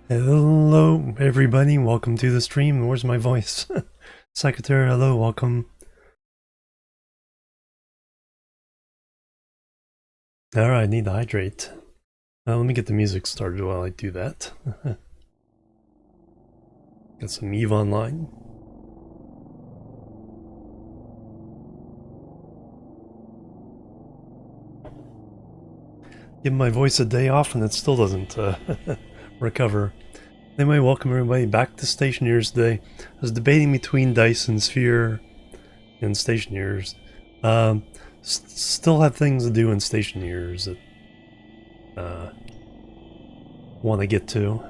Hello, everybody. Welcome to the stream. Where's my voice? Secretary, hello, welcome. Alright, I need to hydrate. Let me get the music started while I do that. Got some Eve online. Give my voice a day off and it still doesn't recover. Anyway, welcome everybody back to Stationeers today. I was debating between Dyson Sphere and Stationeers. Still have things to do in Stationeers that want to get to.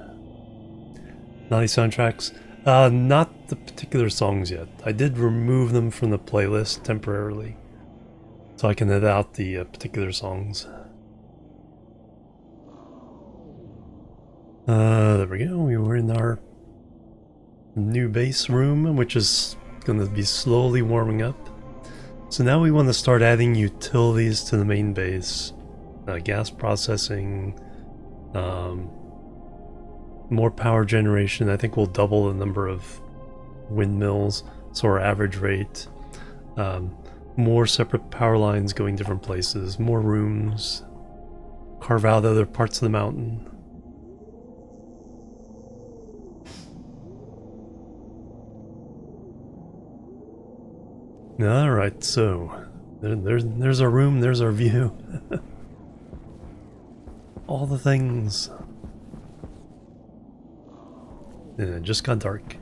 Naughty soundtracks. Not the particular songs yet. I did remove them from the playlist temporarily, so I can edit out the particular songs. There we go. We were in our new base room, which is going to be slowly warming up. So now we want to start adding utilities to the main base. Gas processing, more power generation. I think we'll double the number of windmills, so our average rate. More separate power lines going different places, more rooms, carve out other parts of the mountain. Alright, so there's our room, there's our view. All the things. And it just got dark.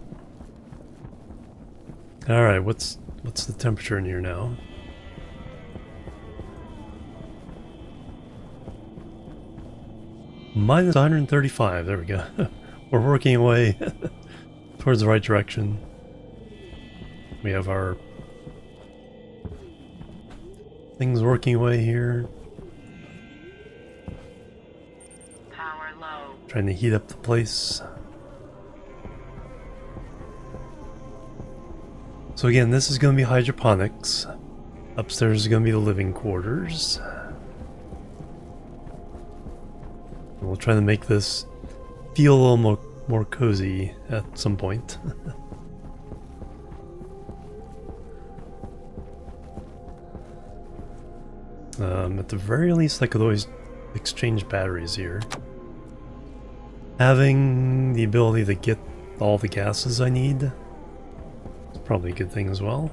Alright, what's the temperature in here now? Minus 135, there we go. We're working away towards the right direction. We have our things working away here. Power low. Trying to heat up the place. So again, this is going to be hydroponics. Upstairs is going to be the living quarters. We'll try to make this feel a little more cozy at some point. At the very least, I could always exchange batteries here. Having the ability to get all the gases I need is probably a good thing as well.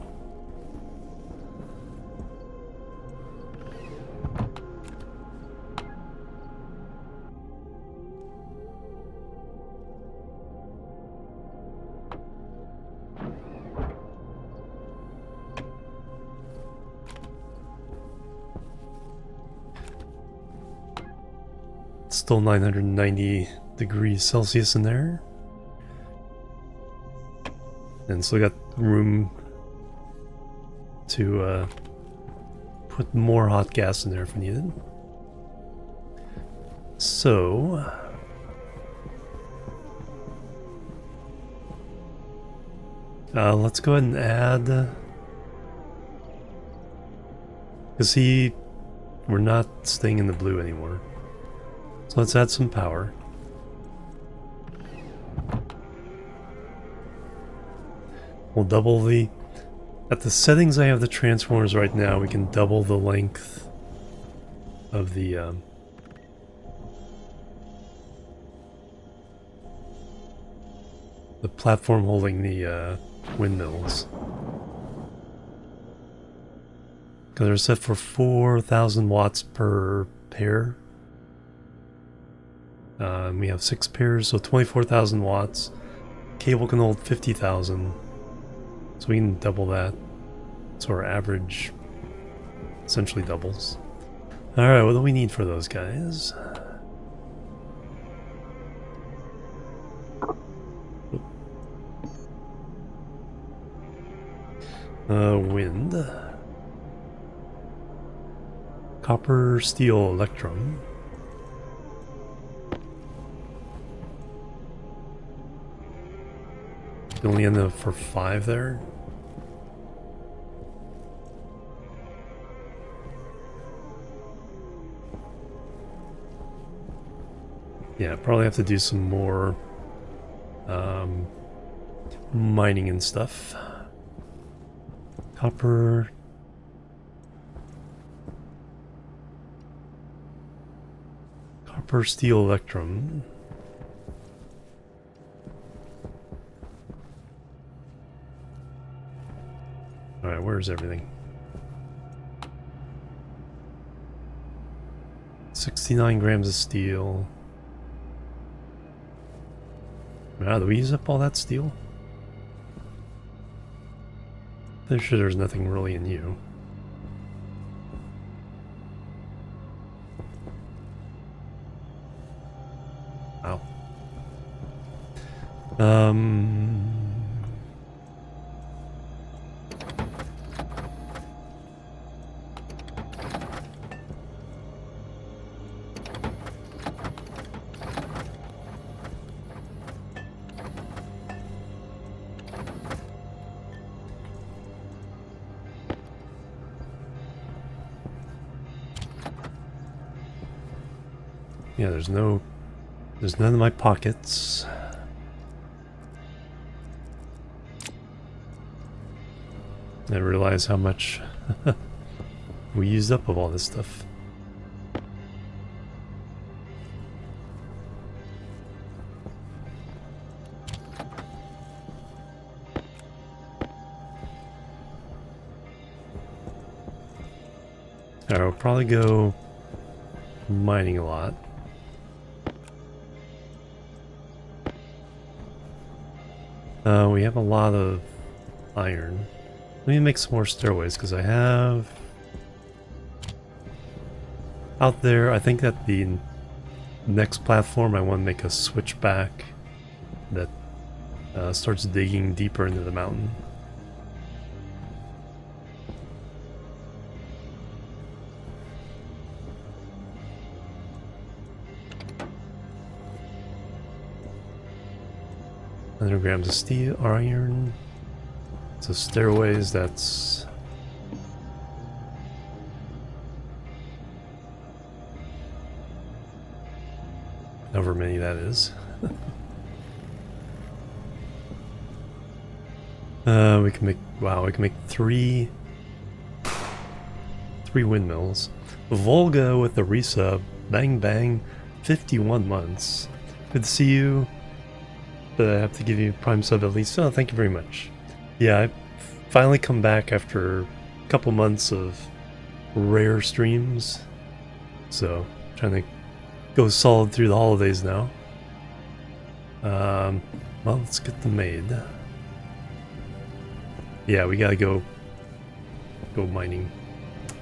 Still 990 degrees Celsius in there. And still got room to put more hot gas in there if needed. So let's go ahead and add, because see, we're not staying in the blue anymore. So let's add some power. We'll double the... At the settings I have the transformers right now, we can double the length of the platform holding the windmills. Because they're set for 4,000 watts per pair. We have 6 pairs, so 24,000 watts. Cable can hold 50,000, so we can double that. So our average essentially doubles. Alright, what do we need for those guys? Wind. Copper, steel, electrum. You only end up for 5 there. Yeah, probably have to do some more mining and stuff. Copper. Copper, steel, electrum. Alright, where's everything? 69 grams of steel. Wow, do we use up all that steel? I'm sure there's nothing really in you. Wow. Yeah, there's none in my pockets. I realize how much we used up of all this stuff. Alright, we'll probably go mining a lot. We have a lot of iron. Let me make some more stairways because I have out there. I think that the next platform I want to make a switchback that starts digging deeper into the mountain. Grams of steel, iron. So stairways, that's however many that is. We can make, wow, we can make three windmills. Volga with the resub, bang bang, 51 months. Good to see you. But I have to give you Prime sub at least. Oh, thank you very much. Yeah, I finally come back after a couple months of rare streams. So, trying to go solid through the holidays now. Well, let's get them made. Yeah, we gotta go mining.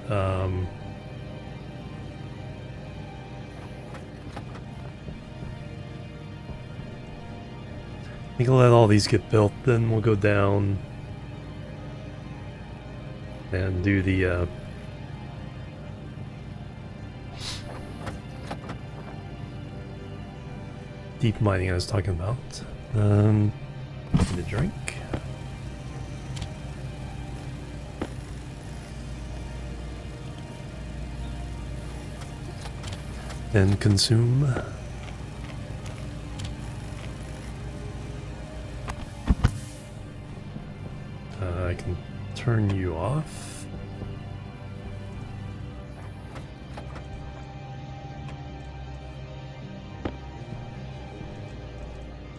I think I'll let all these get built, then we'll go down and do the deep mining I was talking about. Need a drink. And consume. I can turn you off.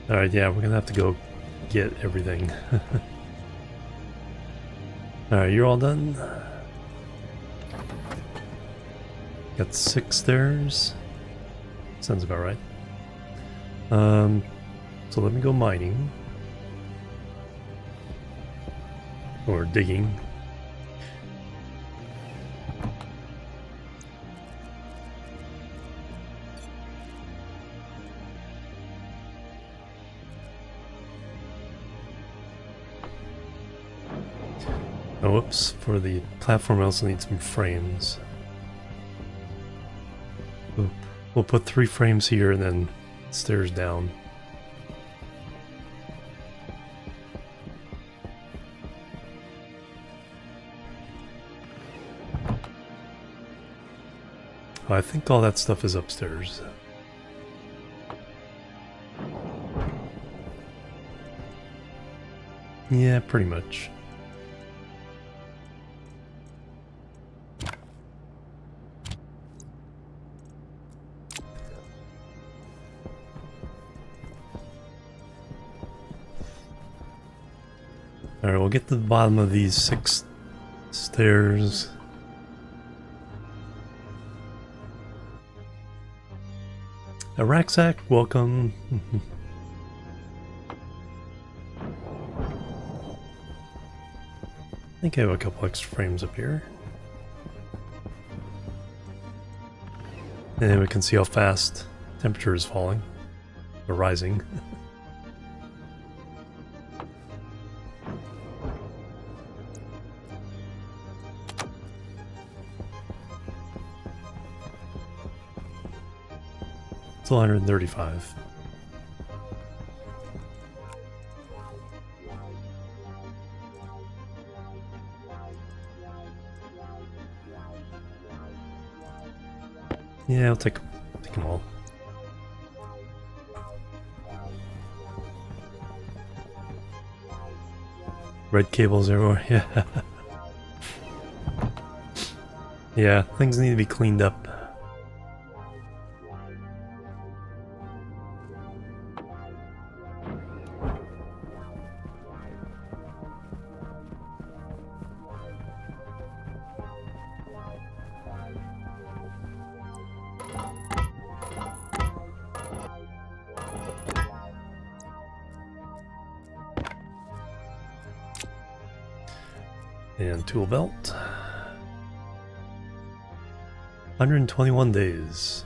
Alright, yeah, we're gonna have to go get everything. Alright, you're all done? Got 6 stairs. Sounds about right. So let me go mining. Or digging. Oh, whoops. For the platform I also need some frames. We'll put 3 frames here and then stairs down. I think all that stuff is upstairs. Yeah, pretty much. Alright, we'll get to the bottom of these 6 stairs. A rucksack, welcome. I think I have a couple extra frames up here. And we can see how fast temperature is falling. Or rising. It's 135. Yeah, I'll take them all. Red cables everywhere, yeah. Yeah, things need to be cleaned up. And tool belt. 121 days.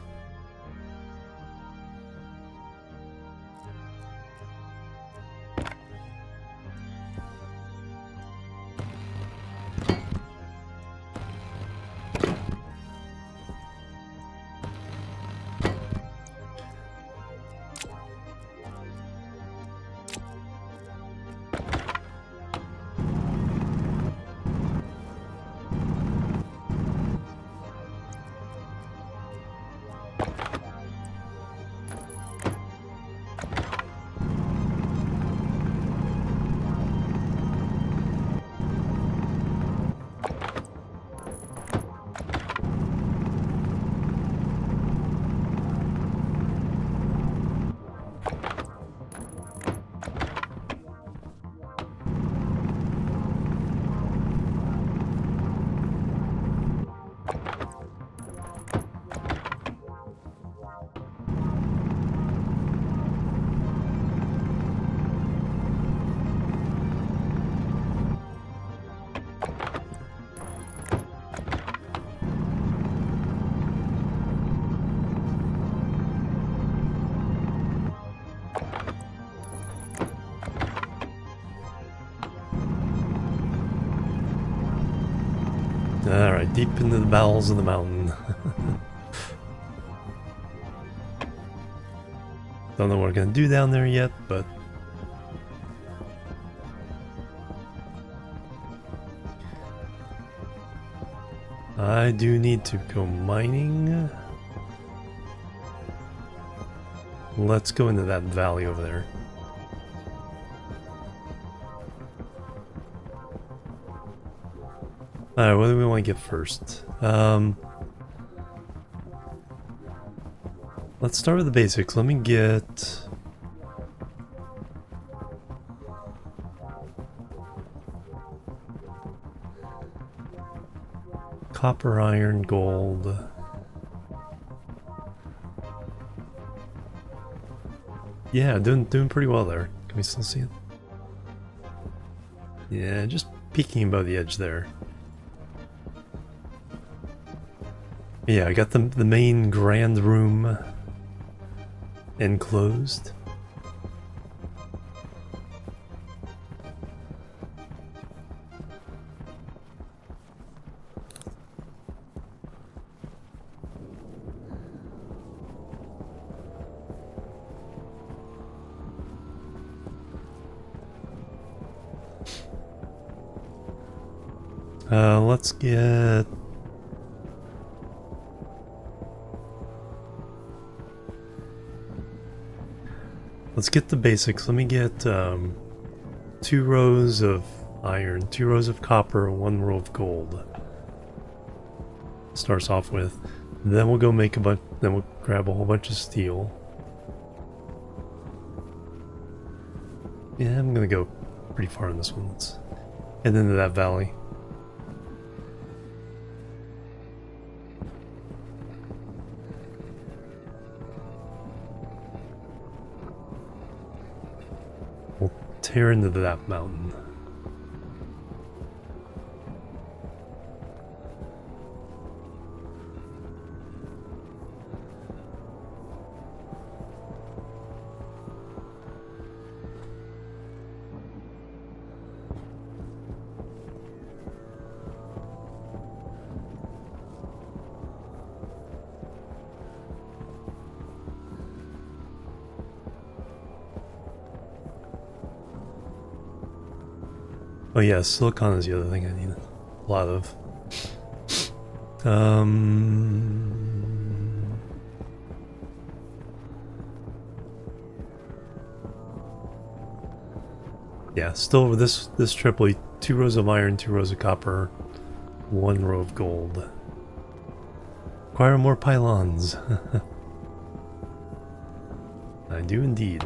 Alright, deep into the bowels of the mountain. Don't know what we're gonna do down there yet, but I do need to go mining. Let's go into that valley over there. Alright, what do we want to get first? Let's start with the basics. Let me get... copper, iron, gold. Yeah, doing pretty well there. Can we still see it? Yeah, just peeking above the edge there. Yeah, I got the main grand room enclosed. Let's get... Let's get the basics. Let me get 2 rows of iron, 2 rows of copper, 1 row of gold. Starts off with. Then we'll go make a bunch. Then we'll grab a whole bunch of steel. Yeah, I'm gonna go pretty far on this one. Let's head into that valley. We'll tear into that mountain. Oh yeah, silicon is the other thing I need a lot of. Yeah, still with this trip will be 2 rows of iron, 2 rows of copper, 1 row of gold. Acquire more pylons. I do indeed.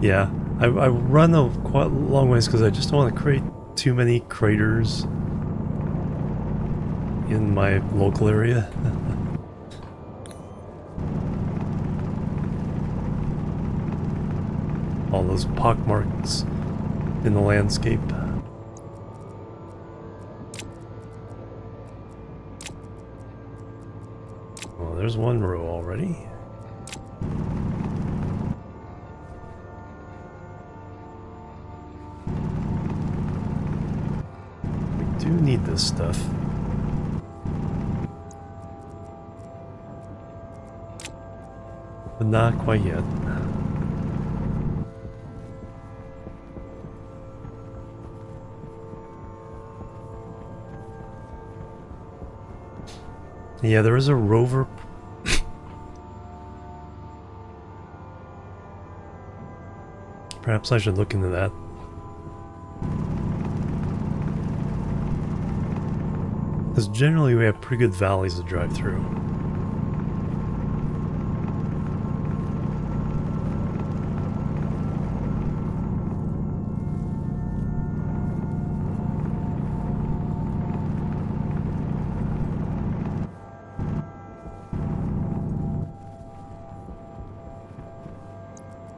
Yeah, I run a quite long ways because I just don't want to create too many craters in my local area. All those pockmarks in the landscape. Well, there's 1 row already. We do need this stuff. But not quite yet. Yeah, there is a rover. Perhaps I should look into that. Because generally we have pretty good valleys to drive through.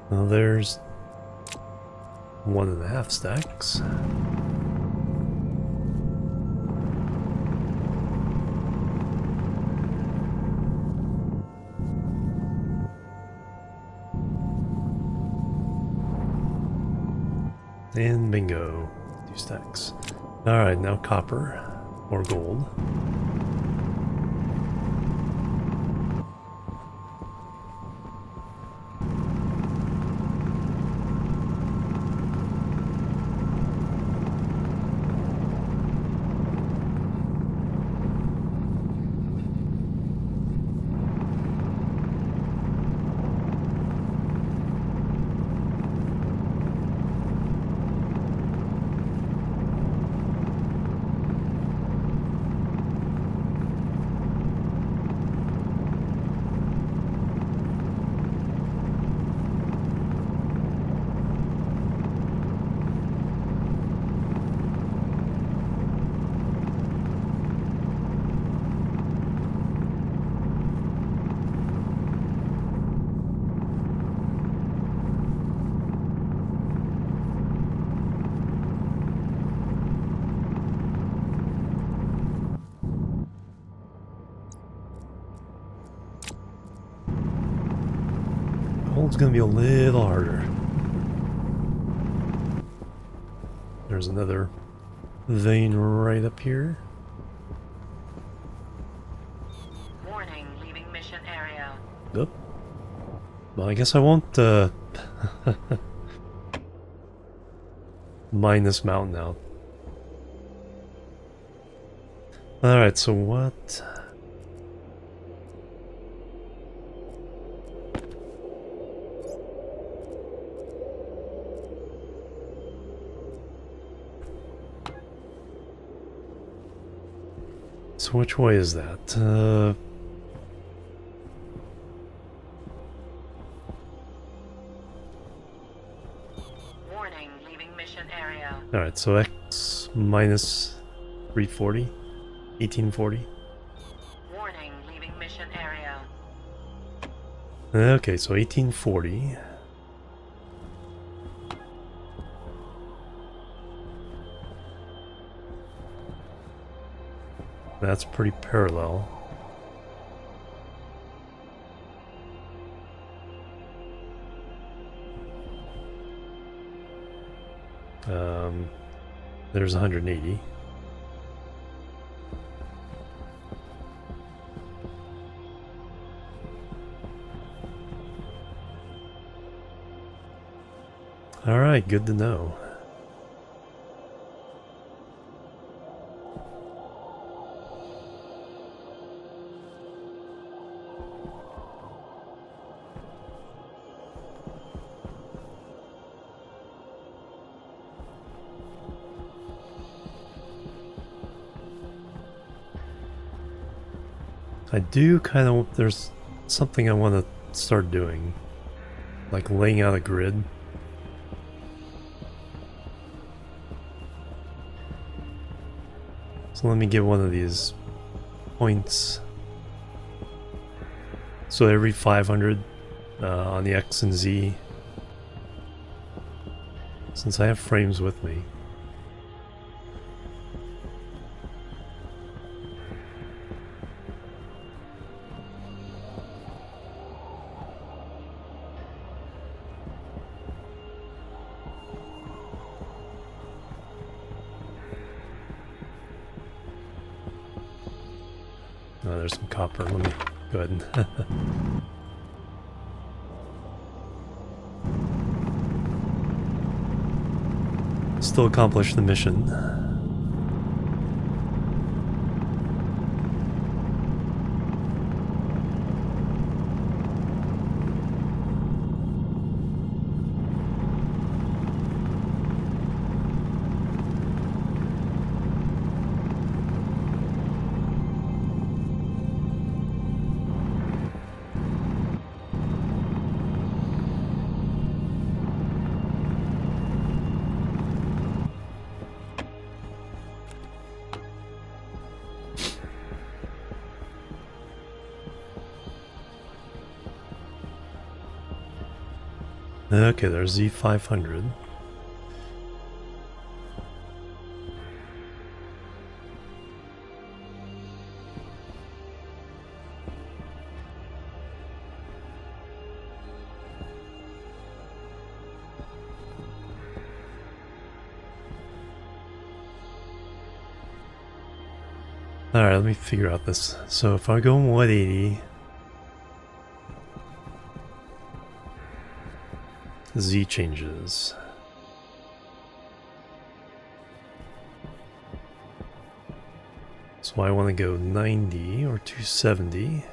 Well, there's 1.5 stacks. And bingo, 2 stacks. Alright, now copper or gold. Gold's gonna be a little harder. There's another vein right up here. Warning, leaving mission area. Yep. Well, I guess I won't mine this mountain out. Alright, so what? So which way is that? Warning, leaving mission area. Alright, so X minus 340? 1840? Warning, leaving mission area. Okay, so 1840. That's pretty parallel. There's 180. Alright, good to know. I do kind of, there's something I want to start doing, like laying out a grid. So let me get one of these points. So every 500 on the X and Z, since I have frames with me. Oh, there's some copper. Let me go ahead and... Still accomplish the mission. Okay, there's Z500. Alright, let me figure out this. So if I go 180, Z changes. So I want to go 90 or 270.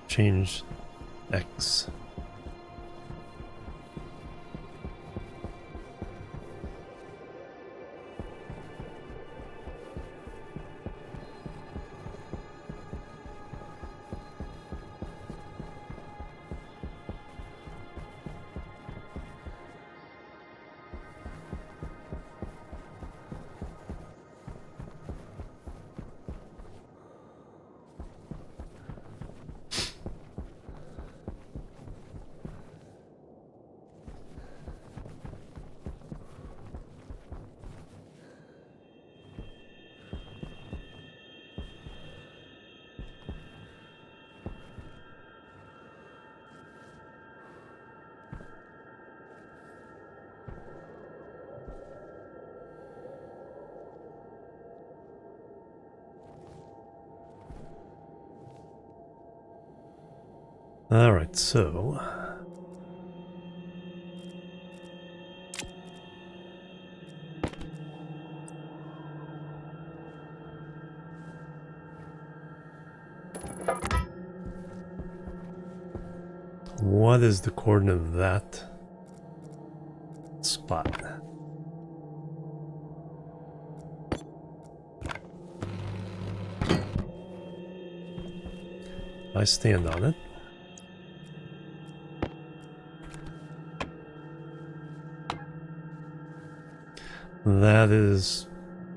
Change X. Alright, so... what is the coordinate of that spot? I stand on it. That is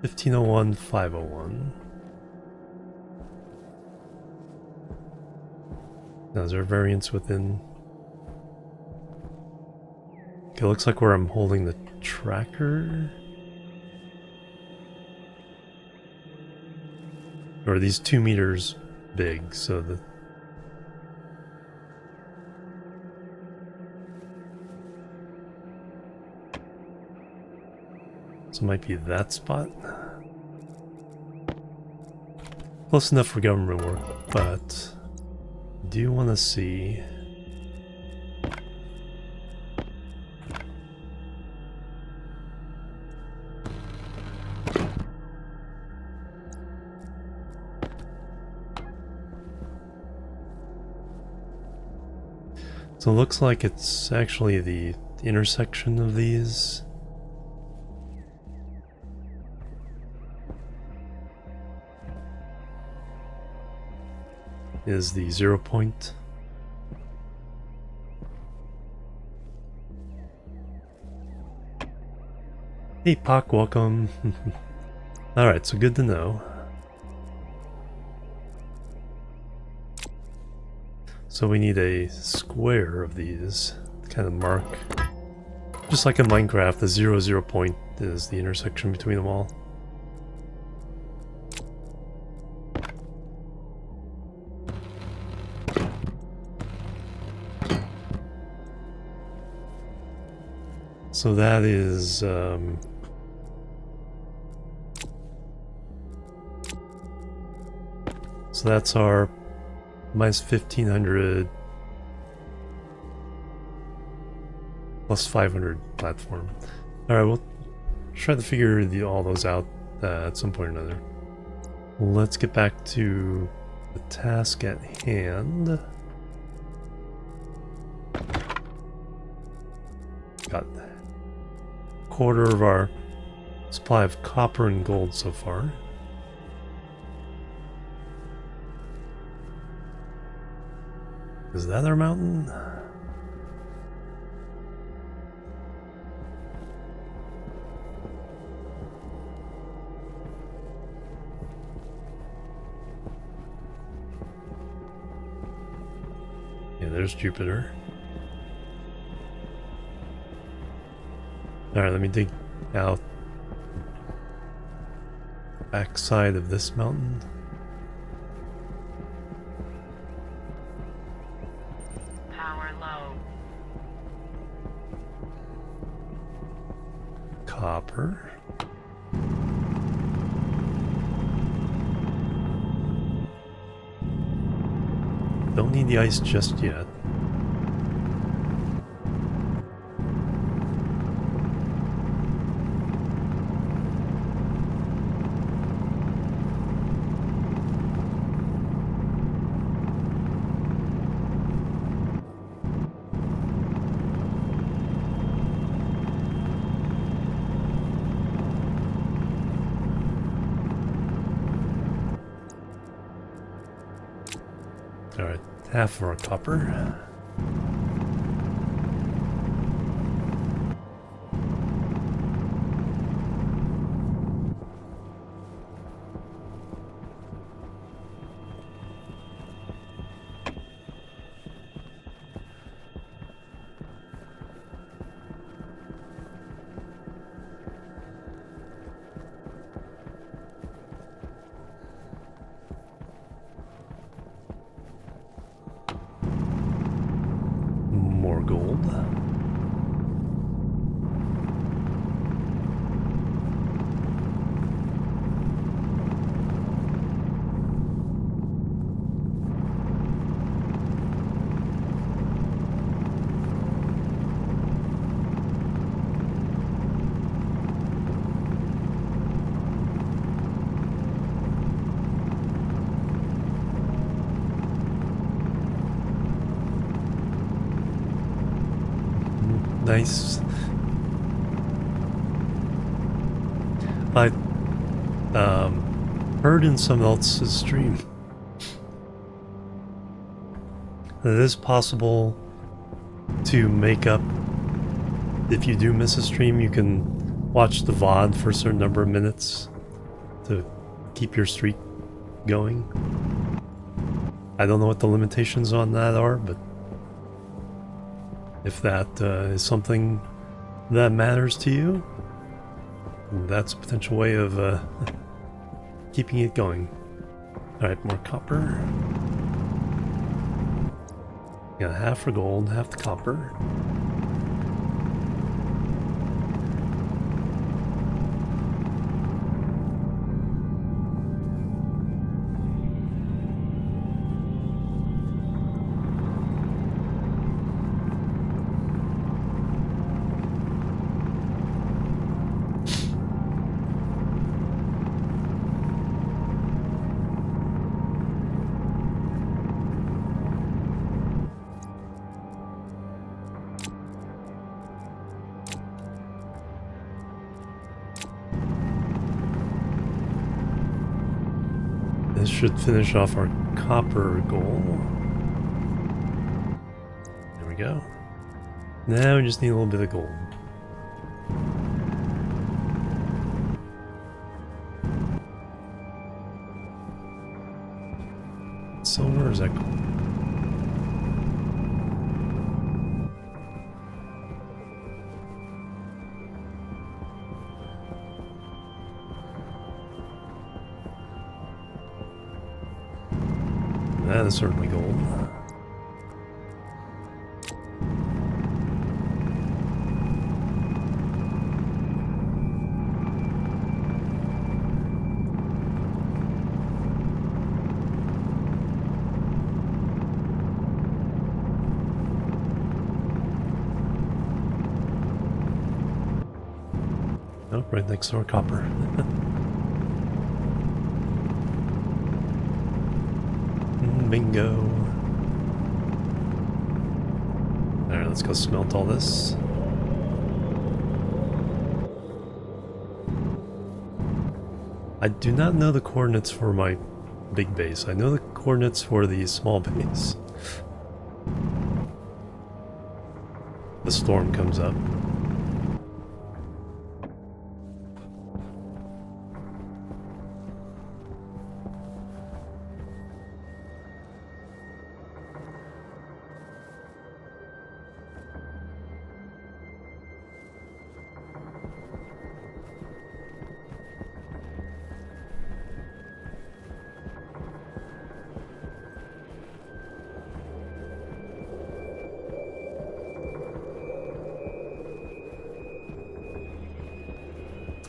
1501, 501. Now, is there a variance within? Okay, looks like where I'm holding the tracker. Or are these 2 meters big, so the... So it might be that spot. Close enough for government work, but I do want to see. So it looks like it's actually the intersection of these. Is the 0 point. Hey Pock, welcome. Alright, so good to know. So we need a square of these to kind of mark. Just like in Minecraft, the 0 point is the intersection between them all. So that is so that's our minus 1500 plus 500 platform. Alright, we'll try to figure all those out at some point or another. Let's get back to the task at hand. Got a quarter of our supply of copper and gold so far. Is that our mountain? Yeah, there's Jupiter. Alright, let me dig out the backside of this mountain. Power low. Copper. Don't need the ice just yet. Alright, half of our copper. More gold. Nice. I heard in someone else's stream that it is possible to make up. If you do miss a stream, you can watch the VOD for a certain number of minutes to keep your streak going. I don't know what the limitations on that are, but if that is something that matters to you, that's a potential way of keeping it going. Alright, more copper. Got half for gold, half the copper. This should finish off our copper goal. There we go. Now we just need a little bit of gold. Silver, or is that gold? That is certainly gold. Oh, right next to our copper. Bingo. Alright, let's go smelt all this. I do not know the coordinates for my big base. I know the coordinates for the small base. The storm comes up.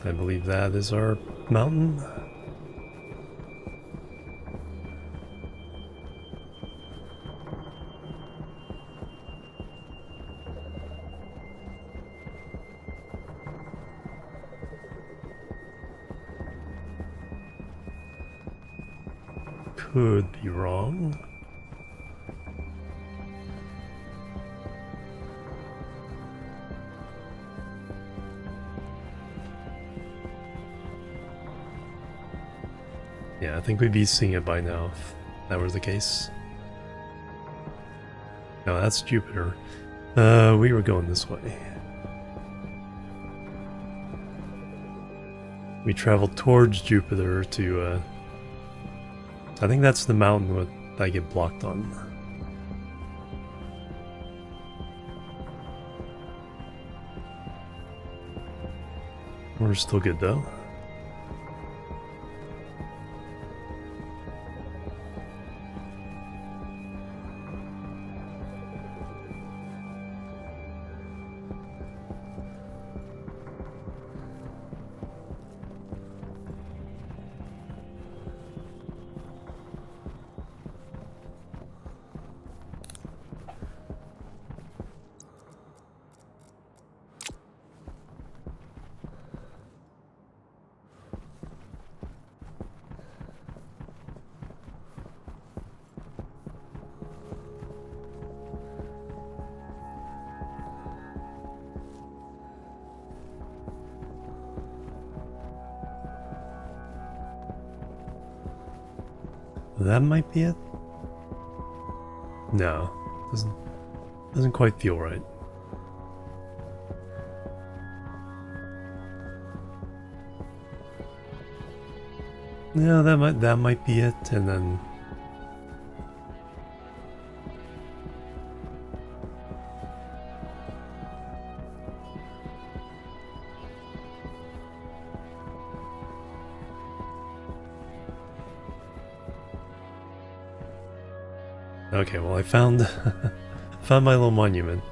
I believe that is our mountain. Could be wrong. Yeah, I think we'd be seeing it by now if that was the case. No, that's Jupiter. We were going this way. We traveled towards Jupiter to, I think that's the mountain that I get blocked on. We're still good though. That might be it? No. Doesn't quite feel right. Yeah, that might be it, and then okay, well I found found my little monument.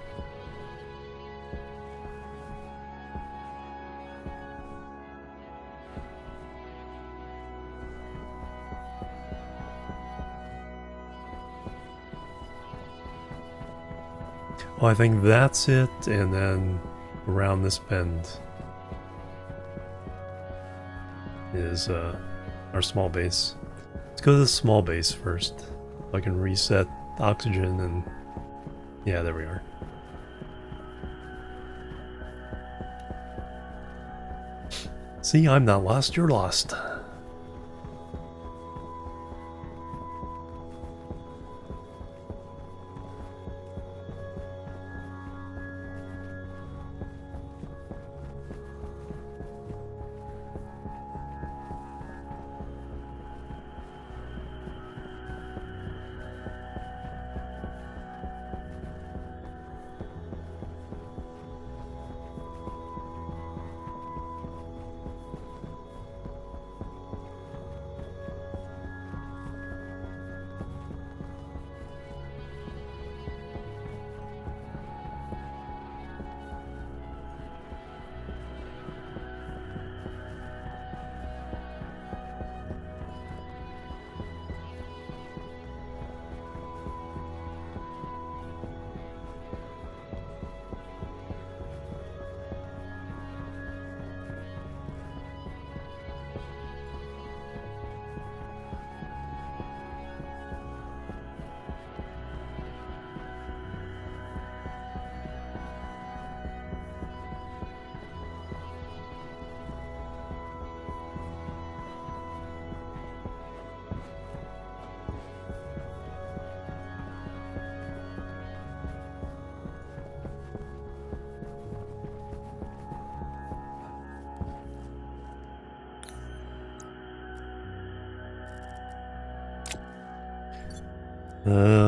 Well, I think that's it, and then around this bend is our small base. Let's go to the small base first, so I can reset oxygen and... yeah, there we are. See, I'm not lost, you're lost.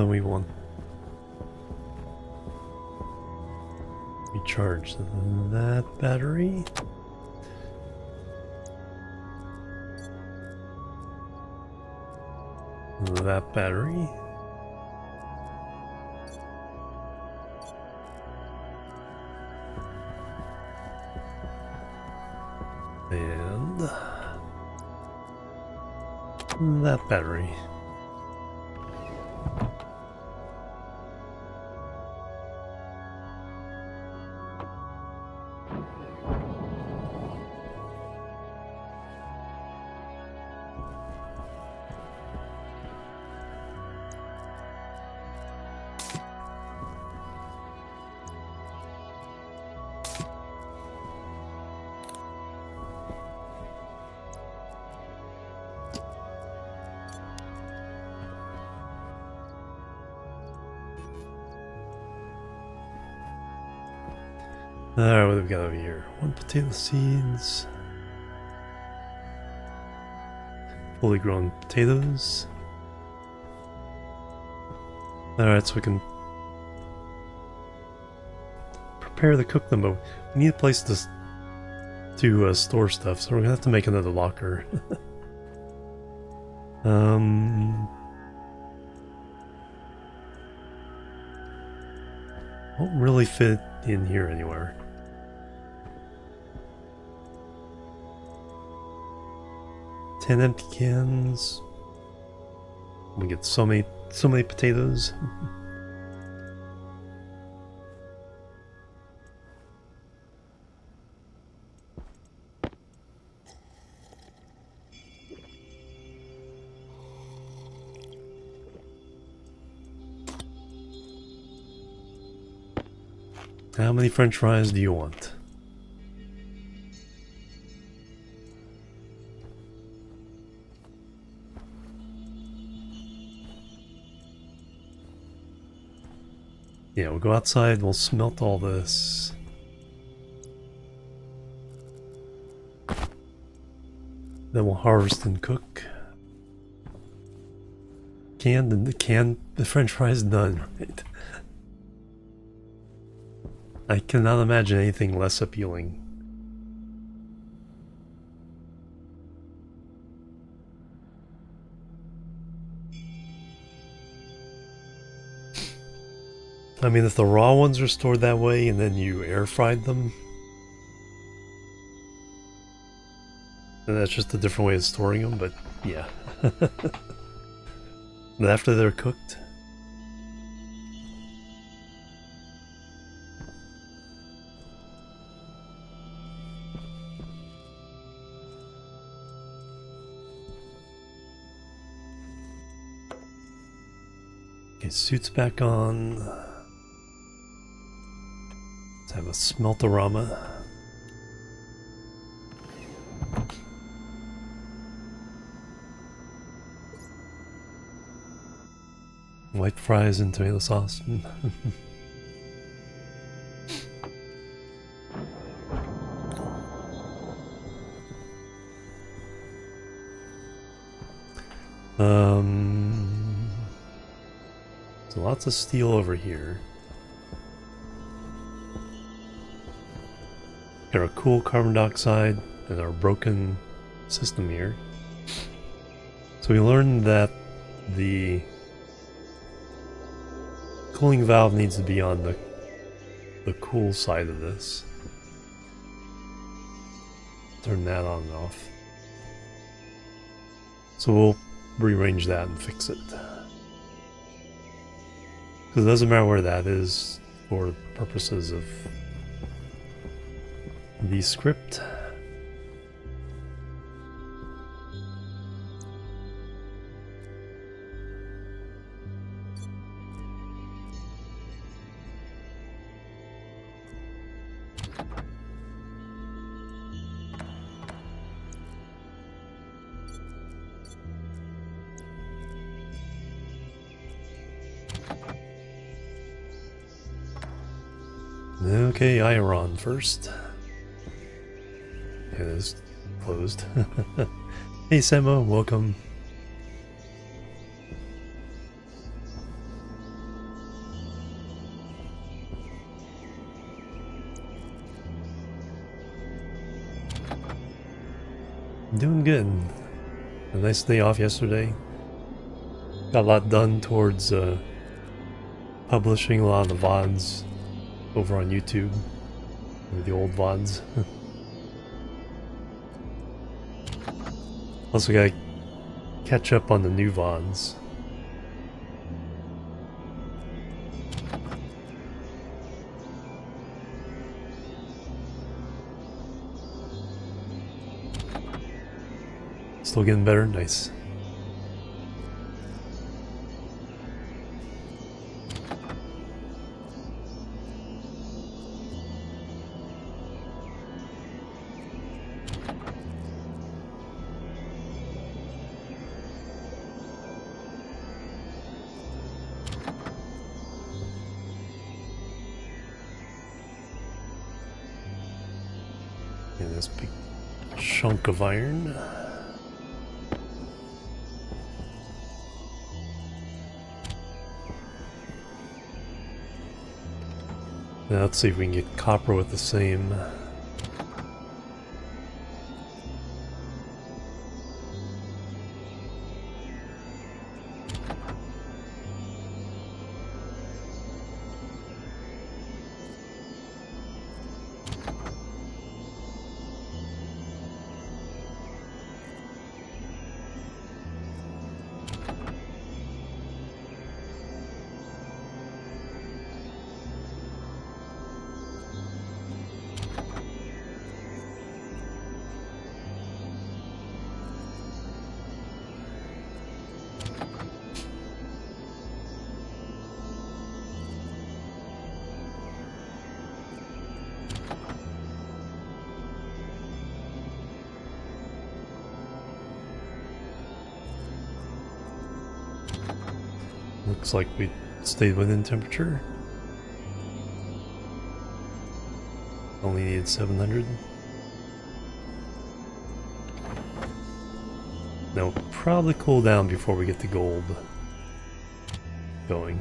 We want... recharge that battery. That battery. And that battery. Alright, what have we got over here? 1 potato seeds. Fully grown potatoes. Alright, so we can prepare to cook them, but we need a place to store stuff, so we're gonna have to make another locker. Won't really fit in here anywhere. Ten empty cans. We get so many potatoes. How many French fries do you want? Yeah, we'll go outside, we'll smelt all this. Then we'll harvest and cook. The French fries done, right? I cannot imagine anything less appealing. I mean, if the raw ones are stored that way and then you air fried them, then that's just a different way of storing them, but yeah. But after they're cooked, okay, suits back on. Let's have a smeltorama. White fries and tomato sauce. So lots of steel over here. Got our cool carbon dioxide and our broken system here. So we learned that the cooling valve needs to be on the cool side of this. Turn that on and off. So we'll rearrange that and fix it. Because it doesn't matter where that is for purposes of the script. Okay, Iron first. It is closed. Hey Samo, welcome. Doing good. A nice day off yesterday. Got a lot done towards publishing a lot of the VODs over on YouTube, or the old VODs. Also gotta catch up on the new VODs. Still getting better? Nice. Yeah, this big chunk of iron. Now let's see if we can get copper with the same. Looks like we stayed within temperature. Only needed 700. Now we'll probably cool down before we get the gold going.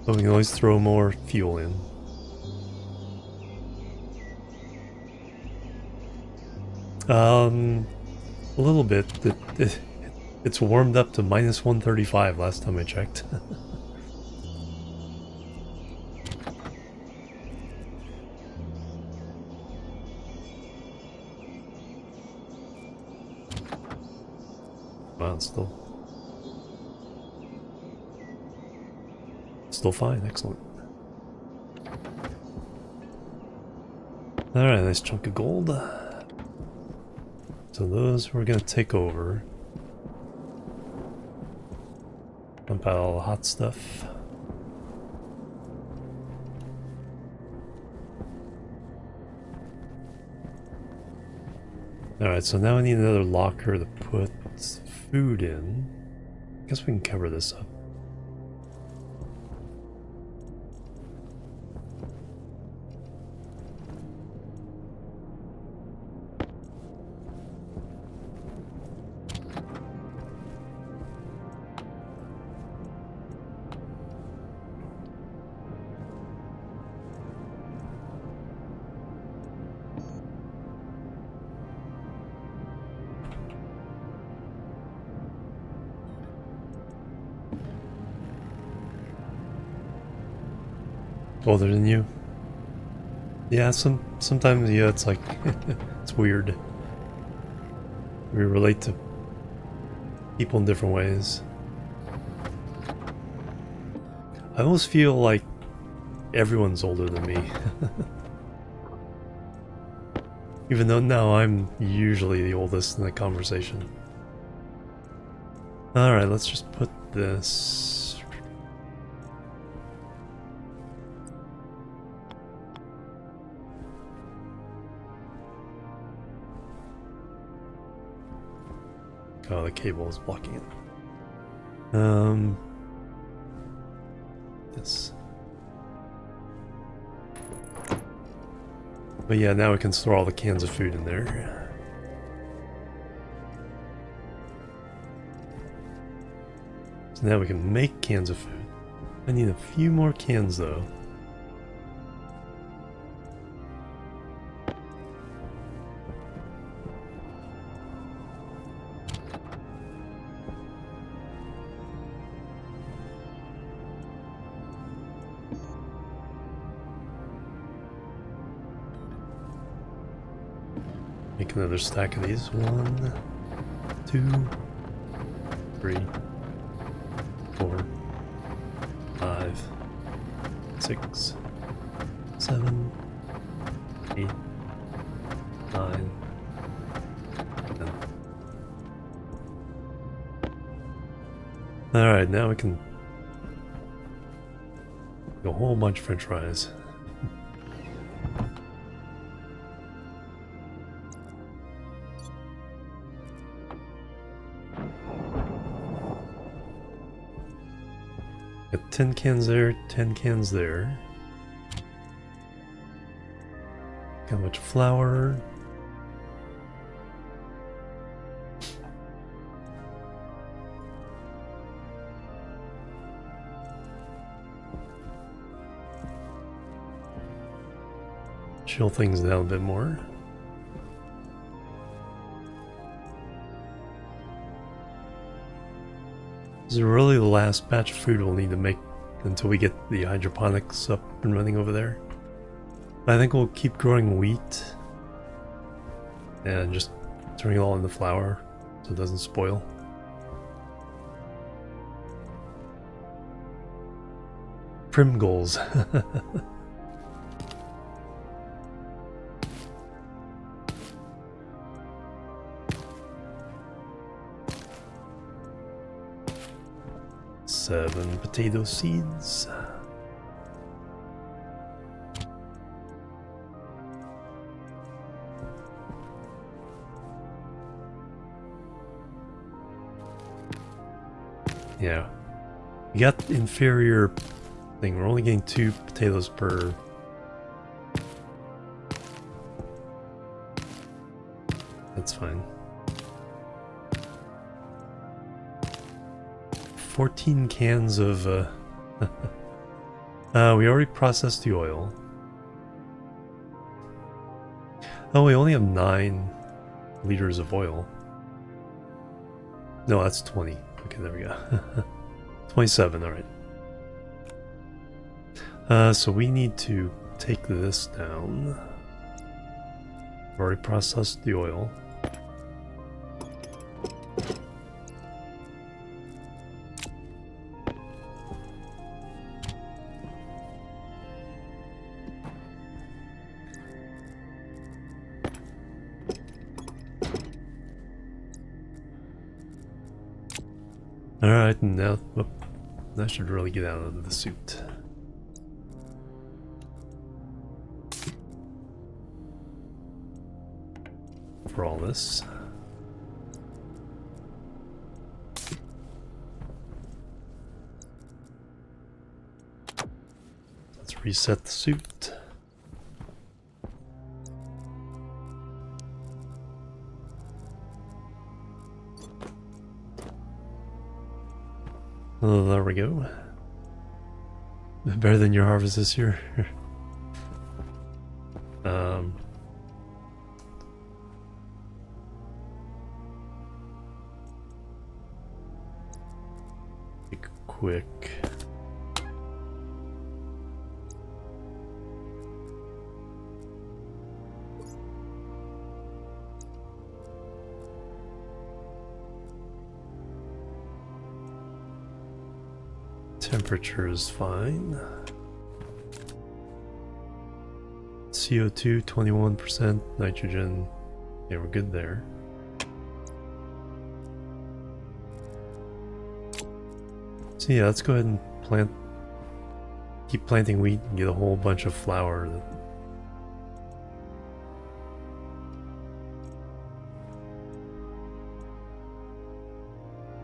But we can always throw more fuel in. A little bit. It's warmed up to minus 135 last time I checked. Wow, it's still fine. Excellent. Alright, nice chunk of gold. So those we're gonna take over. Dump out all the hot stuff. Alright, so now we need another locker to put food in. I guess we can cover this up. Older than you. Yeah, sometimes yeah, it's like it's weird. We relate to people in different ways. I almost feel like everyone's older than me. Even though now I'm usually the oldest in the conversation. Alright, let's just put this. Oh, the cable is blocking it. Yes. But yeah, now we can store all the cans of food in there. So now we can make cans of food. I need a few more cans though. Make another stack of these. 1, 2, 3, 4, 5, 6, 7, 8, 9, 10. Alright, now we can make a whole bunch of french fries. Got 10 cans there, 10 cans there. Got much flour. Chill things down a bit more. This is really the last batch of food we'll need to make until we get the hydroponics up and running over there. I think we'll keep growing wheat and just turning it all into flour so it doesn't spoil. Prim goals. Seven potato seeds. Yeah. We got inferior thing. We're only getting 2 potatoes per. That's fine. 14 cans of we already processed the oil. Oh, we only have 9 liters of oil. No, that's 20. Okay, there we go. 27, alright. So we need to take this down. We've already processed the oil. Alright, now that should really get out of the suit. For all this. Let's reset the suit. Oh, there we go. Better than your harvest this year. Be quick. Temperature is fine. CO2 21%, nitrogen. Yeah, we're good there. So yeah, let's go ahead and plant. Keep planting wheat and get a whole bunch of flour.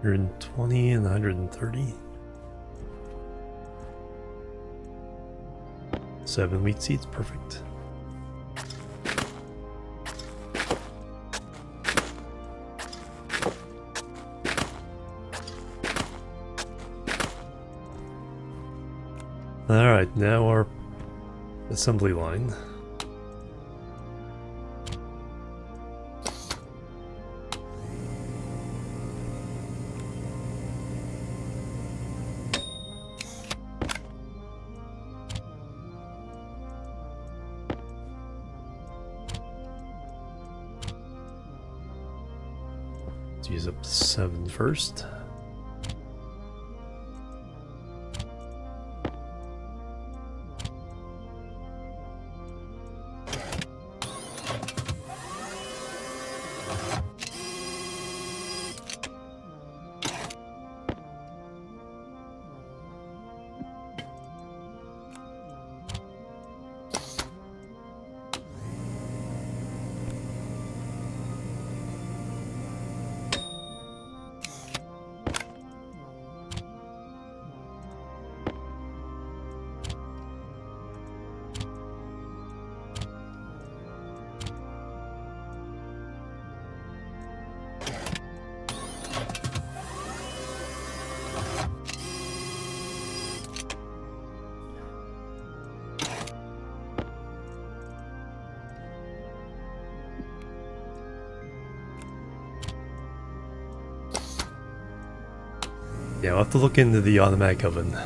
120 and 130. 7 wheat seeds, perfect. Alright, now our assembly line. Let's use up 7 first. Yeah, we'll have to look into the automatic oven.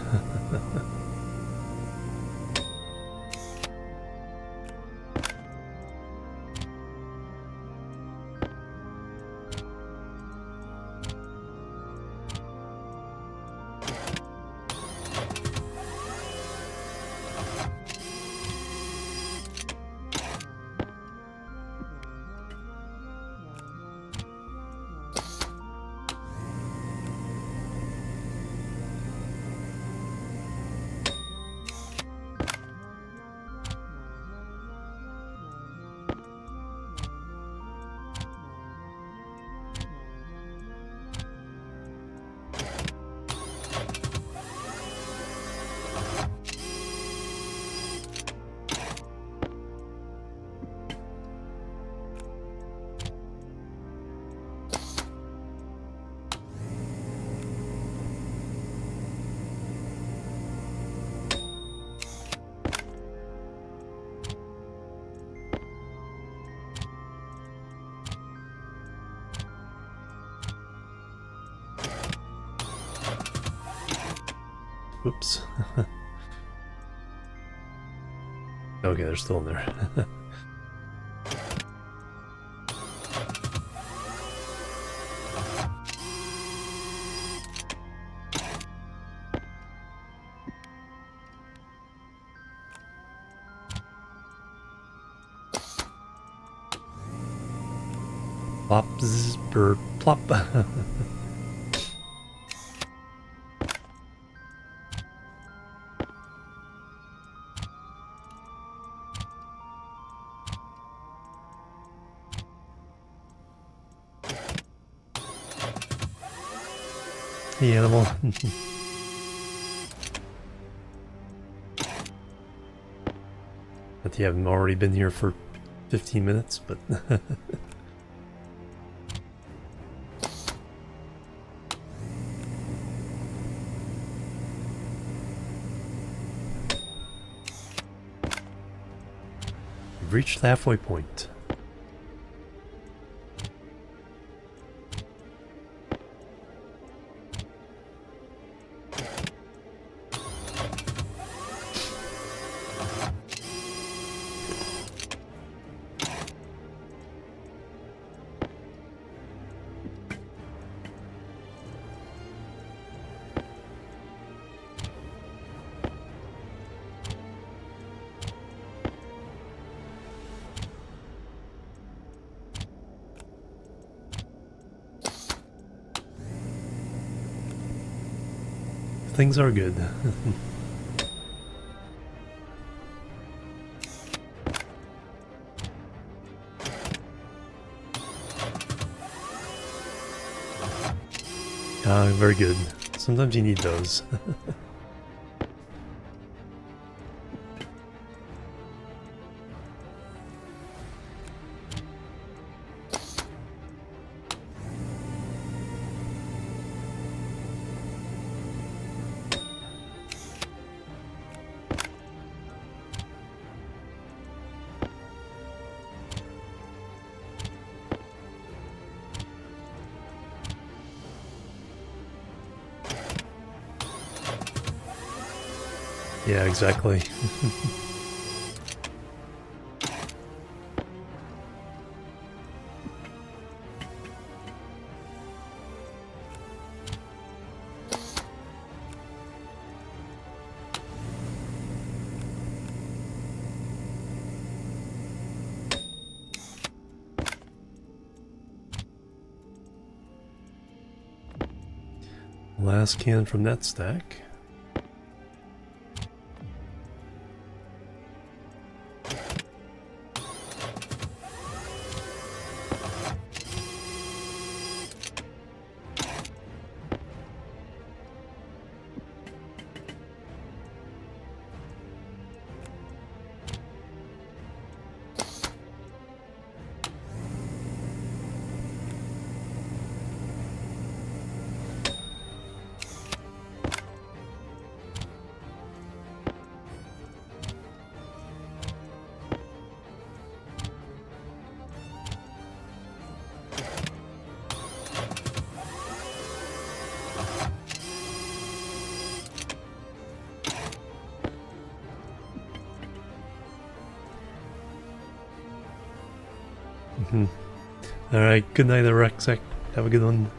Whoops. Okay, they're still in there. Plop, zzz, bird, plop. The animal. But you haven't already been here for 15 minutes, but you've reached the halfway point. Things are good. Very good. Sometimes you need those. Yeah, exactly. Last can from that stack. Alright, good night, Rexec. Have a good one.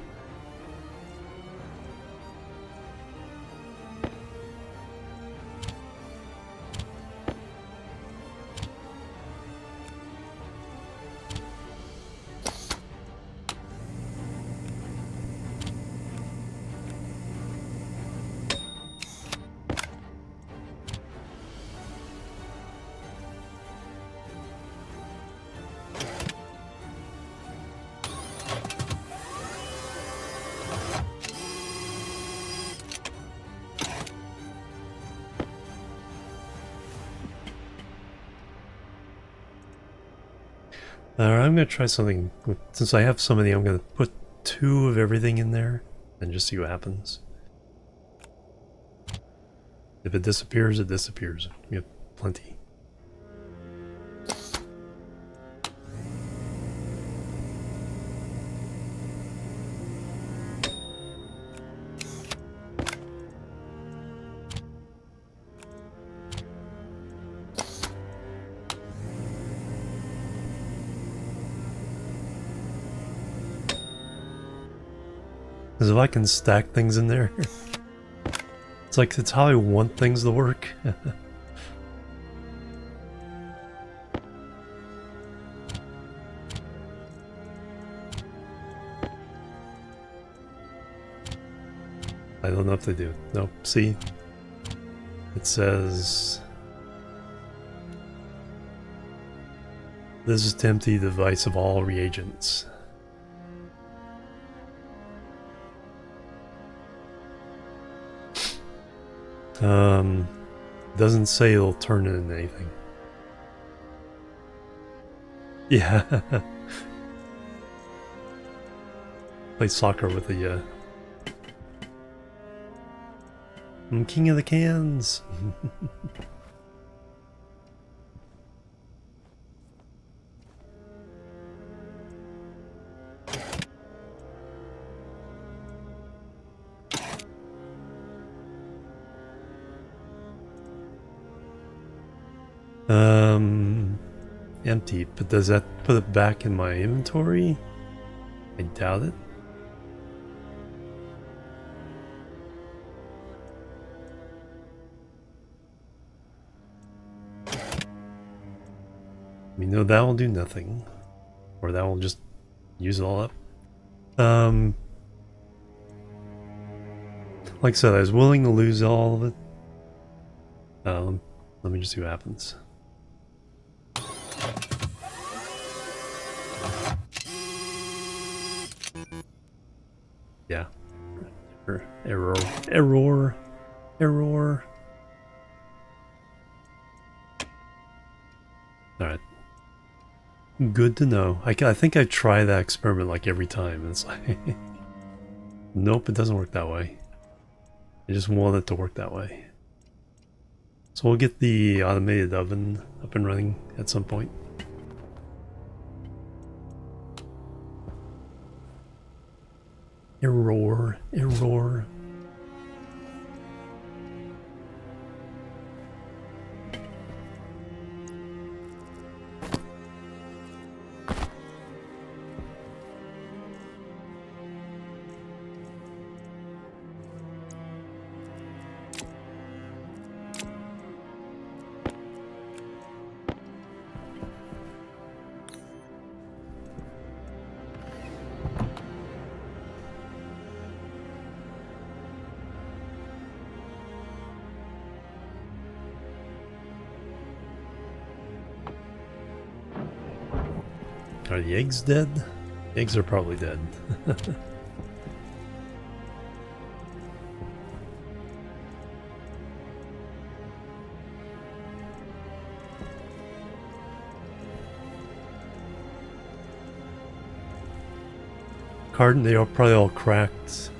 Alright, I'm gonna try something. Since I have so many, I'm gonna put 2 of everything in there and just see what happens. If it disappears, it disappears. We have plenty. Because if I can stack things in there, it's like it's how I want things to work. I don't know if they do. Nope. See? It says... This is to empty the device of all reagents. Doesn't say it'll turn it into anything. Yeah. Play soccer with the, I'm king of the cans! Empty, but does that put it back in my inventory? I doubt it. We know that will do nothing. Or that will just use it all up. Like I said, I was willing to lose all of it. Let me just see what happens. Yeah. Error. Alright. Good to know. I think I try that experiment like every time. And it's like... Nope, it doesn't work that way. I just want it to work that way. So we'll get the automated oven up and running at some point. Error. Are the eggs dead? The eggs are probably dead. Carton, they are probably all cracked.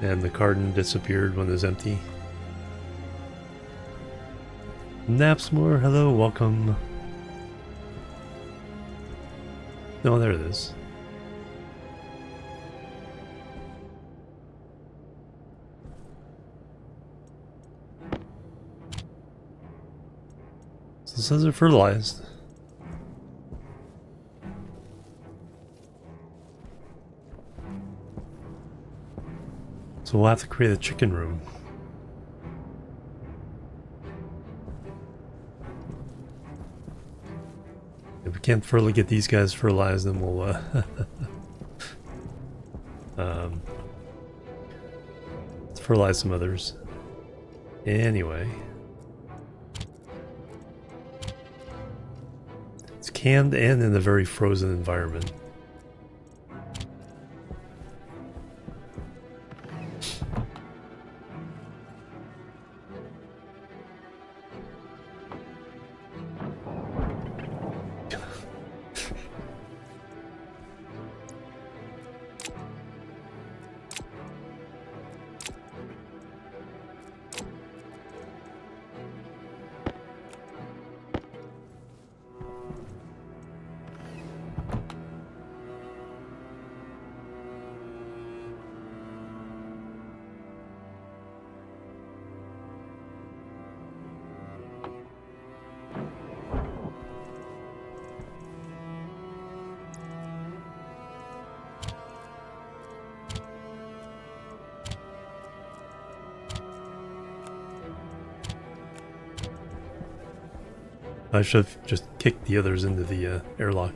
And the carton disappeared when it was empty. Napsmore, hello, welcome. No, there it is. So it says they're fertilized. So we'll have to create a chicken room. If we can't get these guys fertilized, then we'll let's fertilize some others. Anyway. It's canned and in a very frozen environment. I should have just kicked the others into the airlock.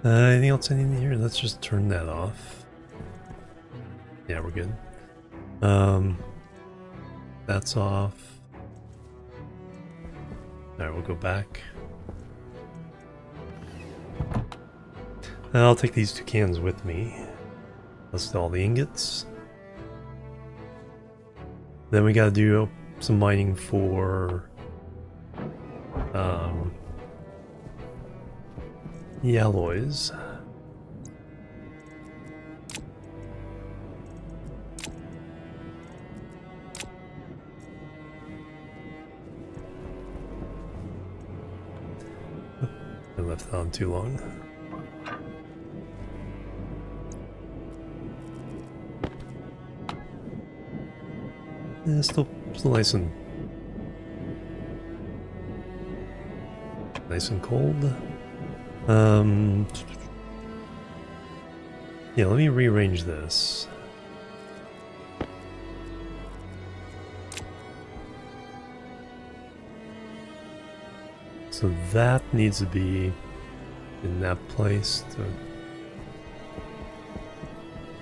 Anything else I need here? Let's just turn that off. Yeah, we're good. That's off. Alright, we'll go back. I'll take these 2 cans with me. That's all the ingots. Then we gotta do some mining for the alloys. I left that on too long. Yeah, still nice and cold. Yeah, let me rearrange this. So that needs to be in that place.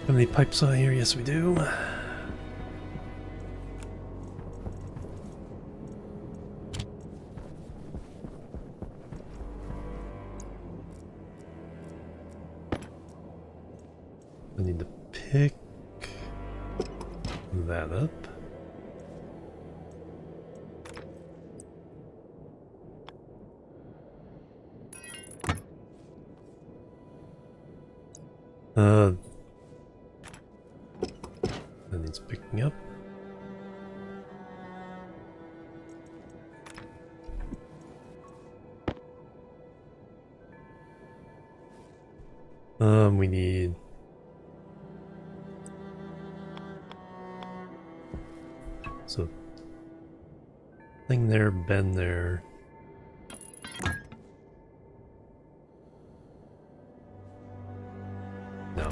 Have any pipes on here? Yes, we do. I need to pick that up. That needs picking up. We need so thing there, bend there. No.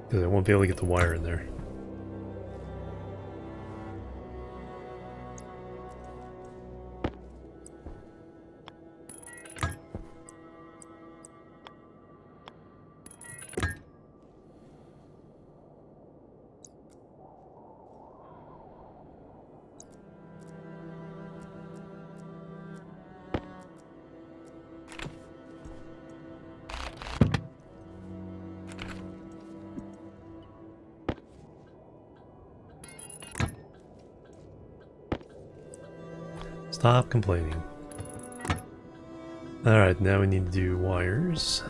Because I won't be able to get the wire in there. Stop complaining. Alright, now we need to do wires.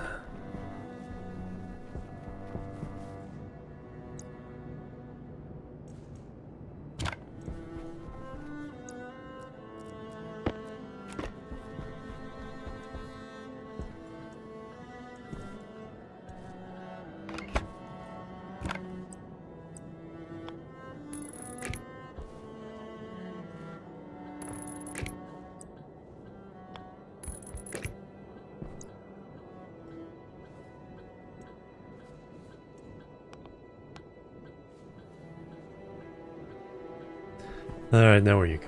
Alright, now what are you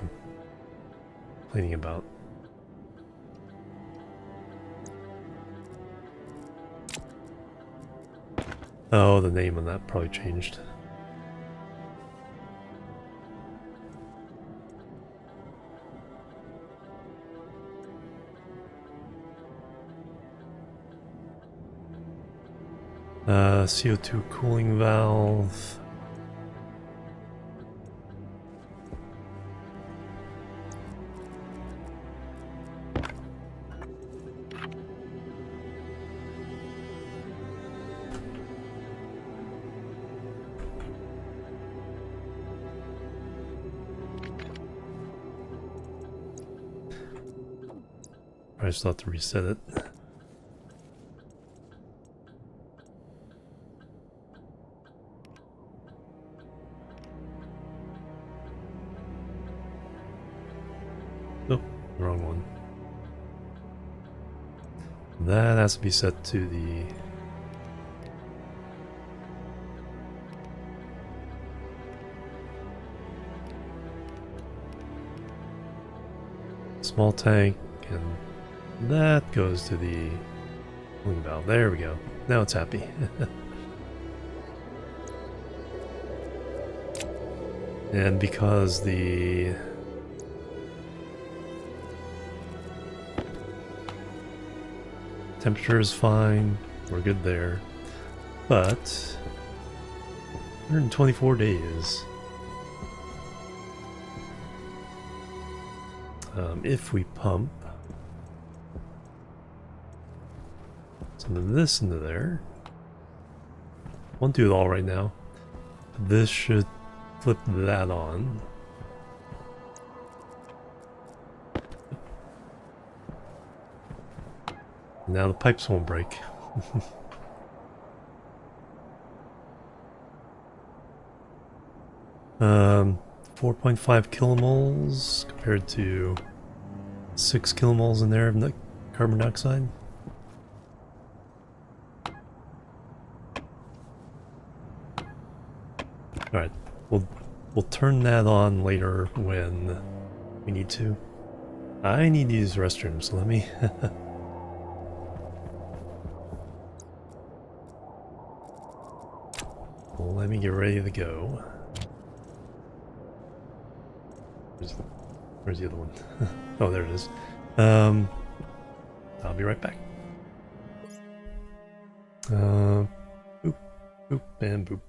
complaining about? Oh, the name on that probably changed. CO2 cooling valve. I just have to reset it. Oh, wrong one. That has to be set to the small tank, and that goes to the cooling valve. There we go. Now it's happy. And because the temperature is fine, we're good there. But 124 days. If we pump some of this into there, won't do it all right now. But this should flip that on. Now the pipes won't break. 4.5 kilomoles compared to 6 kilomoles in there of carbon dioxide. Alright, we'll turn that on later when we need to. I need to use the restroom, so let me let me get ready to go. Where's the other one? Oh, there it is. I'll be right back. Boop, boop, and boop.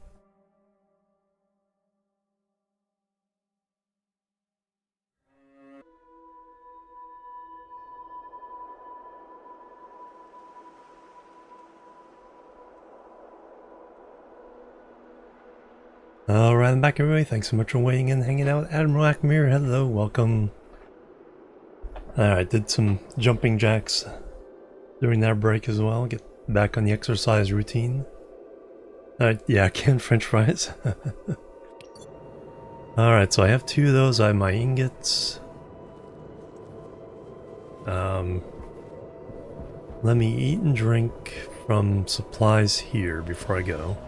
Alright, I'm back everybody. Thanks so much for waiting and hanging out. Admiral Akmir, hello, welcome. Alright, did some jumping jacks during that break as well. Get back on the exercise routine. Yeah, canned french fries. Alright, so I have 2 of those. I have my ingots. Let me eat and drink from supplies here before I go.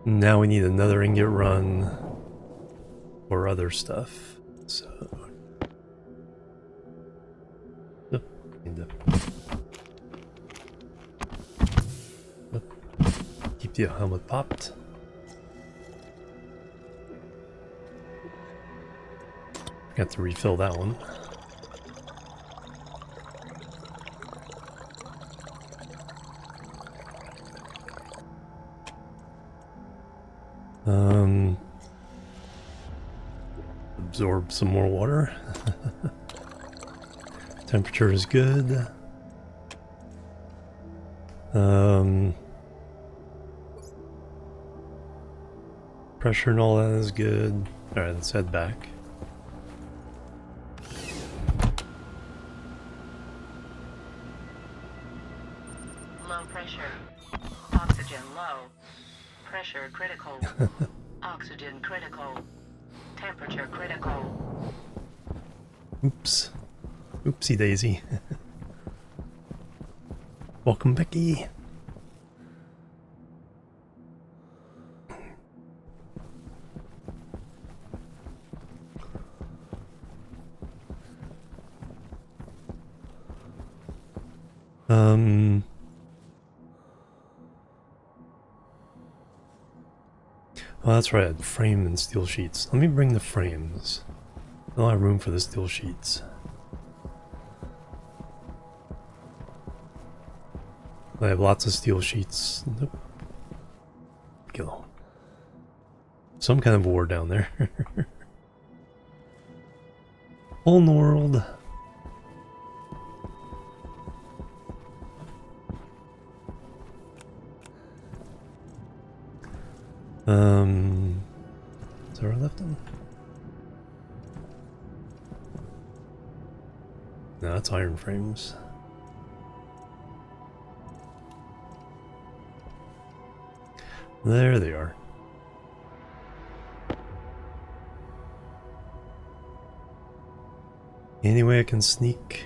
Now we need another ingot run for other stuff. So need to keep the helmet popped. Got to refill that one. Absorb some more water. Temperature is good. Pressure and all that is good. Alright, let's head back. Low pressure. Oxygen low. Pressure critical. Oxygen critical. Temperature critical. Oops. Oopsie daisy. Welcome, Becky. Oh, that's right, frame and steel sheets. Let me bring the frames. I don't have room for the steel sheets. I have lots of steel sheets. Nope. Kill. Some kind of war down there. Hole in the world. Is there a left one? No, that's iron frames. There they are. Any way I can sneak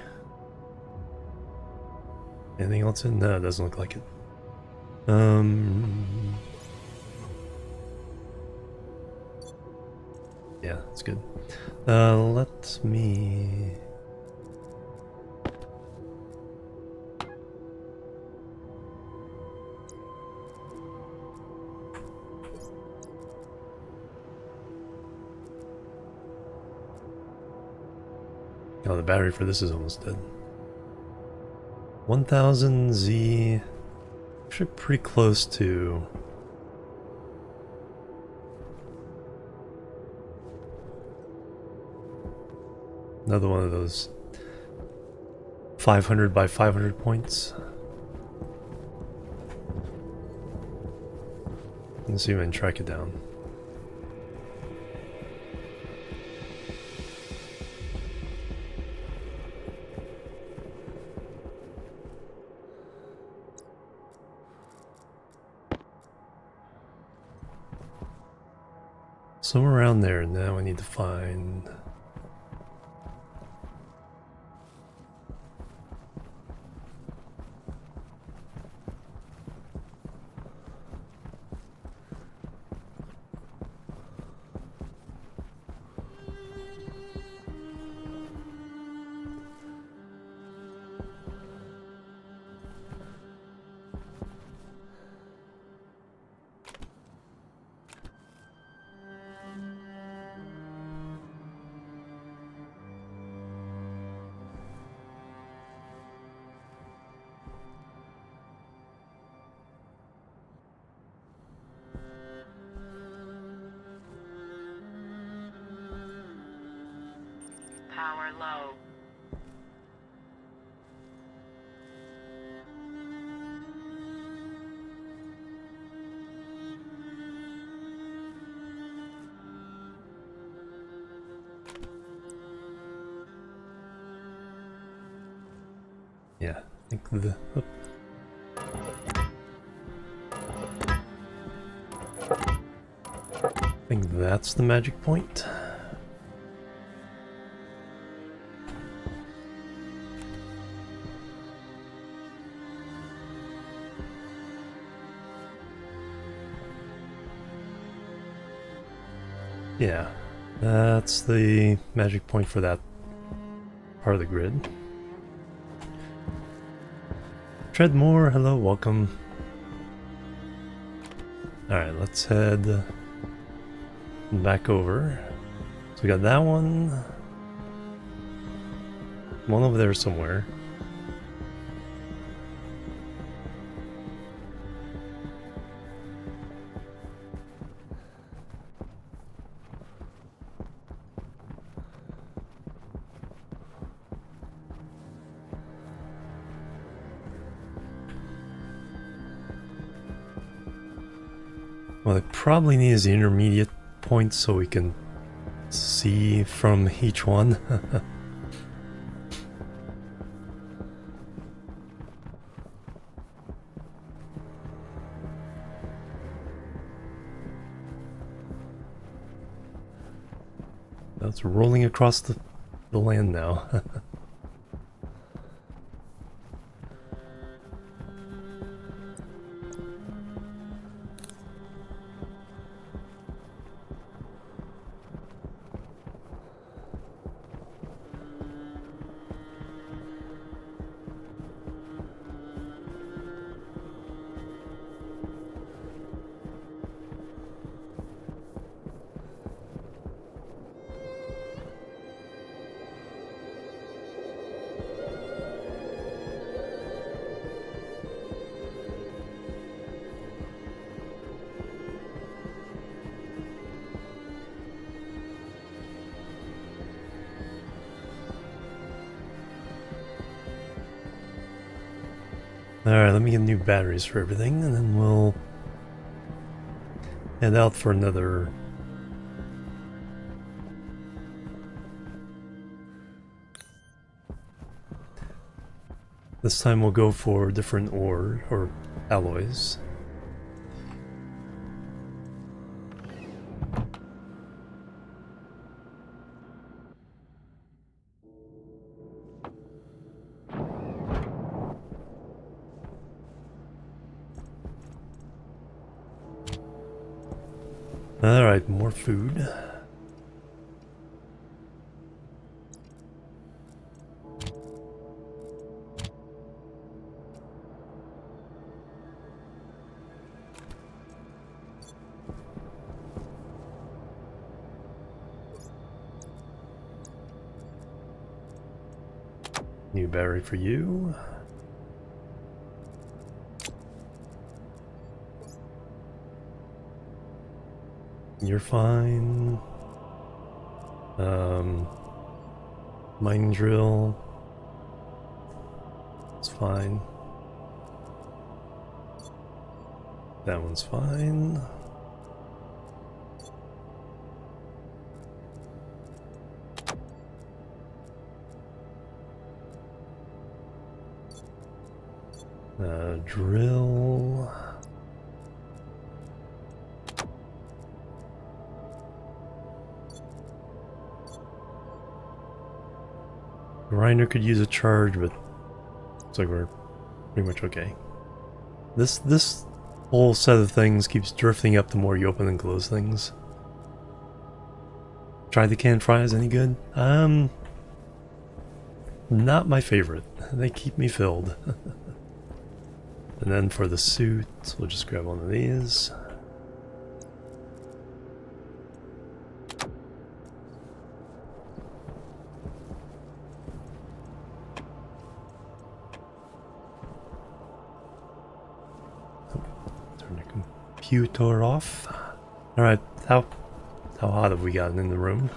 anything else in? No, it doesn't look like it. Yeah, that's good. Let me... Oh, the battery for this is almost dead. 1000 Z... Actually pretty close to... Another one of those 500 by 500 points. Let's see if I can track it down. Somewhere around there. Now I need to find... Power low. Yeah, I think the... Oh. I think that's the magic point. Yeah, that's the magic point for that part of the grid. Treadmore, hello, welcome. Alright, let's head back over. So we got that one. One over there somewhere. What I probably need is the intermediate point so we can see from each one. That's rolling across the land now. Alright, let me get new batteries for everything, and then we'll head out for another... This time we'll go for different ore, or alloys. Alright, more food. New berry for you. You're fine. Mining drill. It's fine. That one's fine. Drill. Grinder could use a charge, but looks like we're pretty much okay. This whole set of things keeps drifting up the more you open and close things. Tried the canned fries, any good? Not my favorite. They keep me filled. And then for the suit, we'll just grab one of these. Turn the computer off. Alright, how hot have we gotten in the room?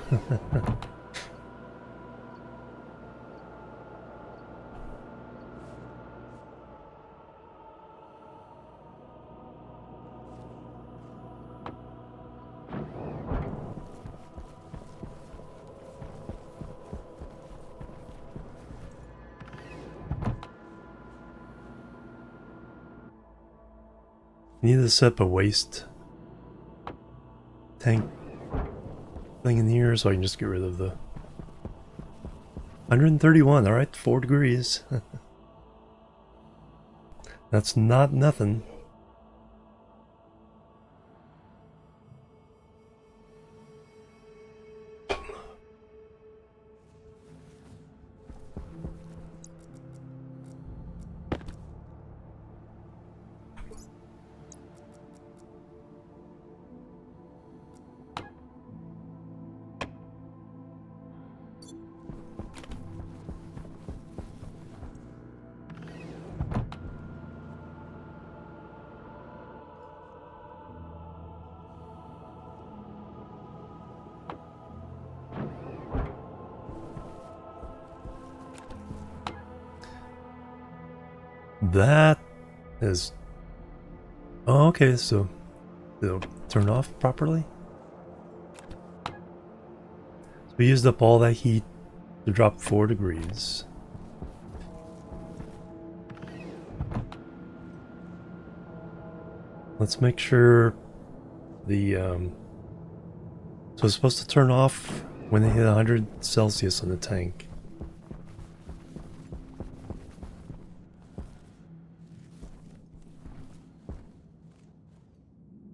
Need to set up a waste tank thing in here so I can just get rid of the 131. All right, 4 degrees. That's not nothing. That is... Oh, okay, so it'll turn off properly. So we used up all that heat to drop 4 degrees. Let's make sure the... So it's supposed to turn off when they hit 100 Celsius on the tank.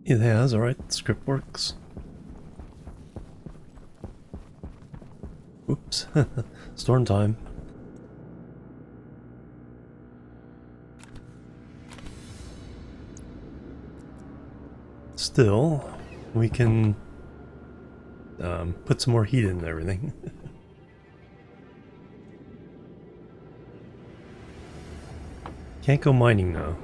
It has, alright, script works. Oops, storm time. Still, we can put some more heat in and everything. Can't go mining now.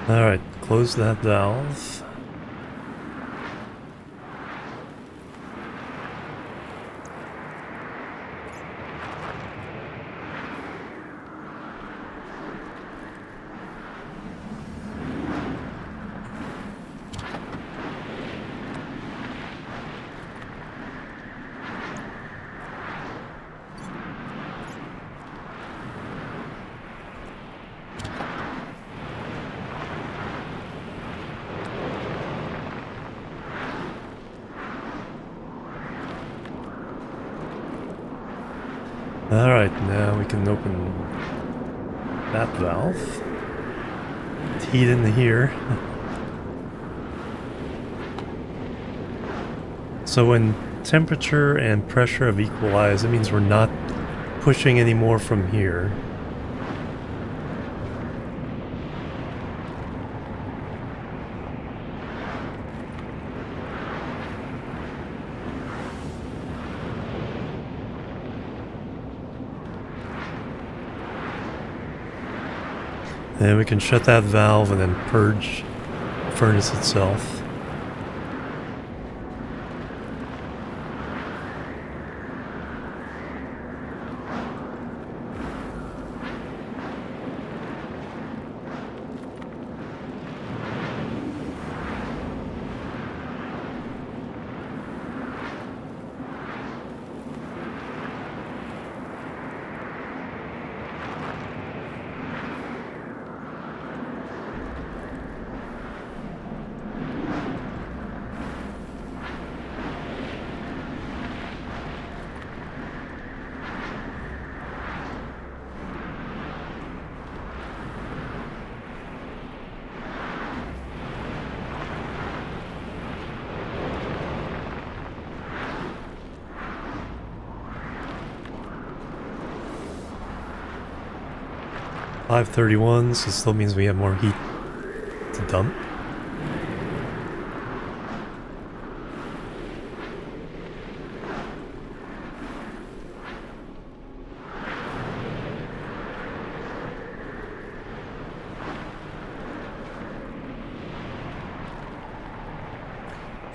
Alright, close that valve. Alright, now we can open that valve. Heat into here. So when temperature and pressure have equalized, it means we're not pushing any more from here. And we can shut that valve and then purge the furnace itself. .531, so it still means we have more heat to dump.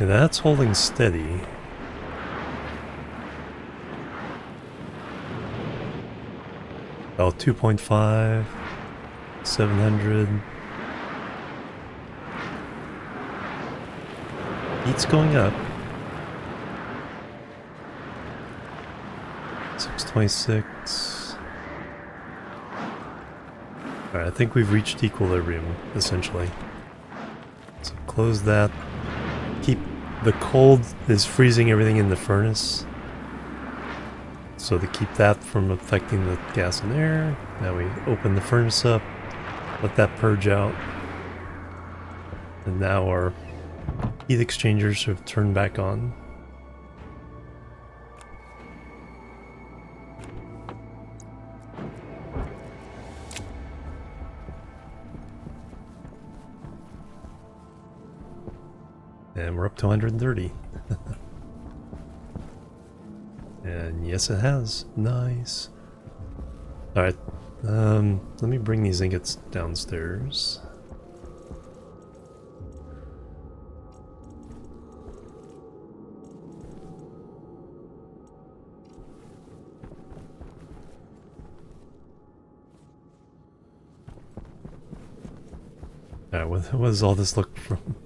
Yeah, that's holding steady. Oh, 2.5, 700. Heat's going up. 626. Alright, I think we've reached equilibrium, essentially. So close that. Keep the cold is freezing everything in the furnace. So to keep that from affecting the gas and air, now we open the furnace up, let that purge out. And now our heat exchangers have turned back on. And we're up to 130. And yes, it has. Nice. Alright, let me bring these ingots downstairs. Alright, what does all this look from?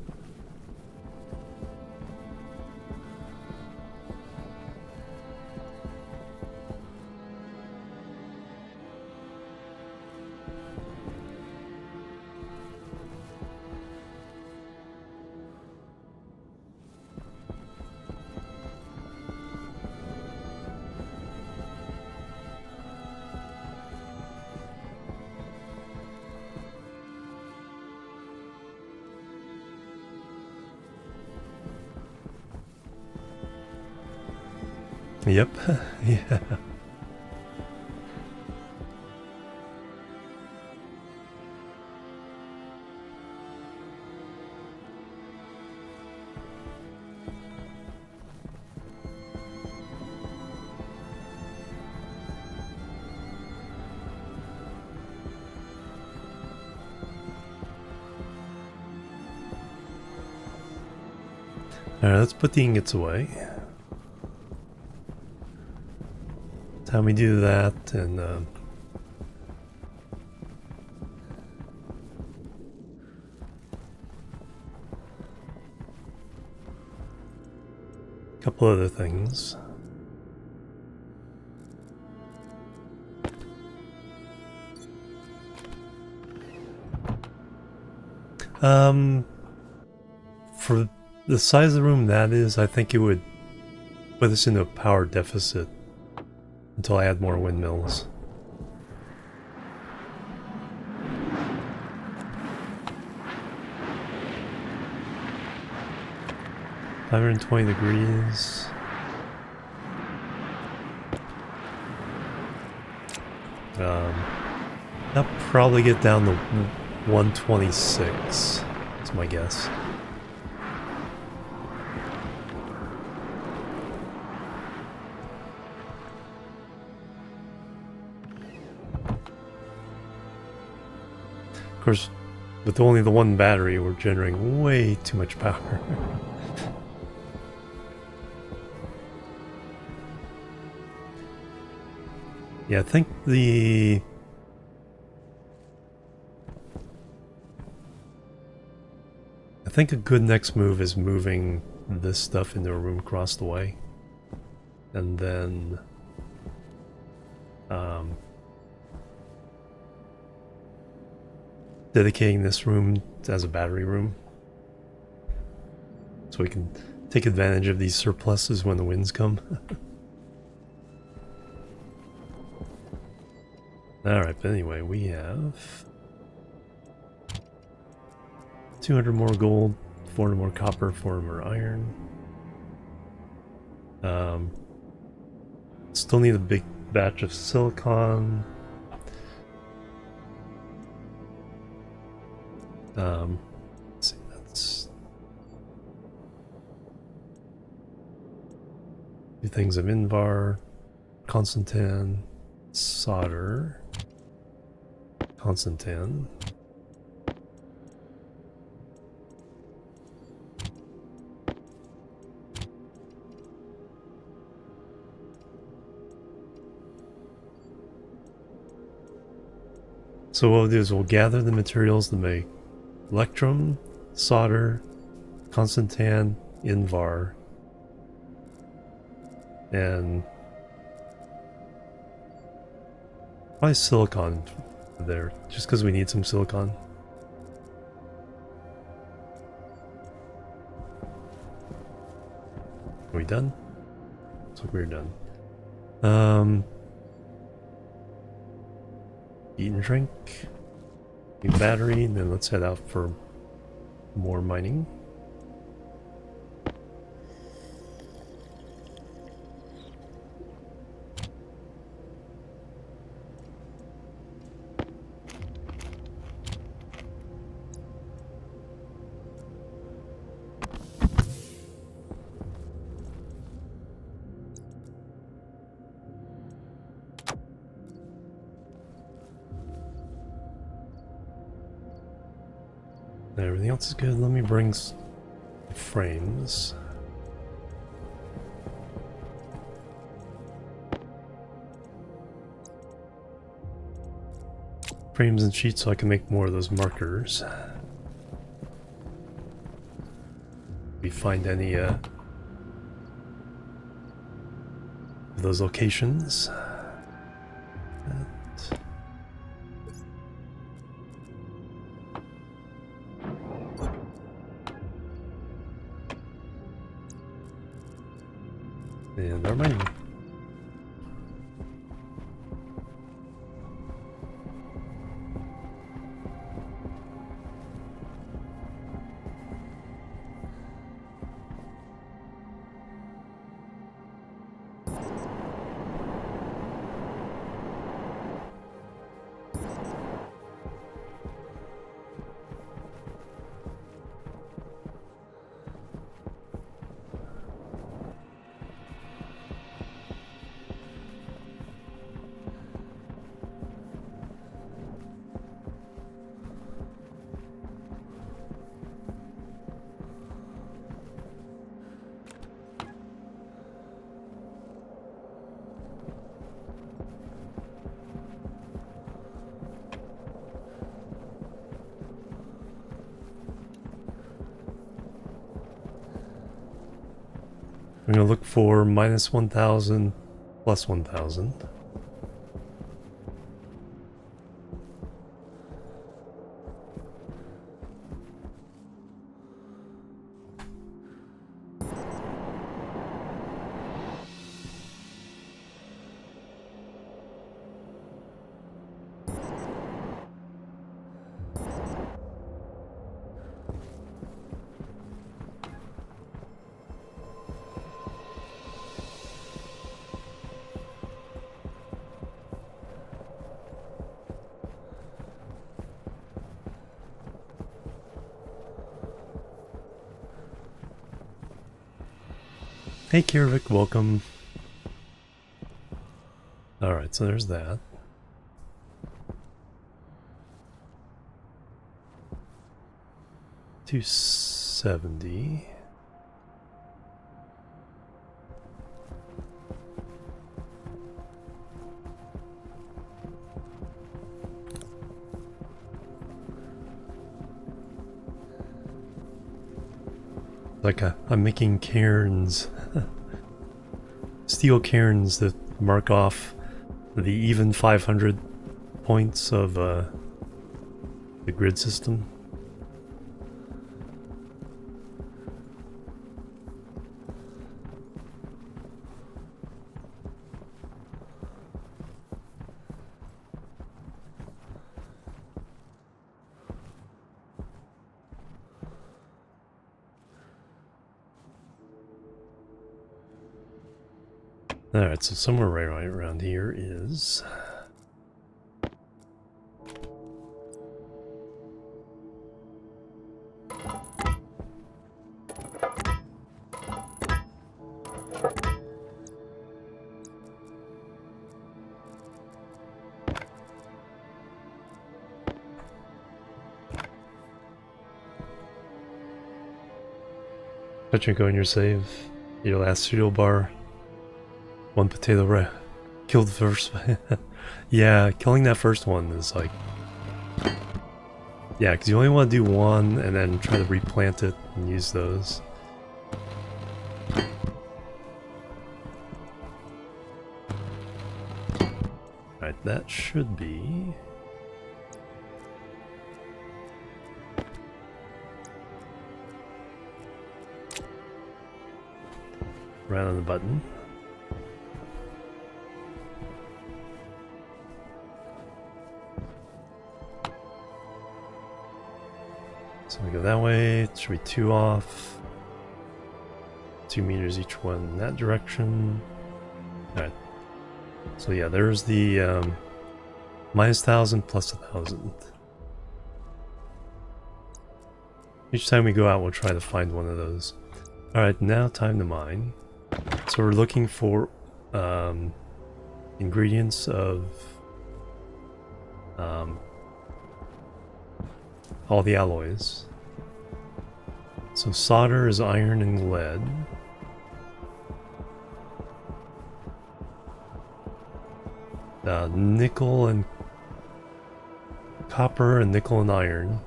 Yep, yeah. Alright, let's put the ingots away. Time we do that, and a couple other things. For the size of the room that is, I think it would put us into a power deficit until I add more windmills. $520 degrees. I'll probably get down to 126. That's my guess. Of course, with only the one battery, we're generating way too much power. Yeah, I think a good next move is moving this stuff into a room across the way. And then dedicating this room as a battery room. So we can take advantage of these surpluses when the winds come. Alright, but anyway, we have 200 more gold, 400 more copper, 400 more iron. Still need a big batch of silicon. Let's see, that's 2 things of Invar, Constantan, solder, Constantan. So what we'll do is we'll gather the materials to make electrum, solder, Constantan, Invar, and probably silicon there, just because we need some silicon. Are we done? Looks like we're done. Eat and drink, new battery, and then let's head out for more mining. Everything else is good. Let me bring frames. Frames and sheets so I can make more of those markers. If we find any of those locations. And our mining. I'm going to look for minus 1,000, plus 1,000. Hey Kirvik, welcome. Alright, so there's that. $270. Like I'm making cairns, steel cairns that mark off the even 500 points of the grid system. Alright, so somewhere right around here is... Pachinko in your save, your last cereal bar, one potato killed first. Yeah, killing that first one is like... Yeah, because you only want to do one and then try to replant it and use those. Alright, that should be... right on the button. So we go that way, it should be 2 off. 2 meters each one in that direction. Alright. So yeah, there's the minus 1,000 plus 1,000. Each time we go out, we'll try to find one of those. Alright, now time to mine. So we're looking for ingredients of all the alloys. So solder is iron and lead. Nickel and copper and nickel and iron.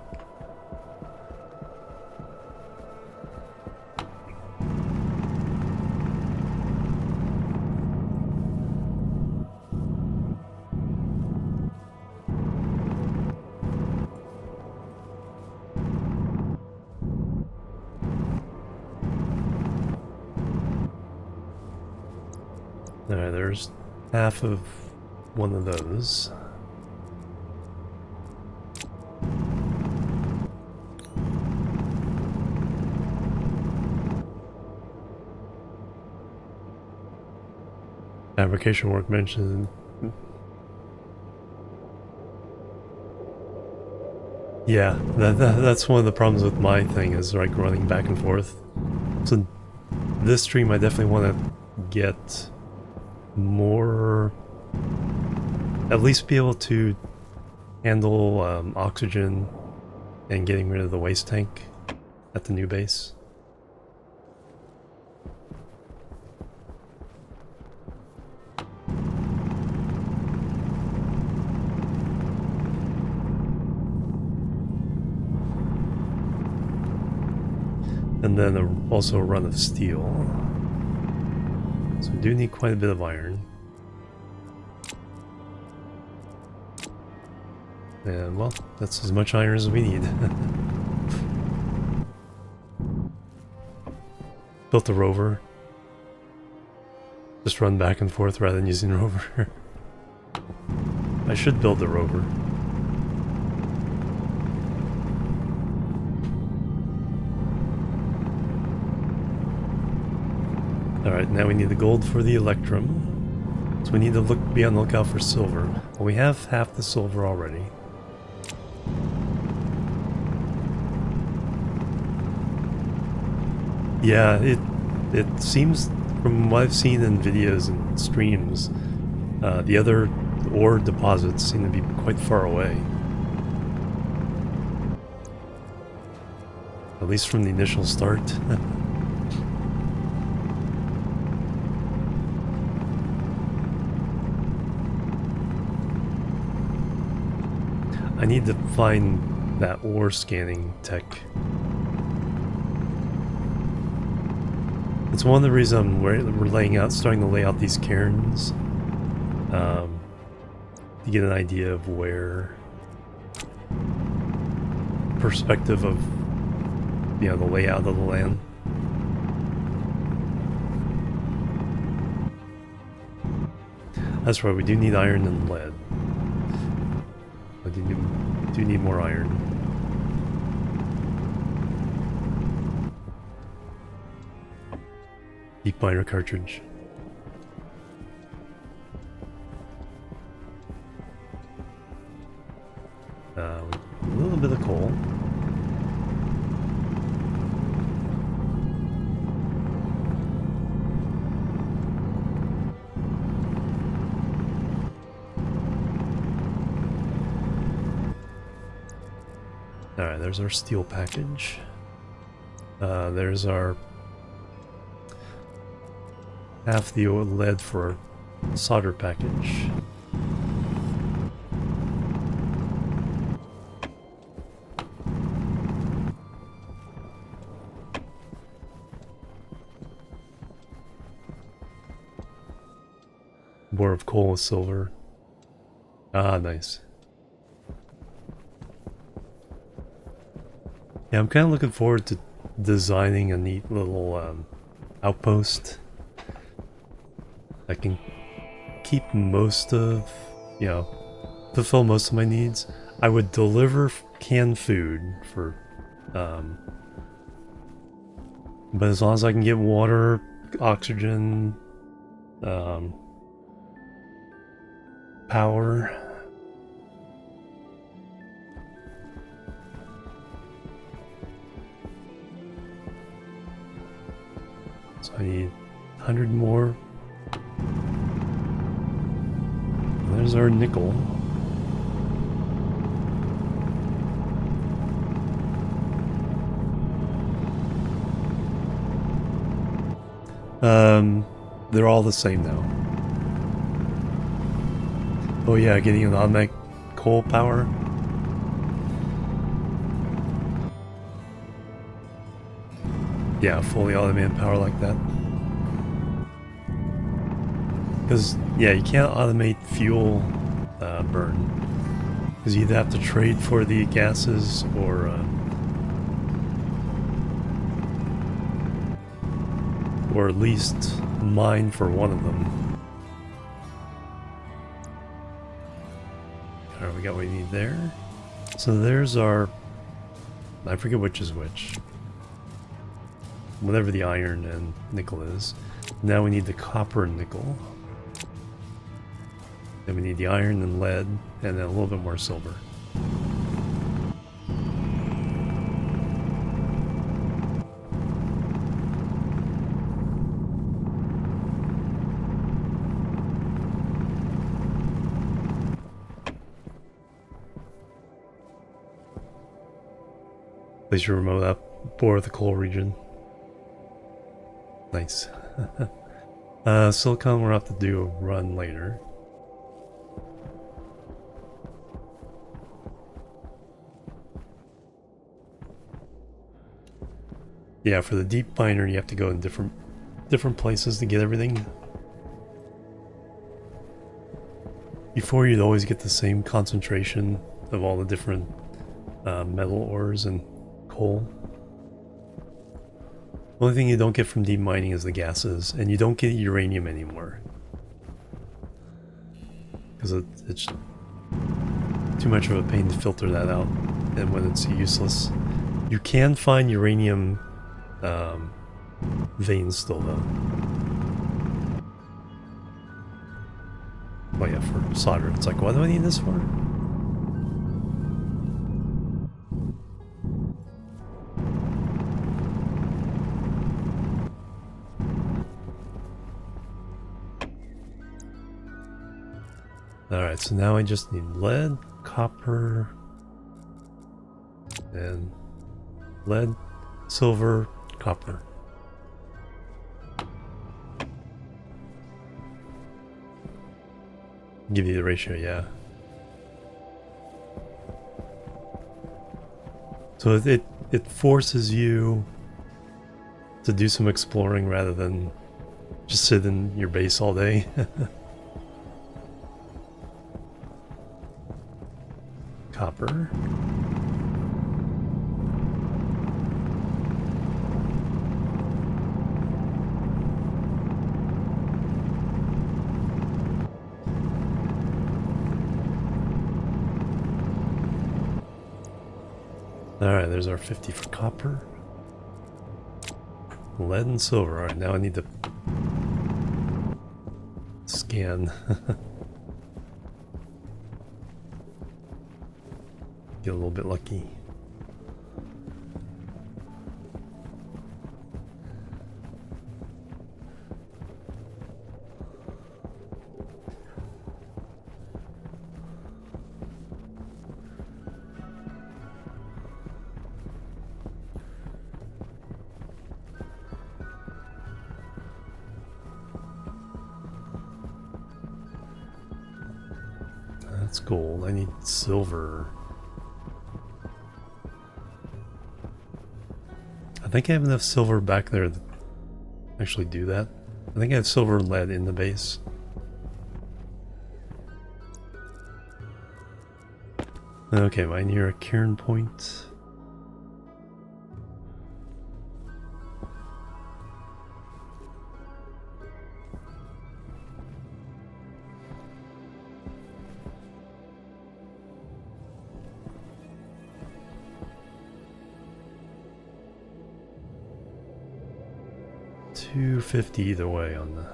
Alright, there's half of one of those. Fabrication work mentioned. Yeah, that's one of the problems with my thing is like running back and forth. So this stream I definitely want to get more, at least be able to handle oxygen and getting rid of the waste tank at the new base. And then also a run of steel. So we do need quite a bit of iron. And well, that's as much iron as we need. Built a rover. Just run back and forth rather than using a rover. I should build the rover. Alright, now we need the gold for the electrum. So we need to be on the lookout for silver. Well, we have half the silver already. Yeah, it seems From what I've seen in videos and streams, the other ore deposits seem to be quite far away. At least from the initial start. I need to find that ore scanning tech. It's one of the reasons we're starting to lay out these cairns, to get an idea of where perspective of, you know, the layout of the land. That's right, we do need iron and lead. I do need more iron. Deep miner cartridge. A little bit of coal. Alright, there's our steel package. There's our half the lead for our solder package. Bore of coal with silver. Ah, nice. Yeah, I'm kind of looking forward to designing a neat little outpost. I can keep most of, you know, fulfill most of my needs. I would deliver canned food for, but as long as I can get water, oxygen, power. So I need 100 more. There's our nickel. They're all the same now. Oh yeah, getting an automatic coal power. Yeah, fully automated power like that. Because, yeah, you can't automate fuel burn. Because you either have to trade for the gases or at least mine for one of them. Alright, we got what we need there. So there's our... I forget which is which. Whatever the iron and nickel is. Now we need the copper and nickel. Then we need the iron and lead, and then a little bit more silver. Place your remote up, bore the coal region. Nice. Silicon, we'll have to do a run later. Yeah, for the deep miner, you have to go in different places to get everything. Before, you'd always get the same concentration of all the different metal ores and coal. The only thing you don't get from deep mining is the gases, and you don't get uranium anymore. Because it's too much of a pain to filter that out, and when it's useless. You can find uranium veins still though. Oh yeah, for solder. It's like, what do I need this for? Alright, so now I just need lead, copper, and lead, silver, copper. Give you the ratio, yeah. So it forces you to do some exploring rather than just sit in your base all day. Copper. Alright, there's our 50 for copper. Lead and silver. Alright, now I need to scan. Get a little bit lucky. That's gold. I need silver. I think I have enough silver back there to actually do that. I think I have silver and lead in the base. Okay, am I near a cairn point? $250 either way on the...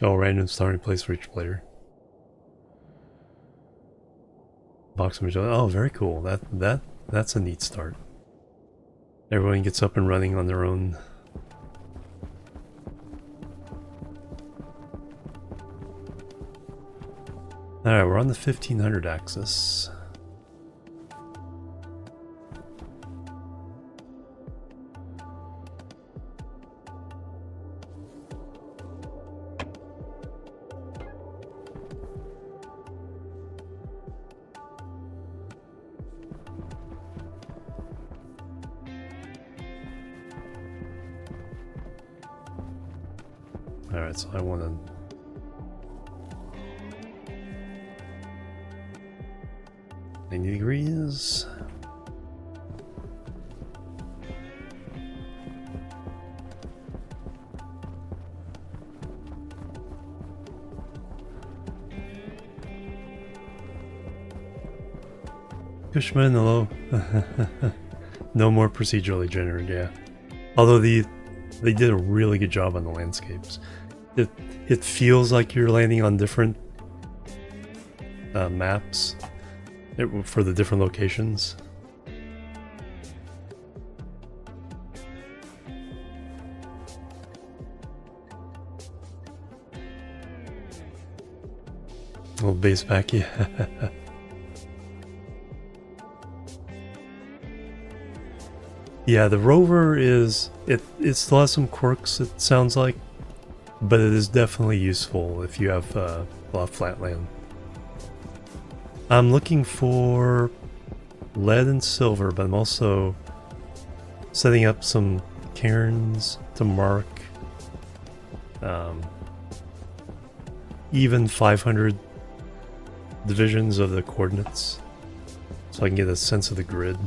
Oh, random starting place for each player. Box of Magellan. Oh, very cool. That's a neat start. Everyone gets up and running on their own. Alright, we're on the 1500 axis. Alright, so I want to... 90 degrees. Cushman, hello. No more procedurally generated, yeah. Although they did a really good job on the landscapes. It feels like you're landing on different maps for the different locations. Little base back, yeah. Yeah, the rover is it still has some quirks, it sounds like, but it is definitely useful if you have a lot of flat land. I'm looking for lead and silver, but I'm also setting up some cairns to mark even 500 divisions of the coordinates so I can get a sense of the grid.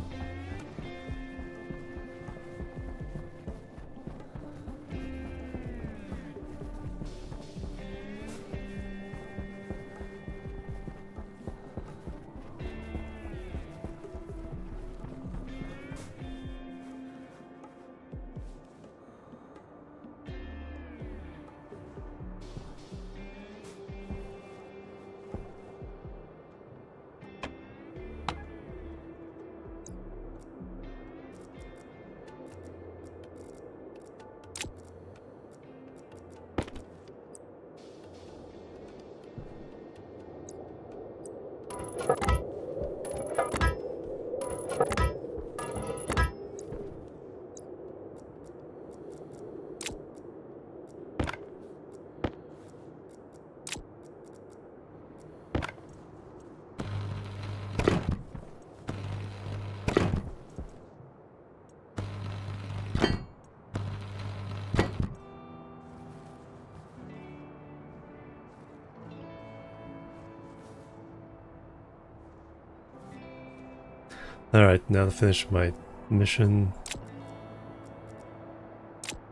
Alright, now to finish my mission.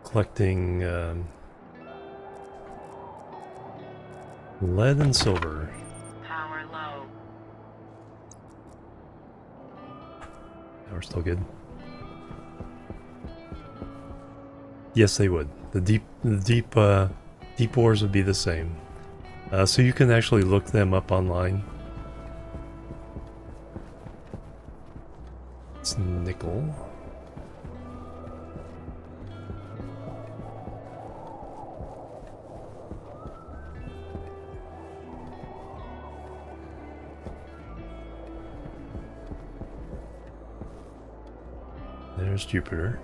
Collecting lead and silver. Power low. We're still good. Yes, they would. The deep ores would be the same. So you can actually look them up online. It's nickel. There's Jupiter.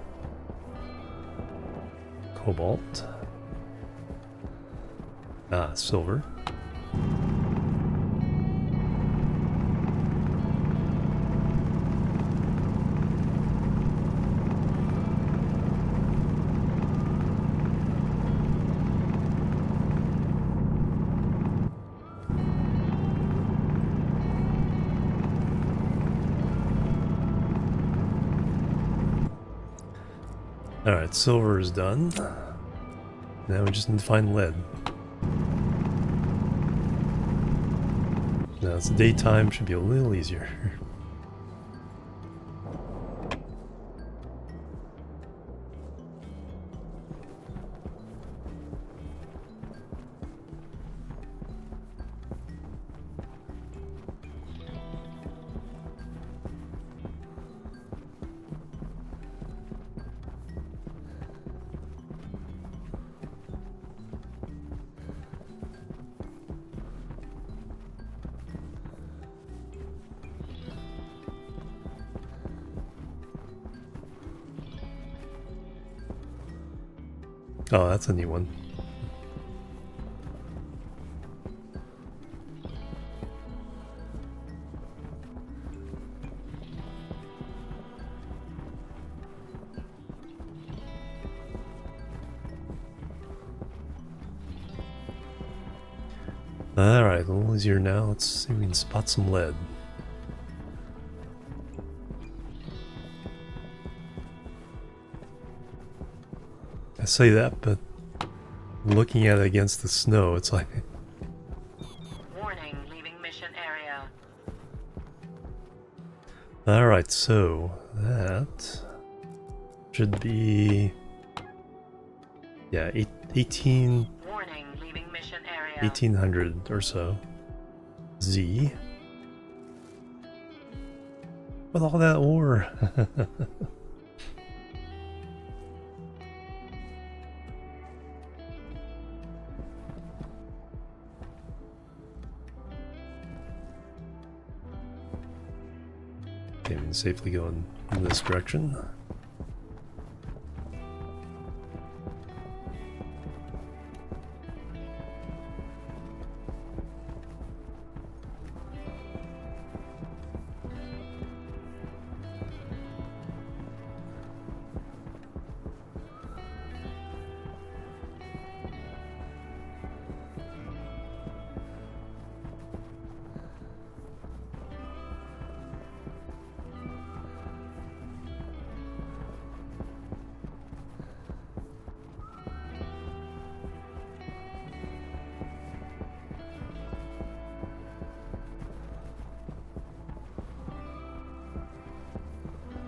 Cobalt. Ah, silver. Alright, silver is done. Now we just need to find lead. Now it's daytime, should be a little easier. Oh, that's a neat one. Alright, a little easier now. Let's see if we can spot some lead. I say that, but looking at it against the snow, it's like... Warning, leaving mission area. Alright, so that should be... Yeah, 18... Warning, leaving mission area. 1800 or so. Z. With all that ore. Okay, we can safely go in this direction.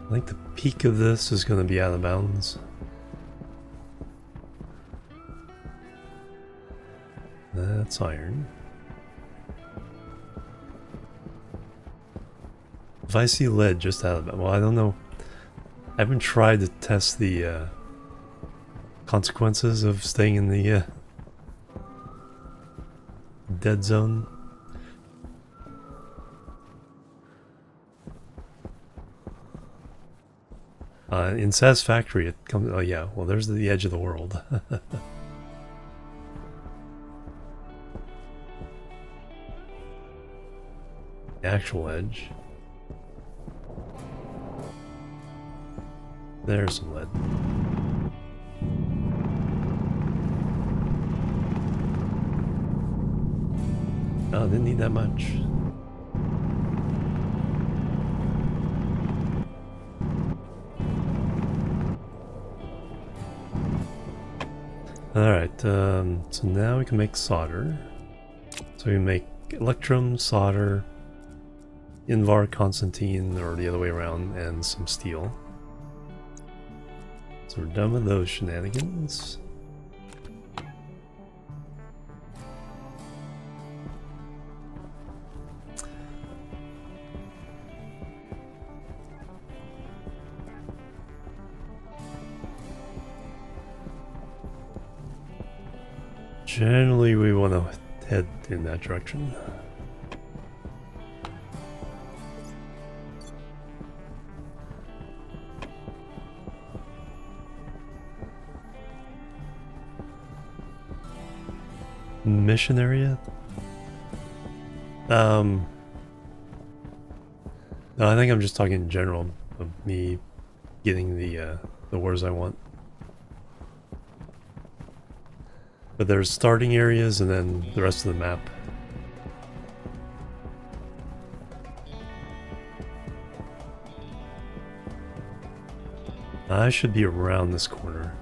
I think the peak of this is going to be out of bounds. That's iron. If I see lead just out of bounds, well, I don't know. I haven't tried to test the consequences of staying in the dead zone. In Satisfactory, it comes. Oh yeah, well, there's the edge of the world. The actual edge. There's some lead. Oh, didn't need that much. Alright, so now we can make solder. So we make electrum, solder, Invar, Constantine, or the other way around, and some steel. So we're done with those shenanigans. Generally, we want to head in that direction. Mission area? No, I think I'm just talking in general of me getting the wars I want. But there's starting areas and then the rest of the map. I should be around this corner.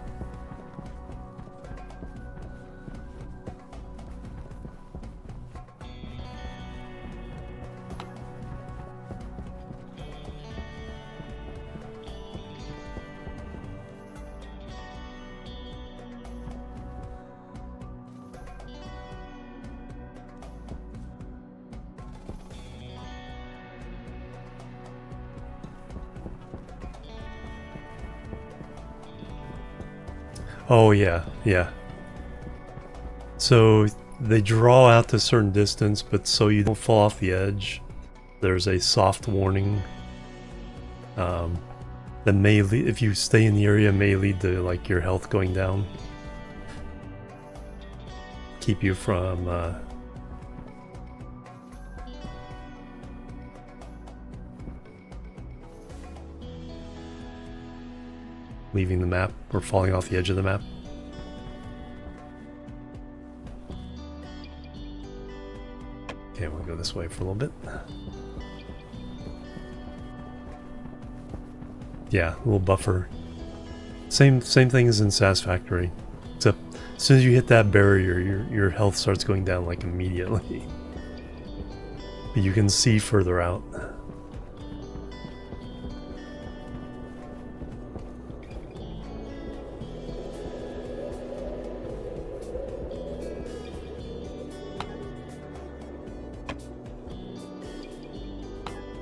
Oh yeah, yeah. So they draw out to a certain distance, but so you don't fall off the edge, there's a soft warning that may lead, if you stay in the area, may lead to like your health going down. Keep you from leaving the map or falling off the edge of the map. Okay, we'll go this way for a little bit. Yeah, a little buffer. Same thing as in Satisfactory, except as soon as you hit that barrier, your health starts going down like immediately. But you can see further out.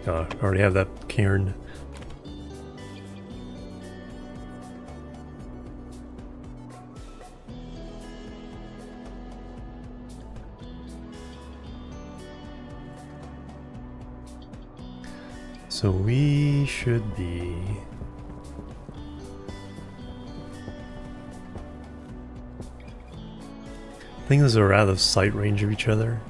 I already have that cairn. So we should be things are out of sight range of each other.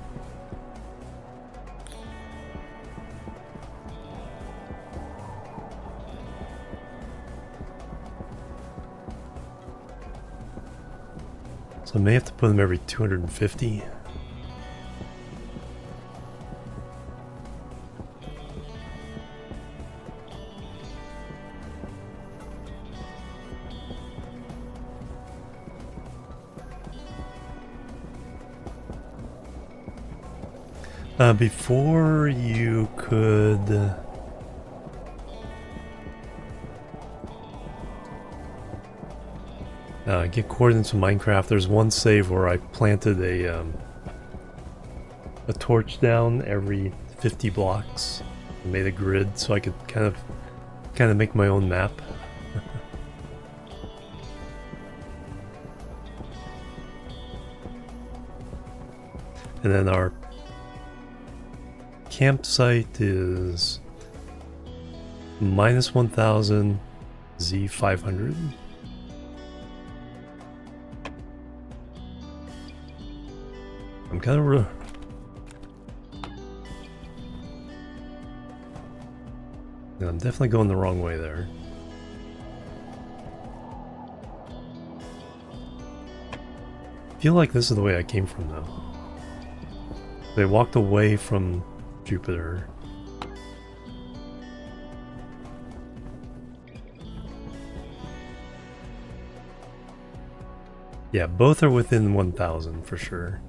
So I may have to put them every 250. Before you could get coordinates from Minecraft, there's one save where I planted a torch down every 50 blocks, made a grid so I could kind of make my own map. And then our campsite is -1000 Z500. I'm kind of I'm definitely going the wrong way there. I feel like this is the way I came from though. They walked away from Jupiter. Yeah, both are within 1,000 for sure.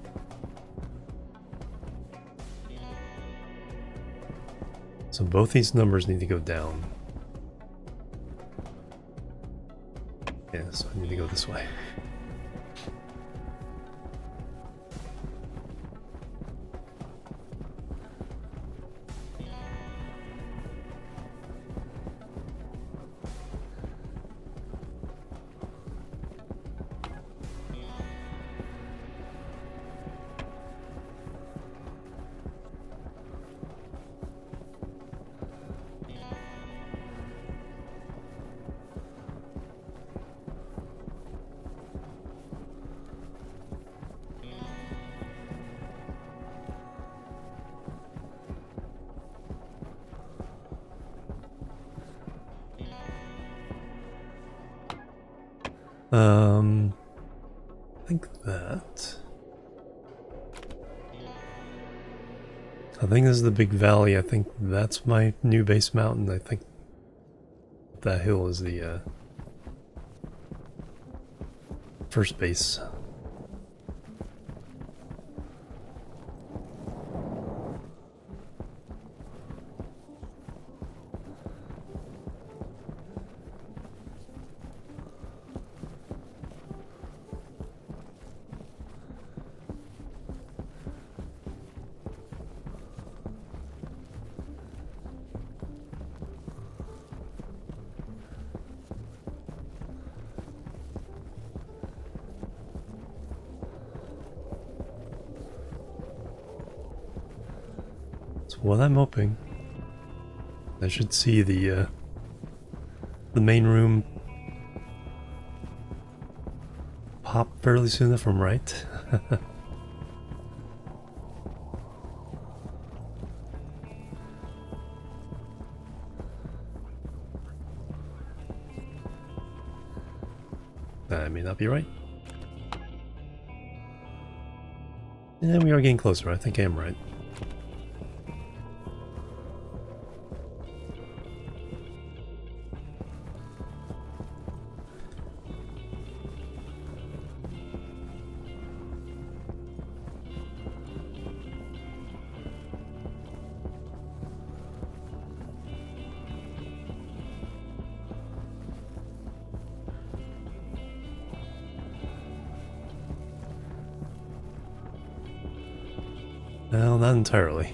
So both these numbers need to go down. Yeah, so I need to go this way. I think that. I think this is the big valley. I think that's my new base mountain. I think that hill is the first base. That's what I'm hoping. I should see the main room pop fairly soon if I'm right. I may not be right. Yeah, we are getting closer. I think I am right. Well, not entirely.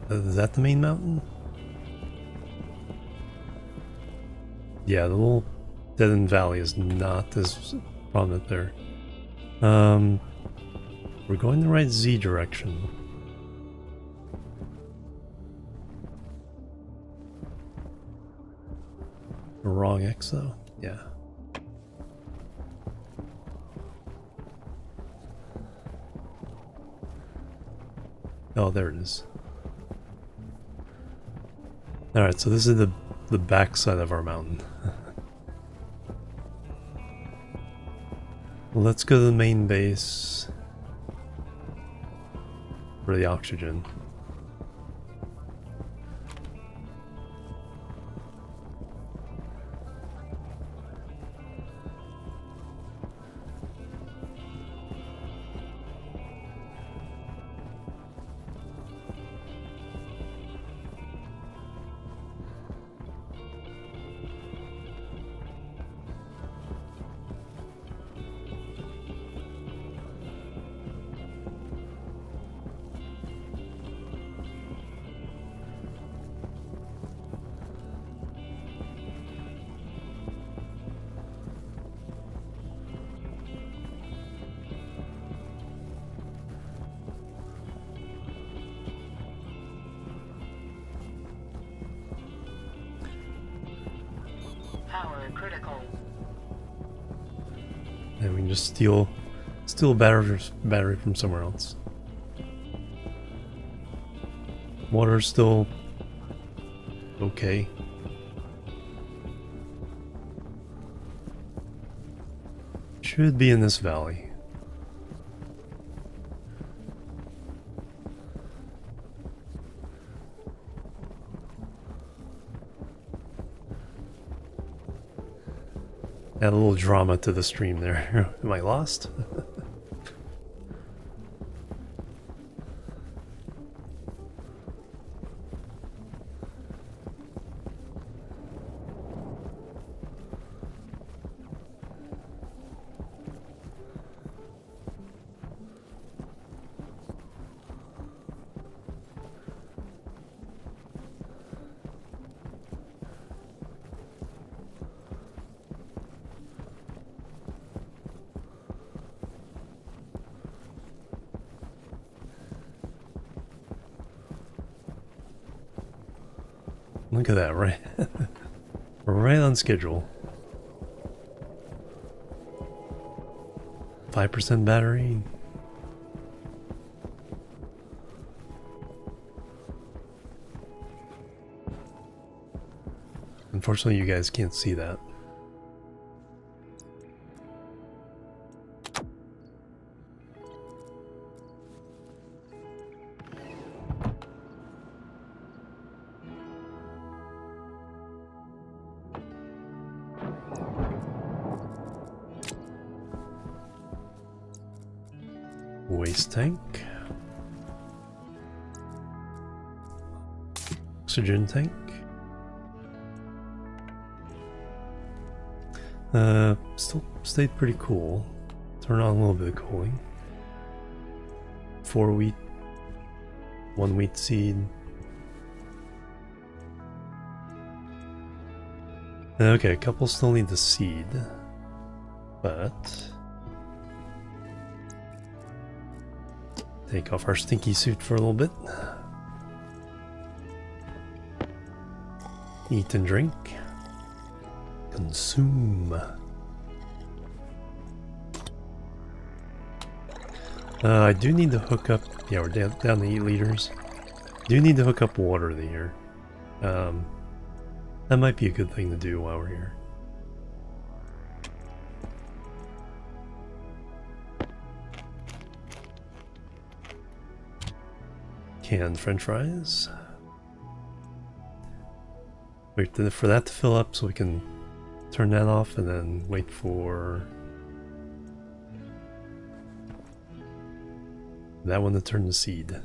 Is that the main mountain? Yeah, the little dead-end valley is not as prominent there. We're going the right Z direction. The wrong X though? Yeah. Oh, there it is. Alright, so this is the back side of our mountain. Well, let's go to the main base for the oxygen. Power critical. And we can just steal battery from somewhere else. Water's still okay. Should be in this valley. Add a little drama to the stream there. Am I lost? Look at that, right? Right on schedule. 5% battery. Unfortunately, you guys can't see that. Waste tank. Oxygen tank. Still stayed pretty cool. Turn on a little bit of cooling. 4 wheat. 1 wheat seed. Okay, a couple still need the seed. But take off our stinky suit for a little bit. Eat and drink. Consume. I do need to hook up. Yeah, we're down to 8 liters. Do need to hook up water here. That might be a good thing to do while we're here. Canned French fries. Wait for that to fill up so we can turn that off and then wait for that one to turn to seed.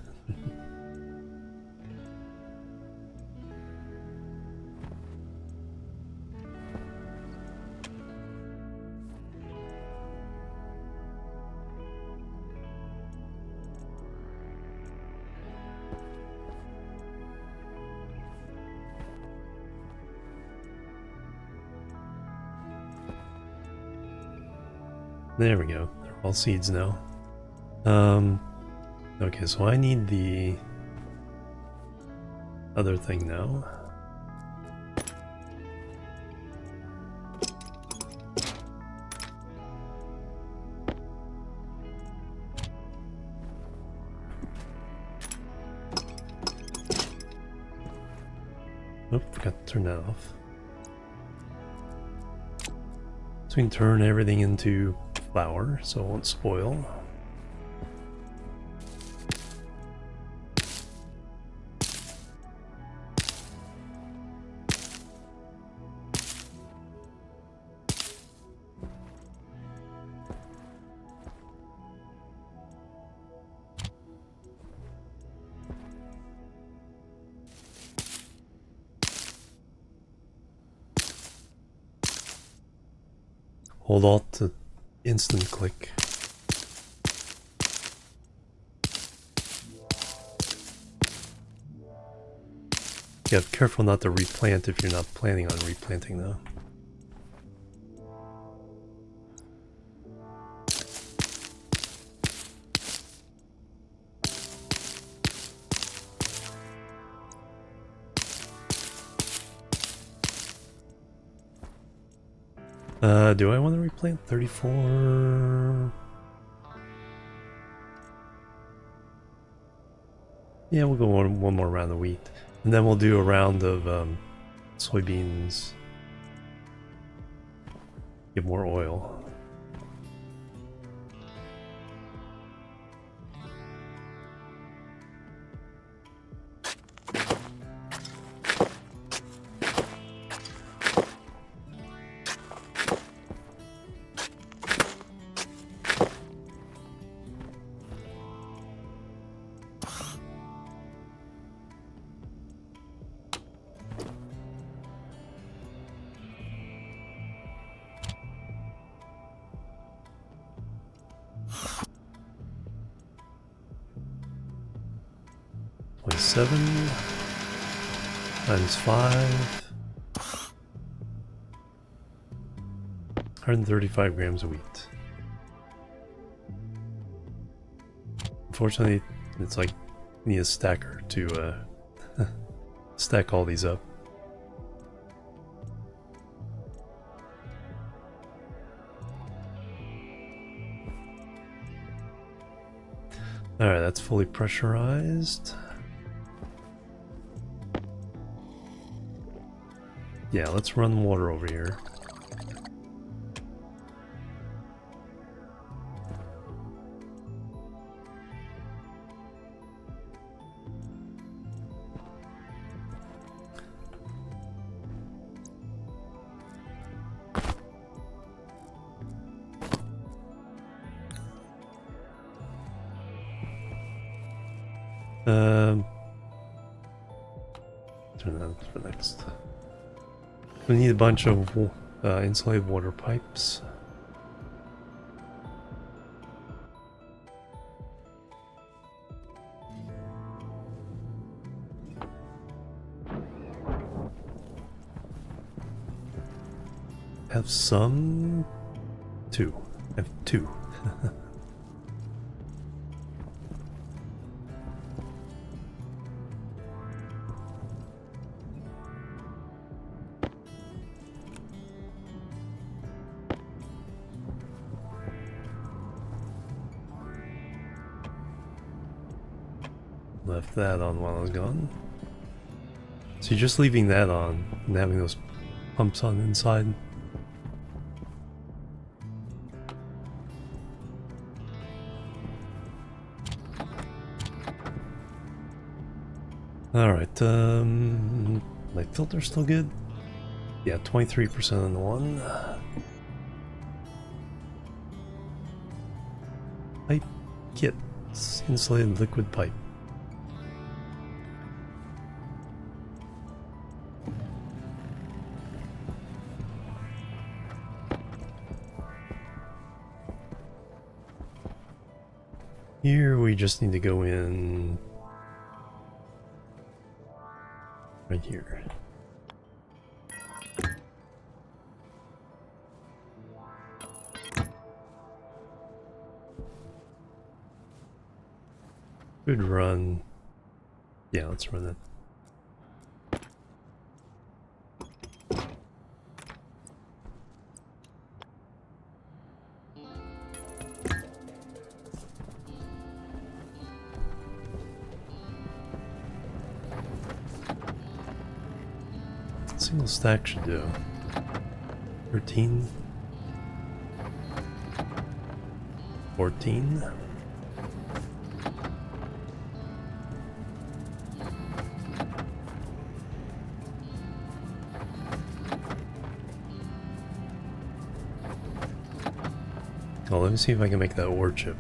There we go. They're all seeds now. Okay, so I need the other thing now. Oh, forgot to turn that off. So we can turn everything into flour so it won't spoil. Hold Alt to instant click. Yeah, be careful not to replant if you're not planning on replanting though. Do I want to replant 34? Yeah, we'll go one more round of wheat. And then we'll do a round of soybeans. Get more oil. 7 times 5. 135 grams of wheat. Unfortunately, it's like you need a stacker to stack all these up. Alright, that's fully pressurized. Yeah, let's run water over here. Turn that for next. We need a bunch of insulated water pipes. Have some? 2. I have 2. Left that on while I was gone. So you're just leaving that on and having those pumps on inside. Alright, my filter's still good? Yeah, 23% on the one. Pipe kits, insulated liquid pipe. Here we just need to go in right here. Good run. Yeah, let's run it. Single stack should do. 13. 14. Oh, let me see if I can make that ore chip.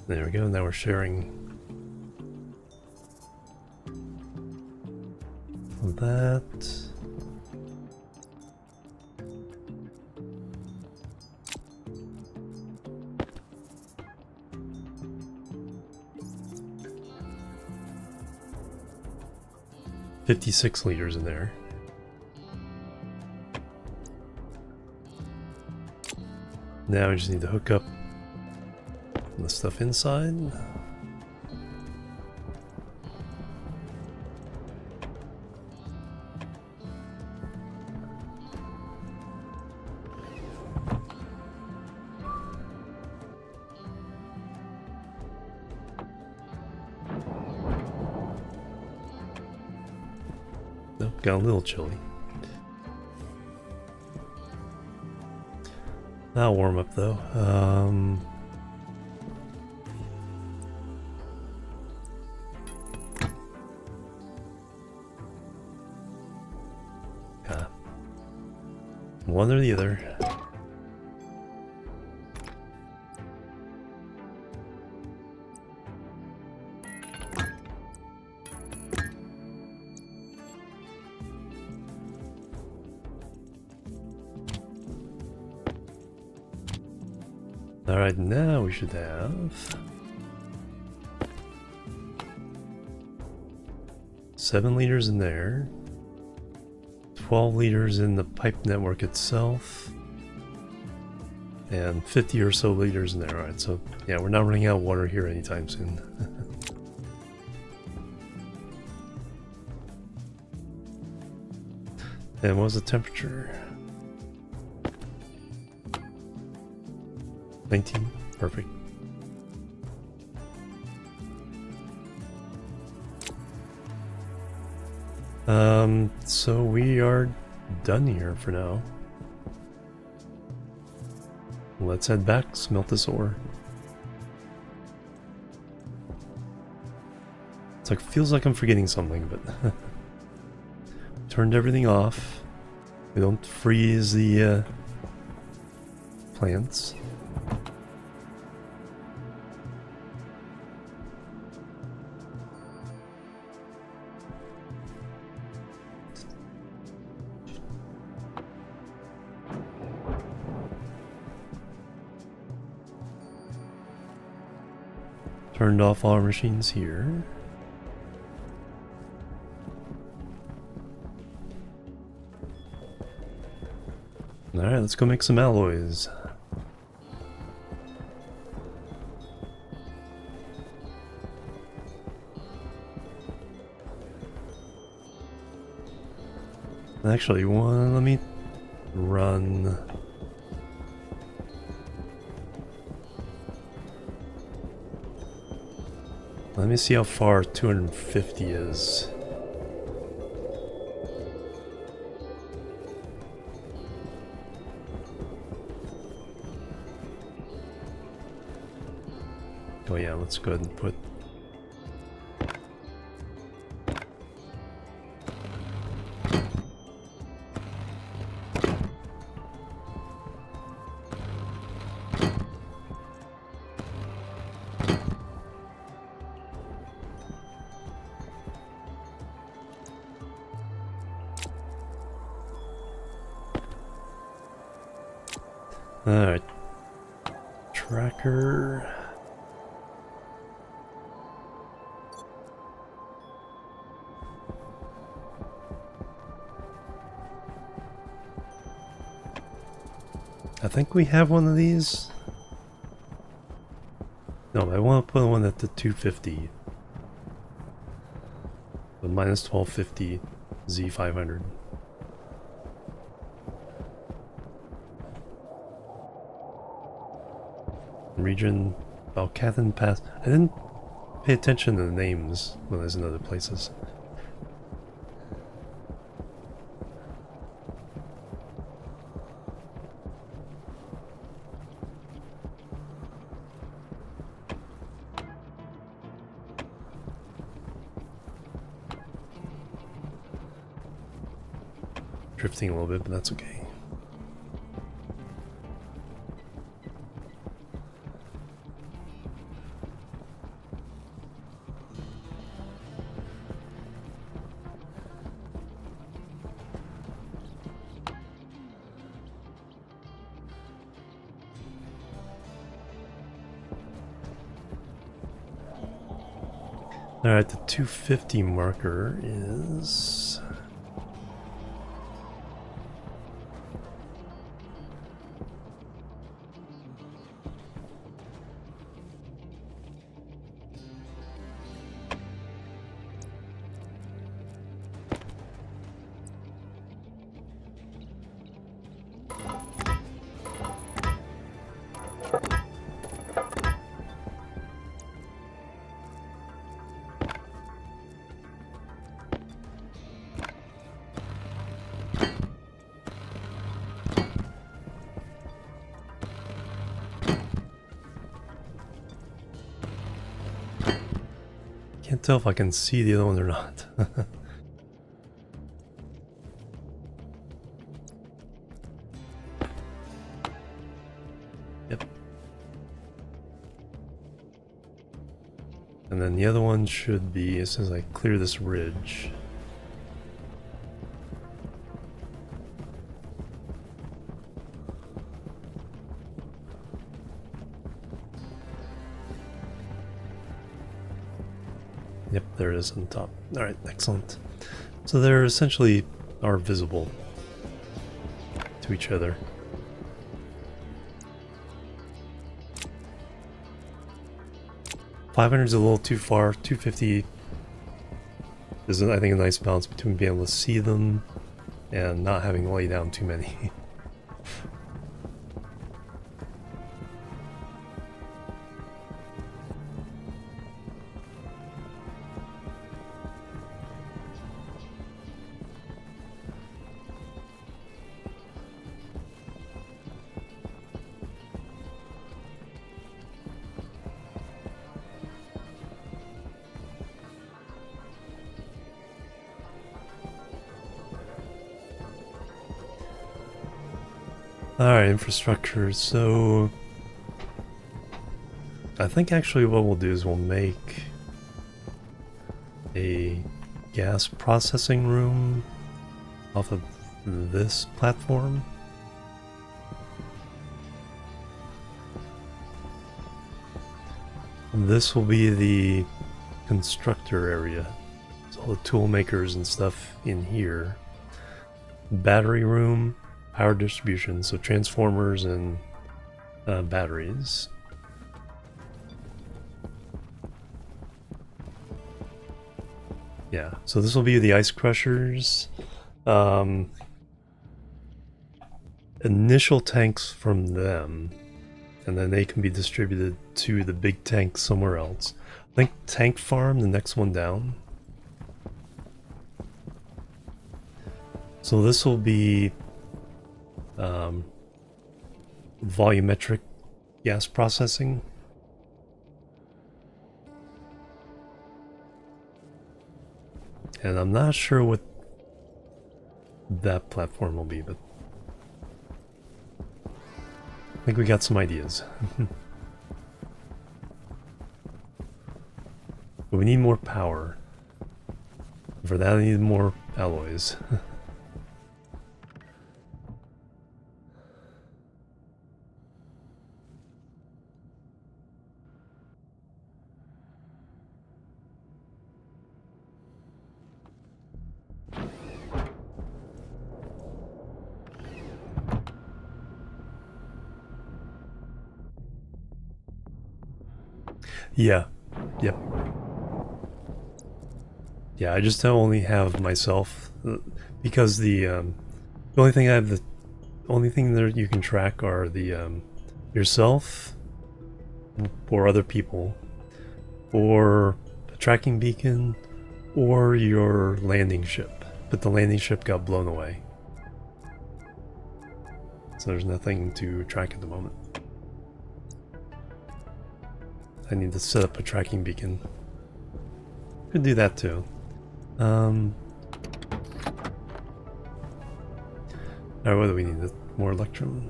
There we go, now we're sharing that. $56 in there. Now we just need to hook up the stuff inside. Nope, got a little chilly. That'll warm up though. Yeah. One or the other. Alright, now we should have 7 liters in there, 12 liters in the pipe network itself, and 50 or so liters in there. Alright, so yeah, we're not running out of water here anytime soon. And what was the temperature? 19, perfect. So we are done here for now. Let's head back, smelt this ore. It's like, feels like I'm forgetting something, but turned everything off. We don't freeze the plants. Turned off all our machines here. Alright, let's go make some alloys. Actually, let me run. Let me see how far 250 is. Oh yeah, let's go ahead and put alright. Tracker. I think we have one of these. No, I want to put one at the 250. The minus 1250 Z500. Region Balcathan Pass. I didn't pay attention to the names when I was in other places. Drifting a little bit, but that's okay. Alright, the 250 marker is... Can't tell if I can see the other one or not. Yep. And then the other one should be as soon as I clear this ridge. Yep, there it is on top. Alright, excellent. So they're essentially are visible to each other. $500 is a little too far. 250 is, I think, a nice balance between being able to see them and not having to lay down too many. Alright, infrastructure. So I think actually what we'll do is we'll make a gas processing room off of this platform. And this will be the constructor area. So all the tool makers and stuff in here. Battery room. Power distribution, so transformers and batteries. Yeah, so this will be the ice crushers. Initial tanks from them, and then they can be distributed to the big tank somewhere else. I think tank farm, the next one down. So this will be volumetric gas processing. And I'm not sure what that platform will be, but I think we got some ideas. But we need more power. For that I need more alloys. Yeah. Yep. Yeah, I just only have myself because the only thing that you can track are the yourself or other people or a tracking beacon or your landing ship. But the landing ship got blown away. So there's nothing to track at the moment. I need to set up a tracking beacon. Could do that too. Alright, what do we need? More electrum?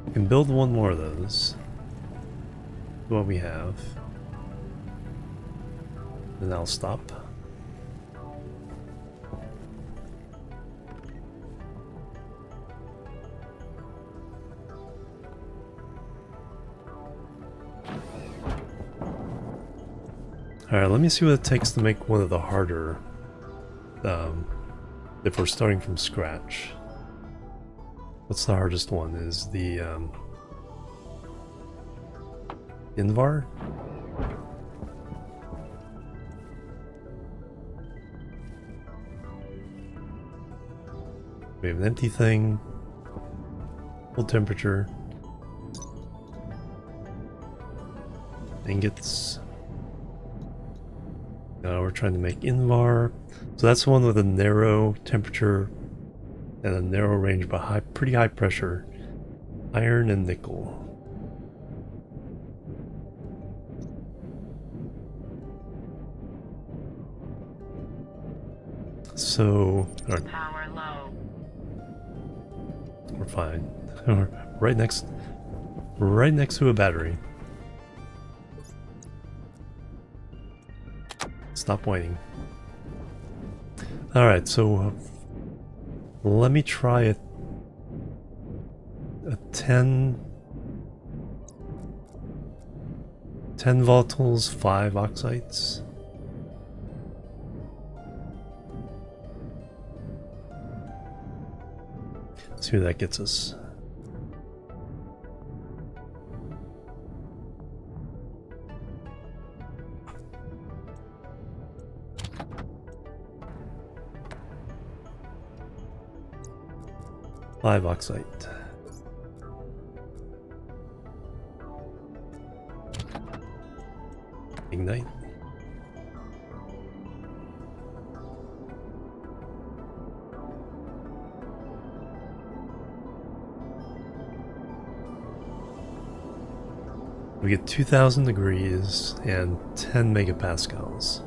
We can build one more of those. What we have. Then I'll stop. Alright, let me see what it takes to make one of the harder, if we're starting from scratch. What's the hardest one? Is the, Invar? We have an empty thing, full temperature, ingots. We're trying to make Invar. So that's the one with a narrow temperature and a narrow range but pretty high pressure. Iron and nickel. So, alright, Power low. we're fine. We're right next to a battery. Stop whining. Alright, so let me try a 10 volatiles, 5 oxides. See where that gets us. Five oxide. Ignite. We get 2000 degrees and 10 megapascals.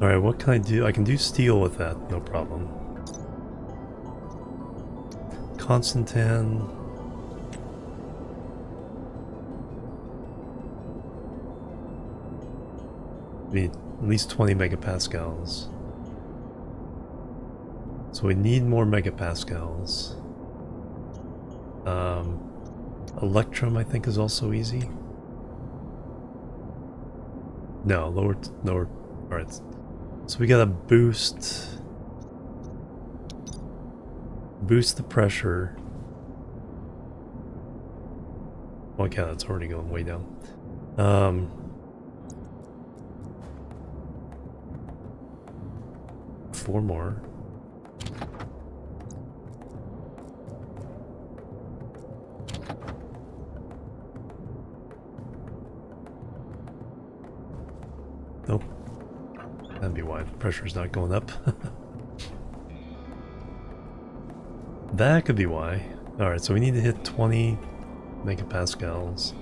Alright, what can I do? I can do steel with that, no problem. Constantan. Need at least 20 megapascals. So we need more megapascals. Electrum, I think, is also easy. No, lower. Alright. So we gotta boost the pressure. Well, okay, that's already going way down. 4 more. Nope. That'd be why the pressure's not going up. That could be why. Alright, so we need to hit 20 megapascals.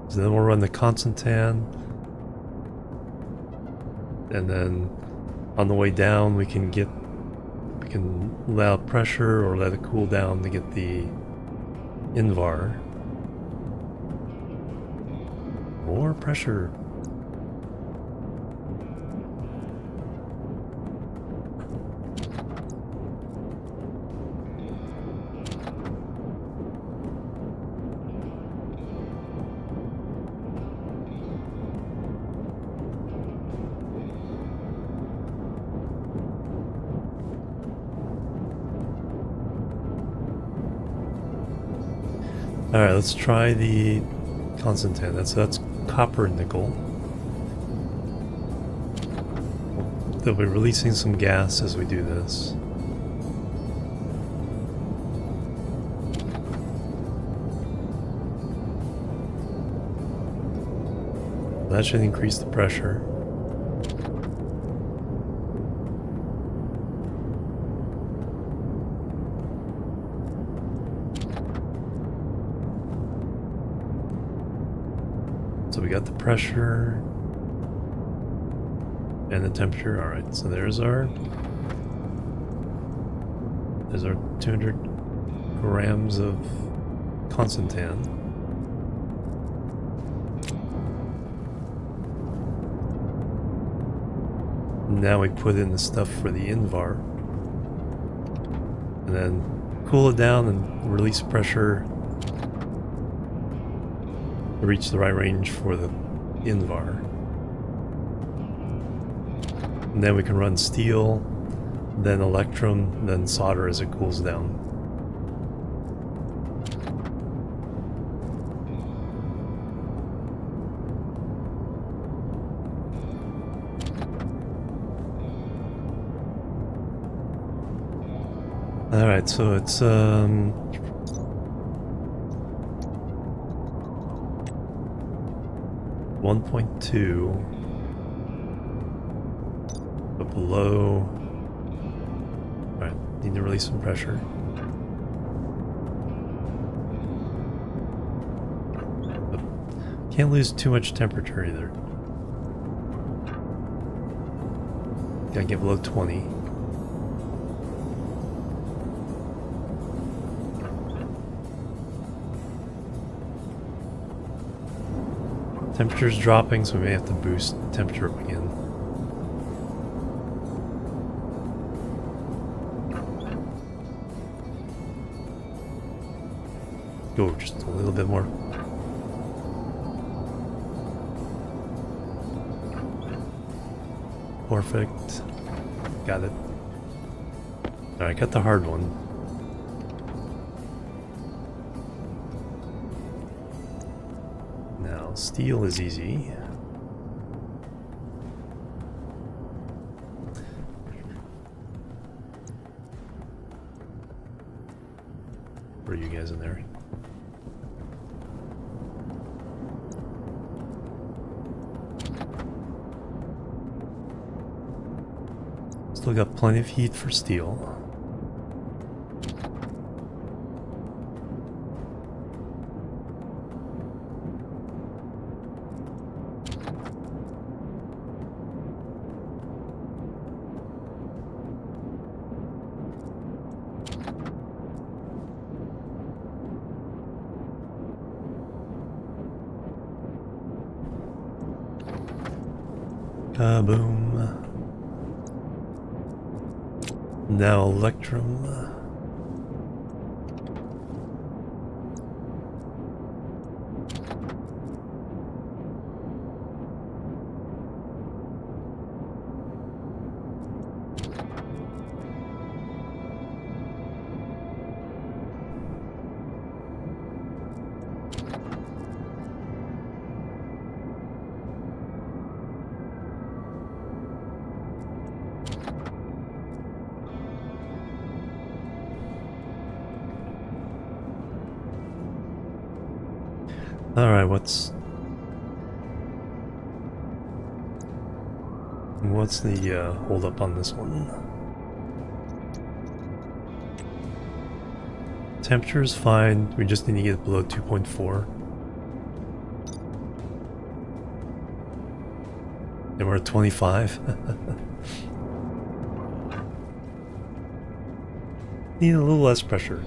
So then we'll run the Constantan, and then on the way down we can let out pressure or let it cool down to get the Invar. More pressure. Alright, let's try the Constantan. That's copper and nickel. They'll be releasing some gas as we do this. That should increase the pressure. So we got the pressure and the temperature. Alright, so there's our 200 grams of Constantan. Now we put in the stuff for the Invar. And then cool it down and release pressure to reach the right range for the Invar. And then we can run steel, then electrum, then solder as it cools down. Alright, so it's 1.2, but below. Alright, need to release some pressure. But can't lose too much temperature either. Gotta get below 20. Temperature's dropping, so we may have to boost temperature up again. Go just a little bit more. Perfect. Got it. Alright, got the hard one. Now, steel is easy. Where are you guys in there? Still got plenty of heat for steel. Kaboom. Now Electrum. Alright, what's the hold up on this one? Temperature is fine, we just need to get below 2.4. And we're at 25. Need a little less pressure.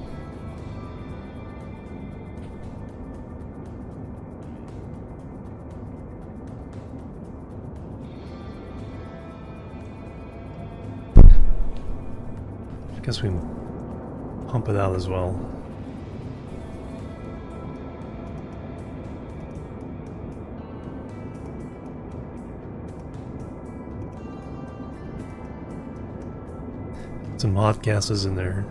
Guess we can pump it out as well. Some hot gases in there.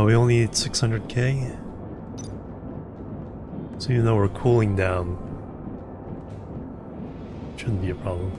We only need 600k. So even though we're cooling down, shouldn't be a problem.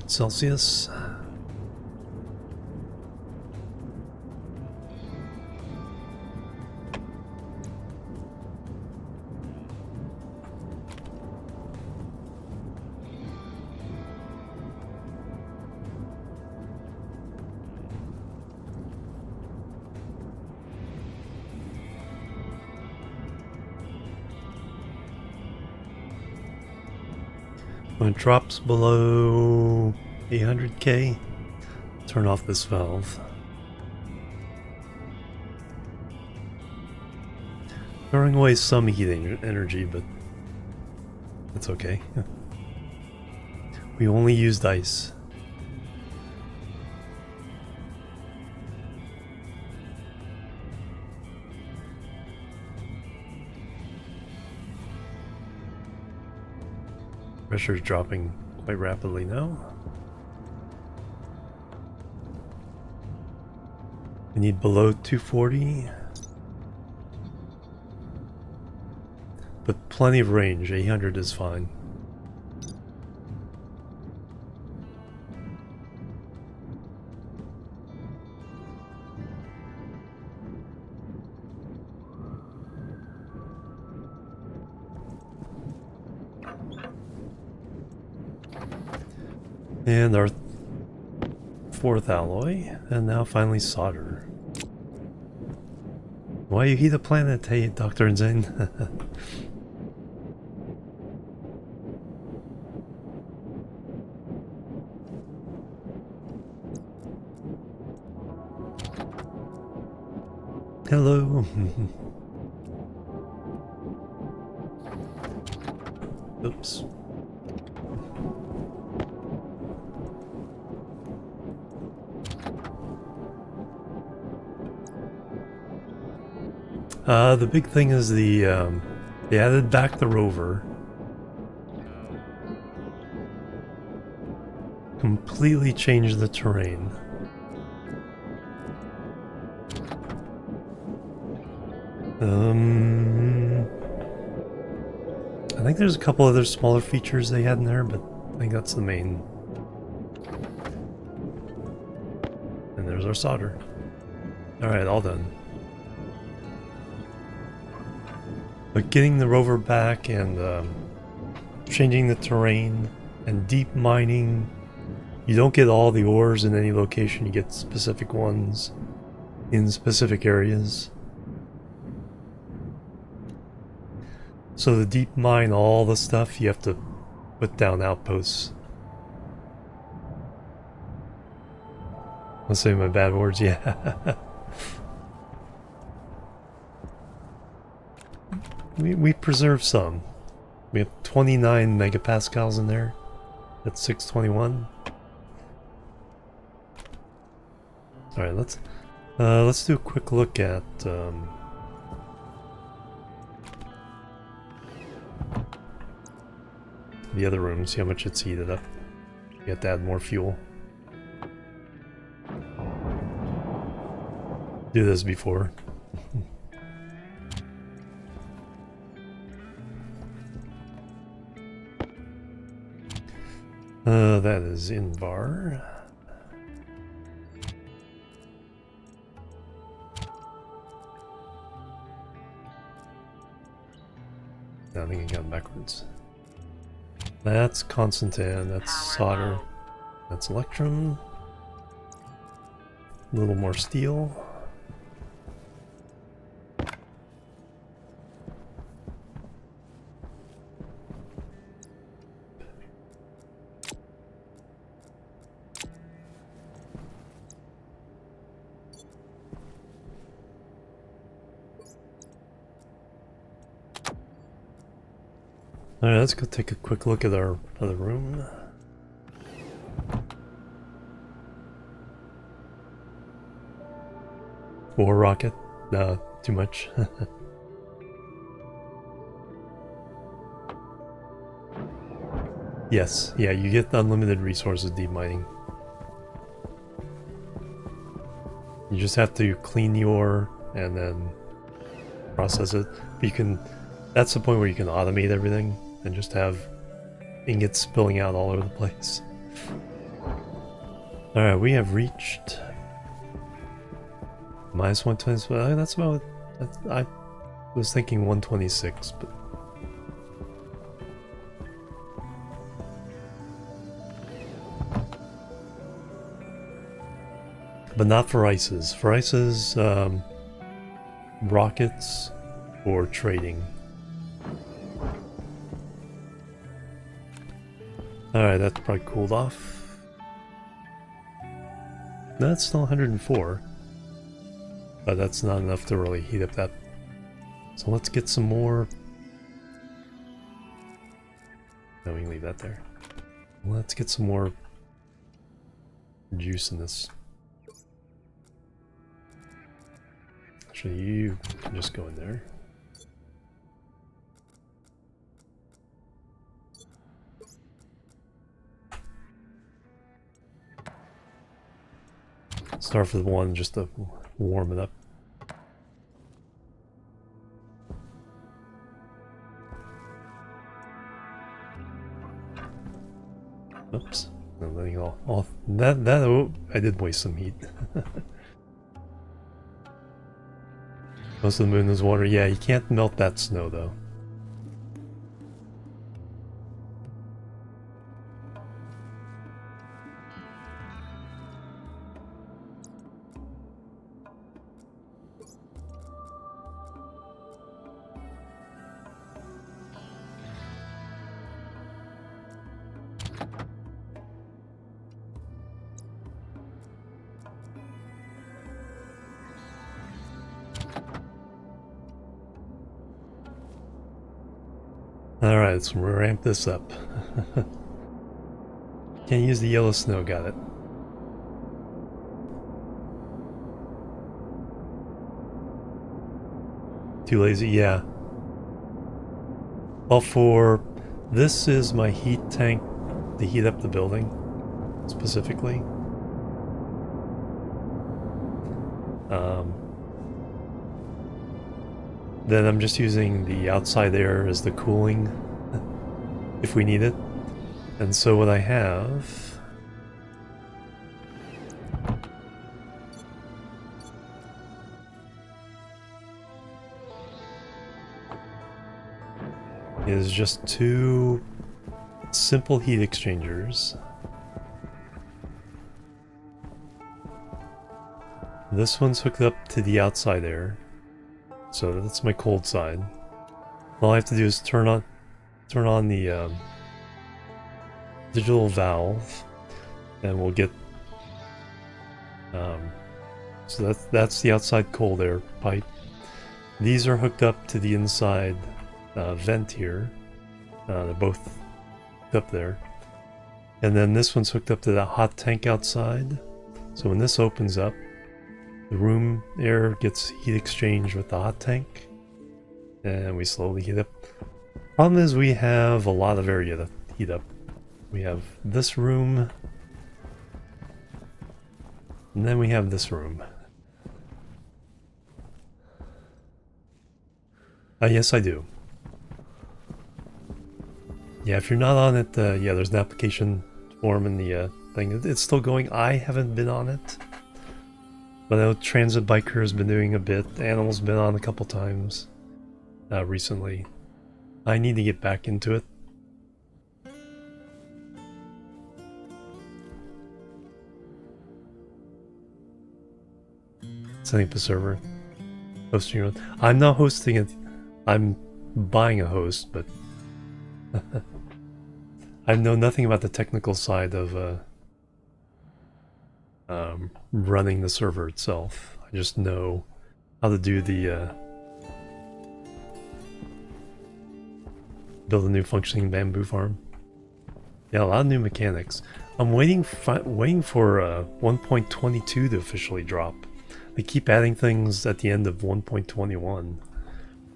Celsius. When it drops below 800k, turn off this valve. Throwing away some heating energy, but that's okay. We only used ice. Pressure's dropping quite rapidly now. We need below 240. But plenty of range, 800 is fine. And our fourth alloy, and now finally solder. Why you heat a planet, hey Dr. Insane? Hello. Oops. The big thing is they added back the rover. Completely changed the terrain. I think there's a couple other smaller features they had in there, but I think that's the main. And there's our solder. Alright, all done. But getting the rover back and changing the terrain and deep mining, you don't get all the ores in any location, you get specific ones in specific areas. So to deep mine all the stuff, you have to put down outposts. I'll say my bad words, yeah. We preserve some. We have 29 megapascals in there. That's 621. All right, let's do a quick look at the other room. See how much it's heated up. You have to add more fuel. Do this before. That is in bar. I think I got it backwards. That's Constantan, that's solder, that's electrum. A little more steel. Alright, let's go take a quick look at our other room. War rocket? No, too much. Yes, yeah, you get unlimited resources deep mining. You just have to clean the ore and then process it. You can, that's the point where you can automate everything and just have ingots spilling out all over the place. Alright, we have reached minus 120. That's about, I was thinking 126, but not for ices. For ices, rockets or trading. Alright, that's probably cooled off. No, that's still 104. But that's not enough to really heat up that. So let's get some more. No, we can leave that there. Let's get some more juice in this. Actually, you can just go in there. Start with one just to warm it up. Oops. No, letting all that oh, I did waste some heat. Most of the moon is water. Yeah, you can't melt that snow though. Alright, let's ramp this up. Can't use the yellow snow, got it. Too lazy, yeah. Well, for this is my heat tank to heat up the building, specifically. Then I'm just using the outside air as the cooling if we need it. And so what I have is just two simple heat exchangers. This one's hooked up to the outside air, so that's my cold side. All I have to do is turn on the digital valve, and we'll get. So that's the outside cold air pipe. These are hooked up to the inside vent here. They're both hooked up there, and then this one's hooked up to the hot tank outside. So when this opens up, the room air gets heat exchanged with the hot tank, and we slowly heat up. Problem is we have a lot of area to heat up. We have this room, and then we have this room. Yes, I do. Yeah, if you're not on it, yeah, there's an application form in the thing. It's still going. I haven't been on it. But I know Transit Biker has been doing a bit. Animal's been on a couple times recently. I need to get back into it. Setting up a server. Hosting your own. I'm not hosting it. I'm buying a host, but I know nothing about the technical side of running the server itself. I just know how to do the build a new functioning bamboo farm. Yeah, a lot of new mechanics. I'm waiting for 1.22 to officially drop. They keep adding things at the end of 1.21.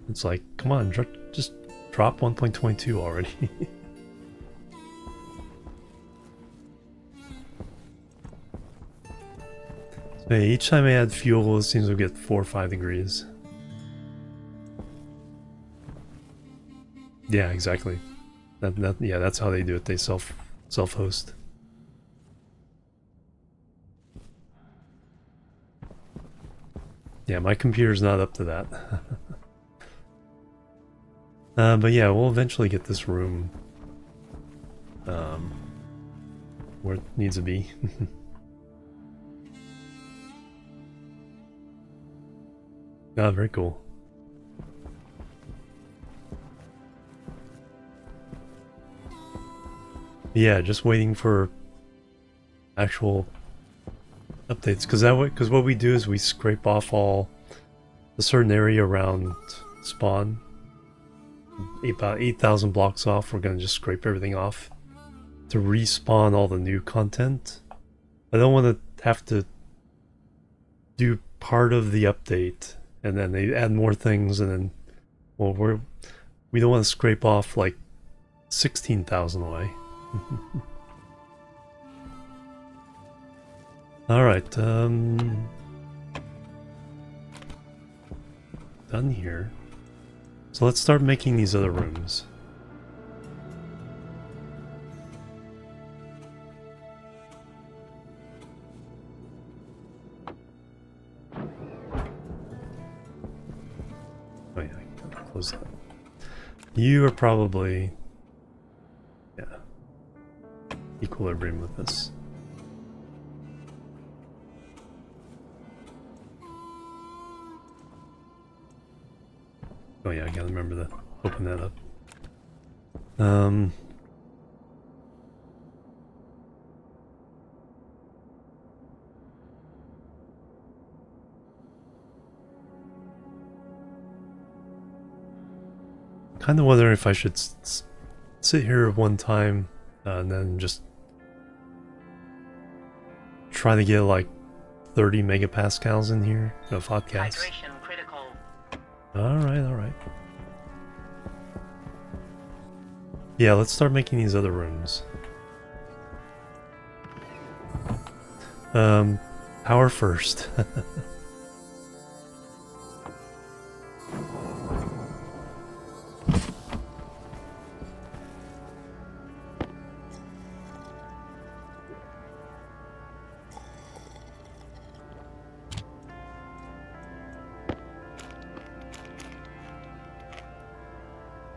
It's like, come on, just drop 1.22 already. So each time I add fuel, it seems to get 4 or 5 degrees. Yeah, exactly. Yeah, that's how they do it. They self-host. Yeah, my computer's not up to that. But yeah, we'll eventually get this room where it needs to be. Ah, very cool. Yeah, just waiting for actual updates, because what we do is we scrape off all a certain area around spawn, about 8,000 blocks off. We're gonna just scrape everything off to respawn all the new content. I don't want to have to do part of the update and then they add more things, and then, well, we don't want to scrape off like 16,000 away. Alright, done here. So let's start making these other rooms. Oh yeah, I gotta close that. You are probably, yeah, equilibrium with this. Oh yeah, I gotta remember to open that up. Kind of wondering if I should sit here one time and then just try to get like 30 megapascals in here of hot gas. Hydration critical. Alright. Yeah, let's start making these other rooms. Power first.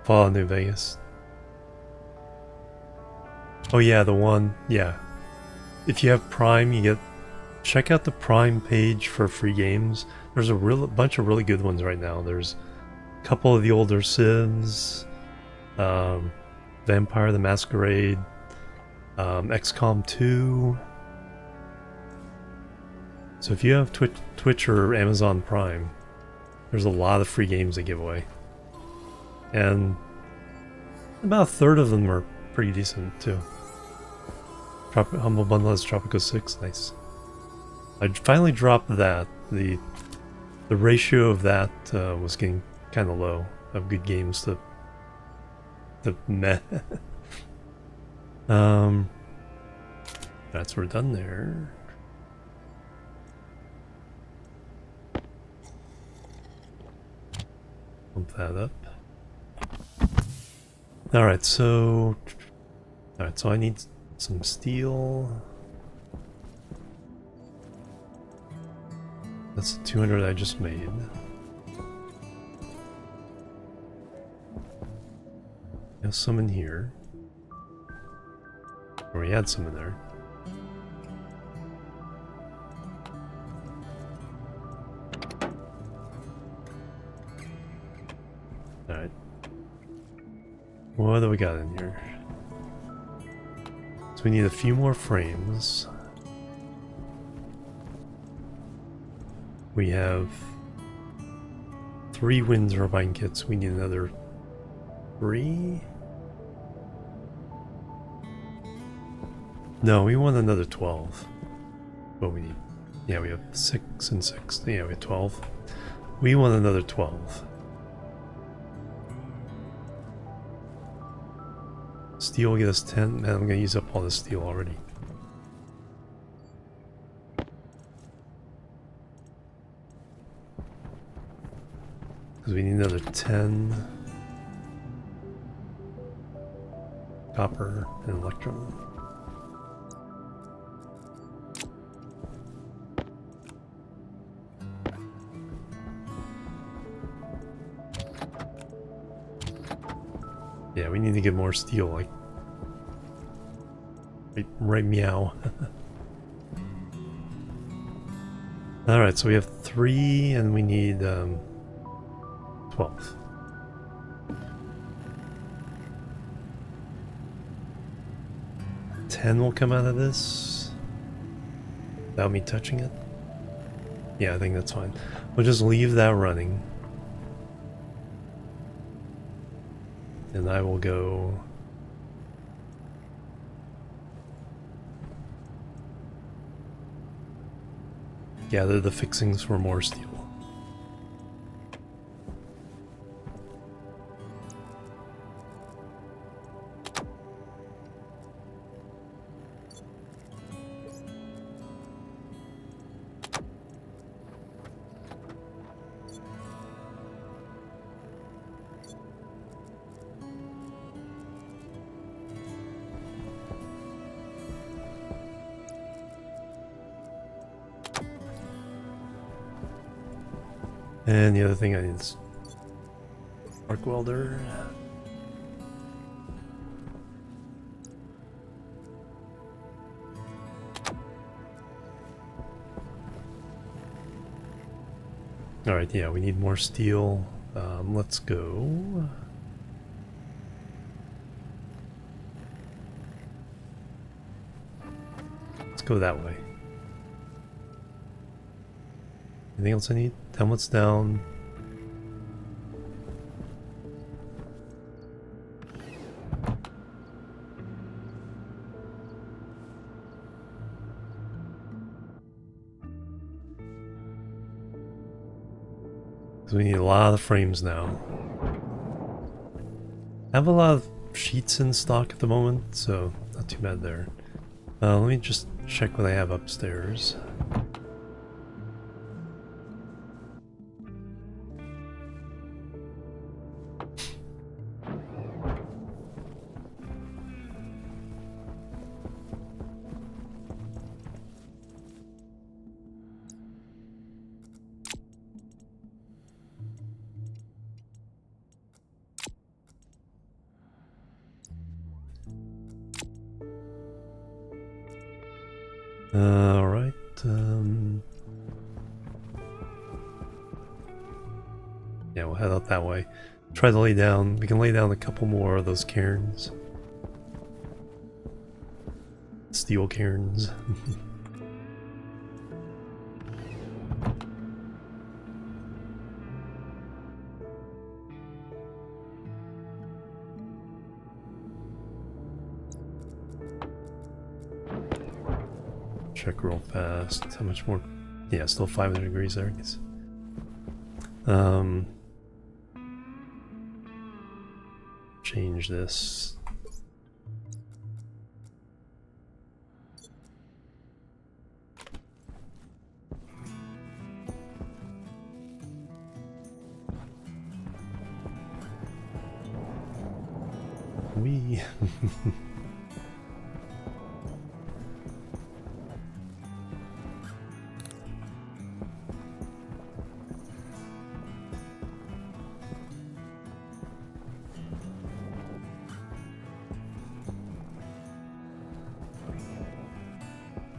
Fallout New Vegas. Oh yeah, the one, yeah. If you have Prime, you get... Check out the Prime page for free games. There's a bunch of really good ones right now. There's a couple of the older Civs, Vampire the Masquerade, XCOM 2. So if you have Twitch or Amazon Prime, there's a lot of free games they give away. And about a third of them are pretty decent too. Humble Bundle has Tropico 6, nice. I finally dropped that. The ratio of that was getting kind of low of good games to meh. That's we're done there. Pump that up. Alright, so I need some steel. That's the 200 I just made. There's some in here. Or we had some in there. Alright. What do we got in here? So we need a few more frames. We have 3 wind turbine kits. We need another 3? No, we want another 12. What we need? Yeah, we have 6 and 6. Yeah, we have 12. We want another 12. Steel will get us 10. Man, I'm gonna use up all the steel already. Because we need another 10 copper and electrum. Yeah, we need to get more steel, like right meow. Alright, so we have 3 and we need 12. 10 will come out of this without me touching it. Yeah, I think that's fine. We'll just leave that running. And I will go... gather the fixings for more steel. And the other thing I need is arc welder. Alright, yeah, we need more steel. Let's go. Let's go that way. Anything else I need? Helmet's down. So we need a lot of frames now. I have a lot of sheets in stock at the moment, so not too bad there. Let me just check what I have upstairs. Alright, yeah, we'll head out that way. Try to lay down, we can lay down a couple more of those cairns. Steel cairns. Check real fast. How much more? Yeah, still 500 degrees there. Change this. Wee.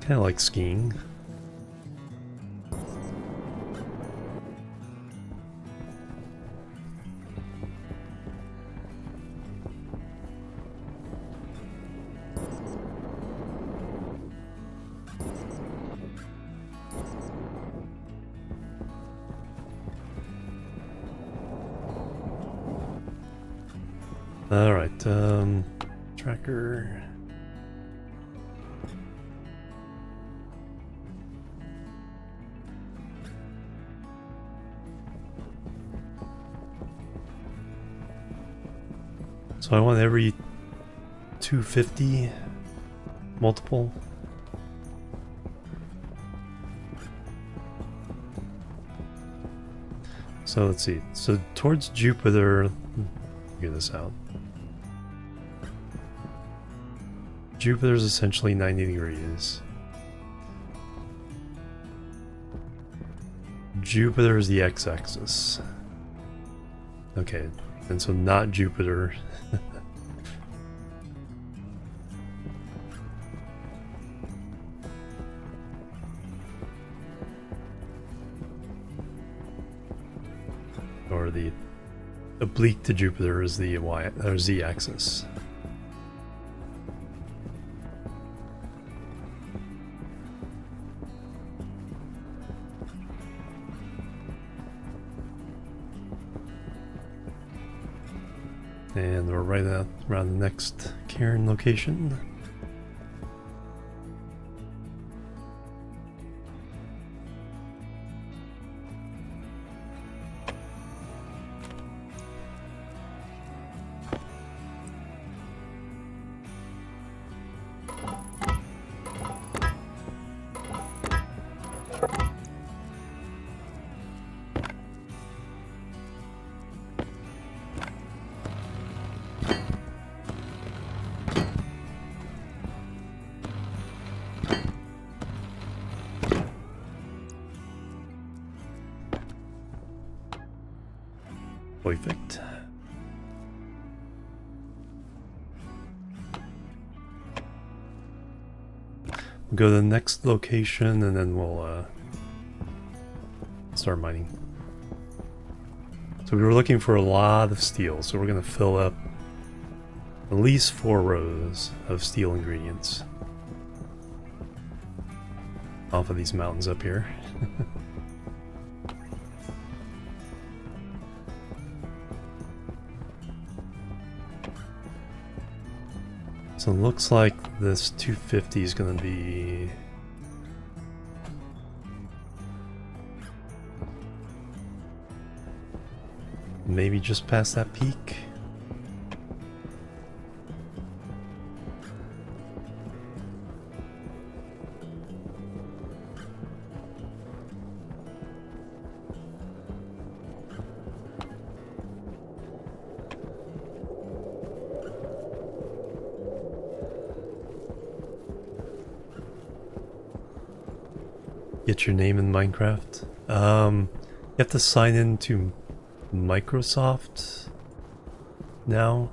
Kinda like skiing. Alright, tracker. So I want every 250 multiple. So let's see. So towards Jupiter, figure this out. Jupiter is essentially 90 degrees. Jupiter is the x-axis. Okay, and so not Jupiter. Or the oblique to Jupiter is the y or z-axis. And we're right out around the next cairn location. Perfect. We'll go to the next location and then we'll start mining. So we were looking for a lot of steel, so we're going to fill up at least 4 rows of steel ingredients off of these mountains up here. So it looks like this 250 is going to be maybe just past that peak. Get your name in Minecraft. You have to sign into Microsoft now.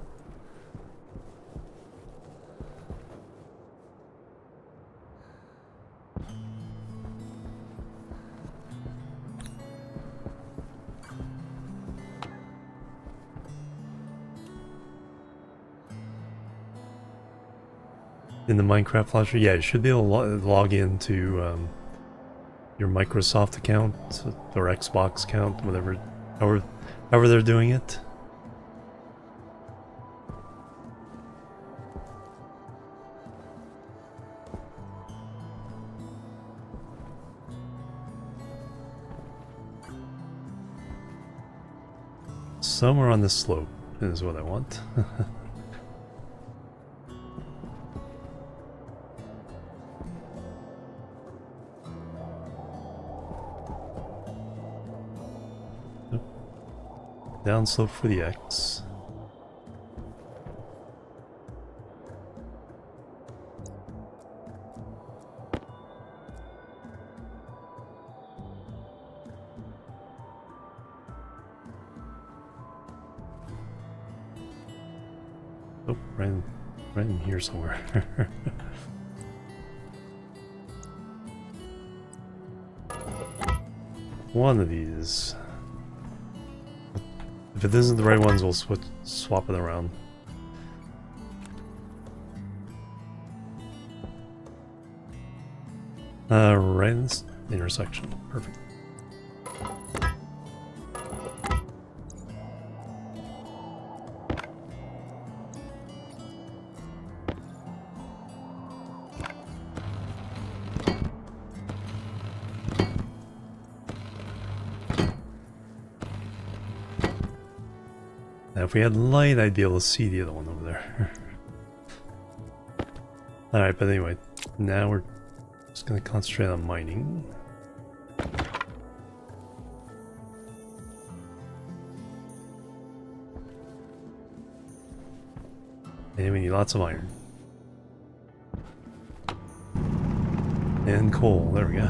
In the Minecraft launcher, yeah, you should be able to log into your Microsoft account or Xbox account, whatever, however they're doing it. Somewhere on this slope is what I want. Downslope for the X. Oh, right in here somewhere. One of these. If it isn't the right ones, we'll swap it around. Right in this intersection. Perfect. Now, if we had light, I'd be able to see the other one over there. Alright, but anyway, now we're just going to concentrate on mining. And we need lots of iron. And coal, there we go.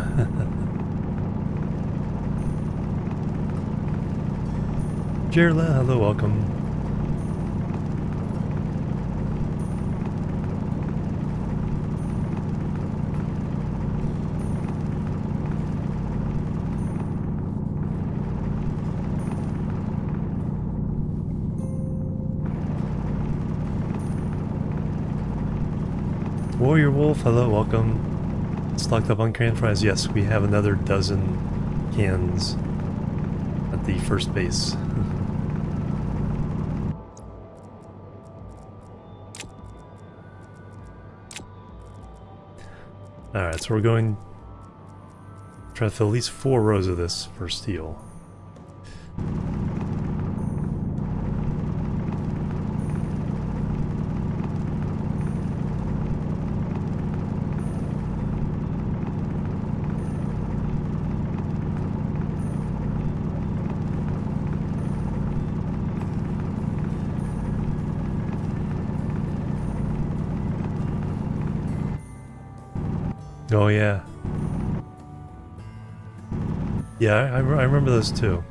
Jerla, hello, welcome. Warrior Wolf, hello, welcome. Stocked up on canned fries. Yes, we have another dozen cans at the first base. Alright, so we're going... try to fill at least 4 rows of this for steel. Oh yeah. Yeah, I remember those too.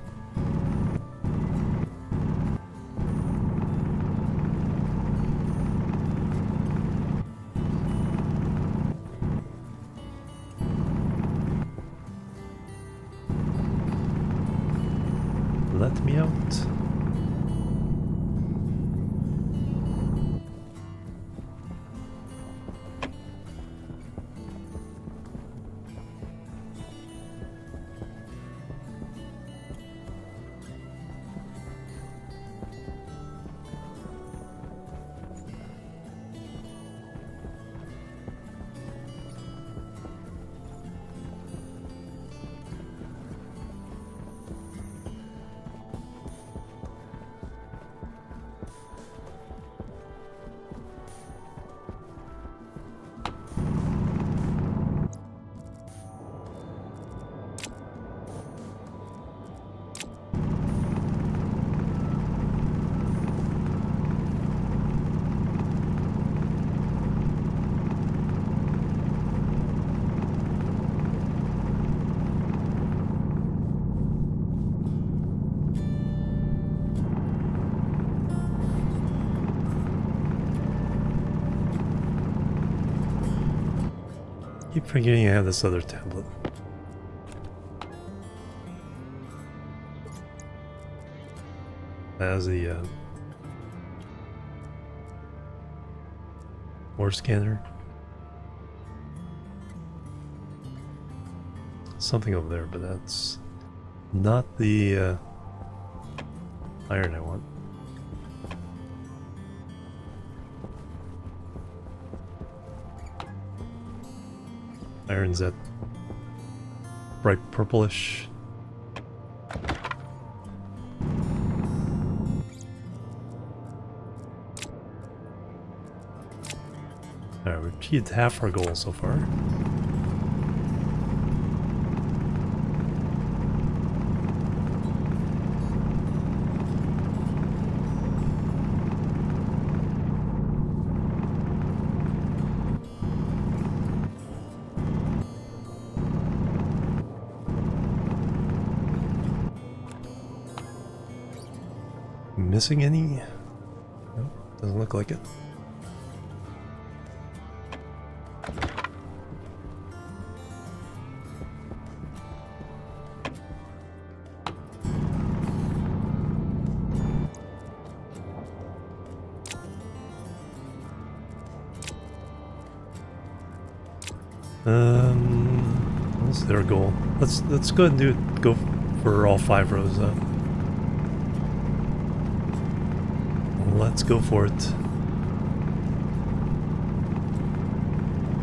Let me out. Keep forgetting I have this other tablet. As the ore scanner. Something over there, but that's not the iron I want. Iron's that bright purplish. Alright, we've achieved half our goal so far. Missing any? Nope, doesn't look like it. What's their goal? Let's go ahead and go for all 5 rows though. Let's go for it.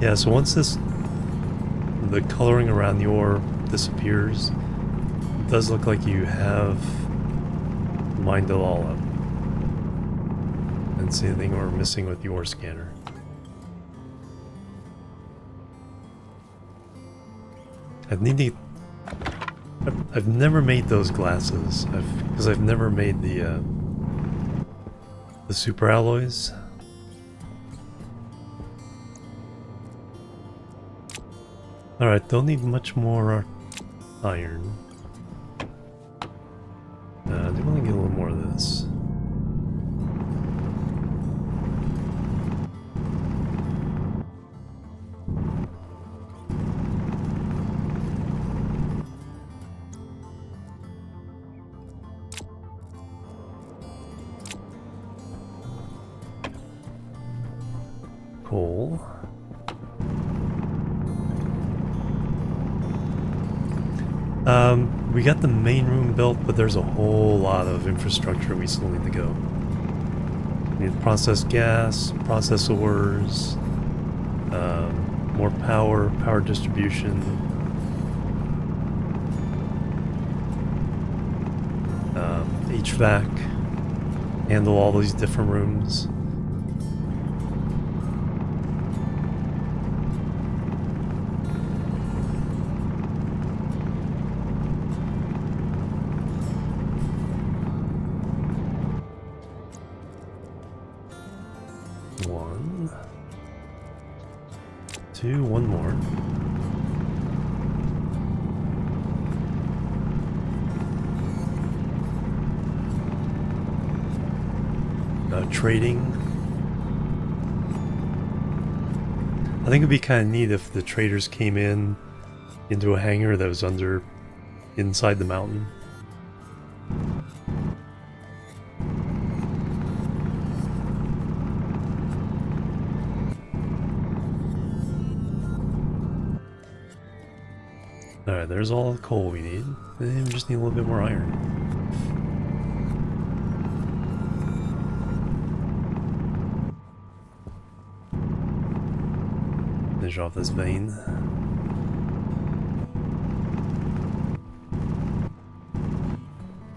Yeah, so once the coloring around the ore disappears, it does look like you have mined it all up. And see anything we're missing with the ore scanner. I've never made those glasses. Because I've never made the super alloys. Alright, don't need much more iron. I do want to get a little more of this. Coal. We got the main room built, but there's a whole lot of infrastructure we still need to go. We need processed gas, process ores, more power distribution. HVAC, handle all these different rooms. One, two, one more. Trading. I think it'd be kind of neat if the traders came into a hangar that was inside the mountain. Alright, there's all the coal we need. And we just need a little bit more iron. Finish off this vein.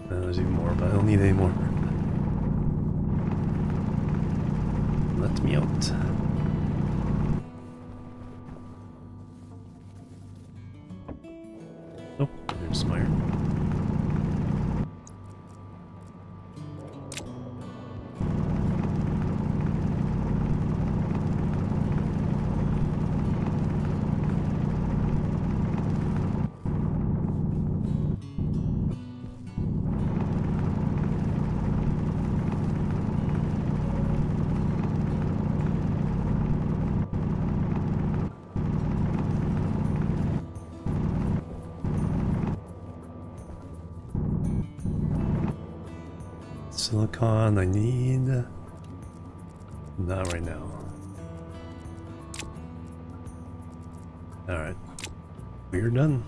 There's even more, but I don't need any more. Let me out. Oh, there's some iron. Silicon, I need... Not right now. Alright. We're done.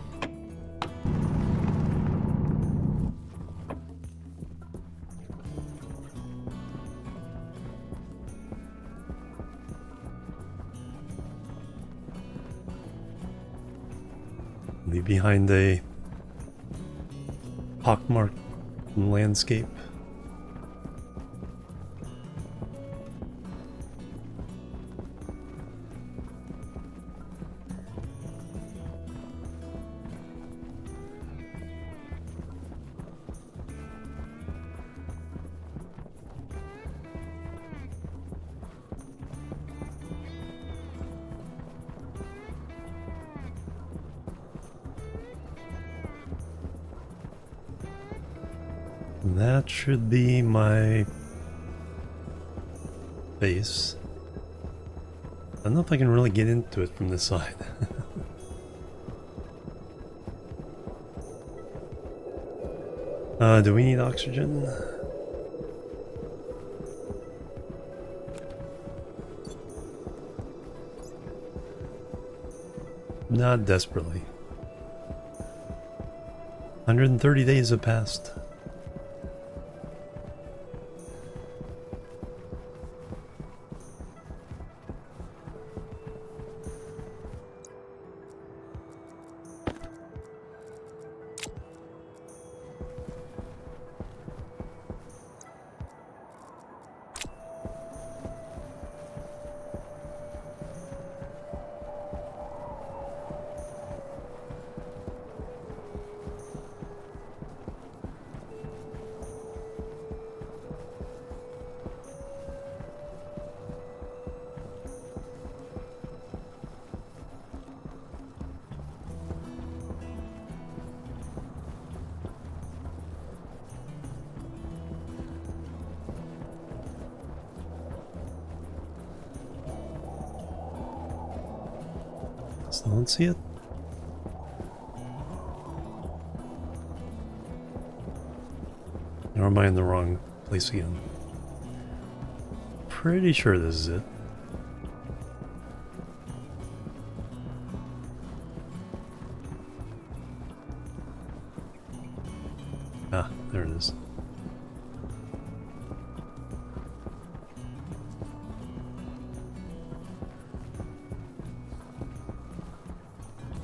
Leave behind a pockmarked landscape. That should be my base. I don't know if I can really get into it from this side. Do we need oxygen? Not desperately. 130 days have passed. Still don't see it. Or am I in the wrong place again? Pretty sure this is it. Ah, there it is.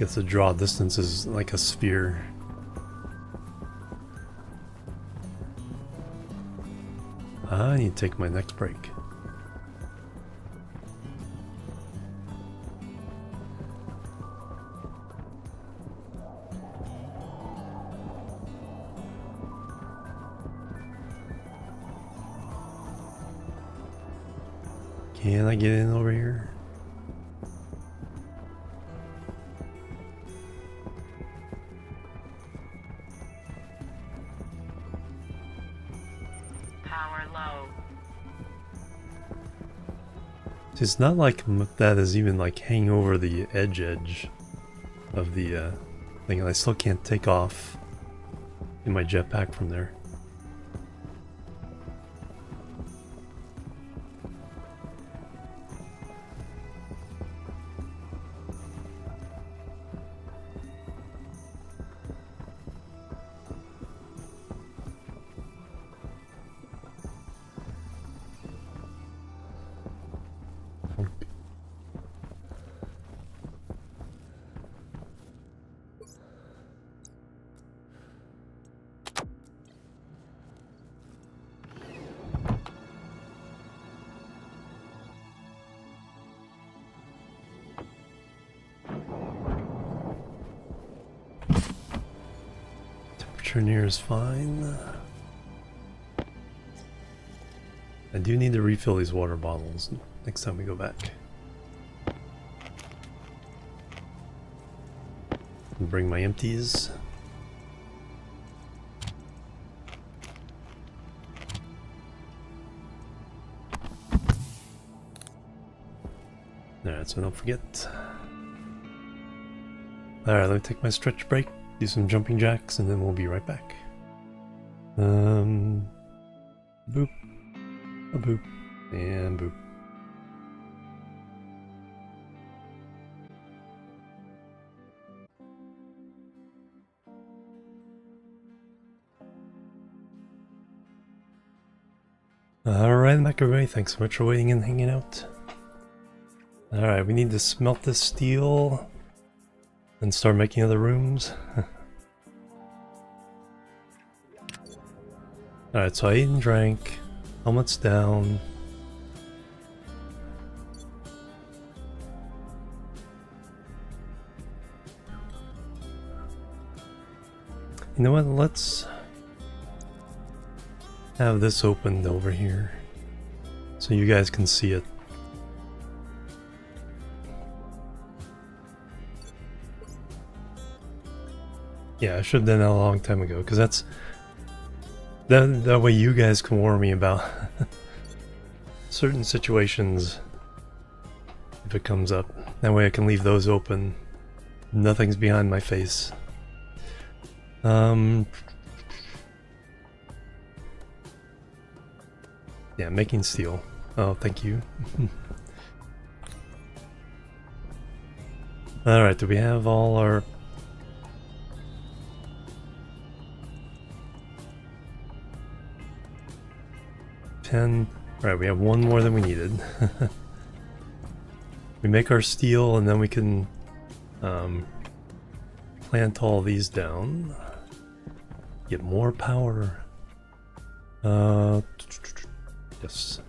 guess the draw distance is like a sphere. I need to take my next break. Can I get in over here? Power low. It's not like that is even like hanging over the edge of the thing, and I still can't take off in my jetpack from there. Near is fine. I do need to refill these water bottles next time we go back. And bring my empties. Alright, so don't forget. Alright, let me take my stretch break. Do some jumping jacks, and then we'll be right back. Boop, a boop, and boop. Alright, I'm back everybody. Thanks so much for waiting and hanging out. Alright, we need to smelt this steel and start making other rooms. Alright, so I ate and drank. Helmet's down. You know what, let's have this opened over here so you guys can see it. Yeah, I should have done that a long time ago, because that's that way you guys can warn me about certain situations if it comes up. That way I can leave those open. Nothing's behind my face. Yeah, making steel. Oh, thank you. Alright, do we have all our... Alright, we have one more than we needed. We make our steel and then we can plant all these down. Get more power. Yes.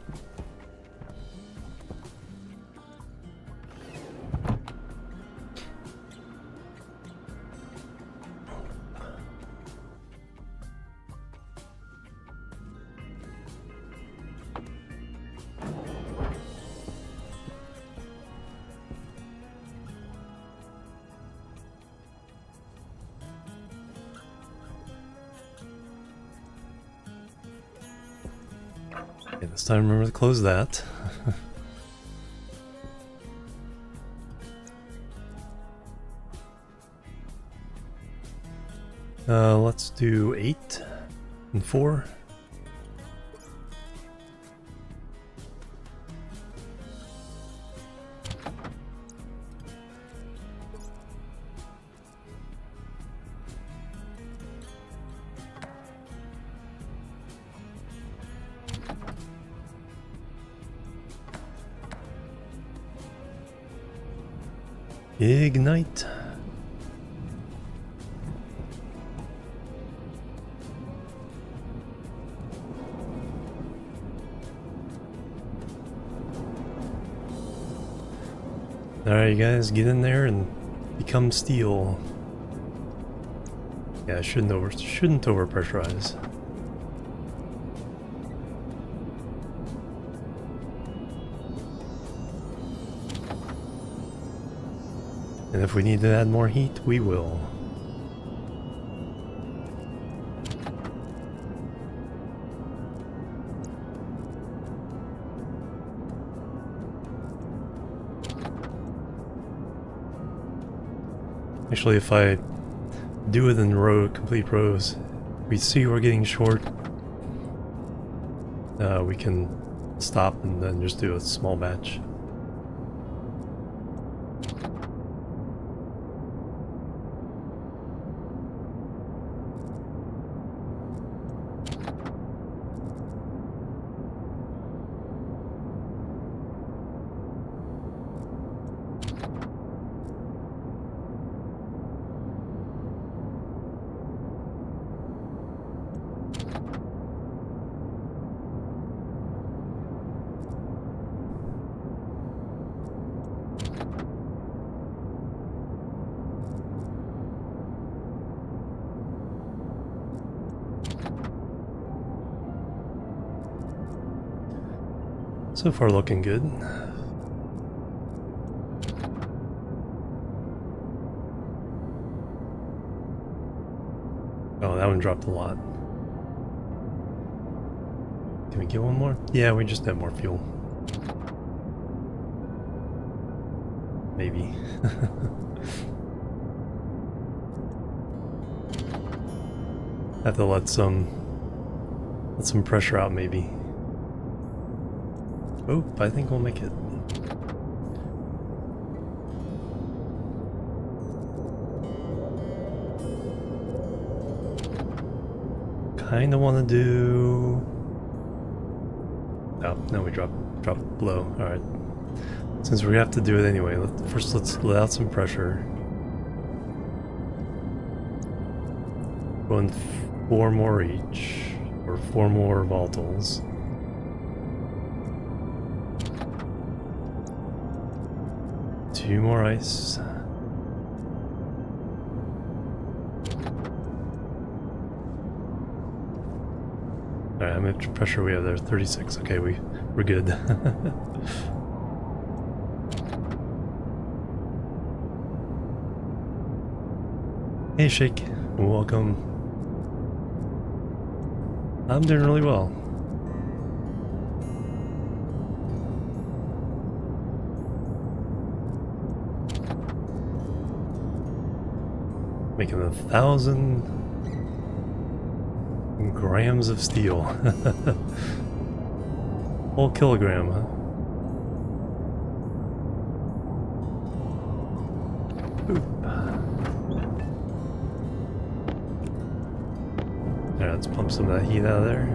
Okay, this time remember to close that. Let's do 8 and 4. Ignite. Alright, you guys, get in there and become steel. Yeah, I shouldn't over pressurize. And if we need to add more heat, we will. Actually, if I do it in complete rows, we see we're getting short, we can stop and then just do a small batch. So far looking good. Oh, that one dropped a lot. Can we get one more? Yeah, we just have more fuel. Maybe. Have to let some pressure out maybe. Oh, I think we'll make it. Kinda wanna do... Oh, no, we drop below. Alright. Since we have to do it anyway, first let's let out some pressure. Going 4 more each, or 4 more volatiles. Two more ice. Alright, how much pressure we have there? 36. Okay, we're good. Hey Shake, welcome. I'm doing really well. Making 1,000 grams of steel. Whole kilogram, huh? Boop. Alright, let's pump some of that heat out of there.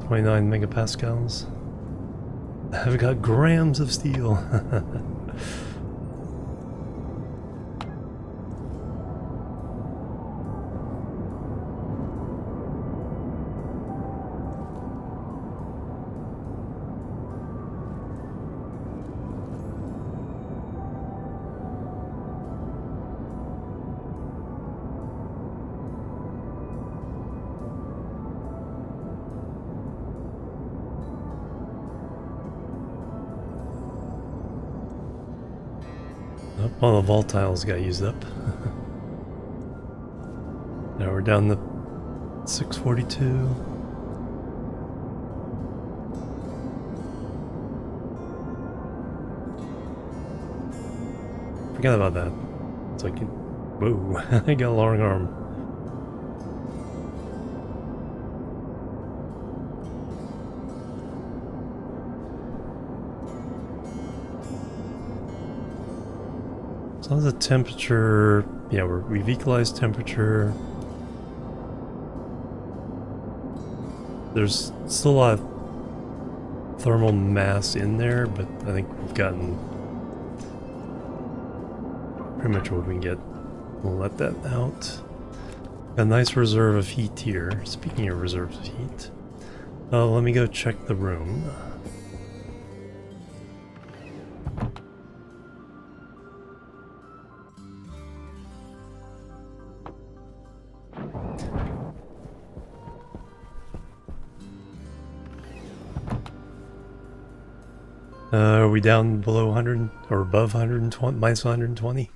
29 megapascals. I've got grams of steel. All the volatiles got used up. Now we're down to 642. Forget about that. It's like, whoa, I got a long arm. As long as the temperature Yeah, we've equalized temperature. There's still a lot of thermal mass in there, but I think we've gotten pretty much what we can get. We'll let that out. A nice reserve of heat here. Speaking of reserves of heat, let me go check the room. Are we down below 100 or above 120, minus 120?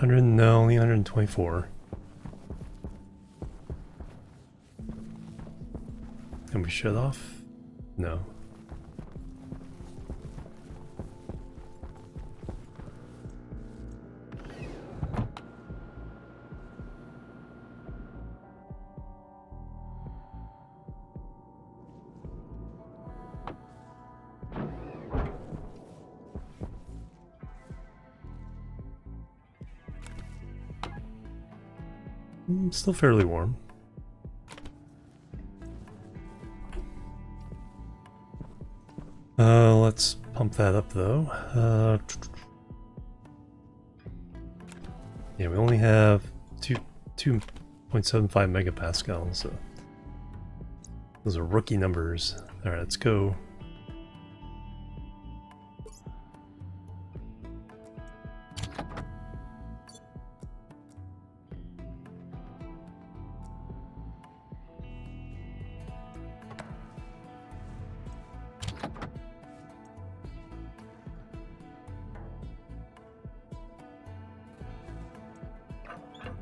No, only 124. Can we shut off? No. Still fairly warm. Let's pump that up though. Yeah, we only have 2.75 megapascals, so those are rookie numbers. Alright, let's go.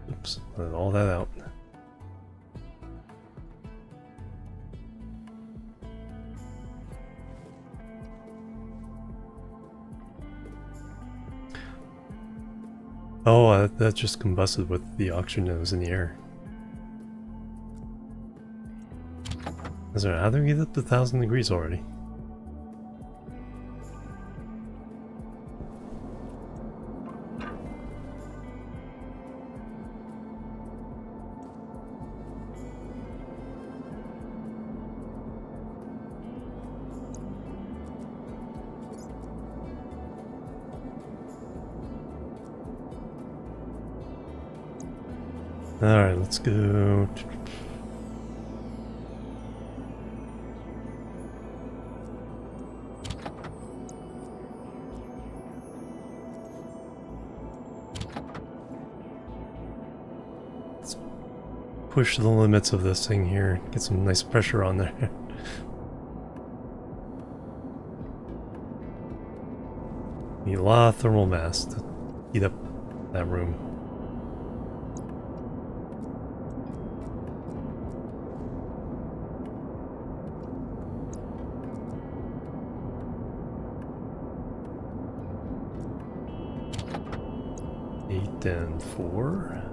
Oops, let all that out. Oh, that just combusted with the oxygen that was in the air. How do we get up to 1,000 degrees already? Alright, let's go. Let's push the limits of this thing here, get some nice pressure on there. Need a lot of thermal mass to heat up that room. And 4.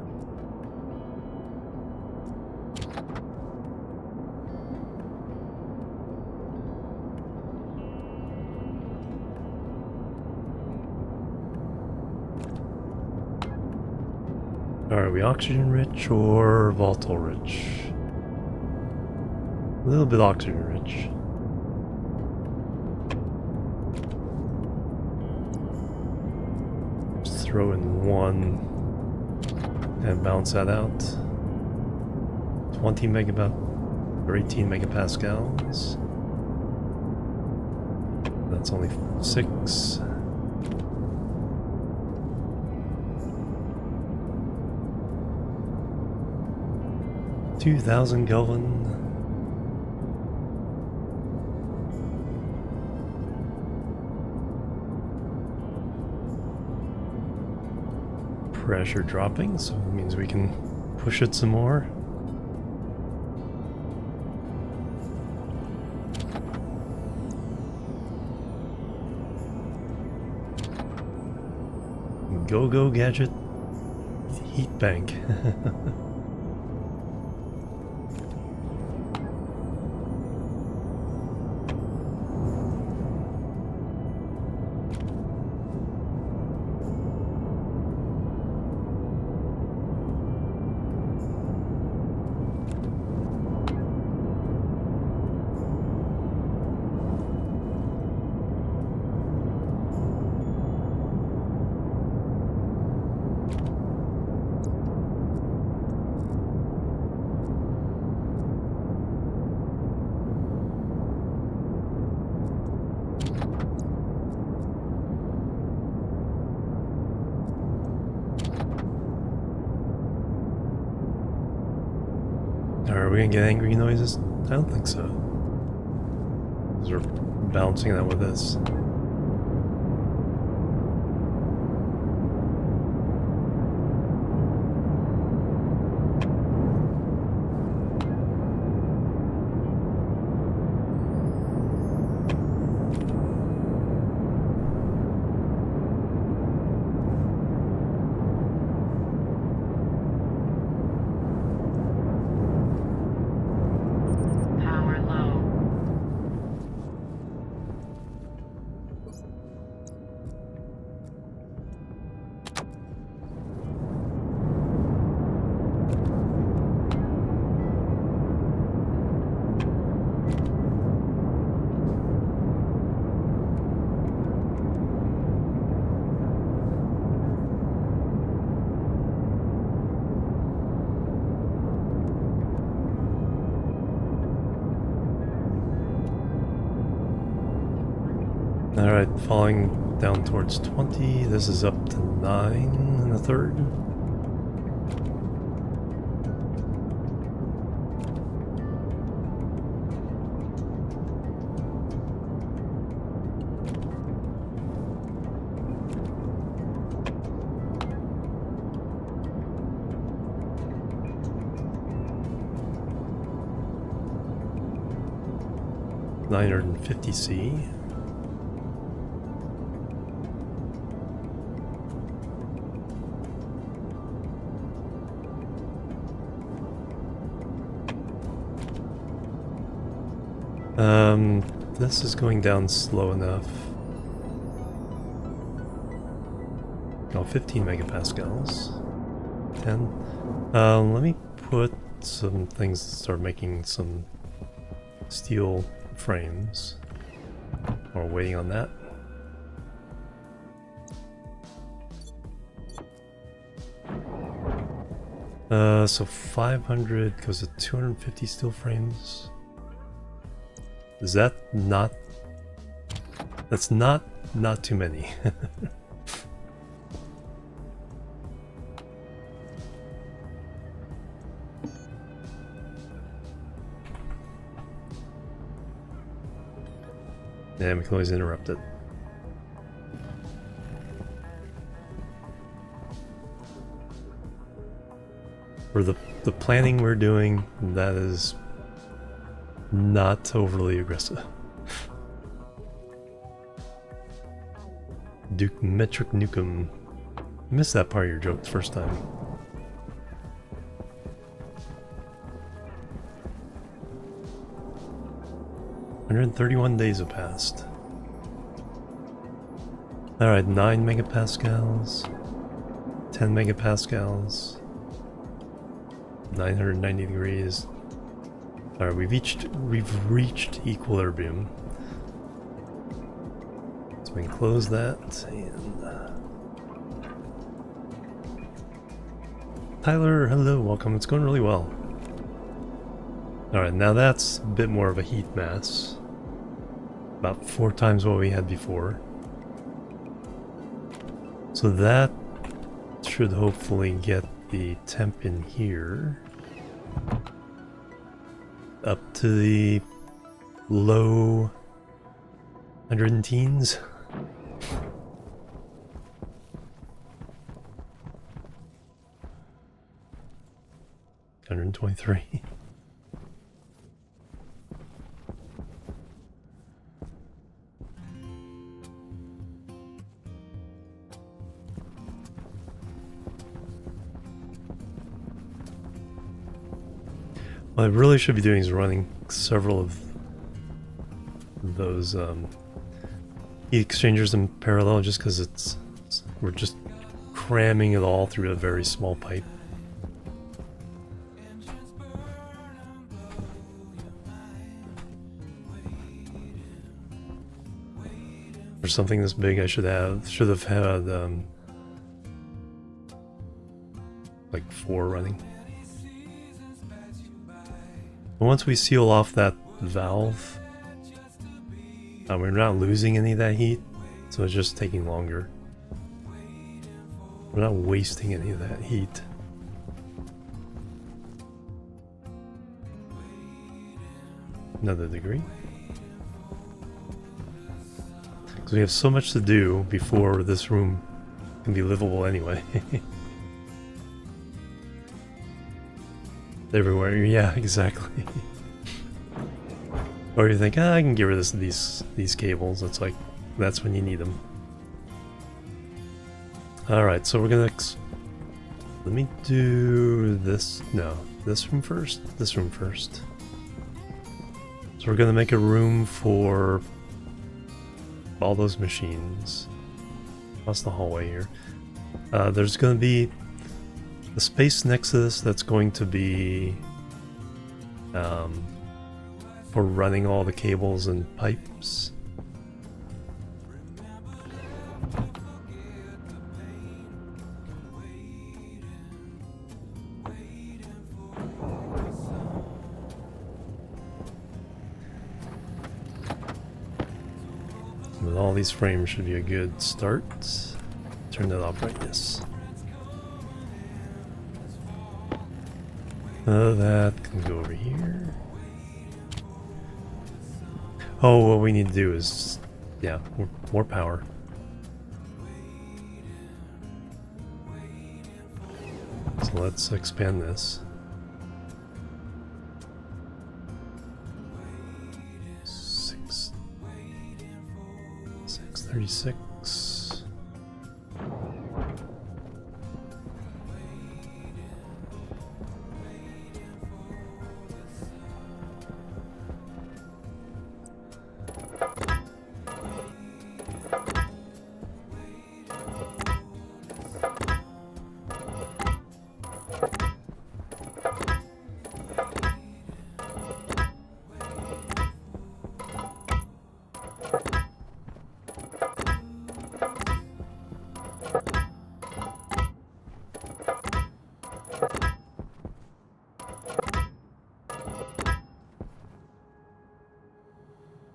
Are we oxygen rich or volatile rich? A little bit oxygen rich. Just throw in 1 and balance that out. 20 or 18 megapascals. That's only 6. $2,000 Kelvin. Pressure dropping, so it means we can push it some more. Go gadget heat bank. Are we gonna get angry noises? I don't think so. Because we're balancing that with this. Power low. Alright, falling down towards 20. This is up to 9 and a third. $950C. This is going down slow enough. Oh, 15 megapascals. 10. Let me put some things to start making some steel frames. While we're waiting on that. So 500 goes to 250 steel frames. Is that not... That's not too many. And we can always interrupt it. For the planning we're doing, that is not overly aggressive. Duke Metric Nukem. Missed that part of your joke the first time. $131 days have passed. Alright, 9 megapascals. 10 megapascals. 990 degrees. Alright, we've reached equilibrium. So we can close that and Tyler, hello, welcome. It's going really well. Alright, now that's a bit more of a heat mass. About 4 times what we had before. So that should hopefully get the temp in here up to the low 100 teens. $123. What I really should be doing is running several of those heat exchangers in parallel, just because we're just cramming it all through a very small pipe. For something this big, I should have had like 4 running. But once we seal off that valve, we're not losing any of that heat, so it's just taking longer. We're not wasting any of that heat. Another degree. Because we have so much to do before this room can be livable anyway. Everywhere, yeah, exactly. Or you think, I can get rid of these cables. It's like, that's when you need them. Alright, so we're gonna... let me do this... no, this room first? This room first. So we're gonna make a room for all those machines. Across the hallway here. There's gonna be the space next to this that's going to be... for running all the cables and pipes. With all these frames should be a good start. Turn that off brightness. That can go over here. Oh, what we need to do is, yeah, more power. So let's expand this. 636.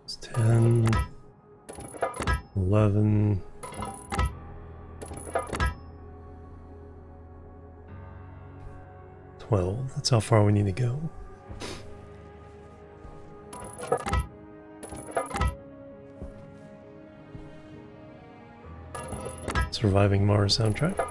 It's 10, 11, 12. That's how far we need to go. Surviving Mars soundtrack.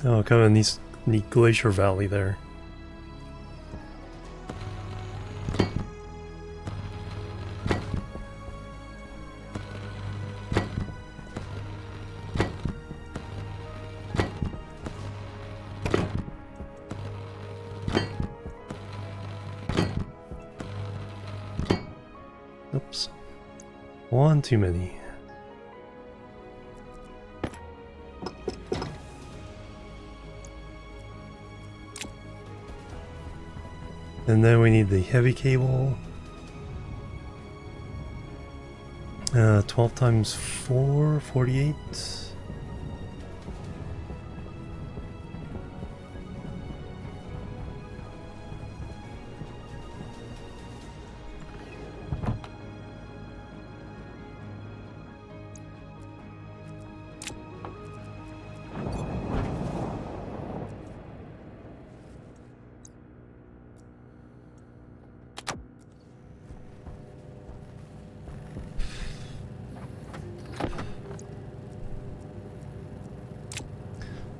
Oh, kind of neat glacier valley there. Oops. One too many. And then we need the heavy cable. 12 times 4, 48.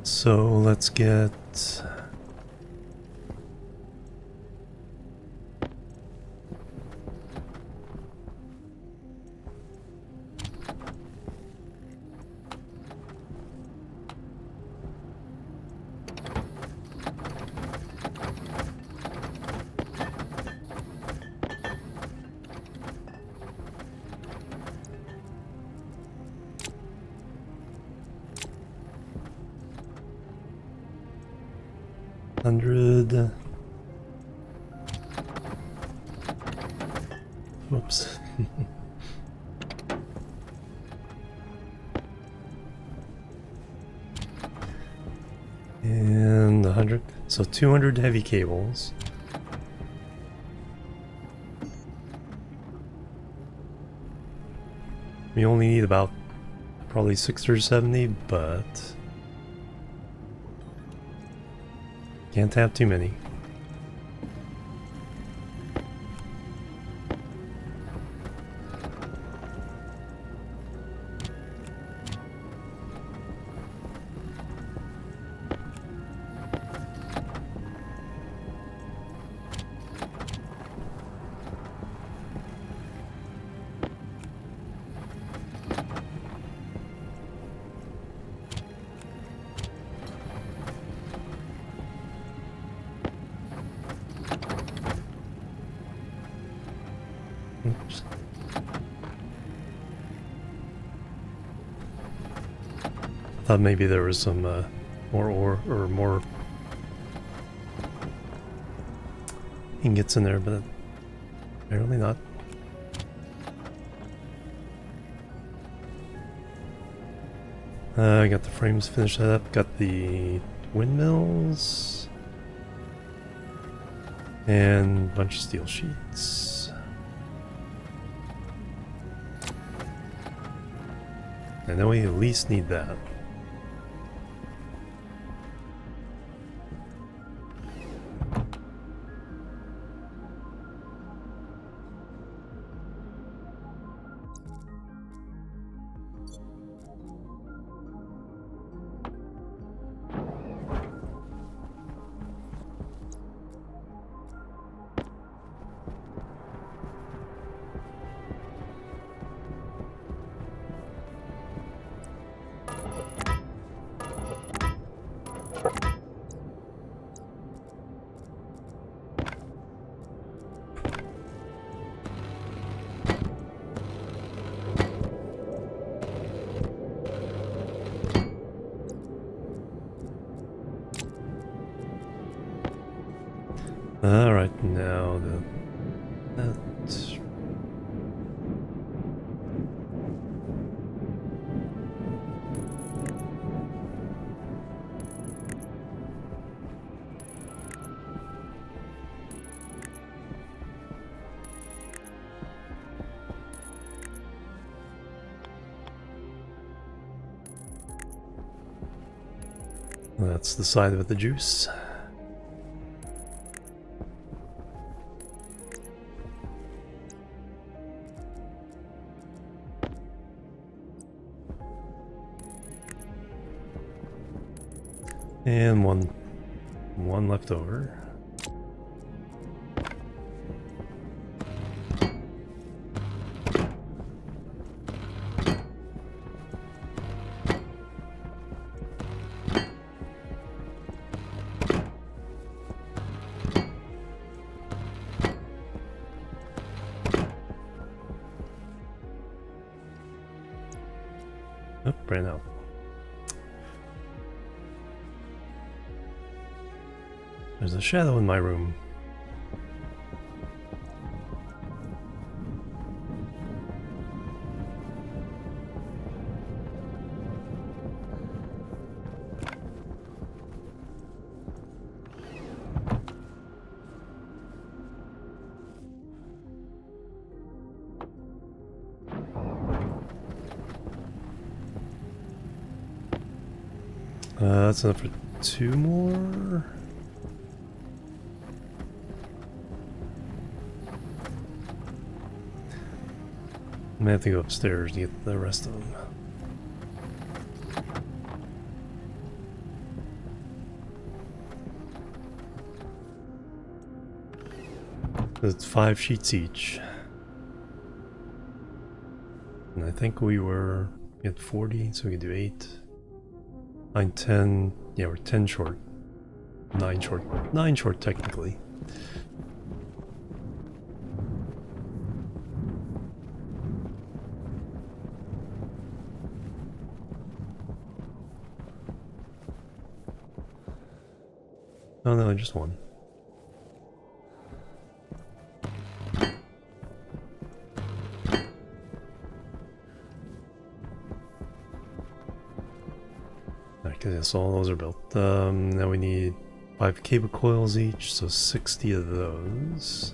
So let's get $100. Whoops. And 100. So 200 heavy cables. We only need about probably 60 or 70, but can't have too many. Oops. Thought maybe there was some more ore or more ingots in there, but apparently not. I got the frames finished up, got the windmills, and a bunch of steel sheets. And then we at least need that. Alright, now that's the side with the juice. And one left over. Oh, ran out. There's a shadow in my room. That's enough for 2 more. I may have to go upstairs to get the rest of them. It's 5 sheets each. And I think we were at 40, so we could do 8. 9, 10. Yeah, we're 10 short. 9 short. 9 short, technically. Oh no, just 1. Okay, so all those are built. Now we need 5 cable coils each, so 60 of those.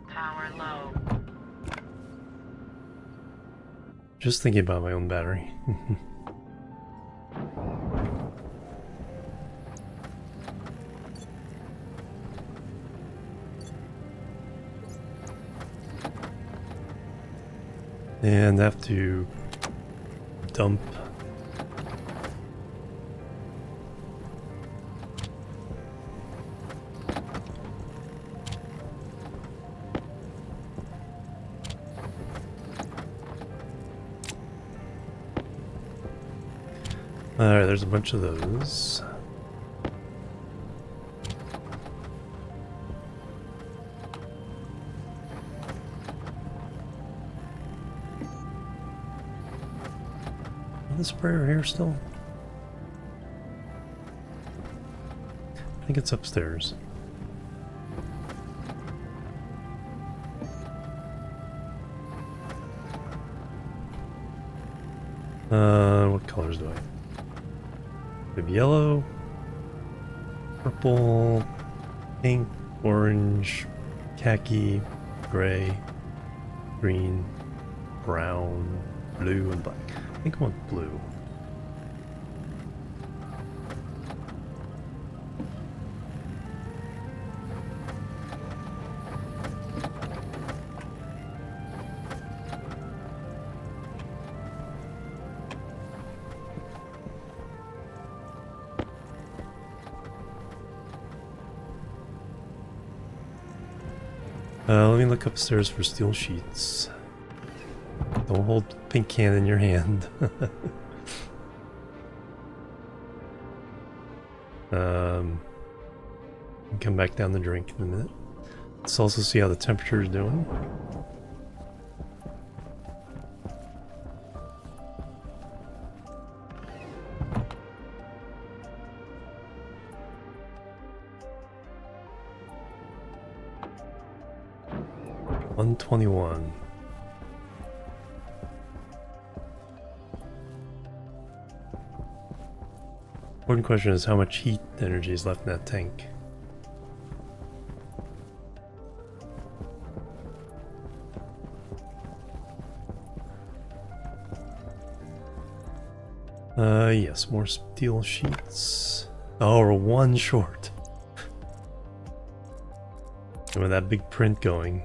Power low. Just thinking about my own battery. And I have to dump. Alright, there's a bunch of those. Is the sprayer here still? I think it's upstairs. What colors do I have? We have yellow, purple, pink, orange, khaki, gray, green, brown, blue, and black. I think I want blue. Let me look upstairs for steel sheets. Don't hold pink can in your hand. Come back down the drink in a minute. Let's also see how the temperature is doing. $121. Important question is how much heat energy is left in that tank. Yes, more steel sheets. Oh, we're 1 short. And with that big print going.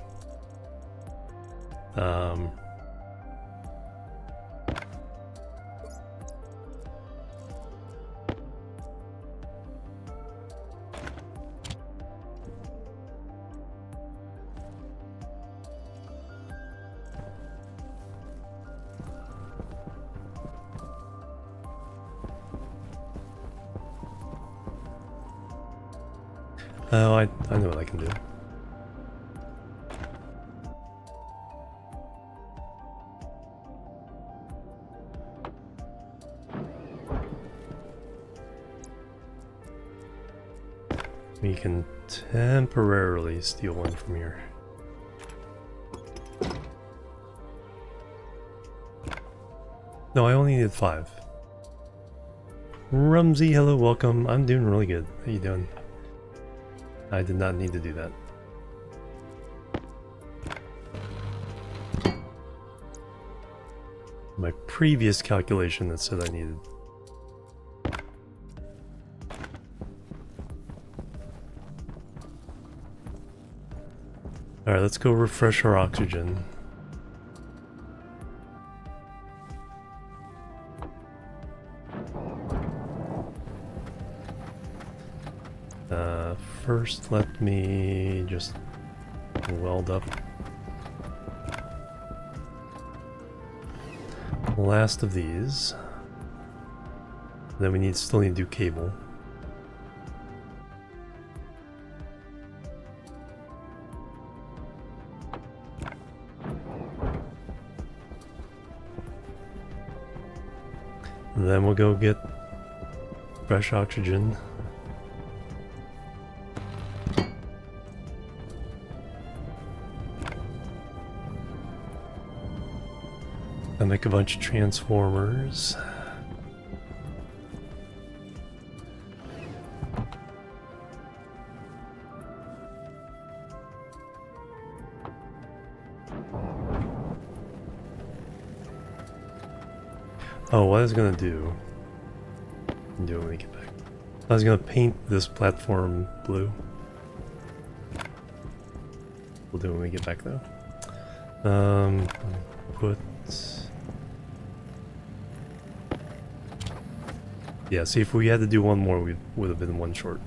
Oh, I know what I can do. We can temporarily steal one from here. No, I only needed 5. Rumsey, hello, welcome. I'm doing really good. How you doing? I did not need to do that. My previous calculation that said I needed. Alright, let's go refresh our oxygen. First, let me just weld up the last of these. Then we still need to do cable. And then we'll go get fresh oxygen. I'll make a bunch of transformers. Oh, what I was gonna do it when we get back. I was gonna paint this platform blue. We'll do it when we get back though. Put... Yeah, see, if we had to do one more, we would have been one short.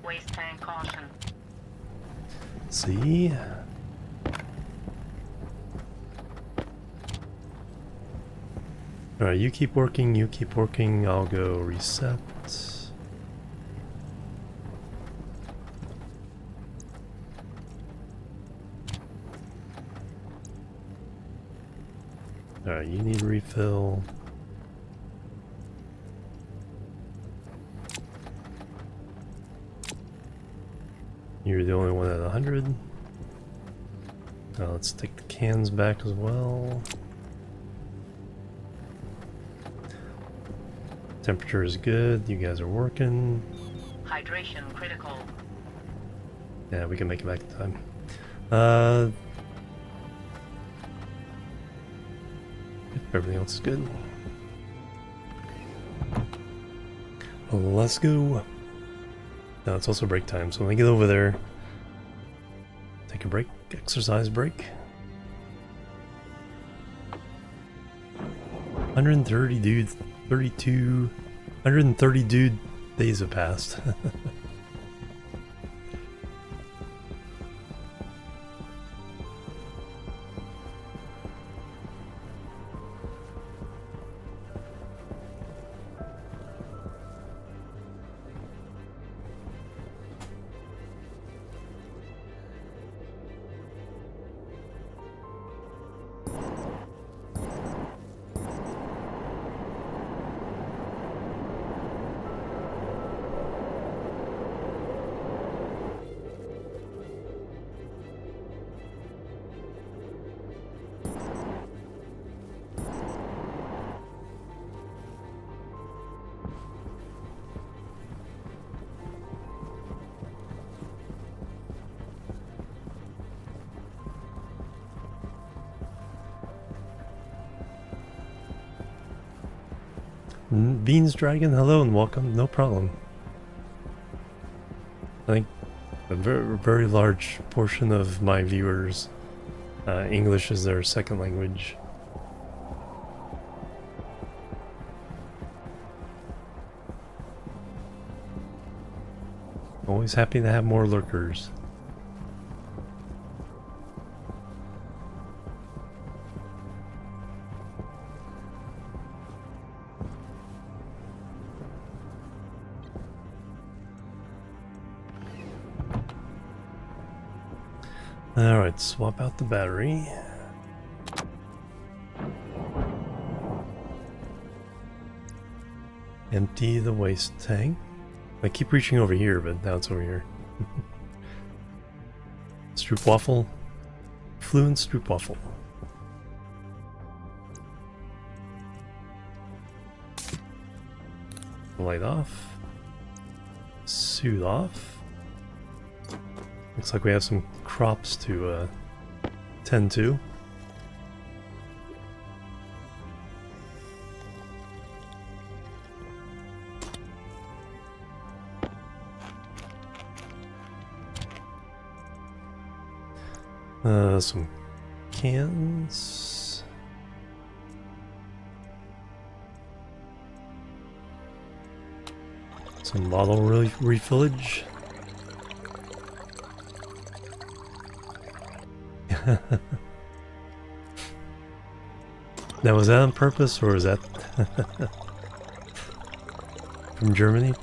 Waste tank caution. See? Alright, you keep working, I'll go reset. Alright, you need refill. You're the only one at 100. Now let's take the cans back as well. Temperature is good, you guys are working. Hydration critical. Yeah, we can make it back in time. If everything else is good. Let's go. Now it's also break time, so when I get over there, take a break, exercise break. 130 dude, 32, 130 dude days have passed. Beans Dragon, hello and welcome, no problem. I think a very large portion of my viewers, English is their second language. Always happy to have more lurkers. Alright, swap out the battery. Empty the waste tank. I keep reaching over here, but now it's over here. Stroopwafel. Fluent Stroopwafel. Light off. Suit off. Looks like we have some crops to tend to. Some cans. Some bottle refillage. Now, was that on purpose, or is that from Germany?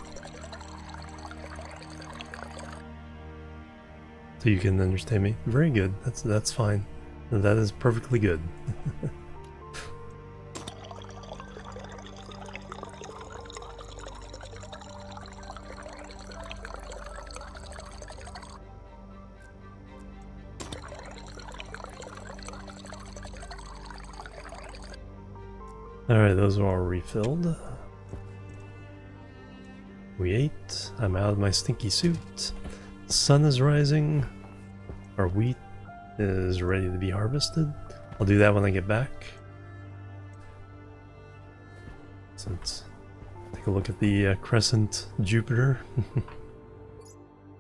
So you can understand me. Very good. That's fine. That is perfectly good. Alright, those are all refilled. We ate. I'm out of my stinky suit. Sun is rising. Our wheat is ready to be harvested. I'll do that when I get back. So let's take a look at the crescent Jupiter.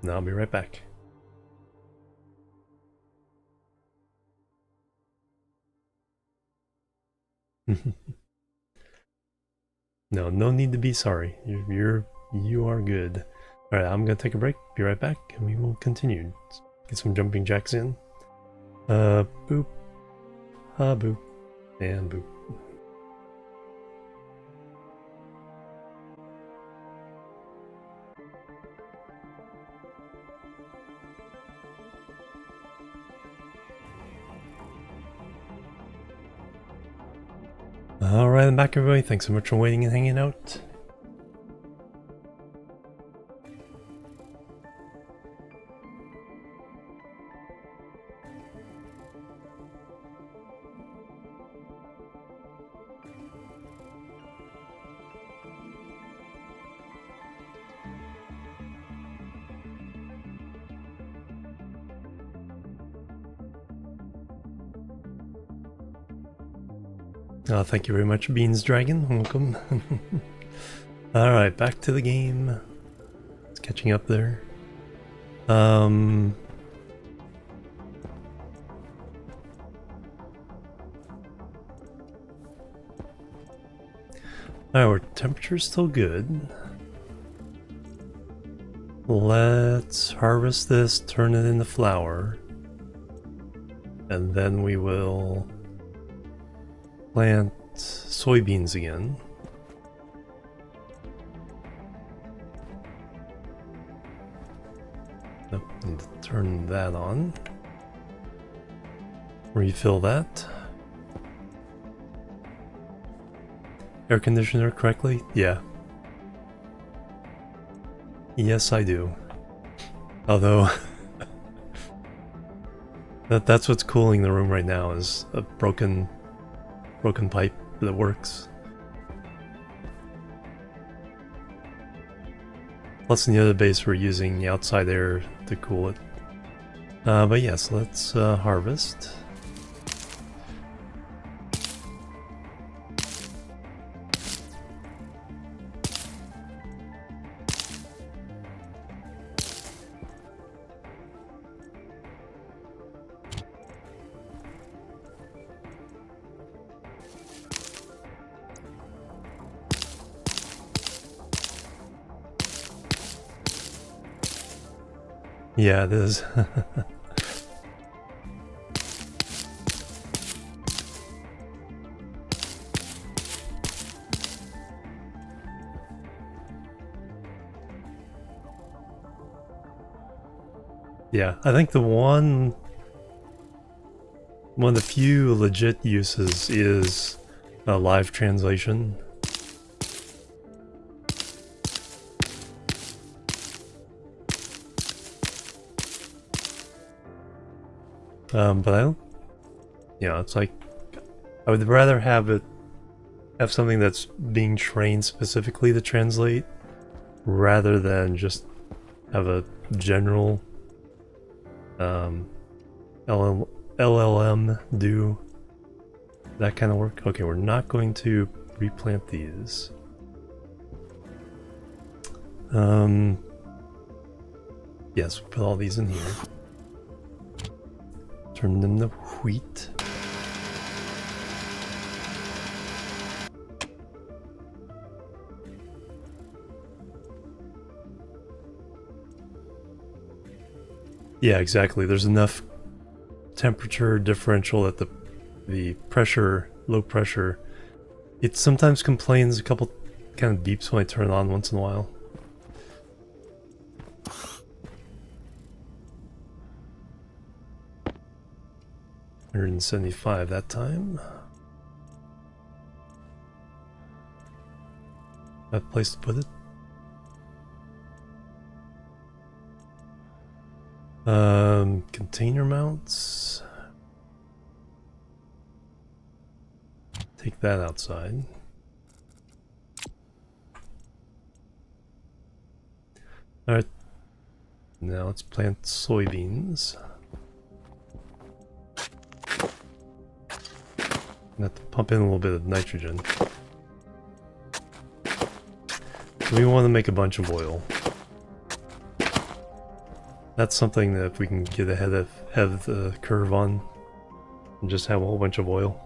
And I'll be right back. No need to be sorry. You are good. All right, I'm gonna take a break. Be right back, and we will continue. Let's get some jumping jacks in. Boop, boop, and boop. Alright, I'm back, everybody. Thanks so much for waiting and hanging out. Thank you very much, Beans Dragon. Welcome. Alright, back to the game. It's catching up there. Alright, our temperature's still good. Let's harvest this, turn it into flour, and then we will plant soybeans again. Yep, need to turn that on. Refill that. Air conditioner correctly? Yeah. Yes, I do. Although that's what's cooling the room right now, is a broken pipe that works. Plus in the other base we're using the outside air to cool it. But yes, let's harvest. Yeah, it is. Yeah, I think one of the few legit uses is a live translation. But I don't, it's like, I would rather have something that's being trained specifically to translate, rather than just have a general LLM do that kind of work. Okay, we're not going to replant these. Yes, put all these in here. Turn them to wheat. Yeah, exactly. There's enough temperature differential that the pressure, low pressure, it sometimes complains a couple kind of beeps when I turn it on once in a while. $175 that time. That place to put it. Container mounts. Take that outside. Alright. Now let's plant soybeans. I have to pump in a little bit of nitrogen. So we want to make a bunch of oil. That's something that if we can get ahead of the curve on, and just have a whole bunch of oil.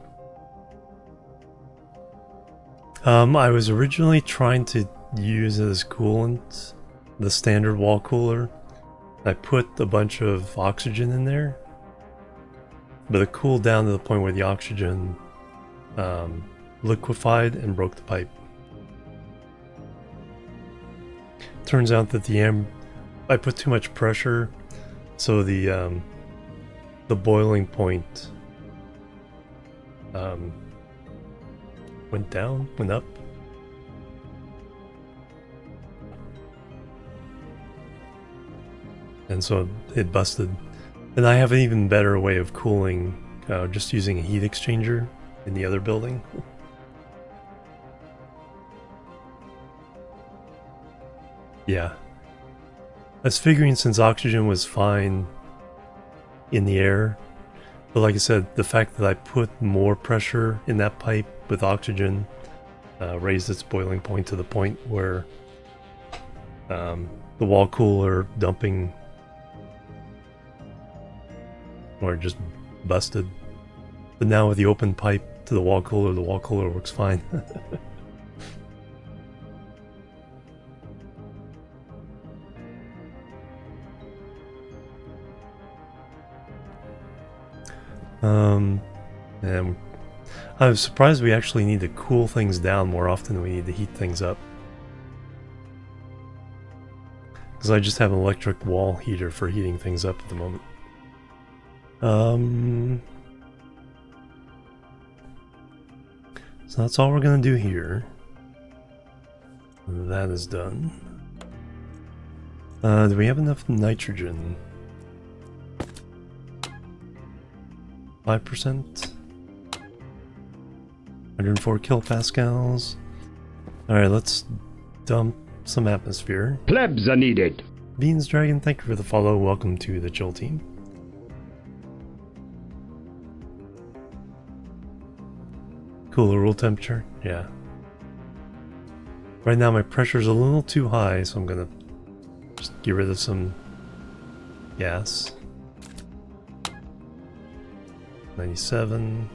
I was originally trying to use as coolant the standard wall cooler. I put a bunch of oxygen in there, but it cooled down to the point where the oxygen liquefied and broke the pipe. Turns out that I put too much pressure, so the boiling point went down, went up. And so it busted. And I have an even better way of cooling, just using a heat exchanger in the other building. Yeah. I was figuring since oxygen was fine in the air, but like I said, the fact that I put more pressure in that pipe with oxygen raised its boiling point to the point where the wall cooler dumping or just busted. But now with the open pipe to the wall cooler works fine. And I was surprised we actually need to cool things down more often than we need to heat things up. Because I just have an electric wall heater for heating things up at the moment. So that's all we're gonna do here. That is done. Do we have enough nitrogen? 5%? 104 kilopascals. Alright, let's dump some atmosphere. Plebs are needed. Beans Dragon, thank you for the follow. Welcome to the chill team. Cooler room temperature? Yeah. Right now my pressure's a little too high, so I'm gonna just get rid of some gas. 97.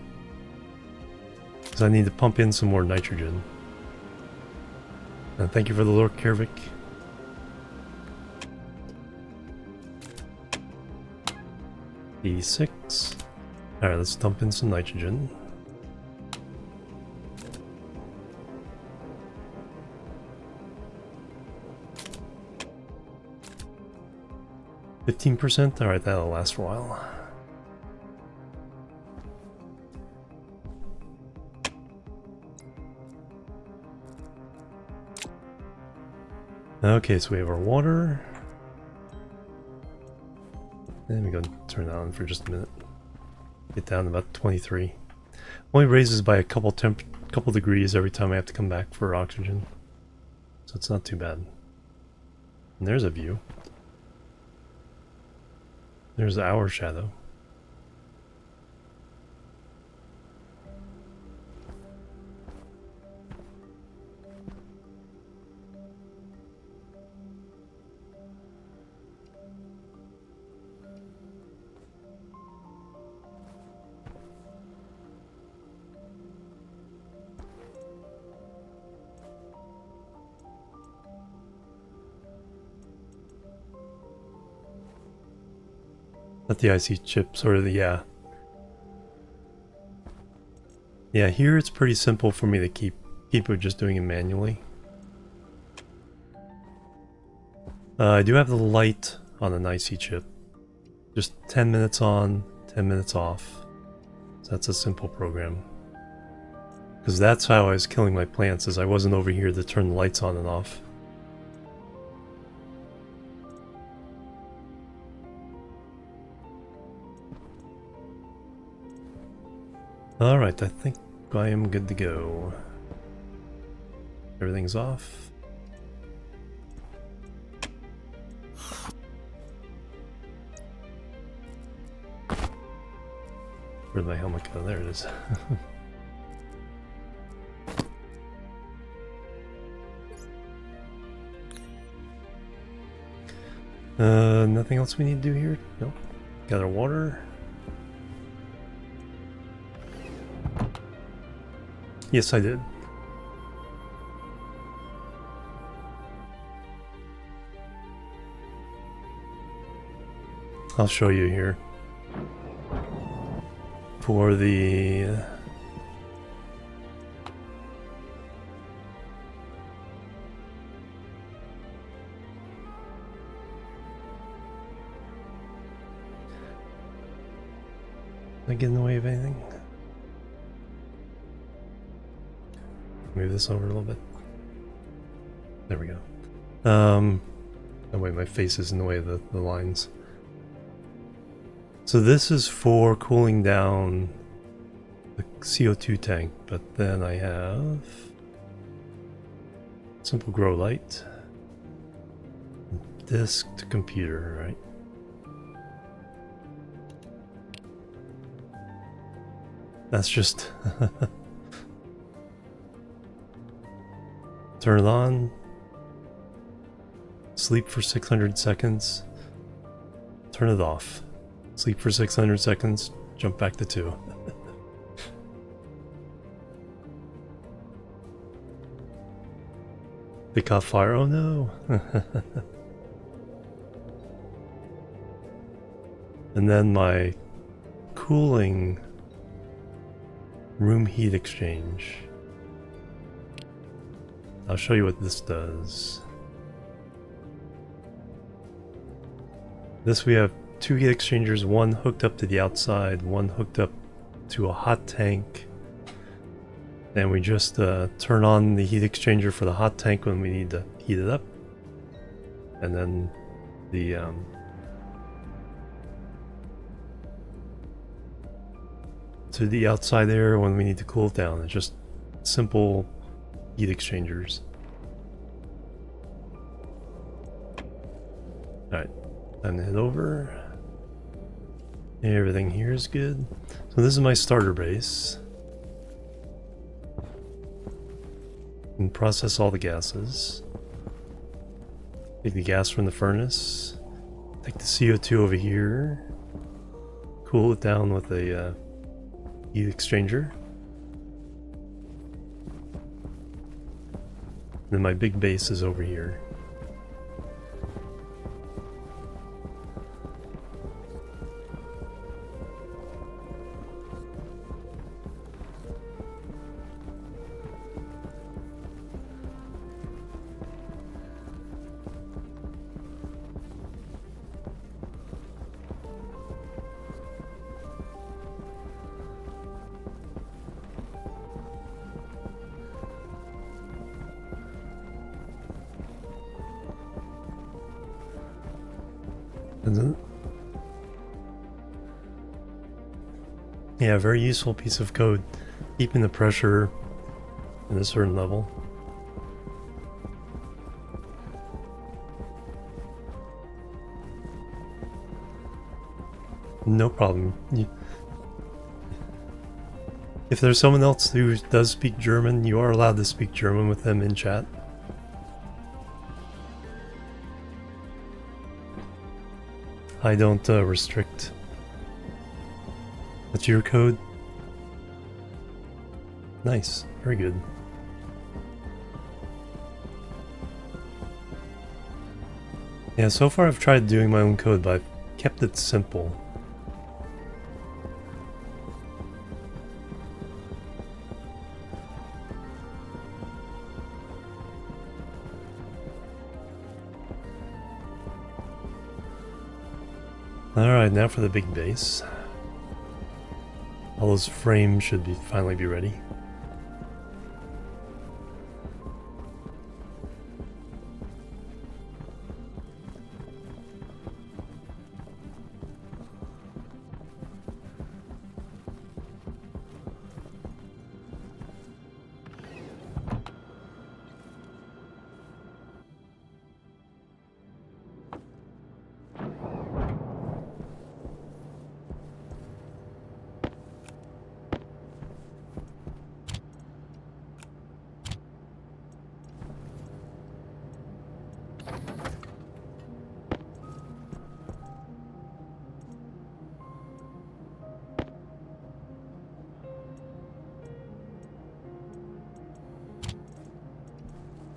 Because I need to pump in some more nitrogen. And thank you for the Lord Kervik. E6. Alright, let's dump in some nitrogen. %? Alright, that'll last for a while. Okay, so we have our water. And we're going to turn it on for just a minute. Get down to about 23. Only raises by a couple degrees every time I have to come back for oxygen. So it's not too bad. And there's a view. There's our shadow. Not the IC chips, or the, yeah. Yeah, here it's pretty simple for me to keep it just doing it manually. I do have the light on an IC chip. Just 10 minutes on, 10 minutes off. So that's a simple program. Because that's how I was killing my plants, is I wasn't over here to turn the lights on and off. Alright, I think I am good to go. Everything's off. Where'd my helmet go? There it is. Nothing else we need to do here? Nope. Gather water. Yes, I did. I'll show you here. For the... Am I getting in the way of anything? Move this over a little bit. There we go. That way my face is in the way of the lines. So this is for cooling down the CO2 tank, but then I have simple grow light, disk to computer, right? That's just turn it on, sleep for 600 seconds, turn it off. Sleep for 600 seconds, jump back to 2. They caught fire, oh no! And then my cooling room heat exchange. I'll show you what this does. This we have 2 heat exchangers, one hooked up to the outside, one hooked up to a hot tank. And we just turn on the heat exchanger for the hot tank when we need to heat it up. And then the to the outside air when we need to cool it down. It's just simple heat exchangers. Alright, time to head over. Everything here is good. So this is my starter base. And process all the gases. Take the gas from the furnace. Take the CO2 over here. Cool it down with a heat exchanger. Then my big base is over here. And then Yeah, very useful piece of code. Keeping the pressure at a certain level. No problem. If there's someone else who does speak German, you are allowed to speak German with them in chat. I don't restrict. That's your code? Nice. Very good. Yeah, so far I've tried doing my own code, but I've kept it simple. Alright, now for the big base. All those frames should finally be ready.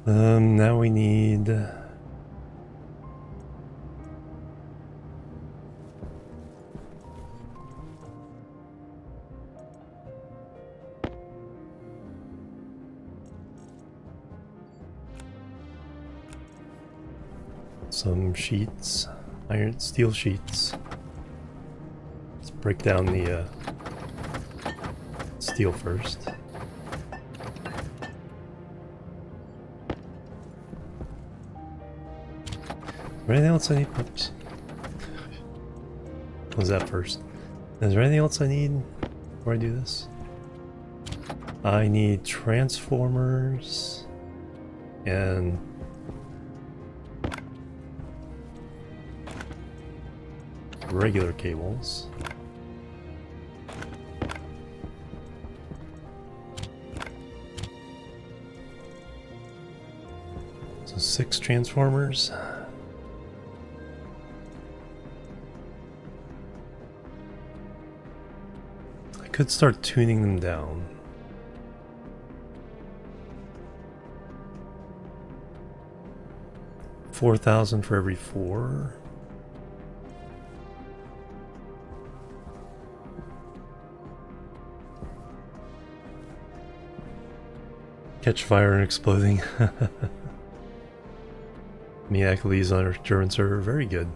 Now we need some sheets, iron steel sheets. Let's break down the steel first. Is there anything else I need? Oops. What was that first? Is there anything else I need before I do this? I need transformers and regular cables. So 6 transformers. I could start tuning them down. $4,000 for every 4. Catch fire and exploding. Miakuli's on our German server, very good.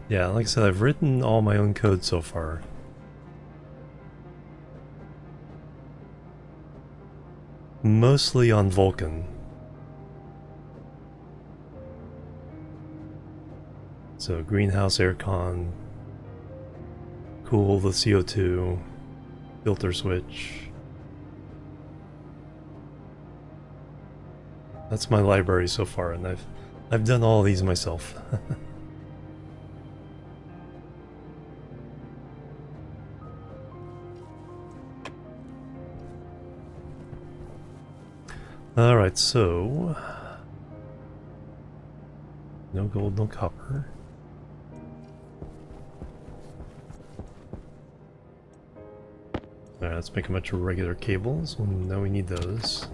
Yeah, like I said, I've written all my own code so far. Mostly on Vulkan. So greenhouse aircon, cool the CO2, filter switch. That's my library so far, and I've done all these myself. Alright, so no gold, no copper. Alright, let's make a bunch of regular cables. Now we need those.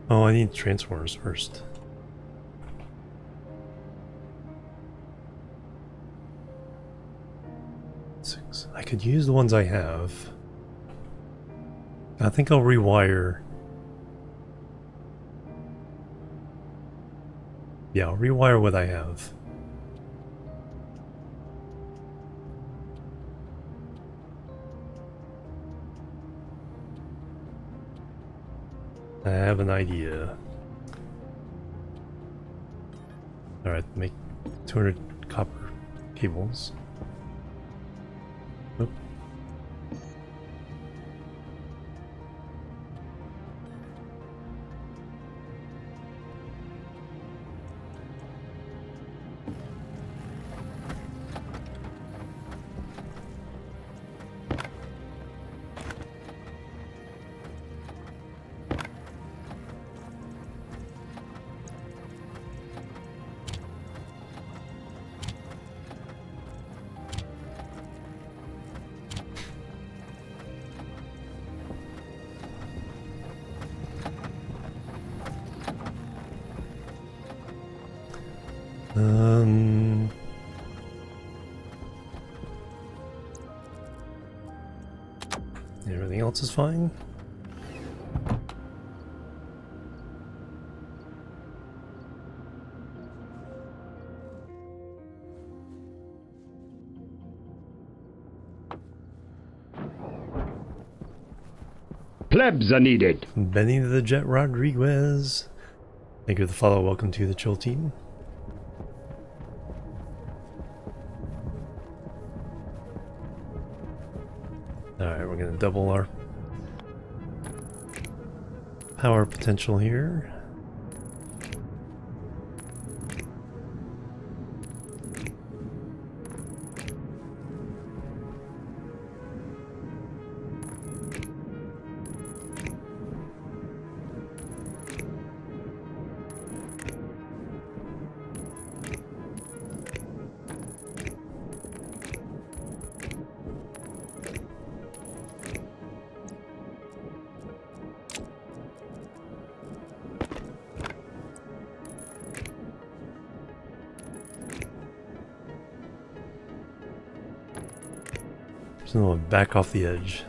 Oh, I need transformers first. Six. I could use the ones I have. I think I'll rewire. Yeah, I'll rewire what I have. I have an idea. Alright, 200 copper cables. Oop. Everything else is fine. Plebs are needed. Benny the Jet Rodriguez. Thank you for the follow. Welcome to the Chill Team. Alright, we're going to double our power potential here. So back off the edge.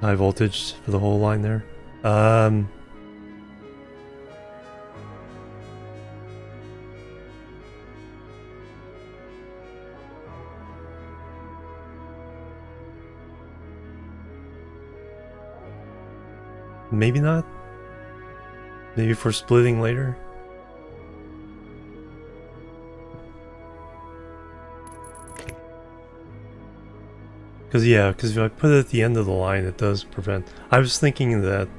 High voltage for the whole line there. Maybe not. Maybe for splitting later. Because if I put it at the end of the line, it does prevent. I was thinking that,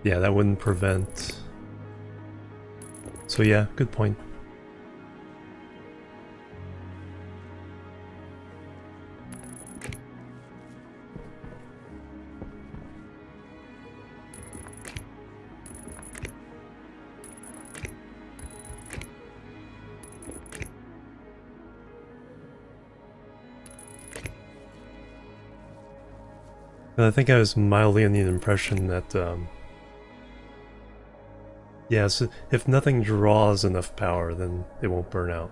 yeah, that wouldn't prevent. So yeah, good point. And I think I was mildly under the impression that, yeah, so if nothing draws enough power, then it won't burn out.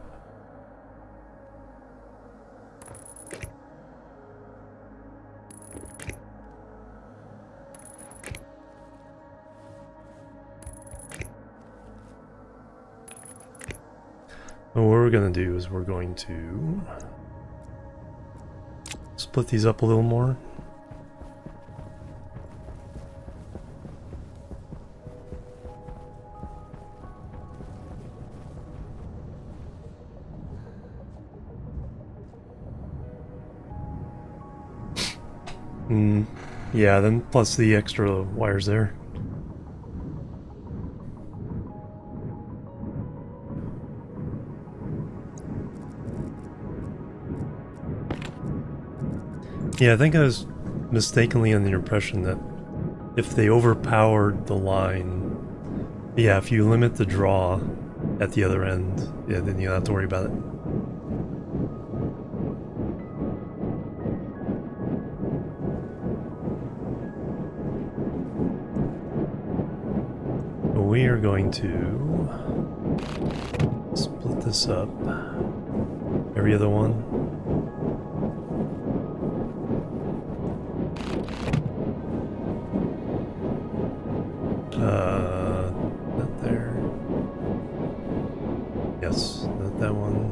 But what we're going to do is we're going to split these up a little more. Yeah, then plus the extra wires there. Yeah, I think I was mistakenly under the impression that if they overpowered the line, yeah, if you limit the draw at the other end, yeah, then you don't have to worry about it. We are going to split this up. Every other one. Not there. Yes, not that one.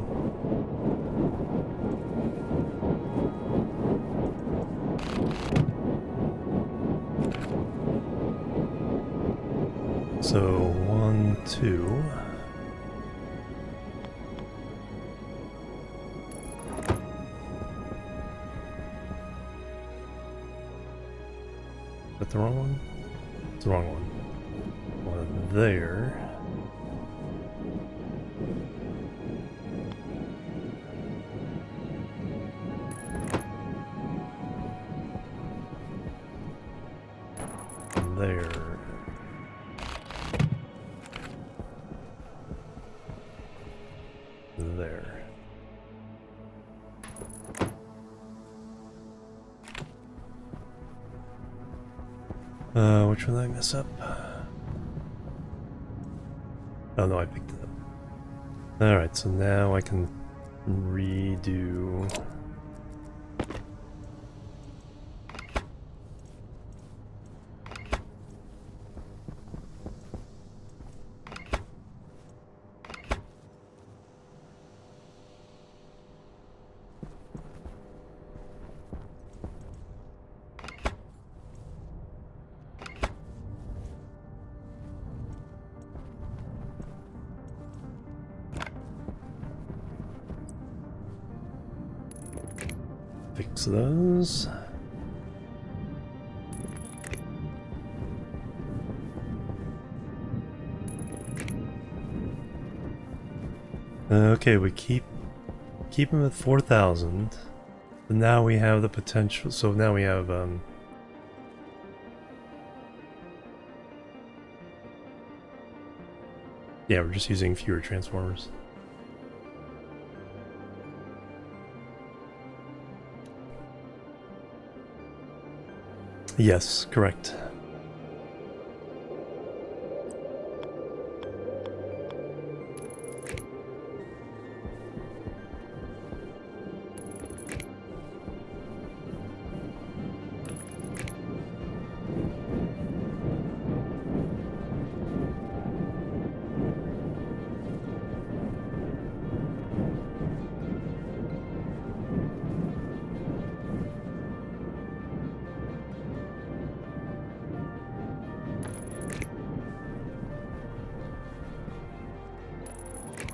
So 1, 2. Is that the wrong one? It's the wrong one. One there. There. There. Which one did I mess up? Oh no, I picked it up. Alright, so now I can redo. Fix those. Okay, we keep them at 4,000. And now we have the potential. So now we have yeah, we're just using fewer transformers. Yes, correct.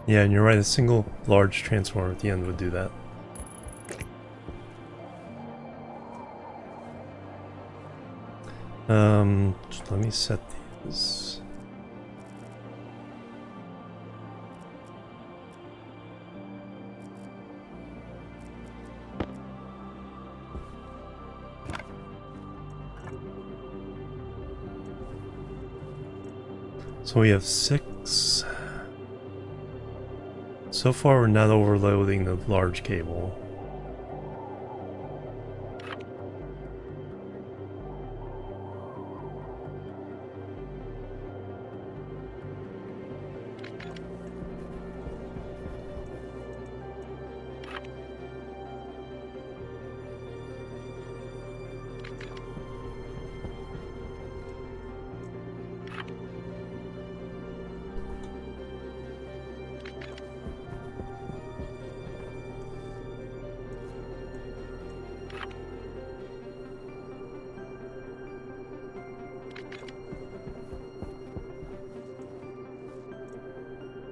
Yeah, and you're right, a single large transformer at the end would do that. Let me set these. So we have 6. So far we're not overloading the large cable.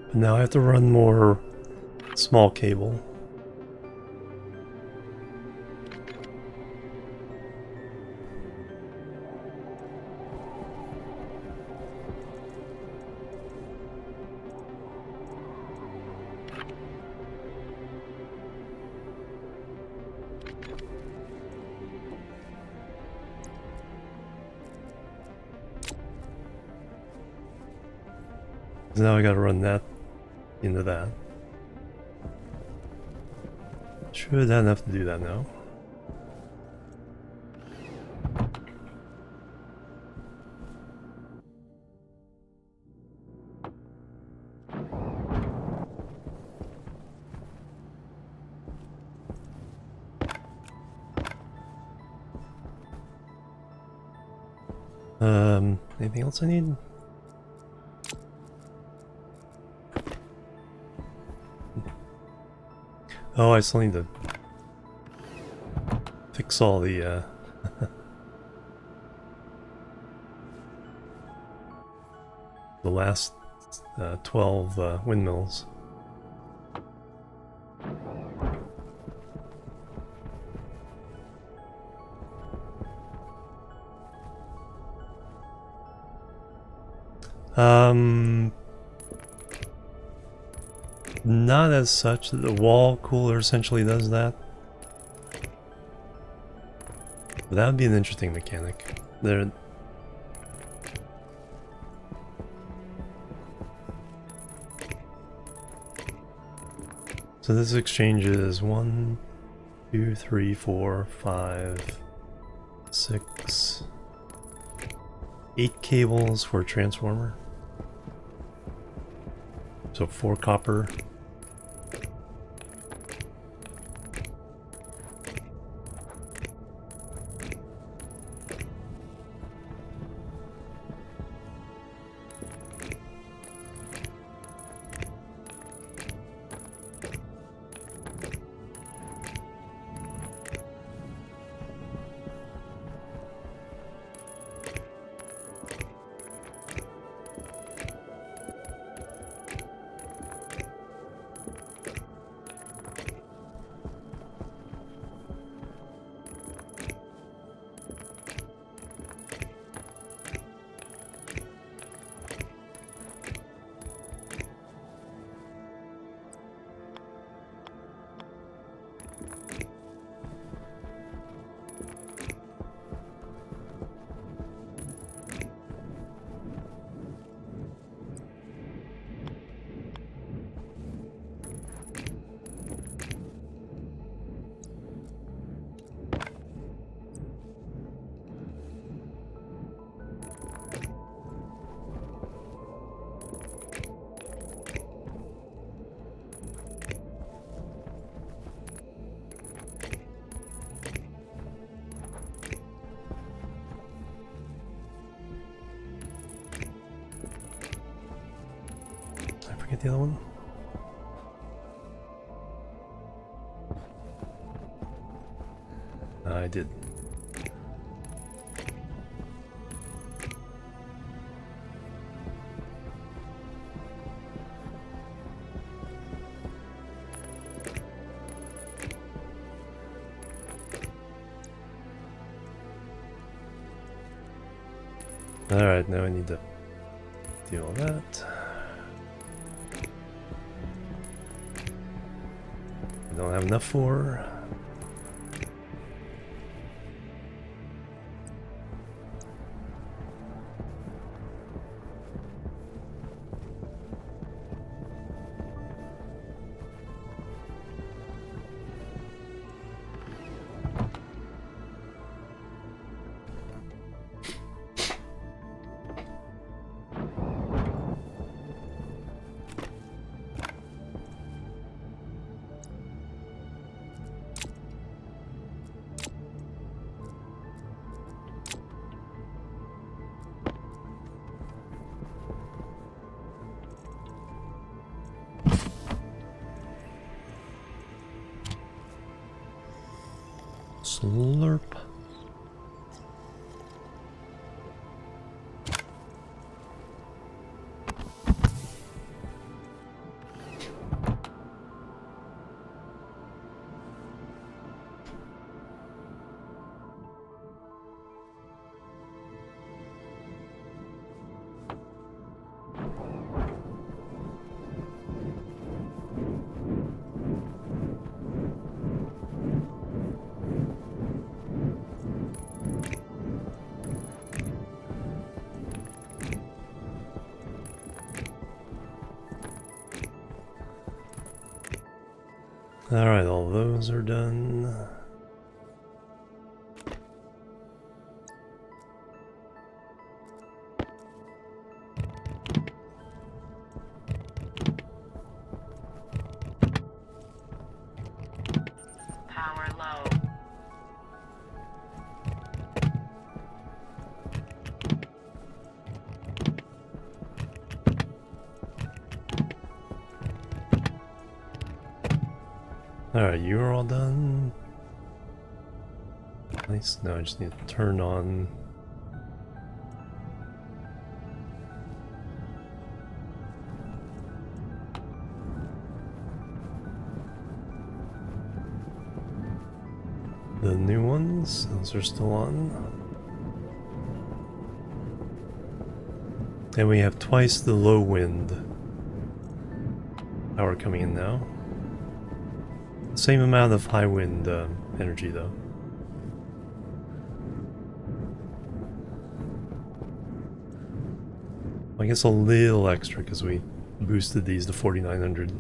But now I have to run more small cable. Now I gotta run that into that. Should have enough to do that now. Anything else I need? Oh, I still need to fix all the, the last 12 windmills. Not as such. The wall cooler essentially does that. But that would be an interesting mechanic. There. So this exchange is 1, 2, 3, 4, 5, 6, 8 cables for a transformer. So 4 copper. Get the other one. I did. Alright, now I need to do all that. Don't have enough for. Slurp. Alright, all those are done. Power low. Alright, you're all done. Nice. Now I just need to turn on. The new ones, those are still on. And we have twice the low wind power coming in now. Same amount of high wind energy though. I guess a little extra because we boosted these to 4900.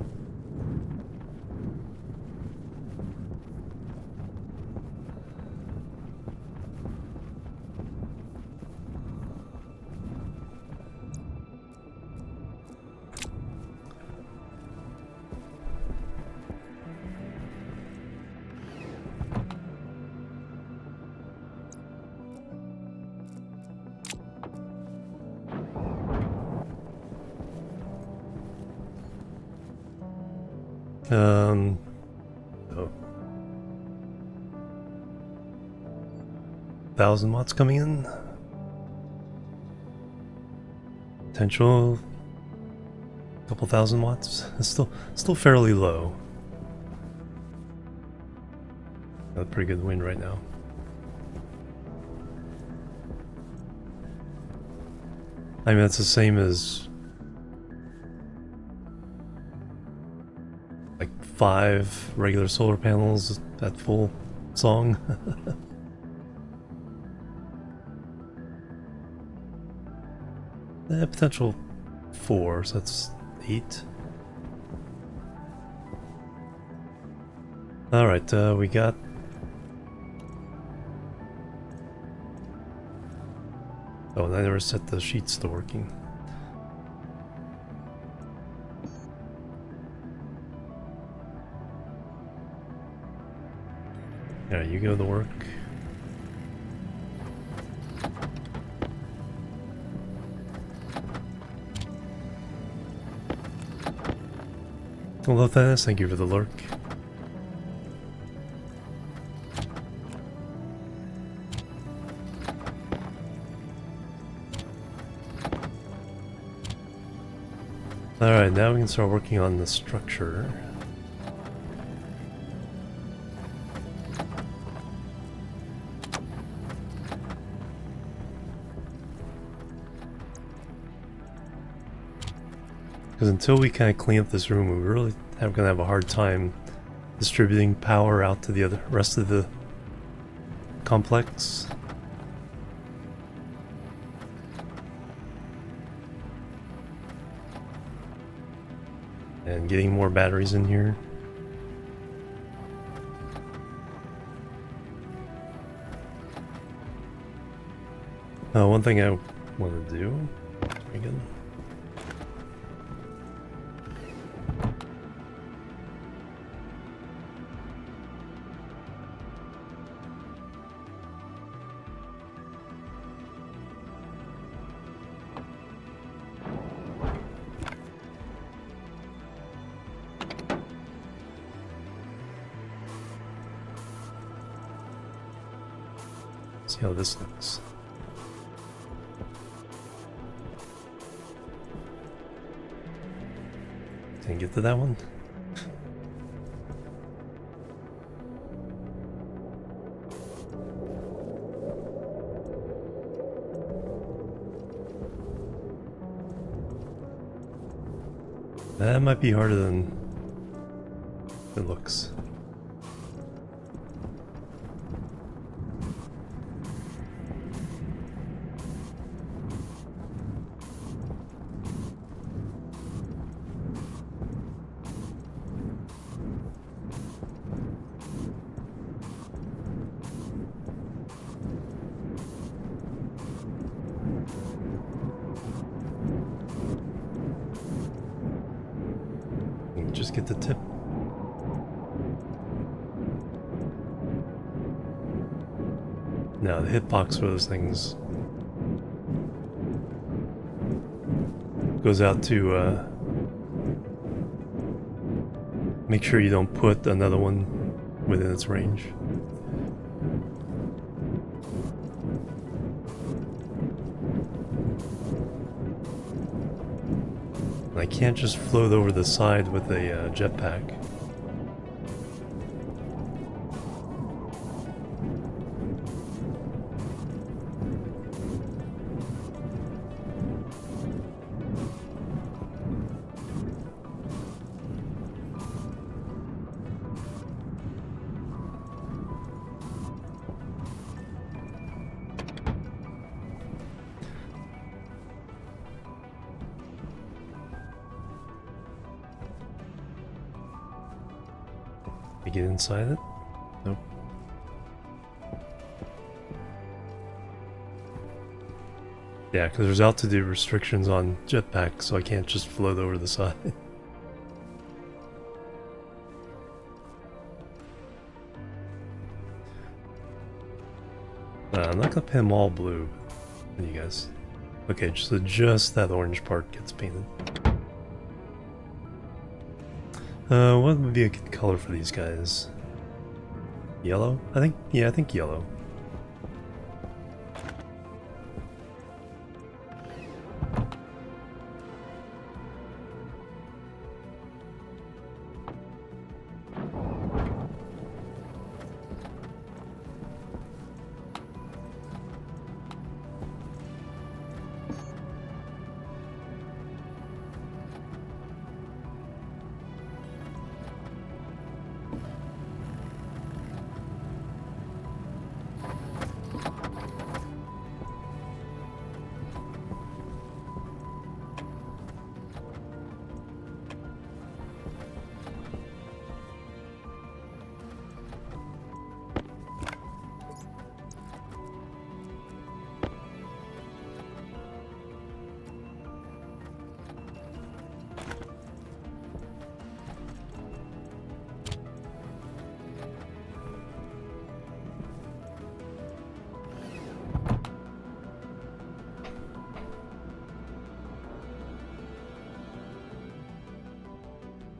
Oh. 1,000 watts coming in. Potential couple thousand watts. It's still fairly low. Got a pretty good wind right now. I mean, that's the same as like 5 regular solar panels at full song. Potential 4, so that's 8. Alright, we got... Oh, and I never set the sheets to working. Yeah, you go to work. Hello, Thanos. Thank you for the lurk. Alright, now we can start working on the structure. Because until we kind of clean up this room, we really are going to have a hard time distributing power out to the rest of the complex. And getting more batteries in here. One thing I want to do. Again. See how this looks. Can I get to that one? That might be harder than it looks. Just get the tip. Now the hitbox for those things goes out to Make sure you don't put another one within its range. And I can't just float over the side with a jetpack. Get inside it? Nope. Yeah, because there's altitude restrictions on jetpacks, so I can't just float over the side. I'm not gonna paint them all blue, you guys. Okay, just that orange part gets painted. What would be a good color for these guys? Yellow? I think yellow.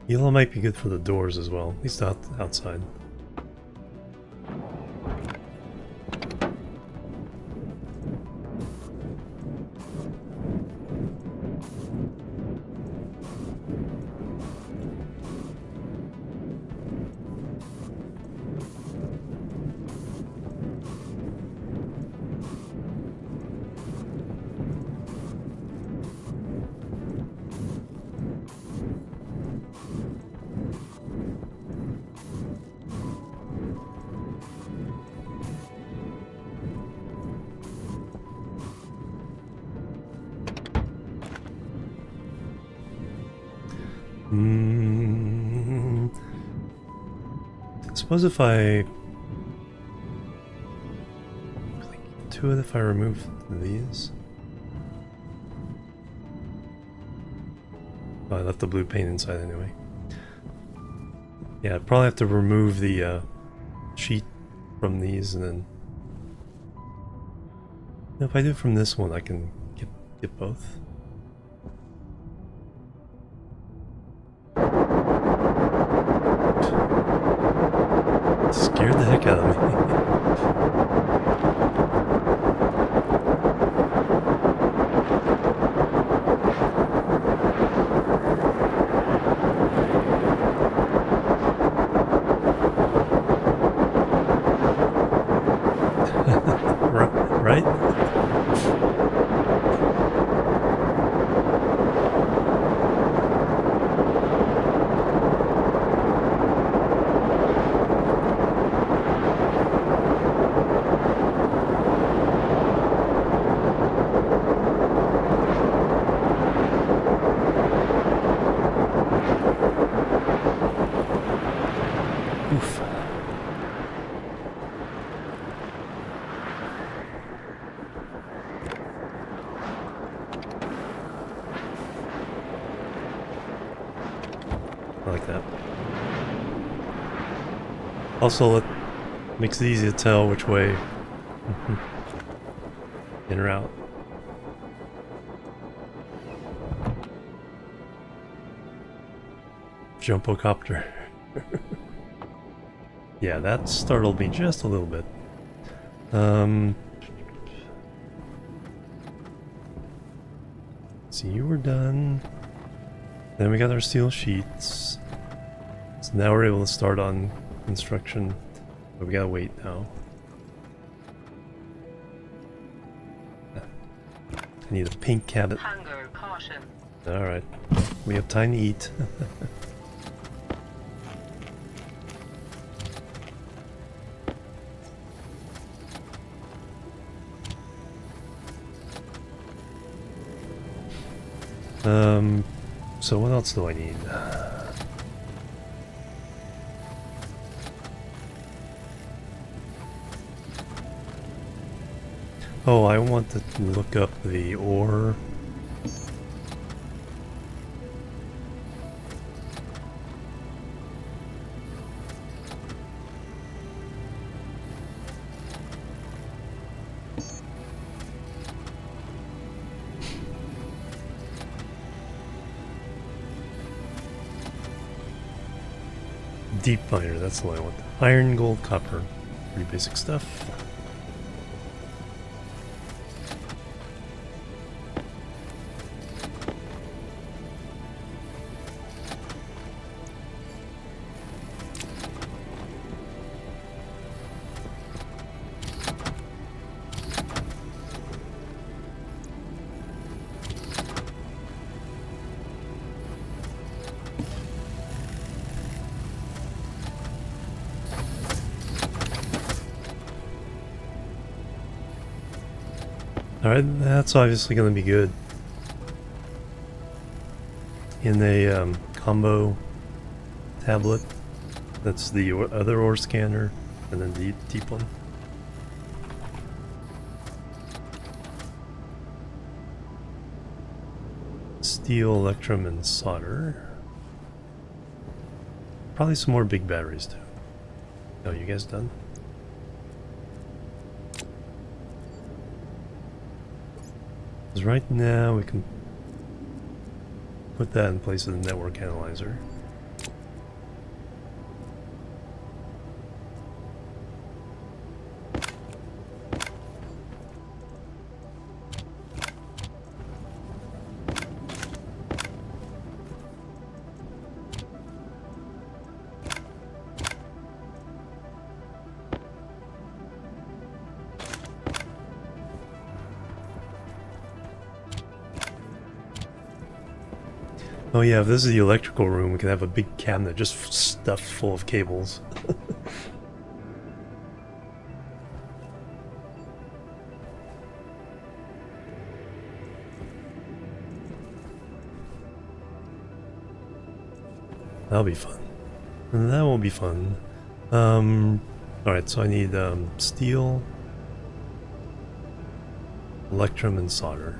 Yellow might be good for the doors as well, at least outside. I suppose if I do it, if I remove these. Oh, I left the blue paint inside anyway. Yeah, I'd probably have to remove the sheet from these, and then if I do it from this one, I can get both. Scared the heck out of me. Right? Oof. I like that. Also, it makes it easy to tell which way in or out. Jumpocopter. Yeah, that startled me just a little bit. So you were done. Then we got our steel sheets. So now we're able to start on construction. But we gotta wait now. I need a pink cabinet. Hunger caution. Alright. We have time to eat. So what else do I need? Oh, I want to look up the ore. Deep miner, that's what I want. Iron, gold, copper. Pretty basic stuff. Alright, that's obviously going to be good. In a combo tablet, that's the other ore scanner, and then the deep one. Steel, electrum, and solder. Probably some more big batteries too. Oh, you guys done? Because right now we can put that in place of the network analyzer. Oh yeah, if this is the electrical room, we could have a big cabinet just stuffed full of cables. That'll be fun. That will be fun. Alright, so I need steel, electrum, and solder.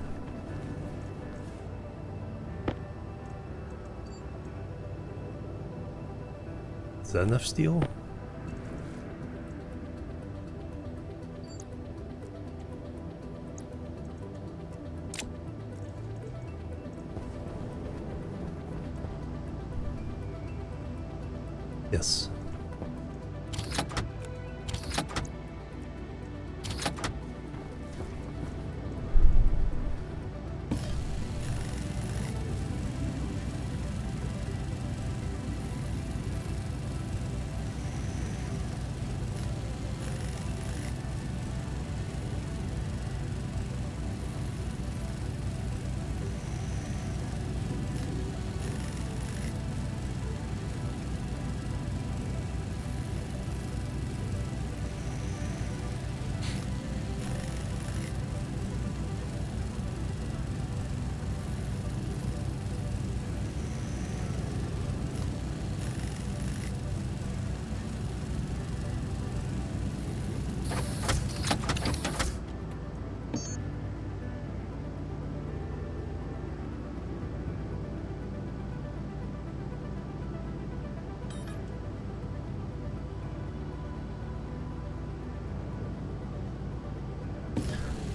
Is that enough steel? Yes.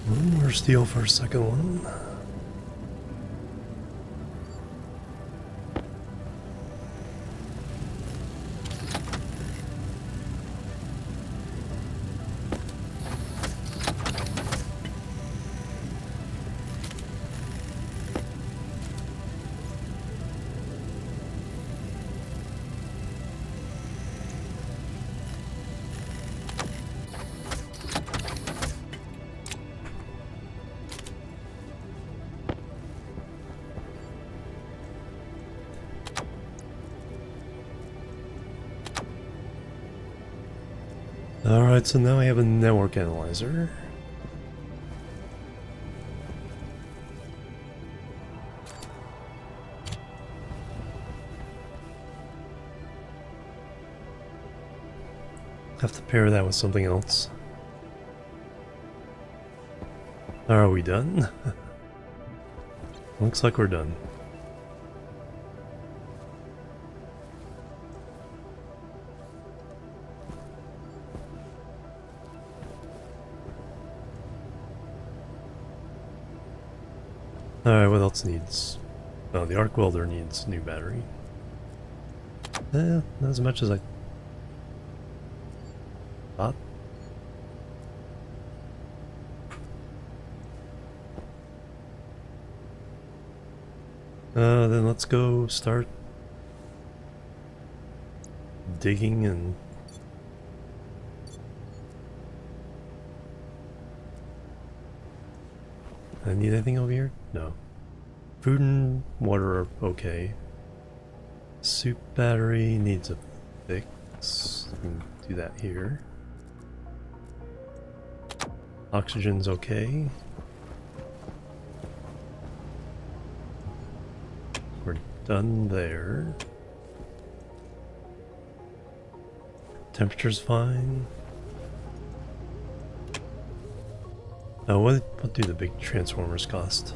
One more steel for a second one. Alright, so now I have a network analyzer. Have to pair that with something else. Are we done? Looks like we're done. Alright, what else needs? Oh, the arc welder needs new battery. Not as much as I thought. Then let's go start digging and I need anything over here? No. Food and water are okay. Soup battery needs a fix. We can do that here. Oxygen's okay. We're done there. Temperature's fine. Oh, what do the big transformers cost?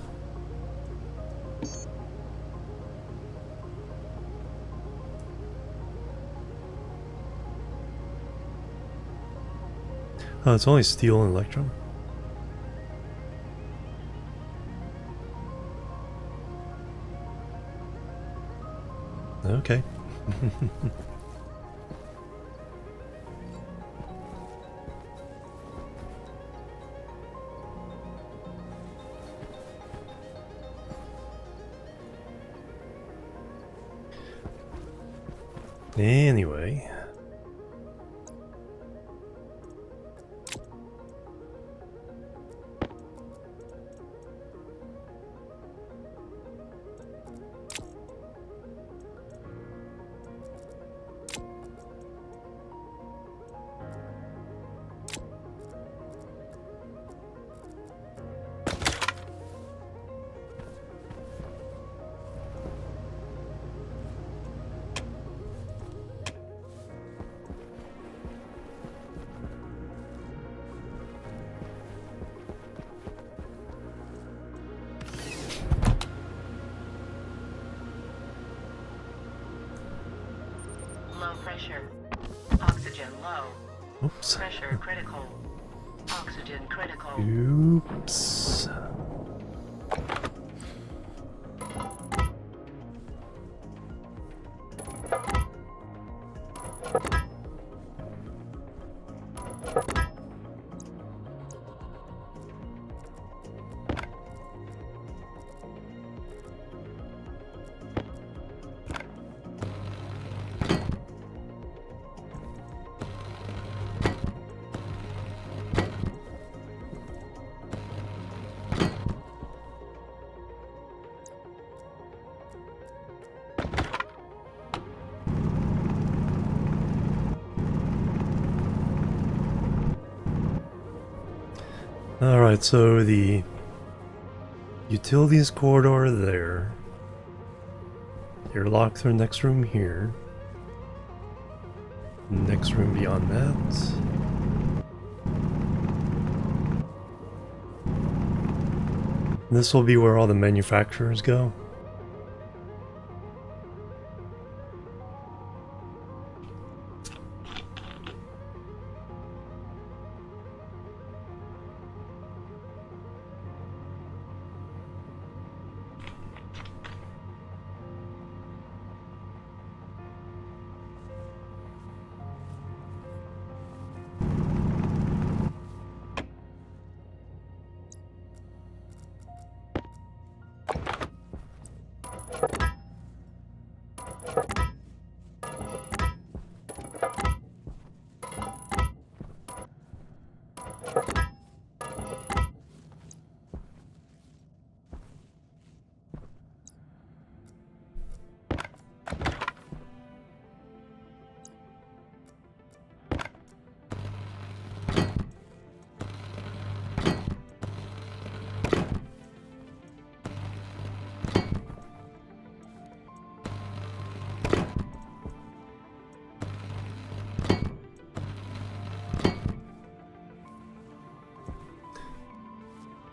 Oh, it's only steel and electrum. Okay. Anyway. Low pressure. Oxygen low. Oops. Pressure critical. Oxygen critical. Oops. Alright, so the utilities corridor there. Airlock through the next room here. Next room beyond that. This will be where all the manufacturers go.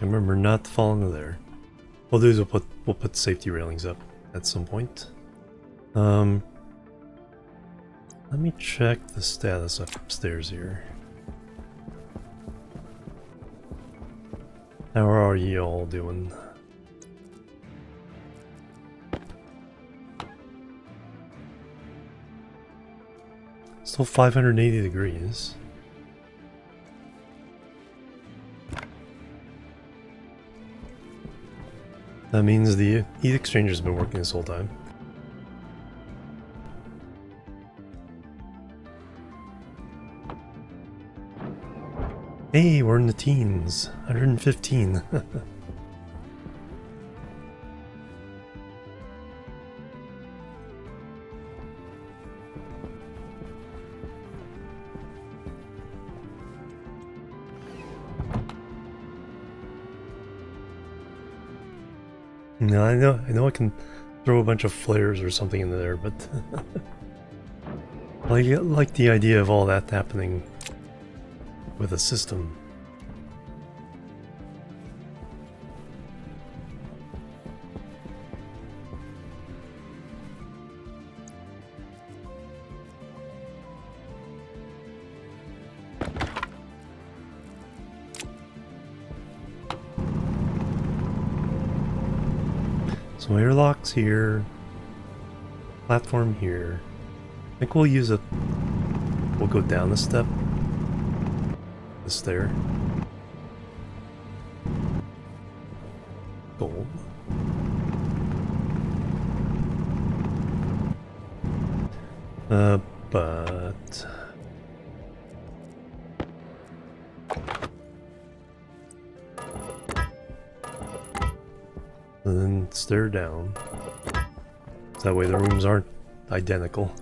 remember not to fall into there. What we'll do is we'll put safety railings up at some point. Let me check the status upstairs here. How are you all doing? Still 580 degrees. That means the heat exchanger's been working this whole time. Hey, we're in the teens. 115. No, I know I can throw a bunch of flares or something into there, but I like the idea of all that happening with a system. So airlocks here, platform here. I think we'll use we'll go down a step. This there. Gold. But and then stare down. So that way the rooms aren't identical.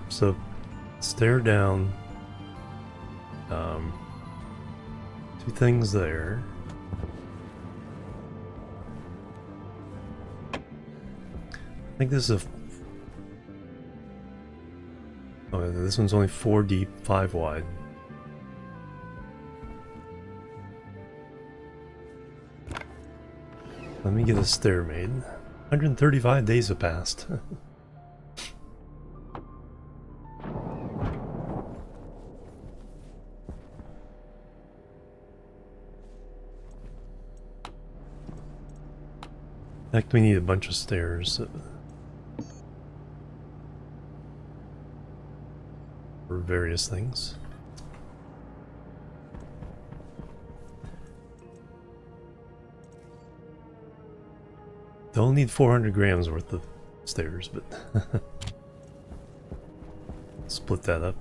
So stare down. Two things there. I think this is a. Oh, this one's only 4 deep, 5 wide. Let me get a stair made. 135 days have passed. In fact, we need a bunch of stairs for various things. Don't need 400 grams worth of stairs, but split that up.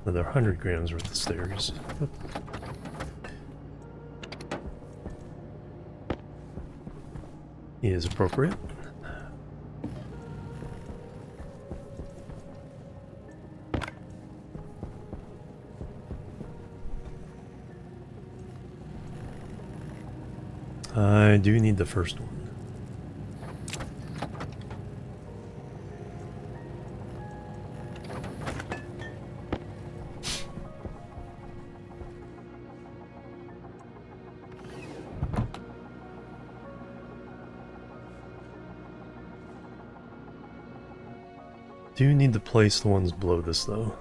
Another 100 grams worth of stairs. Is appropriate. I do need the first one. Do need to place the ones below this though.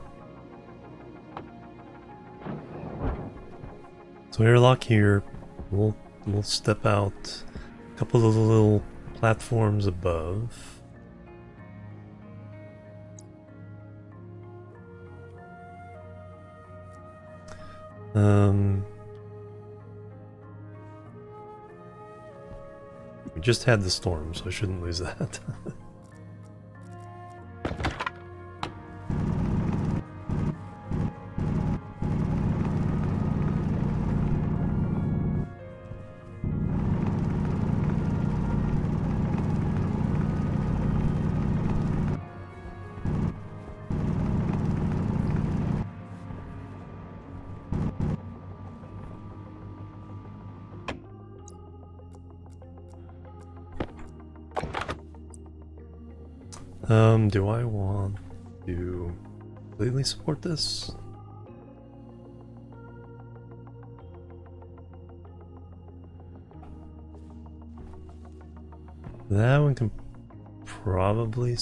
So airlock here. We'll step out a couple of the little platforms above. We just had the storm, so I shouldn't lose that. Do I want to completely support this? That one can probably...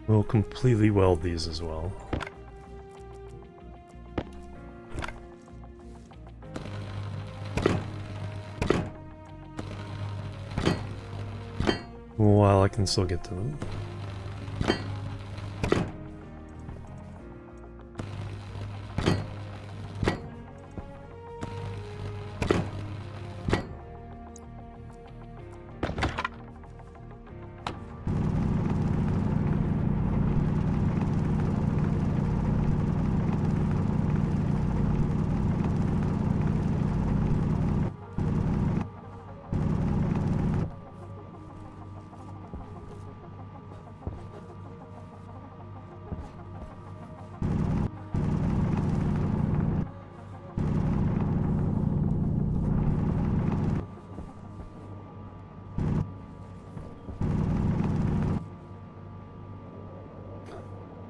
We'll completely weld these as well. While I can still get to them.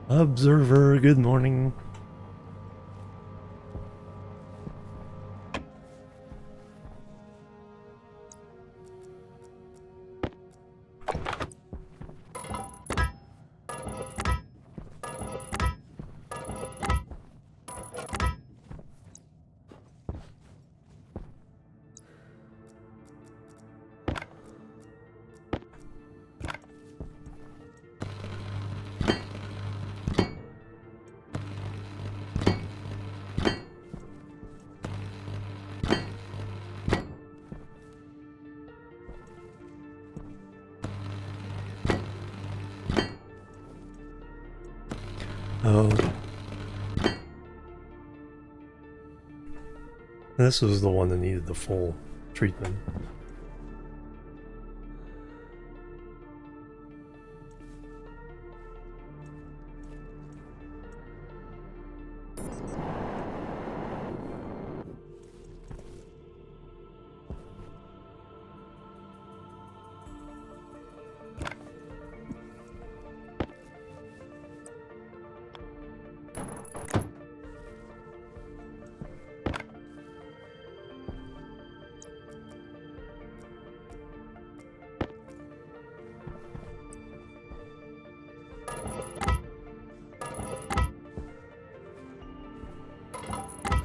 Observer, good morning. Oh. This was the one that needed the full treatment.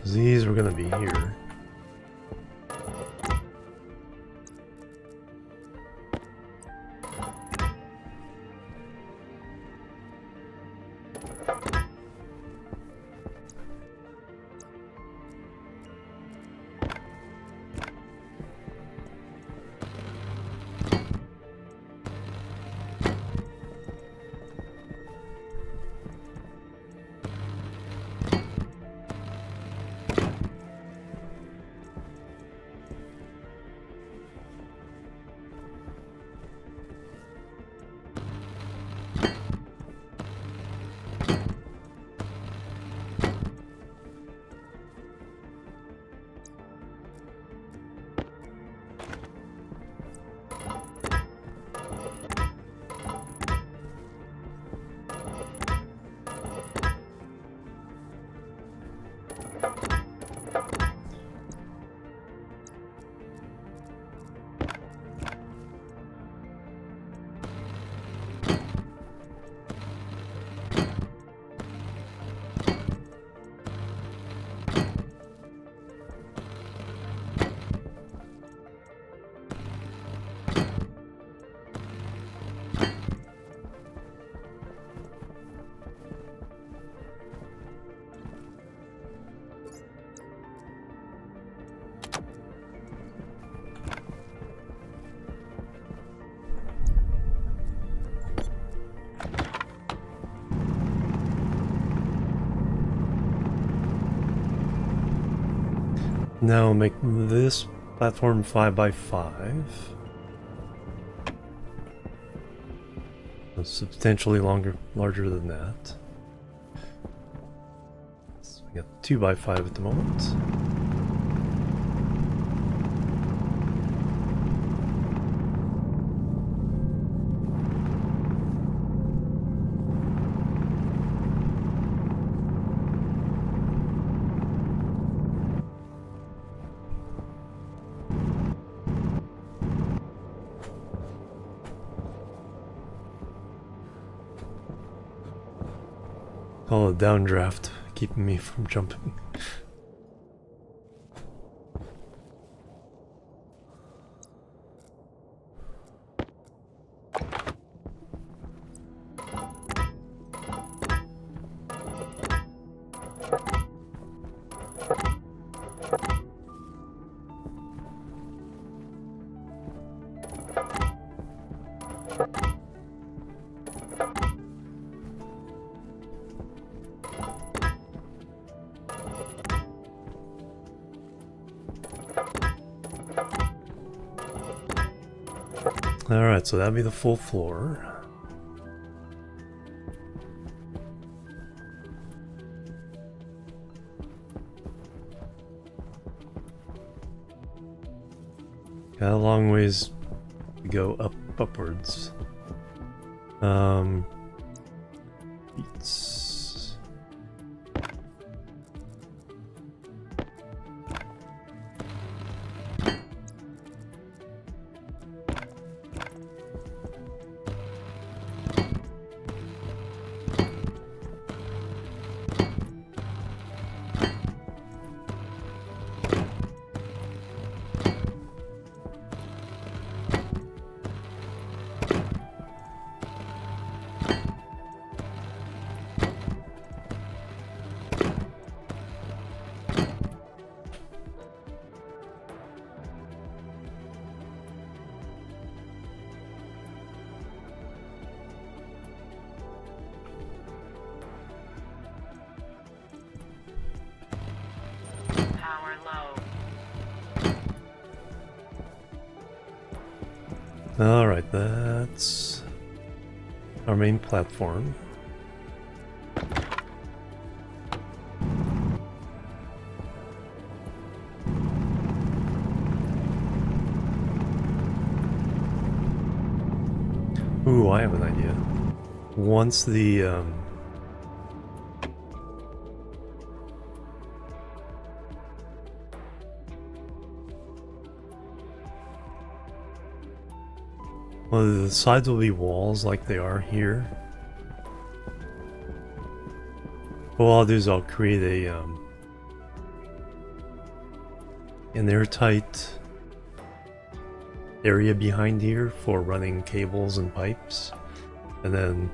These were gonna be here. Now make this platform 5x5. Substantially larger than that. So we got 2x5 at the moment. Call it downdraft, keeping me from jumping. Alright, so that'd be the full floor. Got a long ways to go upwards. It's Power low. alright, that's our main platform. Ooh, I have an idea. Once the well, the sides will be walls like they are here. What I'll do is I'll create a an airtight area behind here for running cables and pipes, and then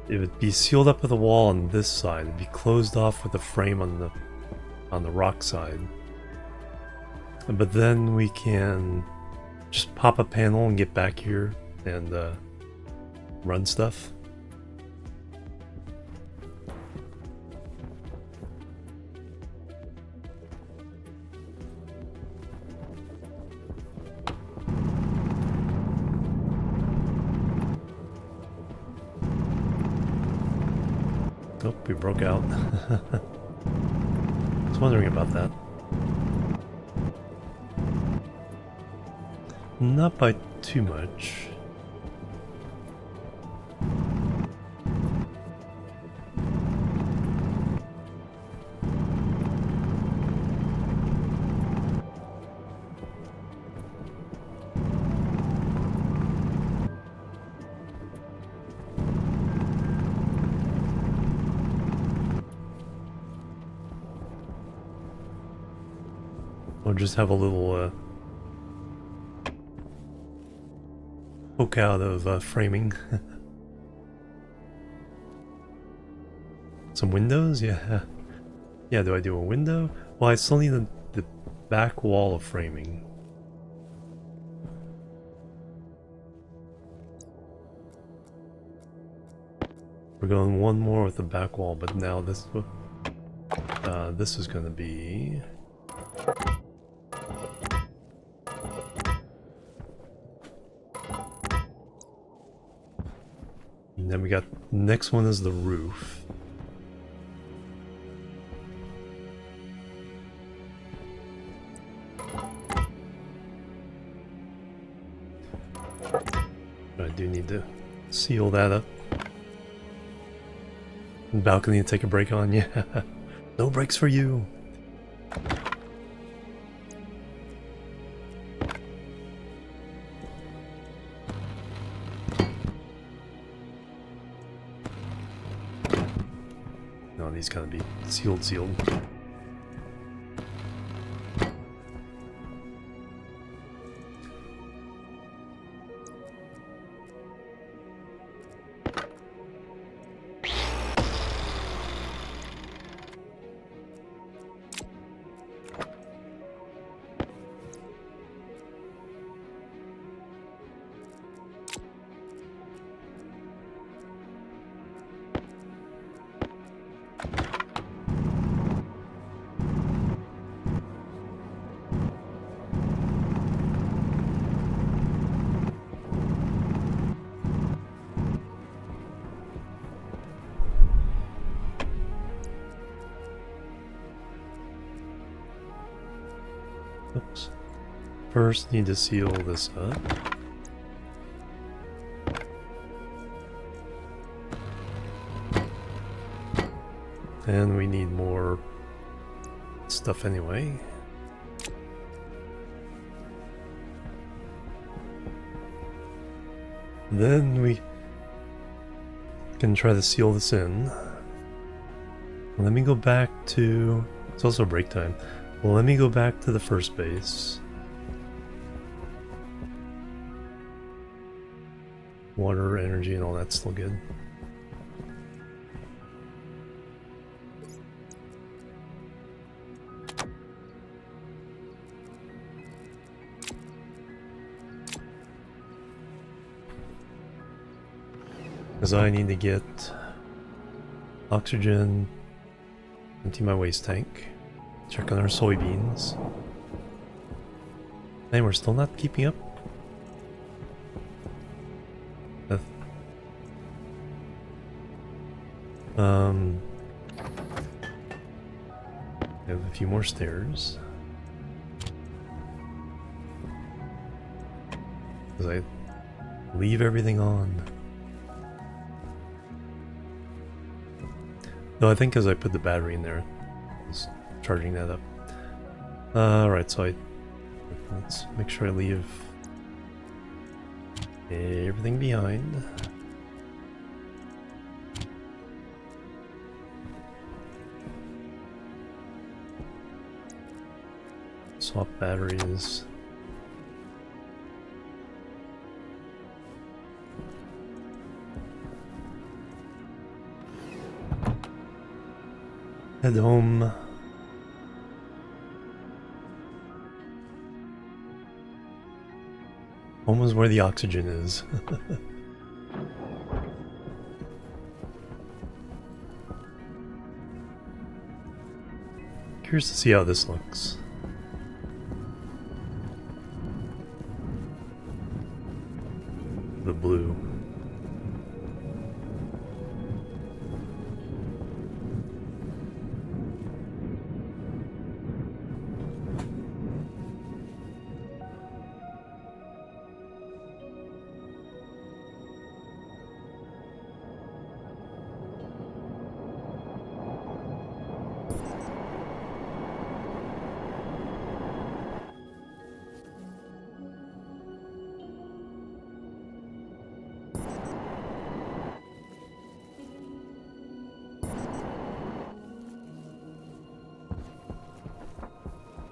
it would be sealed up with a wall on this side. It'd be closed off with a frame on the rock side. But then we can just pop a panel and get back here and run stuff. Oh, we broke out. I was wondering about that. Not by too much. We'll just have a little poke out of framing. Some windows? Yeah. Yeah, do I do a window? Well, I still need the back wall of framing. We're going one more with the back wall, but now this... This is going to be... And then we got... Next one is the roof. But I do need to seal that up. Balcony to take a break on, yeah. No breaks for you. No, these gotta be sealed. Oops. First, need to seal this up. And we need more stuff anyway. Then we can try to seal this in. Let me go back to... It's also break time. Well, let me go back to the first base. Water, energy, and all that's still good. Because I need to get oxygen, empty my waste tank, check on our soybeans. And we're still not keeping up. We have a few more stairs. Because I leave everything on. No, I think because I put the battery in there, I was charging that up. Alright, so let's make sure I leave everything behind. Swap batteries. Head home. Home is where the oxygen is. Curious to see how this looks. The blue.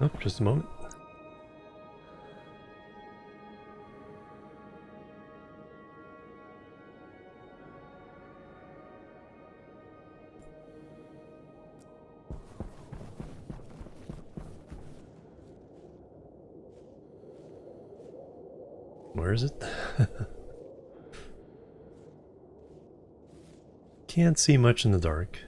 Oh, just a moment. Where is it? Can't see much in the dark.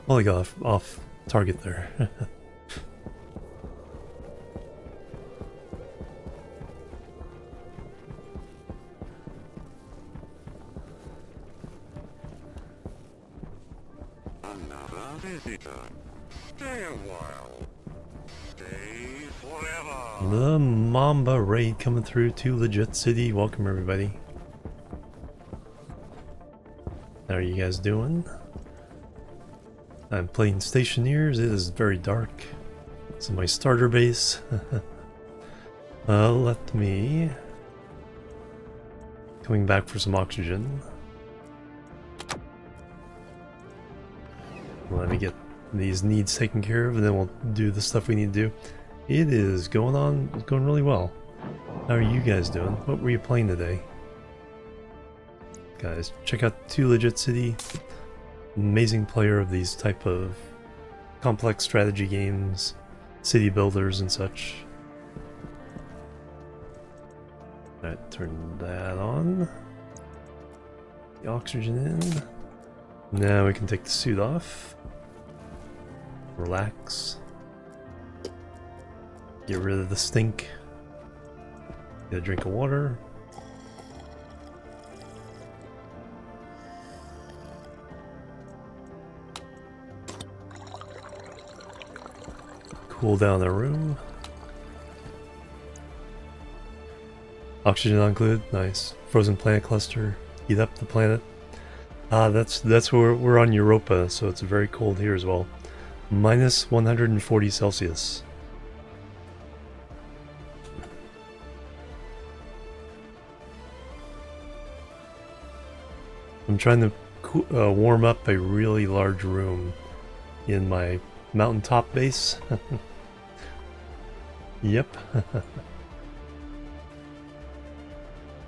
Well, I got off target there. Another visitor. Stay a while. Stay forever. The Mamba raid coming through to Legit City. Welcome everybody. How are you guys doing? I'm playing Stationeers. It is very dark. This is my starter base. Let me... Coming back for some oxygen. Let me get these needs taken care of and then we'll do the stuff we need to do. It is going really well. How are you guys doing? What were you playing today? Guys, check out 2 Legit City. Amazing player of these type of complex strategy games, city builders and such. Alright, turn that on. The oxygen in. Now we can take the suit off. Relax. Get rid of the stink. Get a drink of water. Cool down the room. Oxygen included, nice. Frozen planet cluster, heat up the planet. That's where we're on Europa, so it's very cold here as well. Minus 140 Celsius. I'm trying to warm up a really large room in my mountaintop base. Yep.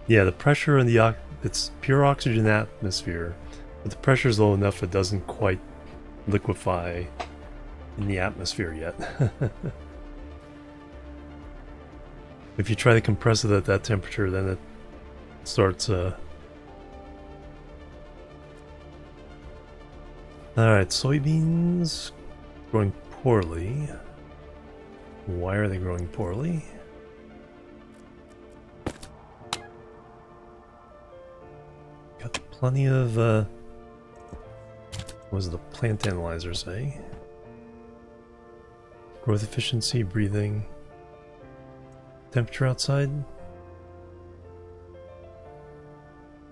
Yeah, the pressure in the it's pure oxygen atmosphere, but the pressure is low enough it doesn't quite liquefy in the atmosphere yet. If you try to compress it at that temperature, then it starts Alright, soybeans growing poorly. Why are they growing poorly? Got plenty of, what does the plant analyzer say? Growth efficiency, breathing. Temperature outside?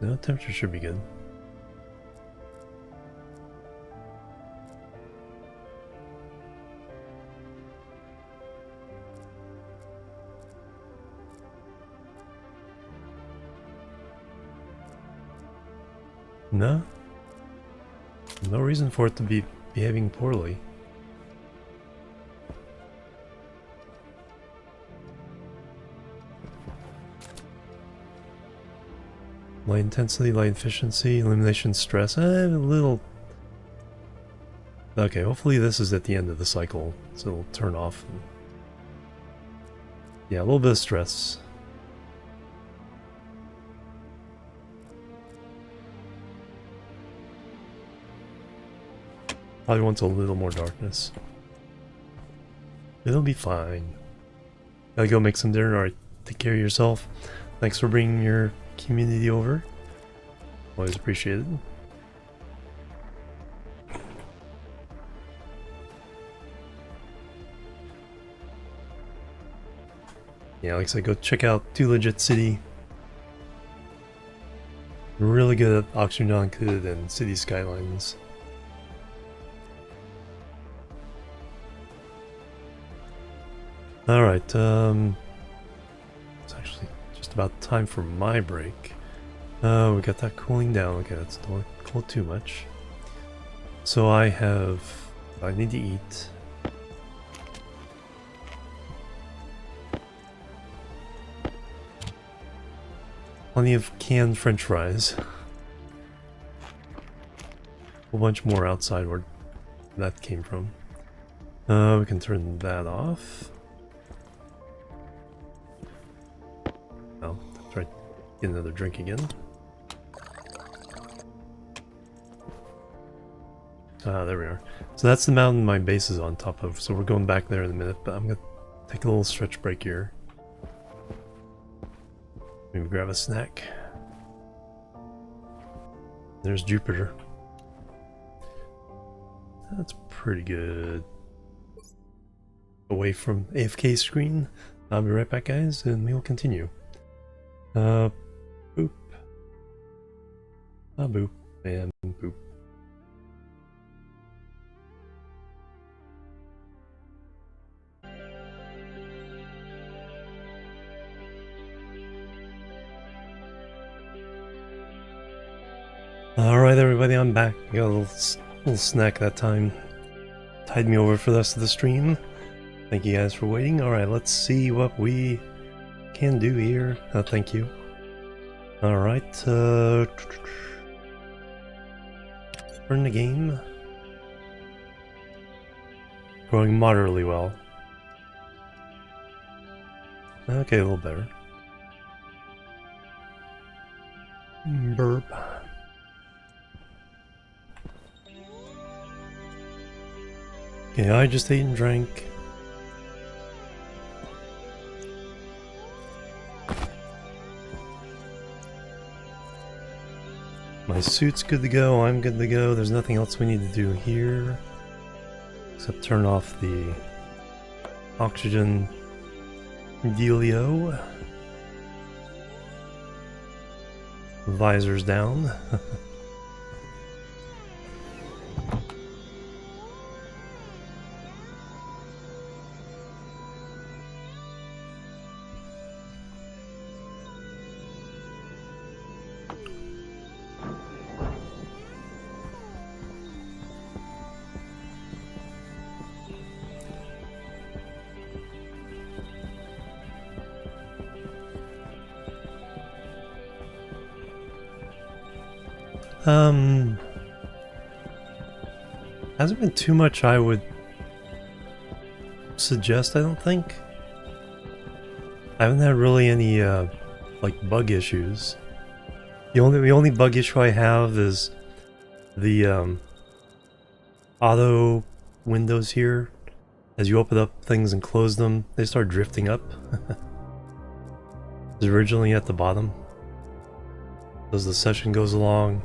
No, temperature should be good. No? No reason for it to be behaving poorly. Light intensity, light efficiency, elimination stress. A little... Okay, hopefully this is at the end of the cycle, so it'll turn off. Yeah, a little bit of stress. Probably wants a little more darkness. It'll be fine. Gotta go make some dinner. Alright, take care of yourself. Thanks for bringing your community over. Always appreciated. Yeah, like I said, go check out 2 Legit City. Really good at Oxygen Included and City Skylines. Alright, it's actually just about time for my break. We got that cooling down. Okay, that's not cool too much. So I need to eat. Plenty of canned French fries. A bunch more outside where that came from. We can turn that off. Oh, that's right. Get another drink again. Ah, there we are. So that's the mountain my base is on top of, so we're going back there in a minute, but I'm gonna take a little stretch break here. Maybe grab a snack. There's Jupiter. That's pretty good. Away from AFK screen. I'll be right back, guys, and we will continue. Boop. Boop, and boop. Alright everybody, I'm back. I got a little snack that time. Tied me over for the rest of the stream. Thank you guys for waiting. Alright, let's see what we can do here. Thank you. Alright, turn the game. Growing moderately well. Okay, a little better. Burp. Okay, I just ate and drank. My suit's good to go, I'm good to go, there's nothing else we need to do here. Except turn off the oxygen dealio. Visors down. Hasn't been too much I would suggest, I don't think. I haven't had really any, like, bug issues. The only bug issue I have is the, auto windows here. As you open up things and close them, they start drifting up. It's originally at the bottom. As the session goes along,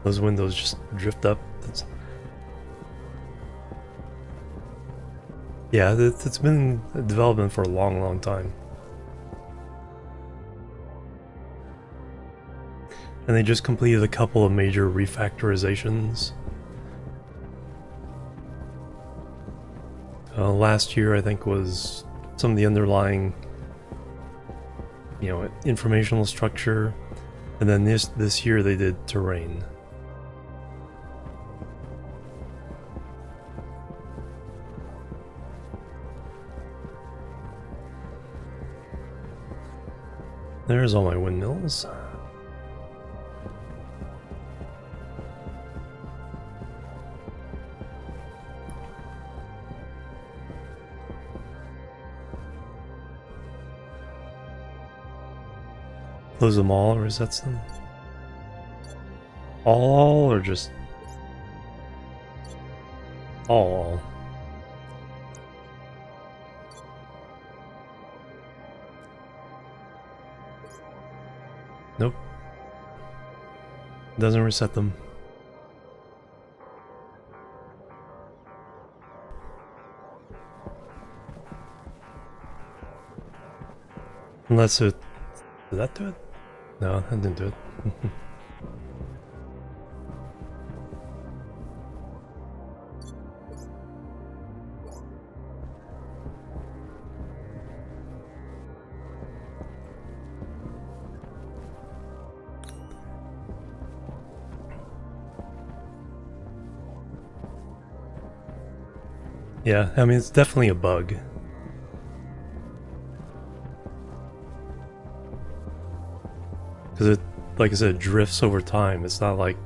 those windows just drift up. Yeah, it's been in development for a long time. And they just completed a couple of major refactorizations. Last year, I think, was some of the underlying, you know, informational structure. And then this year they did terrain. There's all my windmills. Close them all or resets them? All or just all? Nope. Doesn't reset them. Unless it... Did that do it? No, that didn't do it. Yeah, I mean, it's definitely a bug. Because it, like I said, drifts over time. It's not like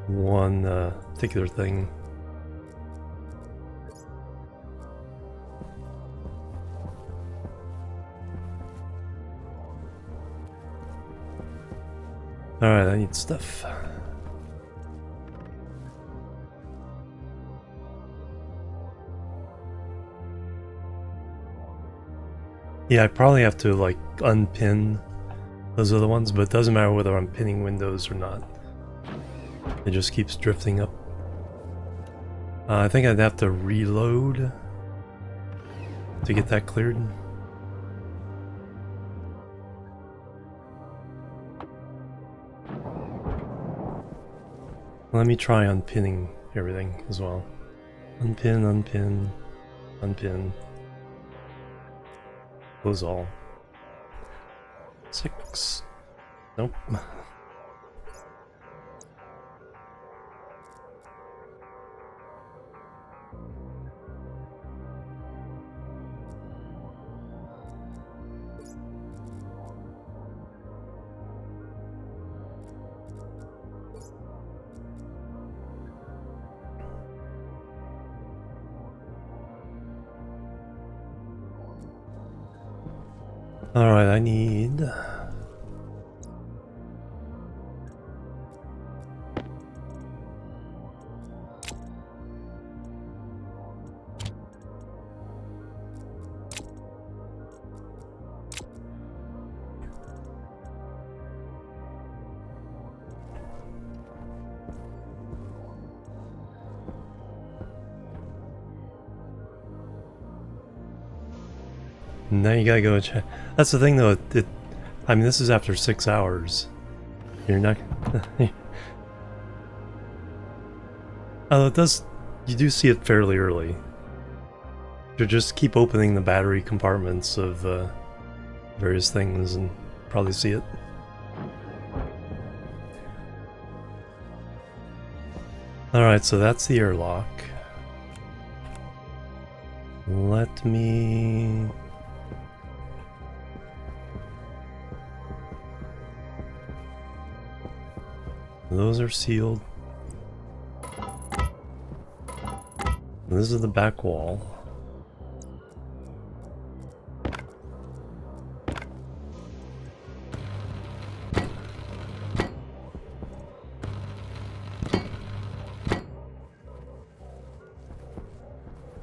one particular thing. Alright, I need stuff. Yeah, I probably have to like unpin those other ones, but it doesn't matter whether I'm pinning windows or not. It just keeps drifting up. I think I'd have to reload to get that cleared. Let me try unpinning everything as well. Unpin, unpin, unpin. Close all. 6. Nope. Alright, I need... Now you gotta go check. That's the thing though, I mean this is after 6 hours. You're not... Oh, it does... You do see it fairly early. You just keep opening the battery compartments of various things and probably see it. Alright, so that's the airlock. Let me... Those are sealed. This is the back wall.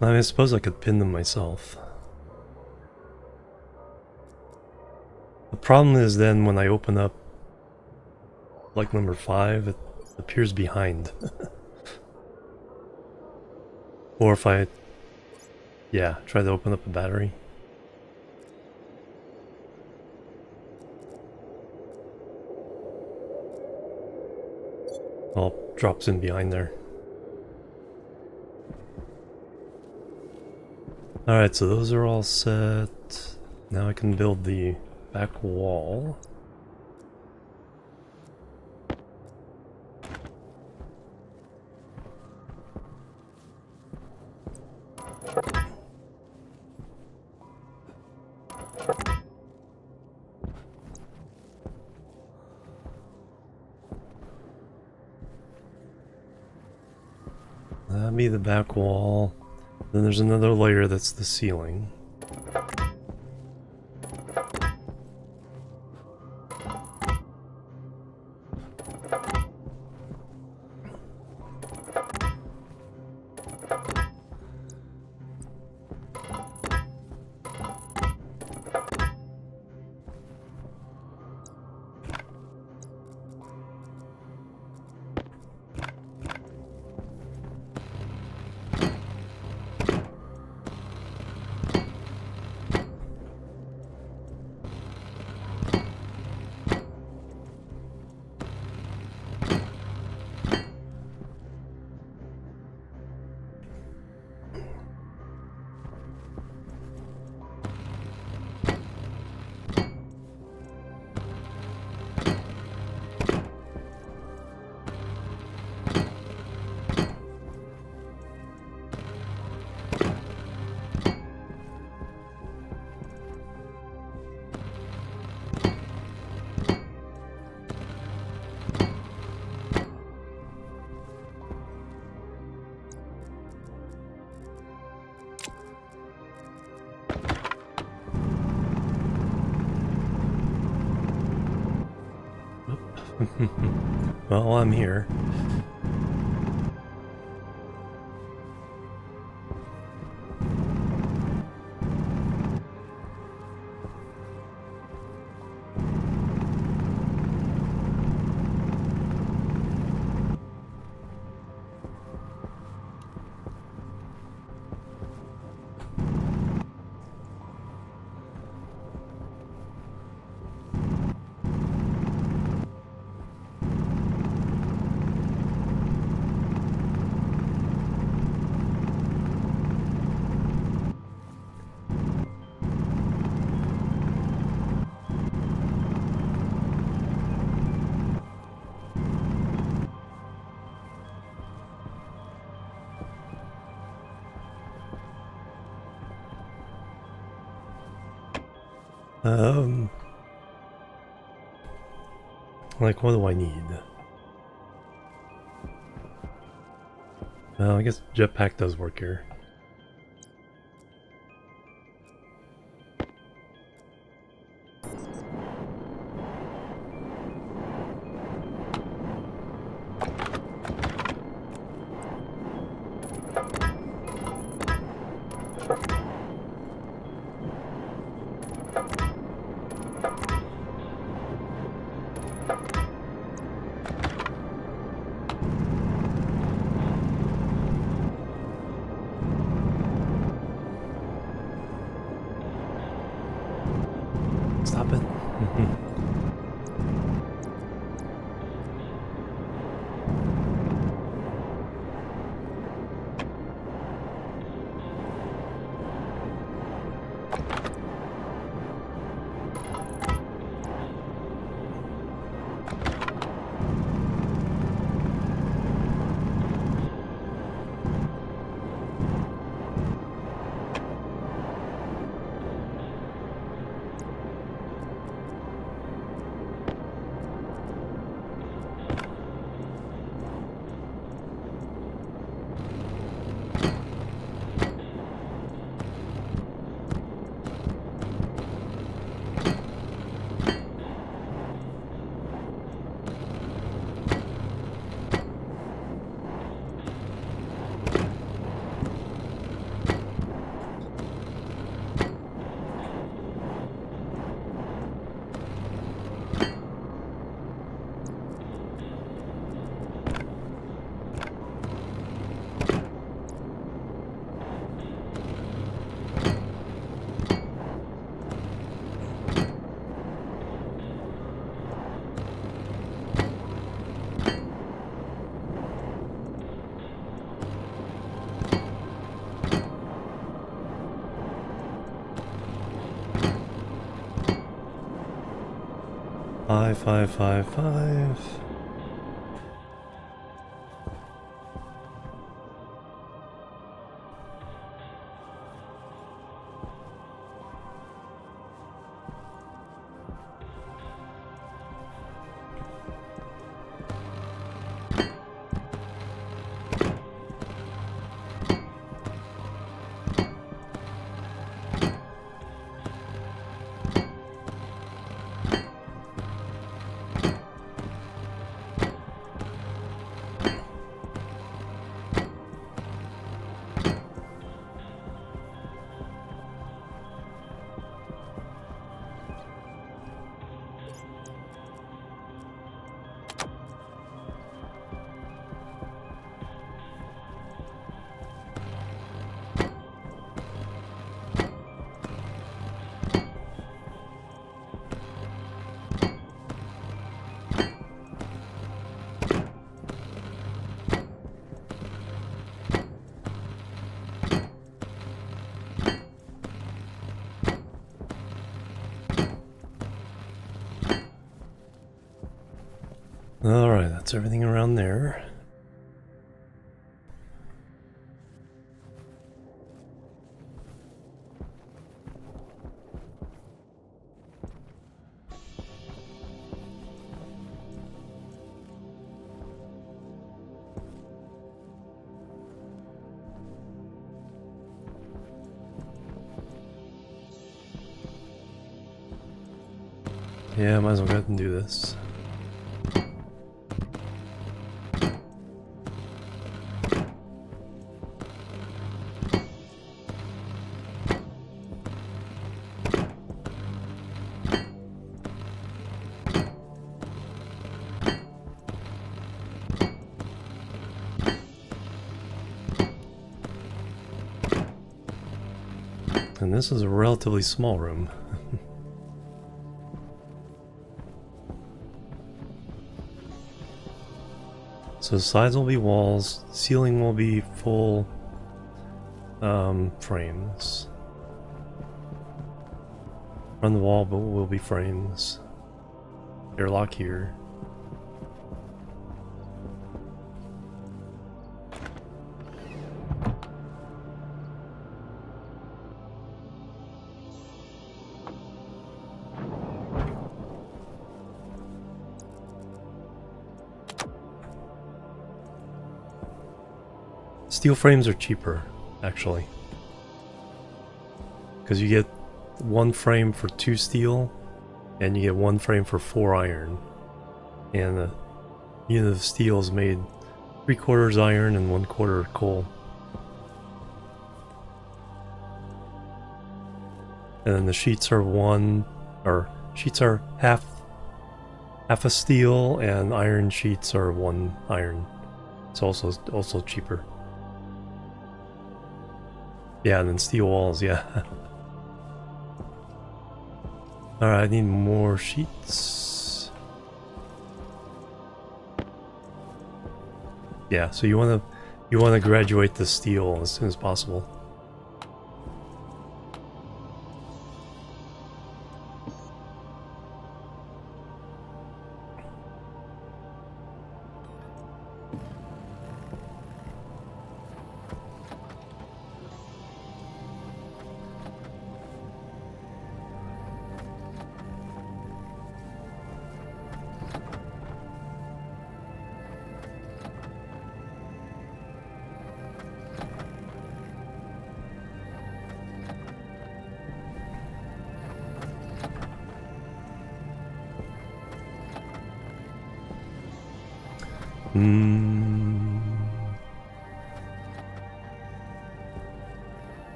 I mean, I suppose I could pin them myself. The problem is then when I open up like number 5, it appears behind. Or if I, yeah, try to open up the battery. All drops in behind there. Alright, so those are all set. Now I can build the back wall. That'd be the back wall. Then there's another layer that's the ceiling. Well, I'm here. Um, like, what do I need? Well, I guess jetpack does work here. Stop it. Five, five, five, five. Alright, that's everything around there. Yeah, might as well go ahead and do this. And this is a relatively small room. So sides will be walls, ceiling will be full frames. On the wall but will be frames. Airlock here. steel frames are cheaper, actually. Because you get 1 frame for 2 steel, and you get 1 frame for 4 iron. And the unit of steel is made 3/4 iron and 1/4 coal. And then the sheets are sheets are half a steel, and iron sheets are 1 iron. It's also cheaper. Yeah, and then steel walls, yeah. Alright, I need more sheets. Yeah, so you wanna graduate the steel as soon as possible.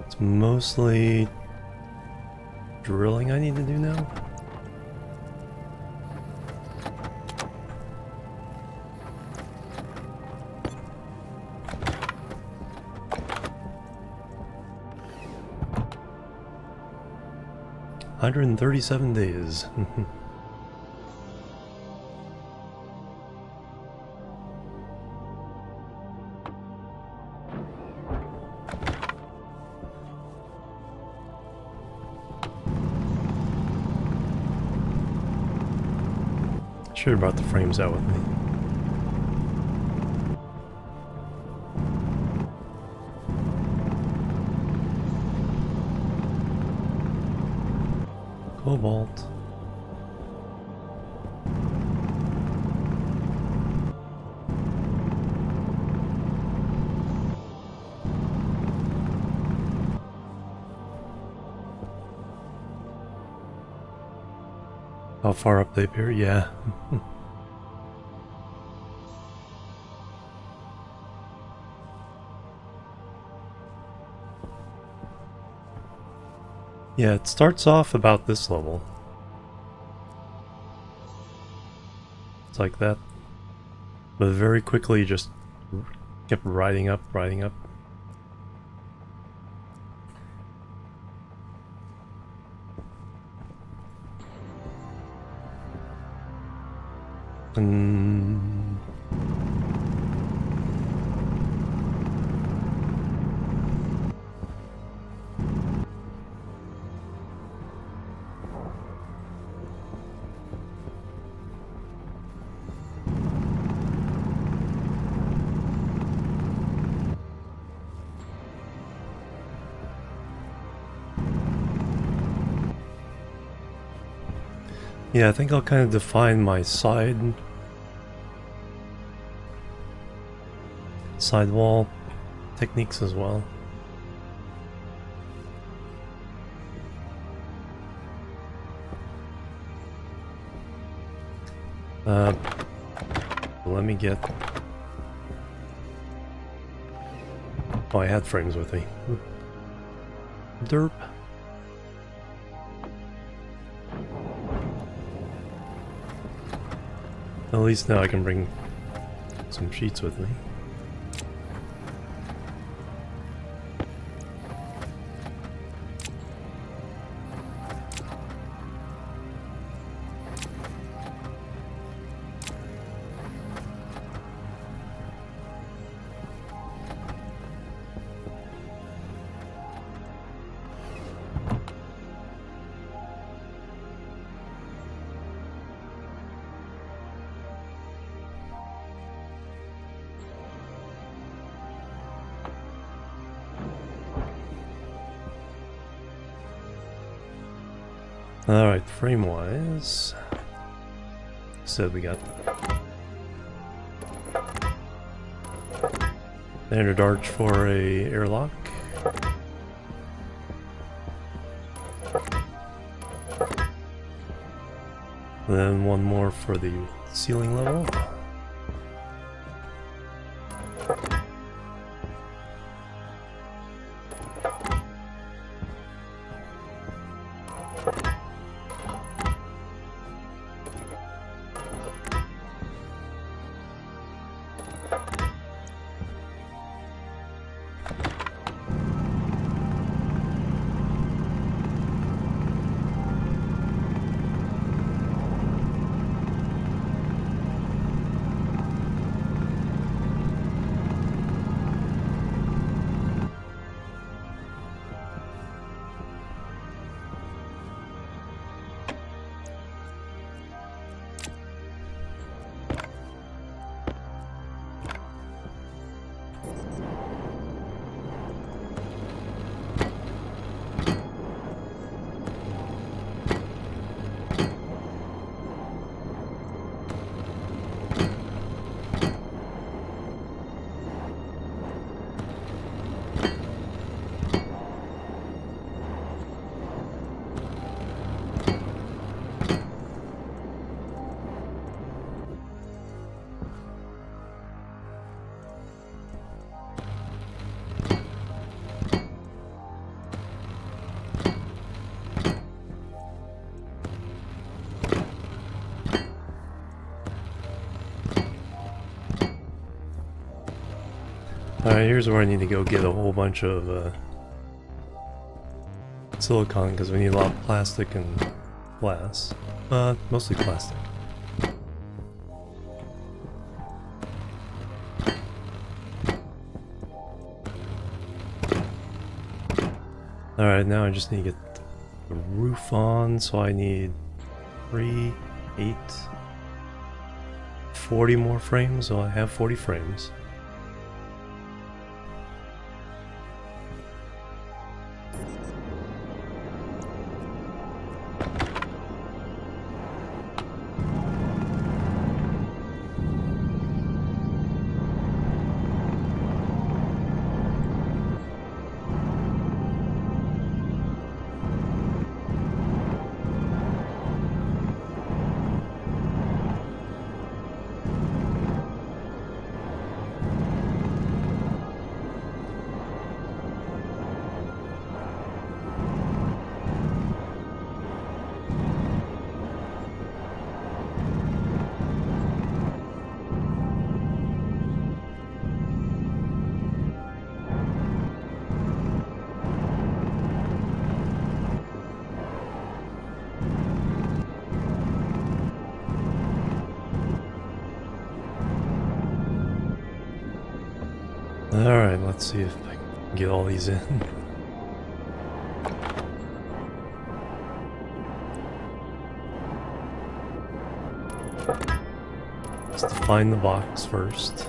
It's mostly drilling I need to do now. $137 days. Should have brought the frames out with me. Cobalt. How far up they appear? Yeah. Yeah, it starts off about this level. It's like that. But very quickly just kept riding up, riding up. And yeah, I think I'll kind of define my sidewall techniques as well. Let me get... Oh, I had frames with me. Derp. At least now I can bring some sheets with me. Alright, frame wise. So we got standard arch for a airlock. And then one more for the ceiling level. Alright, here's where I need to go get a whole bunch of silicon, because we need a lot of plastic and glass. Mostly plastic. Alright, now I just need to get the roof on, so I need 3, 8, 40 more frames, so I have 40 frames. Alright, let's see if I can get all these in. Let's find the box first.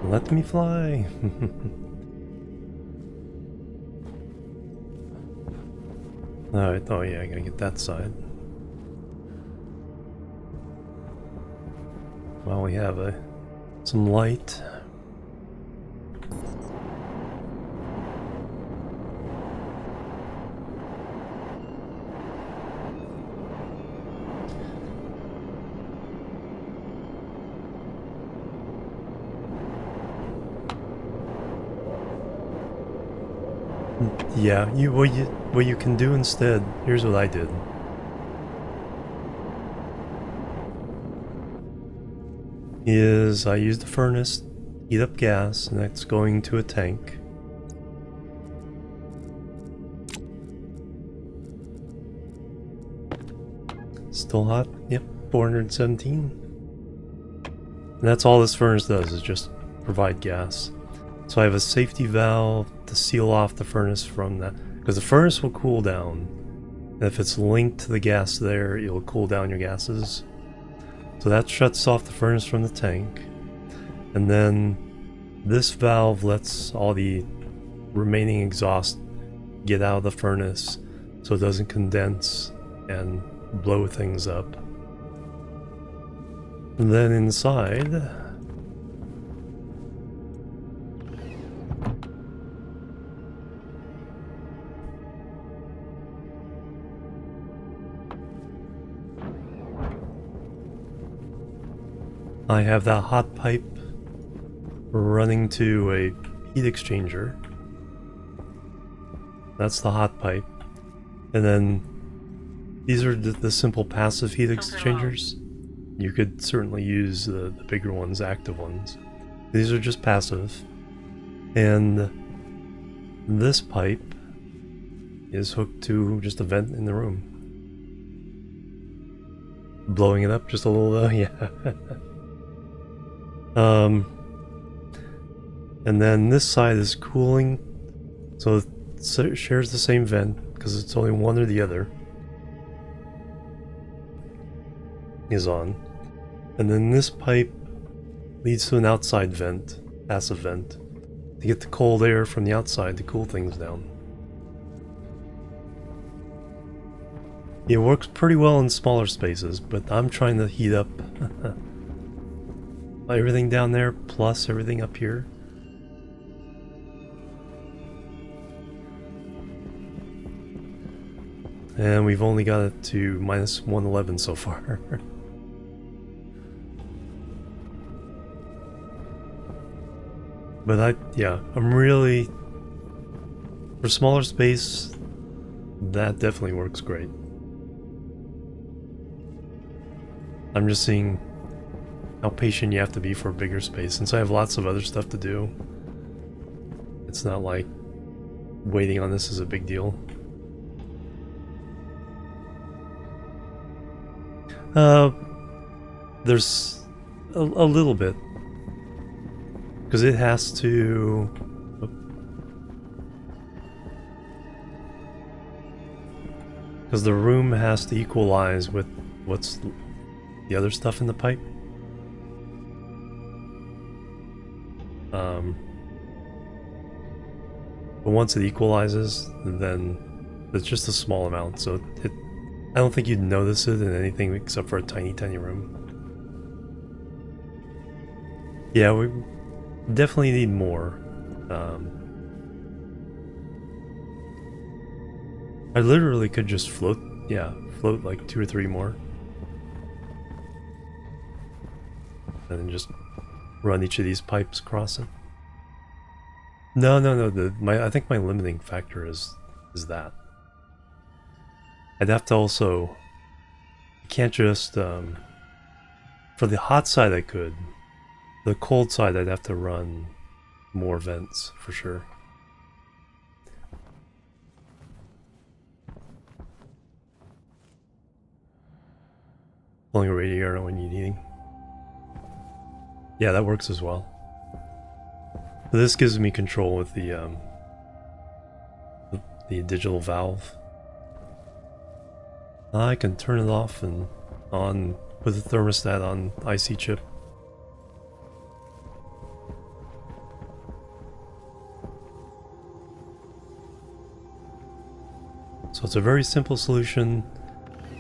Let me fly. Alright, oh yeah, I gotta get that side. Well, we have some light. Yeah, what you can do instead, here's what I did. Is I used the furnace, heat up gas, and that's going to a tank. Still hot? Yep, 417. And that's all this furnace does, is just provide gas. So I have a safety valve to seal off the furnace from that, because the furnace will cool down. And if it's linked to the gas there, it'll cool down your gases. So that shuts off the furnace from the tank. And then this valve lets all the remaining exhaust get out of the furnace so it doesn't condense and blow things up. And then inside, I have that hot pipe running to a heat exchanger. That's the hot pipe. And then these are the simple passive heat exchangers. You could certainly use the bigger ones, active ones. These are just passive. And this pipe is hooked to just a vent in the room. Blowing it up just a little though, yeah. And then this side is cooling, so it shares the same vent because it's only one or the other is on. And then this pipe leads to an outside vent, passive vent, to get the cold air from the outside to cool things down. It works pretty well in smaller spaces, but I'm trying to heat up everything down there plus everything up here. And we've only got it to minus 111 so far. But I'm really, for smaller space, that definitely works great. I'm just seeing how patient you have to be for a bigger space. Since I have lots of other stuff to do, it's not like waiting on this is a big deal. There's a little bit. Because it has to... Because the room has to equalize with what's the other stuff in the pipe. But once it equalizes, then it's just a small amount, so I don't think you'd notice it in anything except for a tiny, tiny room. Yeah, we definitely need more. I literally could just float like 2 or 3 more. And then just run each of these pipes across it. No, I think my limiting factor is that. I'd have to also... I can't just... for the hot side I could. The cold side I'd have to run more vents, for sure. Pulling a radiator when you need heating. Yeah, that works as well. But this gives me control with the digital valve. I can turn it off and on with the thermostat on IC chip. So it's a very simple solution.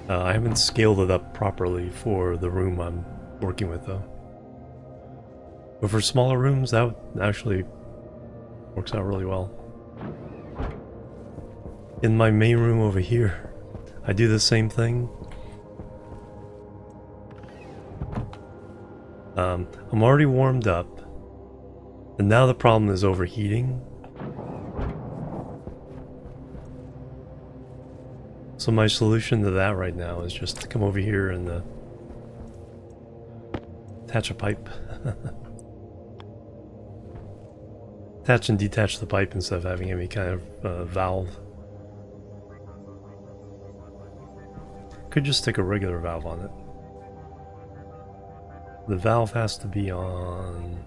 I haven't scaled it up properly for the room I'm working with though. But for smaller rooms, that actually works out really well. In my main room over here, I do the same thing. I'm already warmed up, and now the problem is overheating. So my solution to that right now is just to come over here and attach a pipe. Attach and detach the pipe instead of having any kind of valve. Could just stick a regular valve on it. The valve has to be on...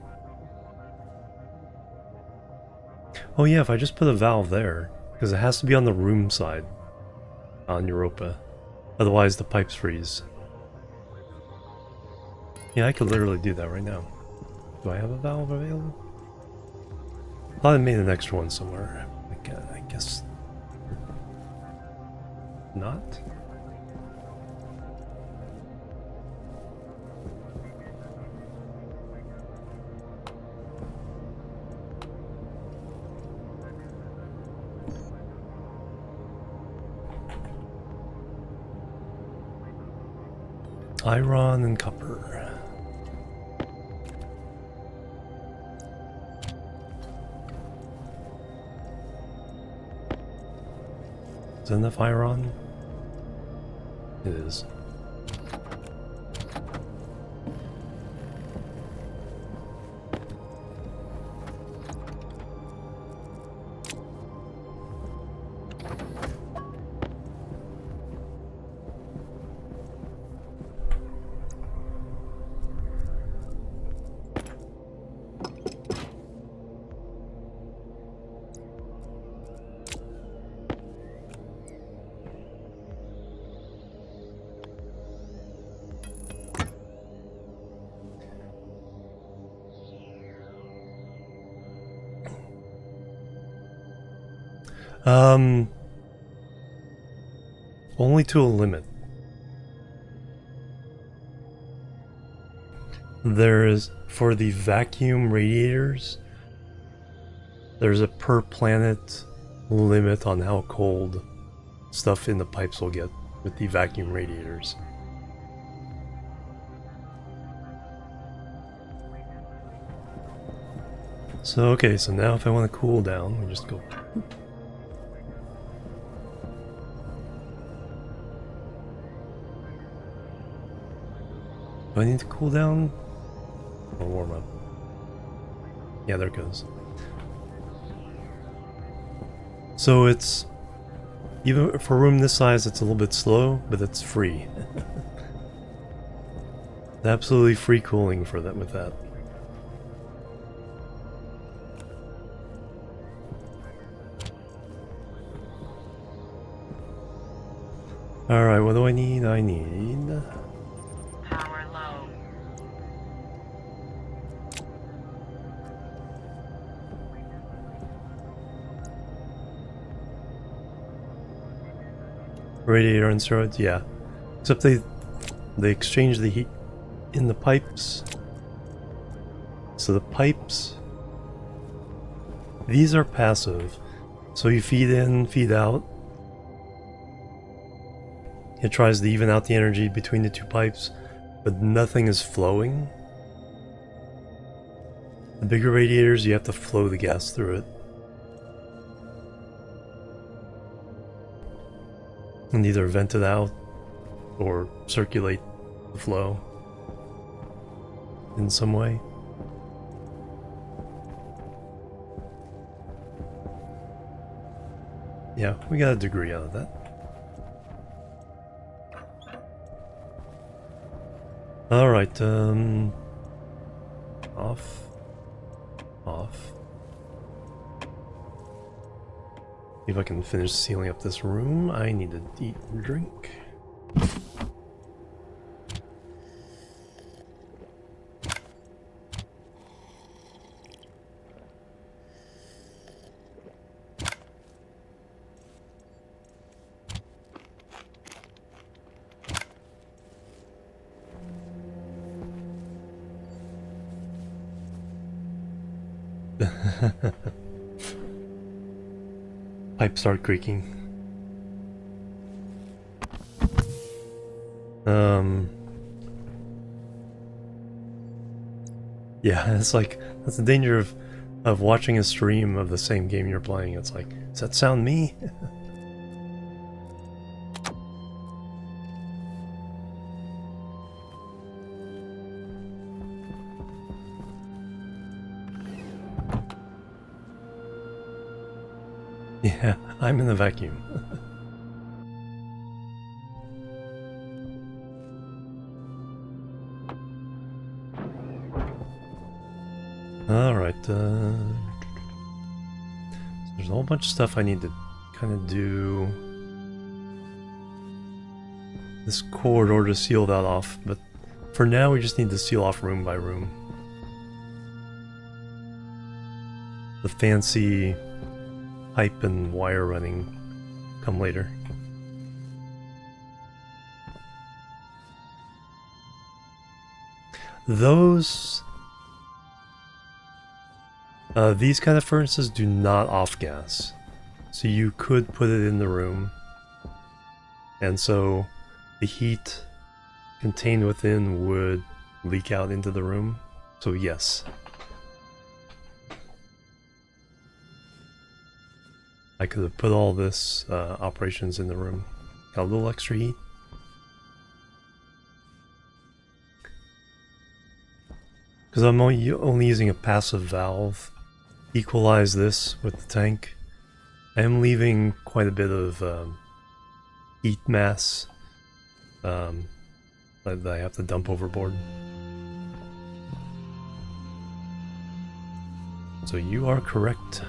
Oh yeah, if I just put a valve there, because it has to be on the room side on Europa. Otherwise the pipes freeze. Yeah, I could literally do that right now. Do I have a valve available? I thought I made an extra one somewhere. I guess... not? Iron and copper. Is that enough iron? It is. Only to a limit. There is, for the vacuum radiators, there's a per planet limit on how cold stuff in the pipes will get with the vacuum radiators. So, okay, so now if I want to cool down, we just go... Do I need to cool down? Or warm up? Yeah, there it goes. So it's... even for a room this size, it's a little bit slow, but it's free. Absolutely free cooling for that with that. Alright, what do I need? I need... Power low. radiator and steroids, yeah. Except they exchange the heat in the pipes. So the pipes, these are passive. So you feed in, feed out. It tries to even out the energy between the two pipes, but nothing is flowing. The bigger radiators, you have to flow the gas through it. And either vent it out or circulate the flow in some way. Yeah, we got a degree out of that. Alright, off. See if I can finish sealing up this room. I need to eat and drink. Pipes start creaking. Yeah, it's like, that's the danger of watching a stream of the same game you're playing. It's like, does that sound me? Yeah, I'm in the vacuum. Alright, there's a whole bunch of stuff I need to kind of do. This corridor to seal that off, but for now we just need to seal off room by room. The fancy pipe and wire running come later. These kind of furnaces do not off gas, so you could put it in the room, and so the heat contained within would leak out into the room, so yes. I could have put all this operations in the room. Got a little extra heat. Because I'm only using a passive valve. Equalize this with the tank. I am leaving quite a bit of heat mass that I have to dump overboard. So you are correct.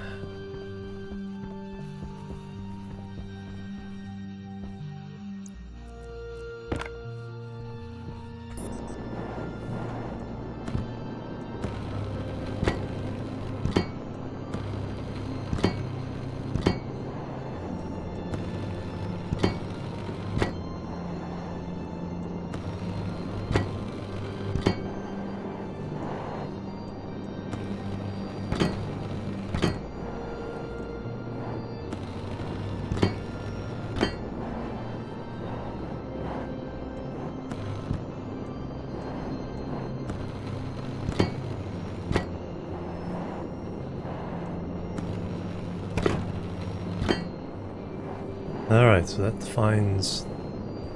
Alright, so that defines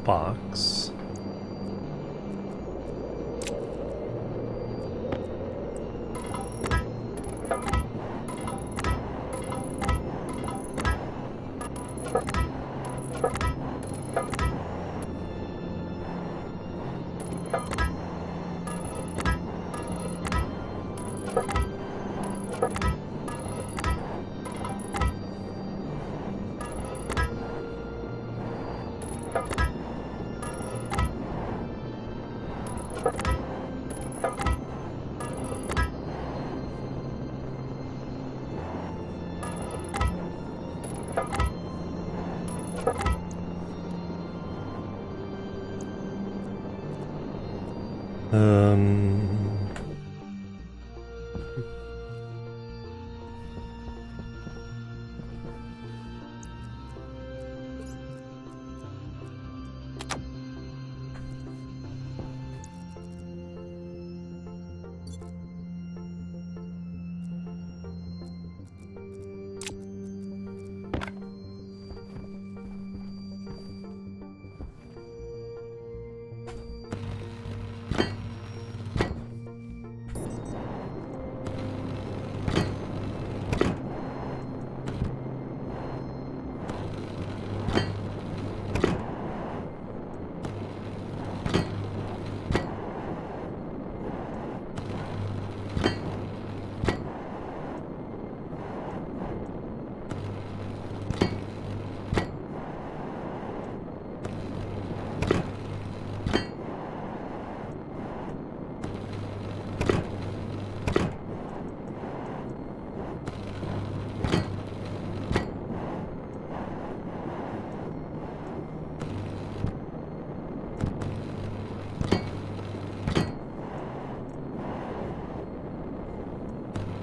box.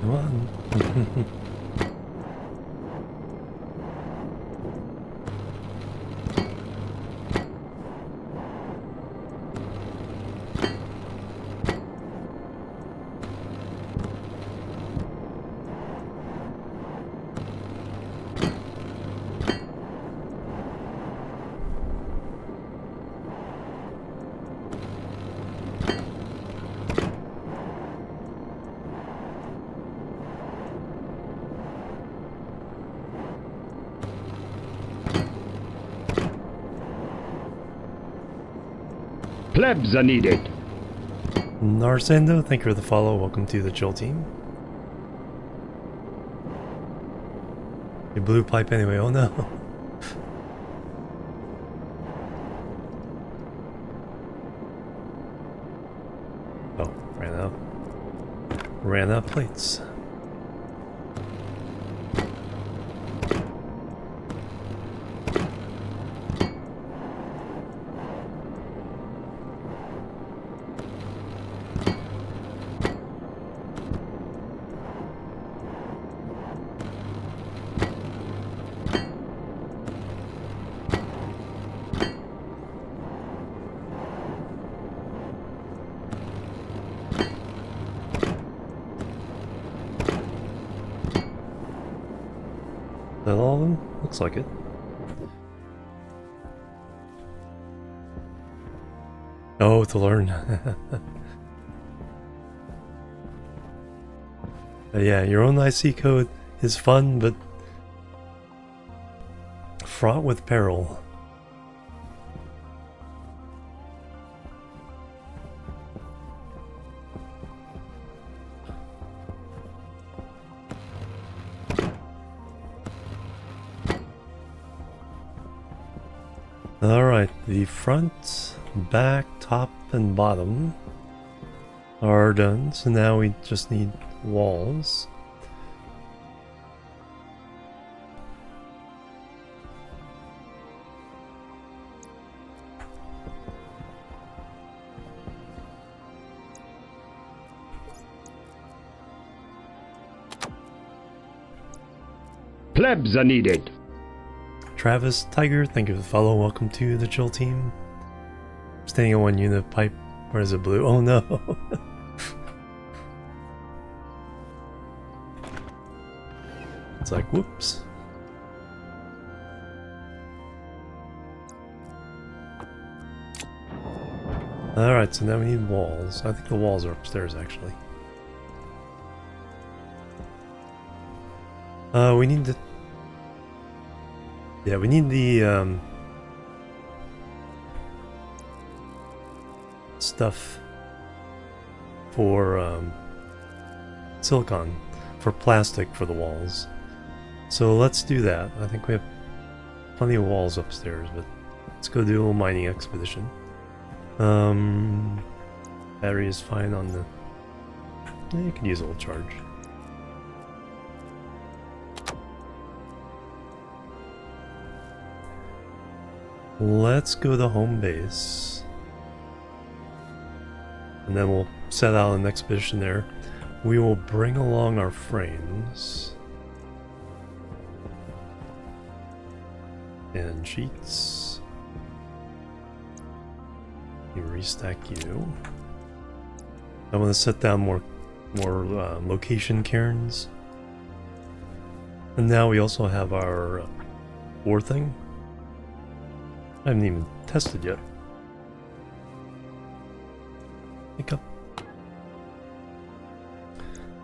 Come on. Plebs are needed. Narsando, thank you for the follow. Welcome to the chill team. Your blue pipe anyway. Oh no. Oh, ran out. Ran out of plates. Is that all of them? Looks like it. Oh, to learn. Yeah, your own IC code is fun, but fraught with peril. Alright, the front, back, top, and bottom are done, so now we just need walls. Plebs are needed. Travis Tiger, thank you for the follow. Welcome to the chill team. Standing on one unit of pipe. Where is it blue? Oh no. It's like, whoops. Alright, so now we need walls. I think the walls are upstairs actually. We need the... Yeah, we need the stuff for silicon, for plastic for the walls. So let's do that. I think we have plenty of walls upstairs, but let's go do a little mining expedition. Battery is fine on the... Yeah, you can use a little charge. Let's go to home base. And then we'll set out an expedition there. We will bring along our frames. And sheets. You restack you. I want to set down more location cairns. And now we also have our ore thing. I haven't even tested yet. Pick up.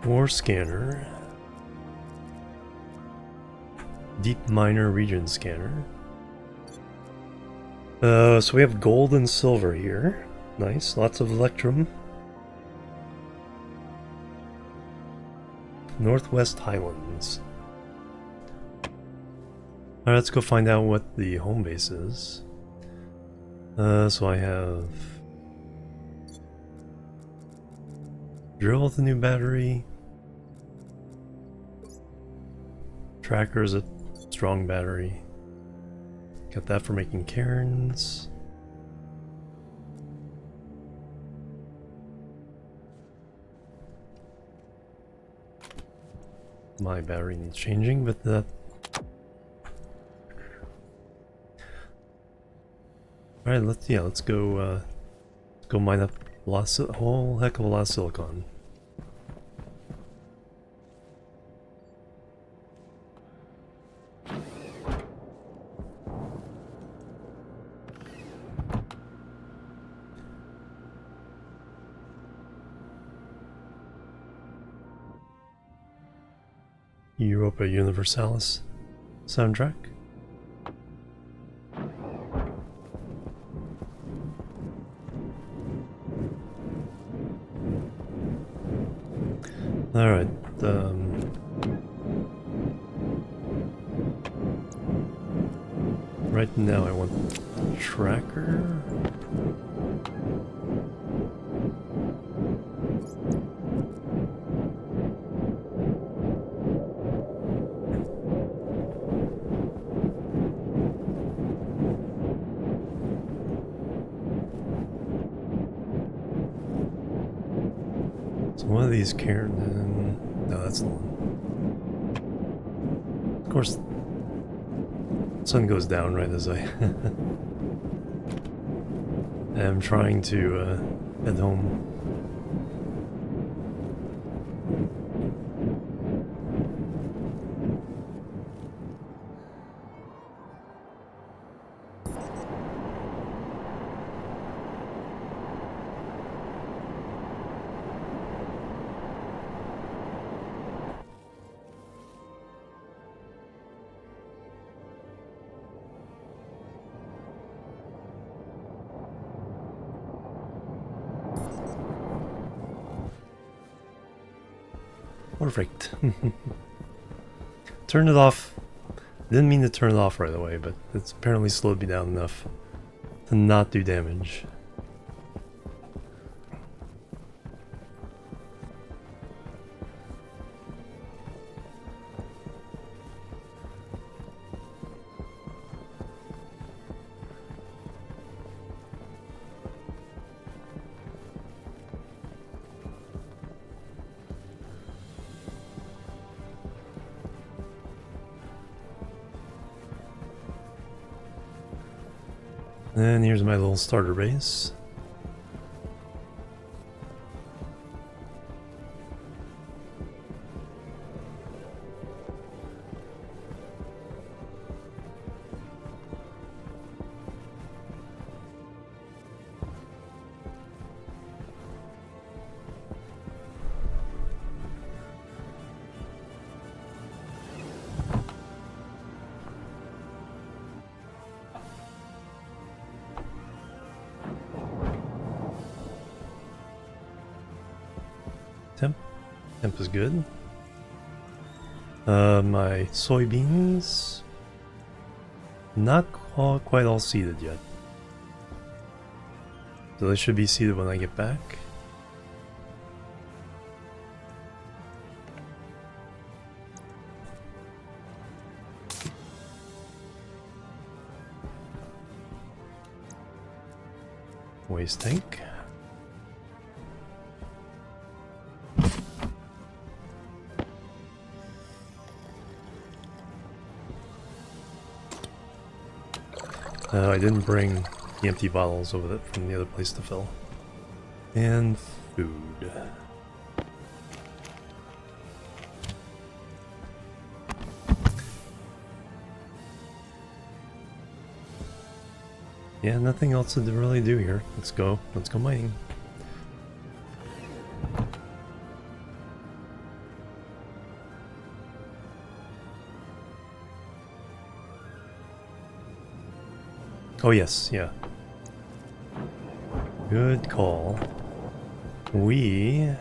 Ore scanner. Deep miner region scanner. So we have gold and silver here. Nice, lots of electrum. Northwest Highlands. Alright, let's go find out what the home base is. So I have... Drill with a new battery. Tracker is a strong battery. Got that for making cairns. My battery needs changing, but alright, let's go mine up a whole heck of a lot of silicon. Europa Universalis soundtrack. Alright, right now I want tracker. So one of these Karen, no, that's the one. Of course, sun goes down right as I am trying to head home. Perfect. Turn it off. Didn't mean to turn it off right away, but it's apparently slowed me down enough to not do damage. And here's my little starter base. Temp is good. My soybeans, not quite all seeded yet. So they should be seeded when I get back. Waste tank. I didn't bring the empty bottles over that from the other place to fill. And food. Yeah, nothing else to really do here. Let's go mining. Oh yes, yeah. Good call. We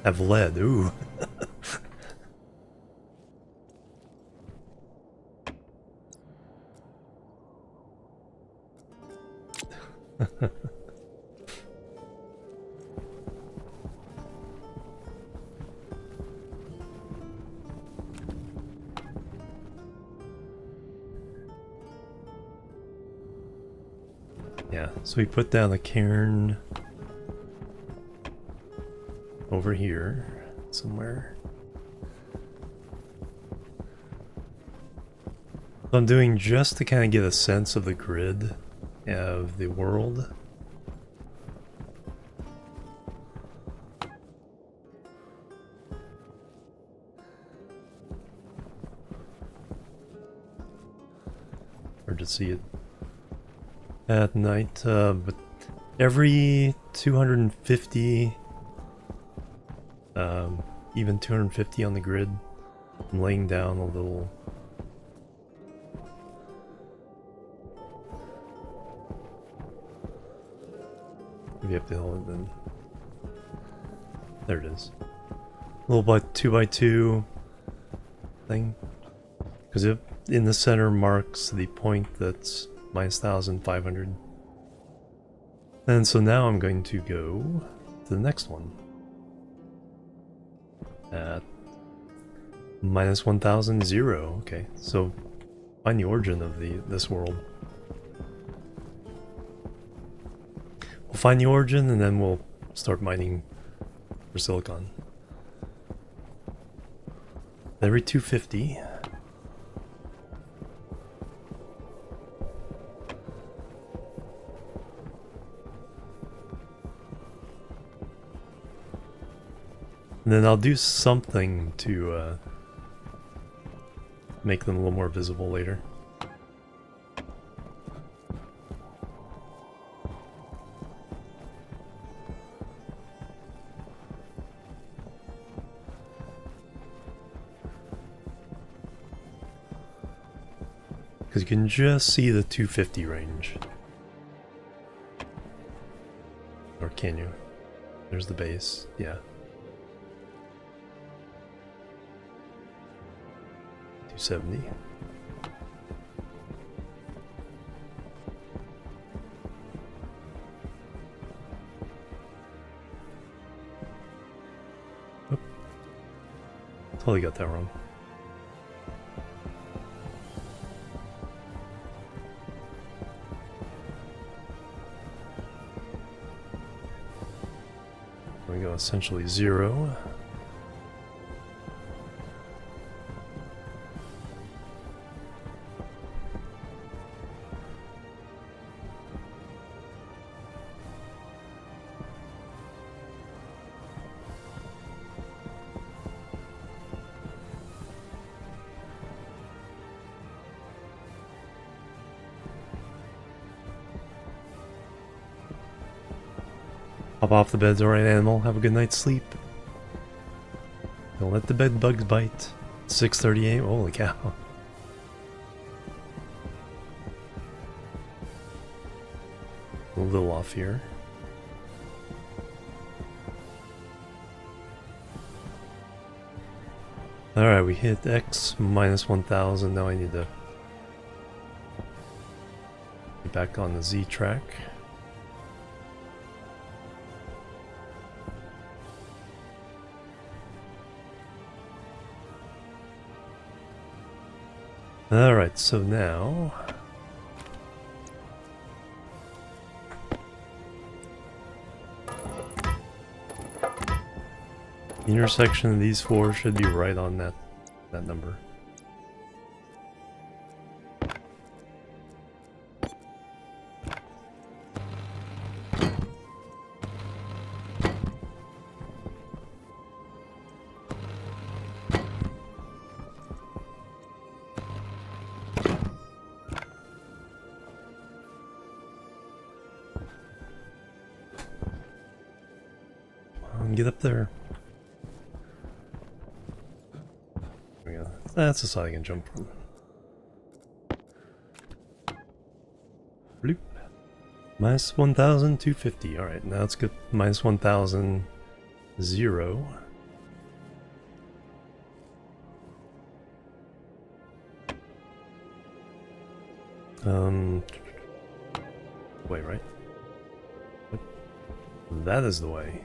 have lead, ooh. Yeah, so we put down a cairn over here somewhere. I'm doing just to kind of get a sense of the grid of the world. Hard to see it at night, but every 250, even 250 on the grid, I'm laying down a little. Maybe you have to hold it then. There it is. A little by 2x2 thing. Because it in the center marks the point that's minus 1,500. And so now I'm going to go to the next one. At minus 1,000, 0. Okay, so find the origin of this world. We'll find the origin and then we'll start mining for silicon. Every 250. And then I'll do something to make them a little more visible later. Because you can just see the 250 range. Or can you? There's the base, yeah. 270. Oh. Totally got that wrong. There we go, essentially 0. Hop off the beds, alright animal, have a good night's sleep. Don't let the bed bugs bite. 6:38, holy cow. A little off here. Alright, we hit X minus 1,000, now I need to get back on the Z track. Alright, so now the intersection of these four should be right on that number. Get up there. There we go. That's the side I can jump from. Bloop. Minus 1,250. Alright, now let's get minus 1,000, 0. Wait, right? What? That is the way.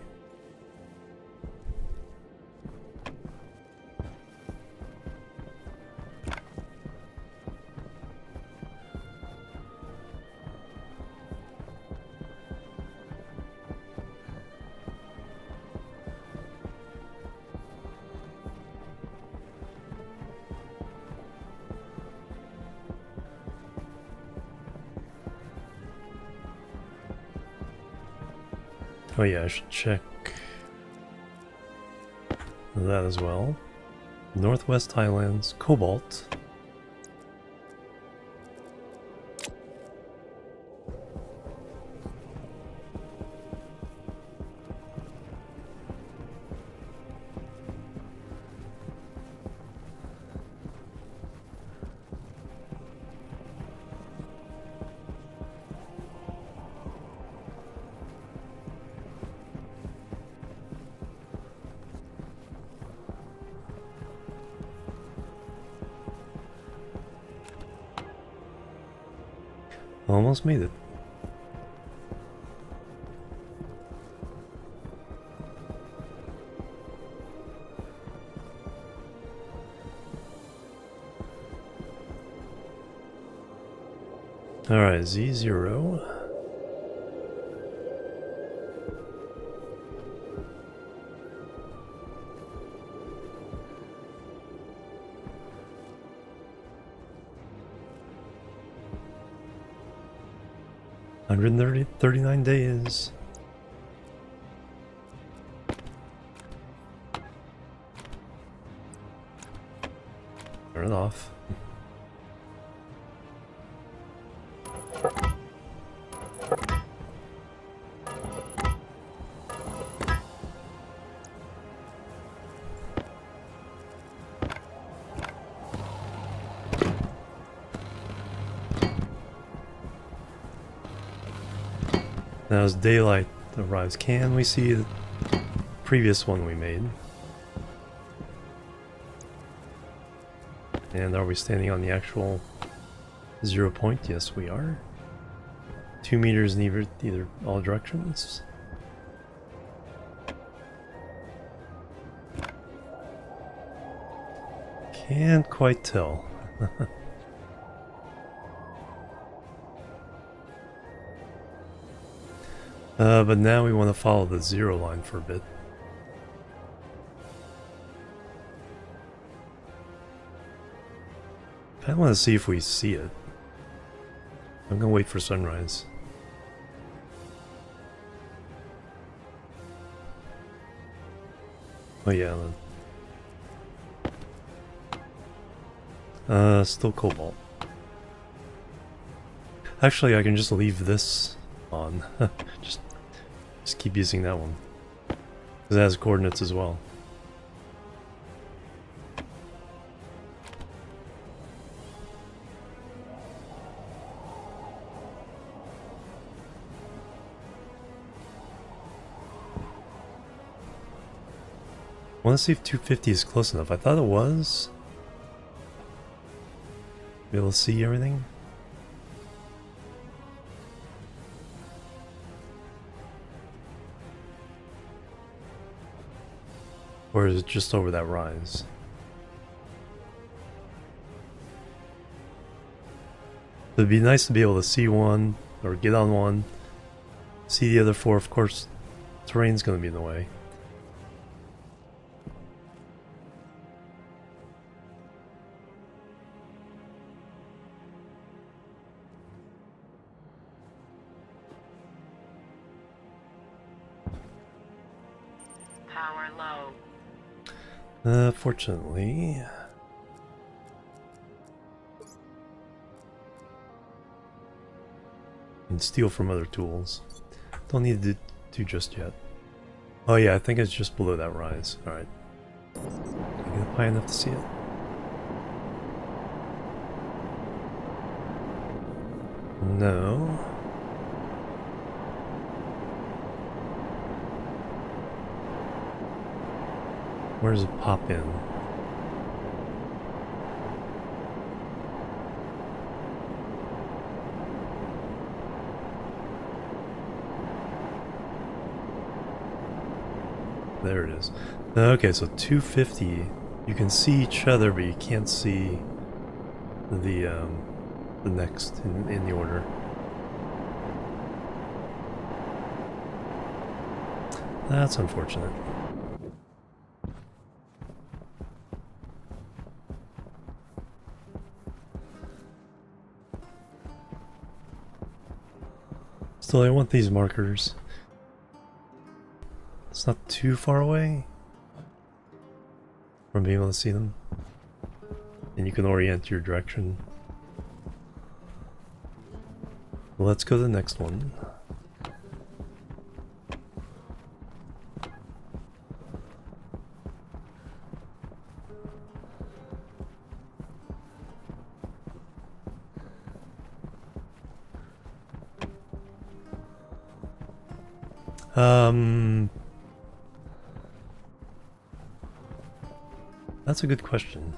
Oh yeah, I should check that as well. Northwest Highlands, Cobalt. Almost made it. Alright, Z0. $139 days. Turn it off. Now as daylight arrives, can we see the previous one we made? And are we standing on the actual 0 point? Yes, we are. 2 meters in either all directions. Can't quite tell. But now we want to follow the 0 line for a bit. I want to see if we see it. I'm gonna wait for sunrise. Oh yeah. Still cobalt. Actually, I can just leave this on. just keep using that one. Because it has coordinates as well. I want to see if 250 is close enough. I thought it was. Be able to see everything. Or is it just over that rise? It'd be nice to be able to see one, or get on one, see the other four. Of course, terrain's going to be in the way. Power low. Fortunately... and steal from other tools. Don't need to do just yet. Oh yeah, I think it's just below that rise. Alright. Can I get high enough to see it? No. Where does it pop in? There it is. Okay, so 250. You can see each other, but you can't see the next in the order. That's unfortunate. Still, I want these markers. It's not too far away from being able to see them. And you can orient your direction. Well, let's go to the next one. That's a good question.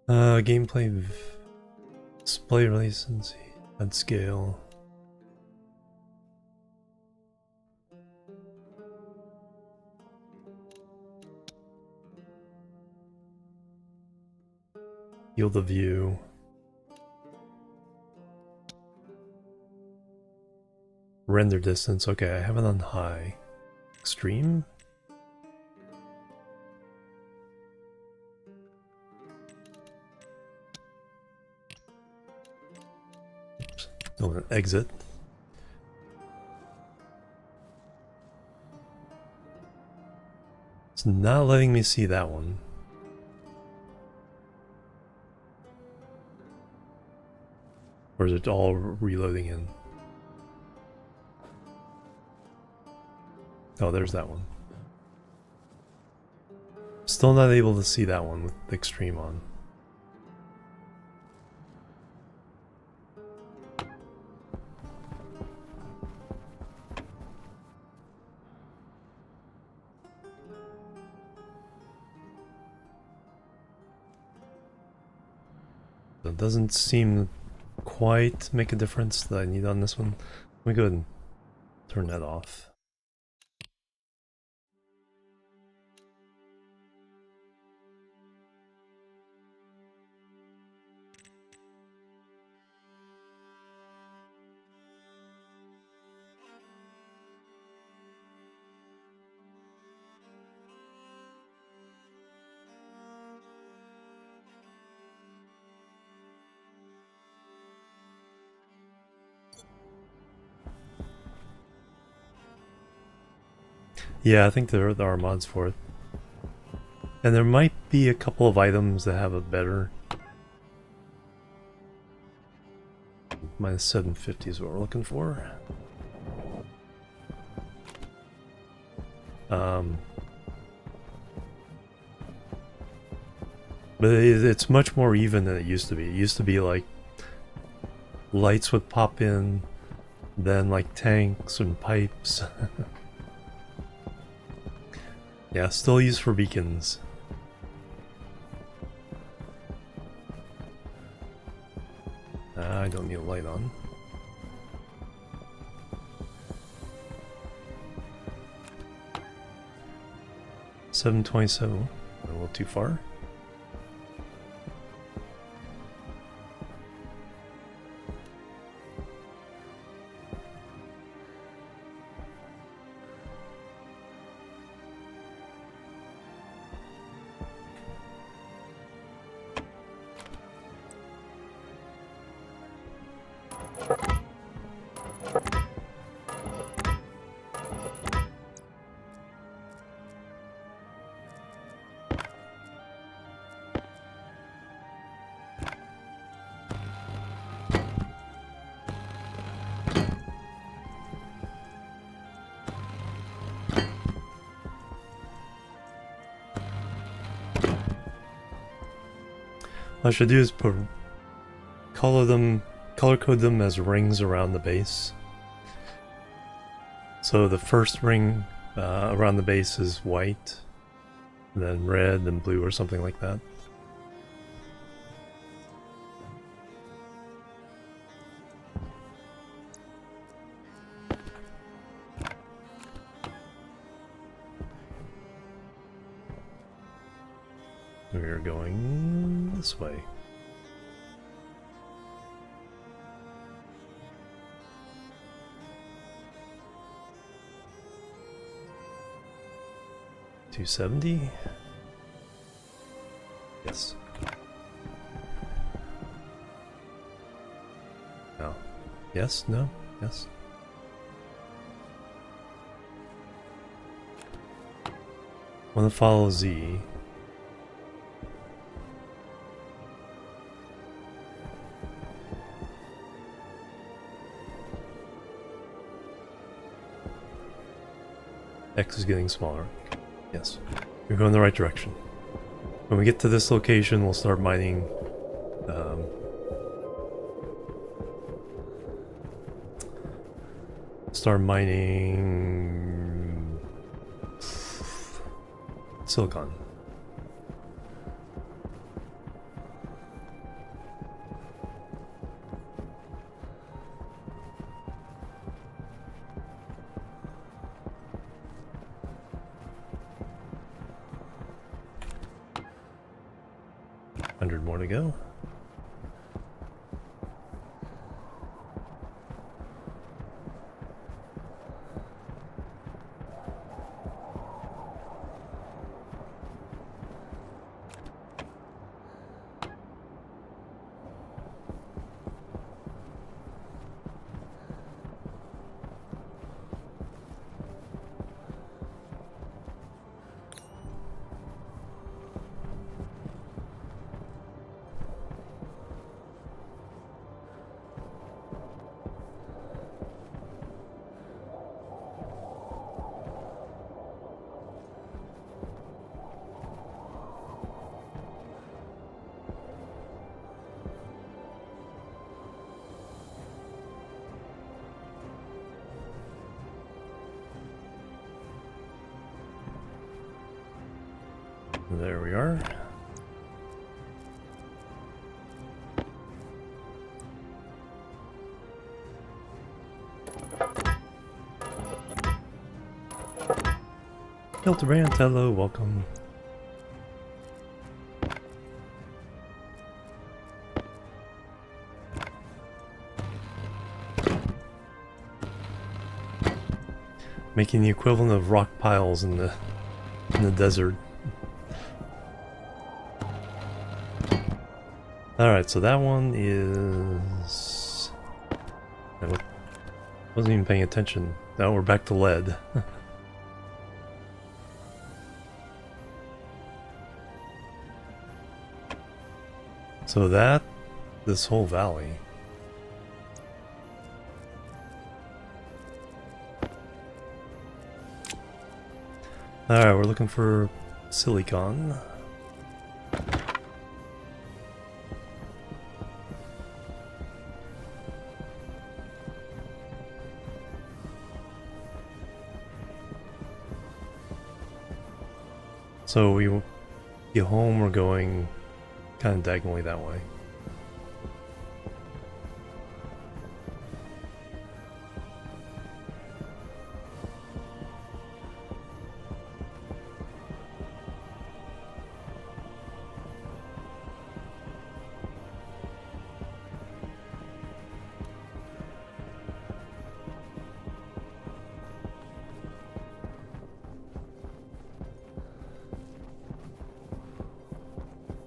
Gameplay, display recency, add scale. Field of view. Render distance. Okay, I have it on high. Extreme? Oops. No, exit. It's not letting me see that one. Or is it all reloading in? Oh, there's that one. Still not able to see that one with the extreme on. So it doesn't seem quite make a difference that I need on this one. Let me go ahead and turn that off. Yeah, I think there are mods for it. And there might be a couple of items that have a better... Minus 750 is what we're looking for. But it's much more even than it used to be. It used to be like lights would pop in, then like tanks and pipes. Yeah, still used for beacons. I don't need a light on. $7.27, a little too far. What I should do is color code them as rings around the base. So the first ring around the base is white, then red, then blue, or something like that. We're going this way. $270? Yes. No. Yes? No? Yes? Want to follow Z. X is getting smaller. Yes, you're going the right direction. When we get to this location, we'll start mining. Start mining silicon. More to go. There we are. Hildebrand, hello, welcome. Making the equivalent of rock piles in the desert. Alright, so that one is... I wasn't even paying attention. Now we're back to lead. So this whole valley. Alright, we're looking for silicon. So we get home, we're going kind of diagonally that way.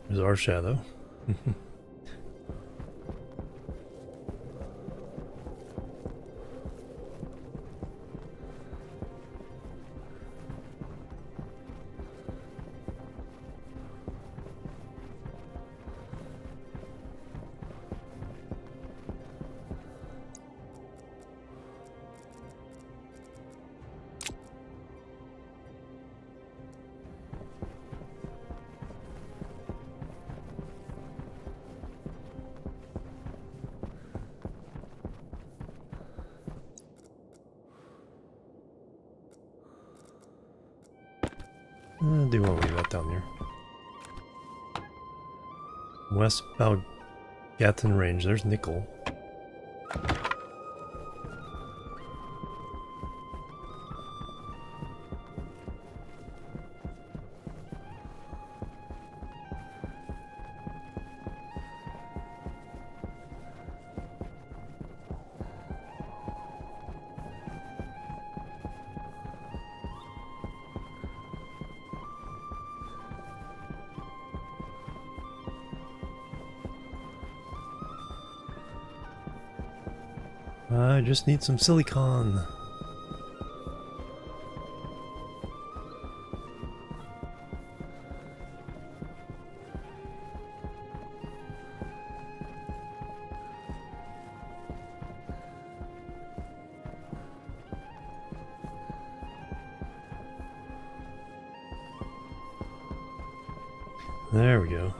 There's our shadow. I do want to leave that down there. West Balgatton Range, there's nickel. I just need some silicon. There we go.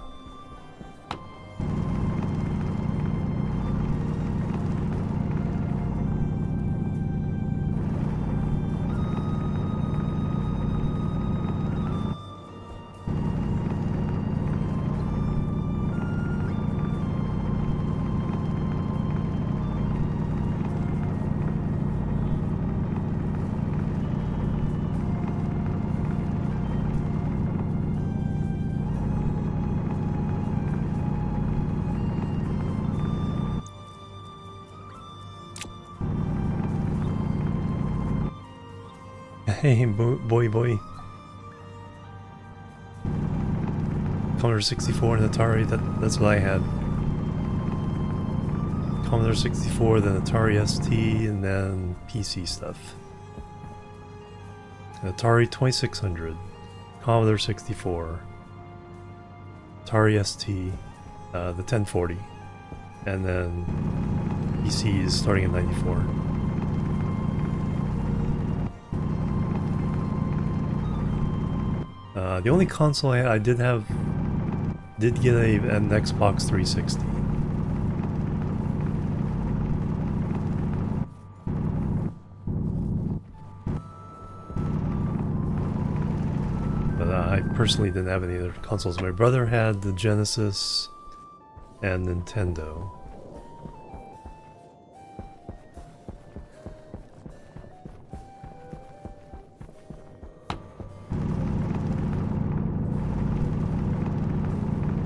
Hey, boy. Commodore 64 and Atari, that's what I had. Commodore 64, then Atari ST, and then PC stuff. Atari 2600, Commodore 64, Atari ST, the 1040, and then PCs starting in 94. The only console I did get an Xbox 360. But I personally didn't have any other consoles. My brother had the Genesis and Nintendo.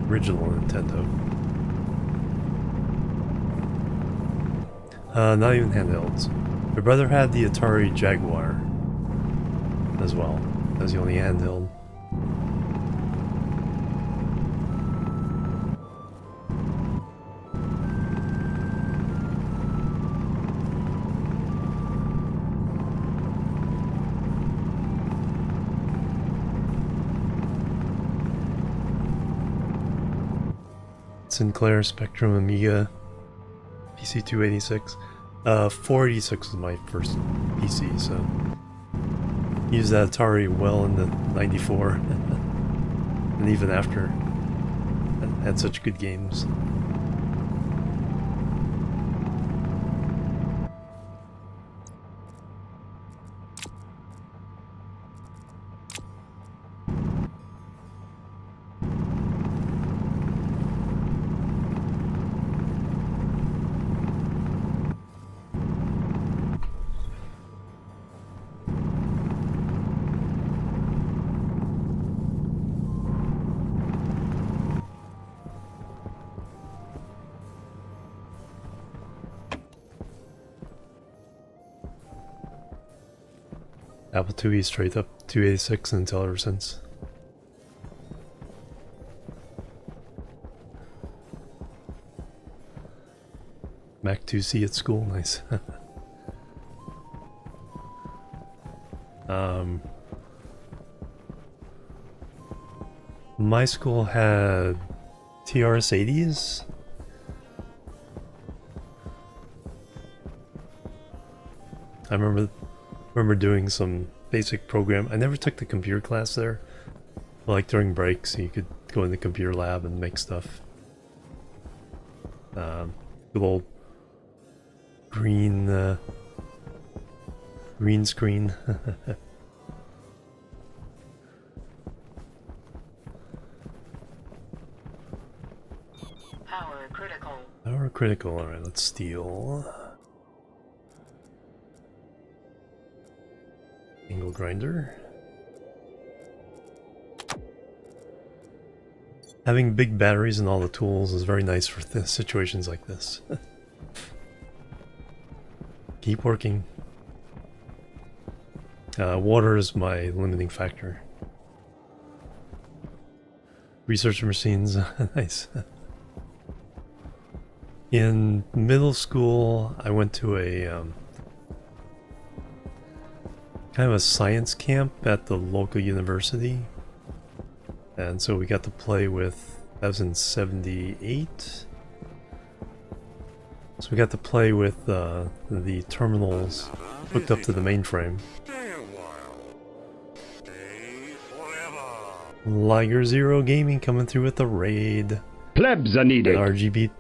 Original Nintendo. Not even handhelds. My brother had the Atari Jaguar as well. That was the only handheld. Sinclair, Spectrum, Amiga, PC 286. 486 was my first PC, so used that Atari well into 94 and even after. It had such good games. Apple IIe straight up 286 until ever since. Mac 2C at school, nice. My school had TRS-80s. I remember doing some basic program. I never took the computer class there. Like during breaks, you could go in the computer lab and make stuff. Good old green screen. Power critical. Power critical. All right, let's steal. Angle grinder. Having big batteries and all the tools is very nice for situations like this. Keep working. Water is my limiting factor. Research machines, nice. In middle school, I went to a kind of a science camp at the local university, and so we got to play with, that was in 78, so we got to play with the terminals hooked up to the mainframe. Stay a while. Stay forever. Liger Zero Gaming coming through with the raid. Plebs are needed. RGB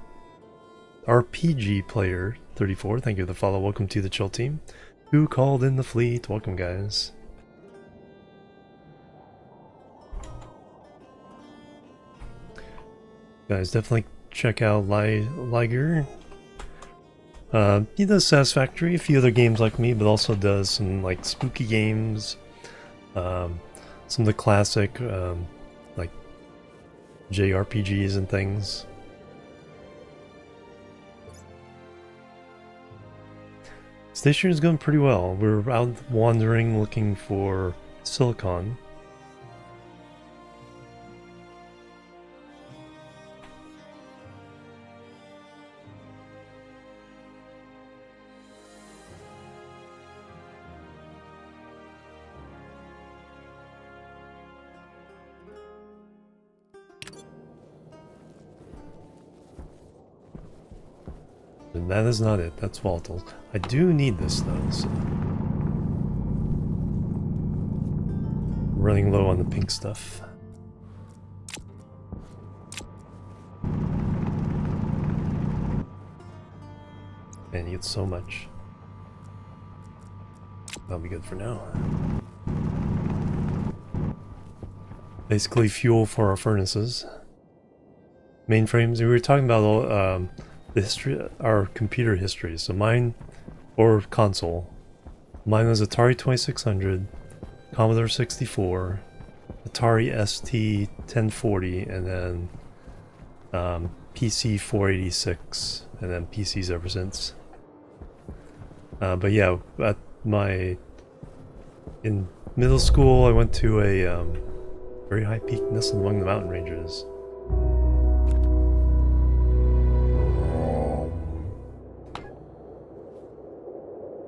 RPG Player 34, thank you for the follow. Welcome to the chill team. Who called in the fleet? Welcome, guys. Guys, definitely check out Liger. He does Satisfactory, a few other games like me, but also does some like spooky games. Some of the classic like JRPGs and things. Stationeers is going pretty well. We're out wandering looking for silicon. And that is not it, that's volatile. I do need this though, so. Running low on the pink stuff. Man, you get so much. That'll be good for now. Basically fuel for our furnaces. Mainframes, we were talking about all, the history, our computer history. So mine, or console, mine was Atari 2600, Commodore 64, Atari ST 1040, and then PC 486, and then PCs ever since. But yeah, in middle school, I went to a very high peak nestled among the mountain ranges.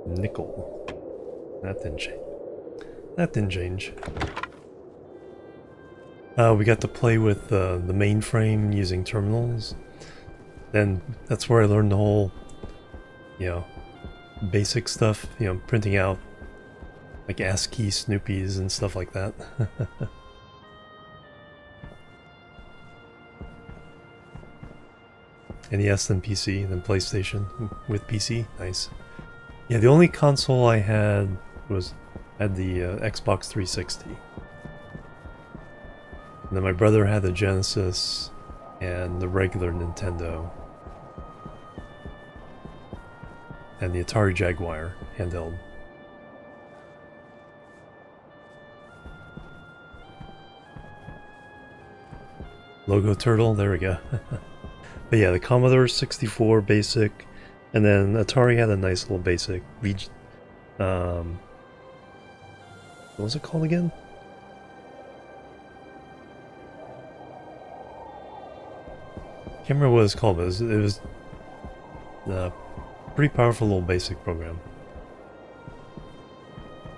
Nickel. That didn't change. That didn't change. We got to play with the mainframe using terminals. Then that's where I learned the whole, you know, basic stuff. You know, printing out like ASCII Snoopies and stuff like that. NES, then PC, then PlayStation with PC. Nice. Yeah, the only console I had had the Xbox 360. And then my brother had the Genesis and the regular Nintendo. And the Atari Jaguar handheld. Logo Turtle, there we go. But yeah, the Commodore 64 basic. And then Atari had a nice little basic what was it called again? Can't remember what it's called, but it was a pretty powerful little basic program.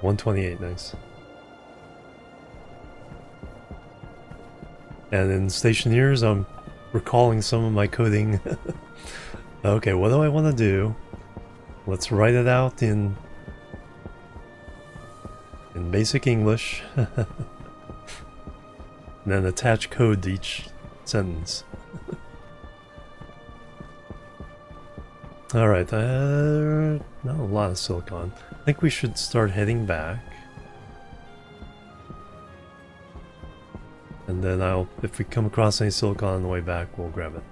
128, nice. And in Stationeers, I'm recalling some of my coding. Okay, what do I want to do? Let's write it out in basic English. And then attach code to each sentence. Alright, not a lot of silicon. I think we should start heading back. And then if we come across any silicon on the way back, we'll grab it.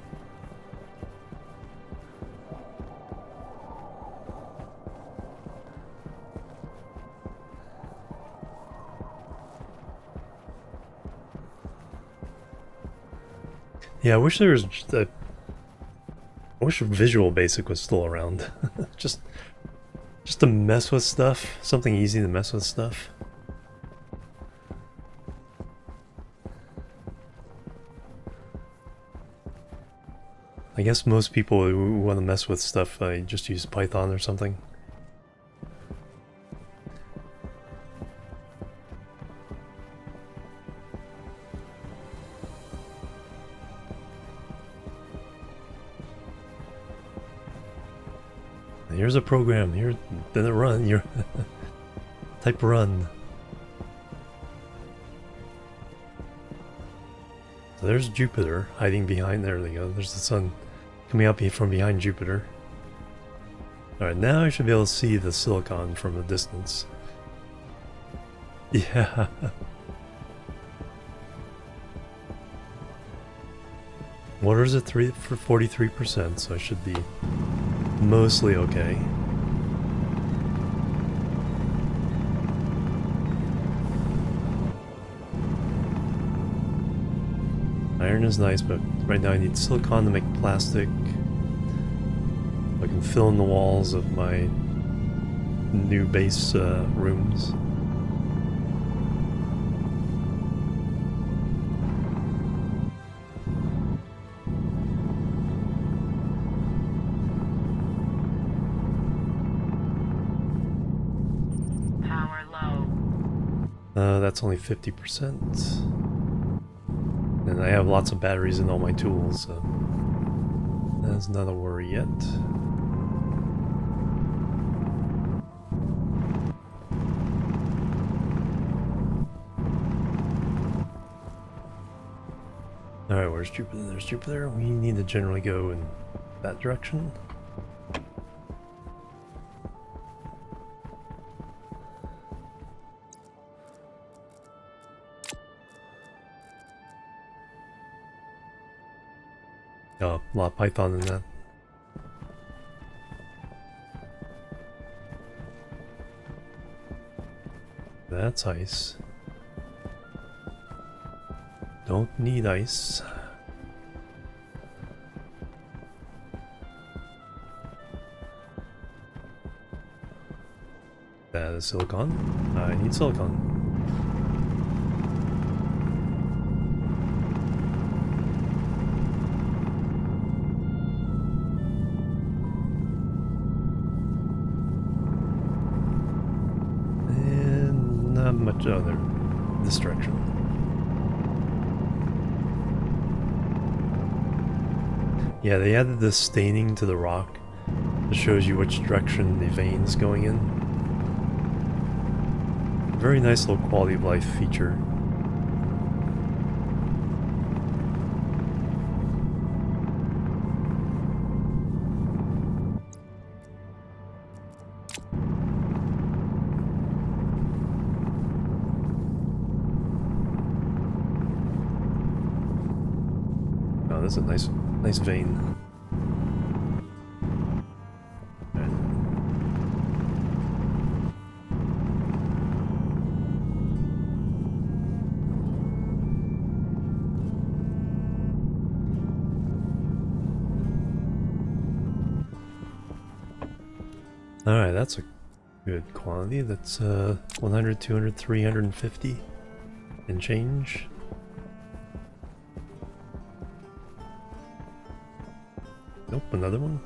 Yeah, I wish there was I wish Visual Basic was still around. just to mess with stuff. Something easy to mess with stuff. I guess most people who want to mess with stuff just use Python or something. Here's a program. Here, then it run. You're type run. So there's Jupiter hiding behind. There they go. There's the sun coming out from behind Jupiter. Alright, now I should be able to see the silicon from a distance. Yeah. Water's at 43%, so I should be mostly okay. Iron is nice, but right now I need silicon to make plastic. I can fill in the walls of my new base rooms. Power low. That's only 50%. And I have lots of batteries in all my tools, so that's not a worry yet. Alright, where's Jupiter? There's Jupiter. We need to generally go in that direction. Oh, a lot of Python in that. That's ice. Don't need ice. That is silicon. I need silicon. And not much other this direction. Yeah, they added this staining to the rock that shows you which direction the vein's going in. Very nice little quality of life feature. Oh, that's a nice vein. Alright, that's a good quantity. That's 100, 200, 350 and change. Nope, another one.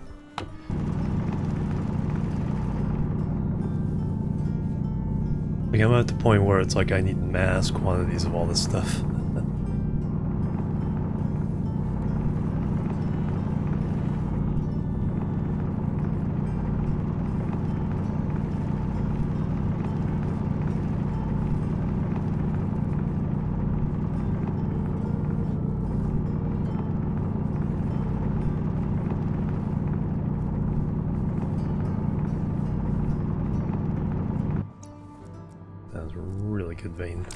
Like, I'm at the point where it's like I need mass quantities of all this stuff. Good vein.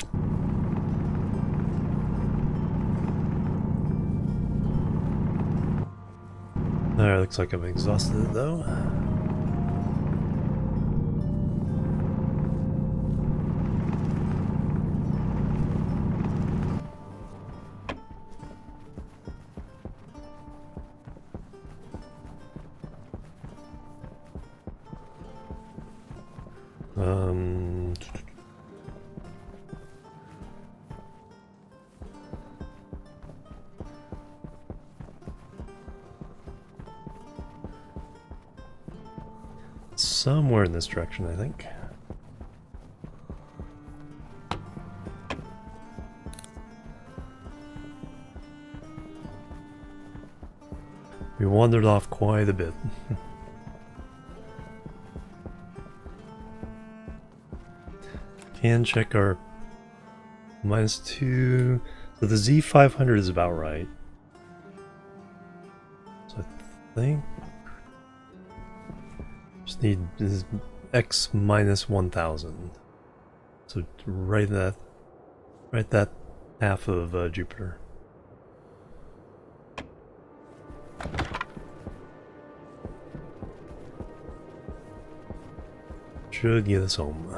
Alright, looks like I've exhausted it though. Somewhere in this direction, I think. We wandered off quite a bit. Can check our -2. So the Z500 is about right. So I think just need this X minus 1000. So right that half of Jupiter. Should get us home.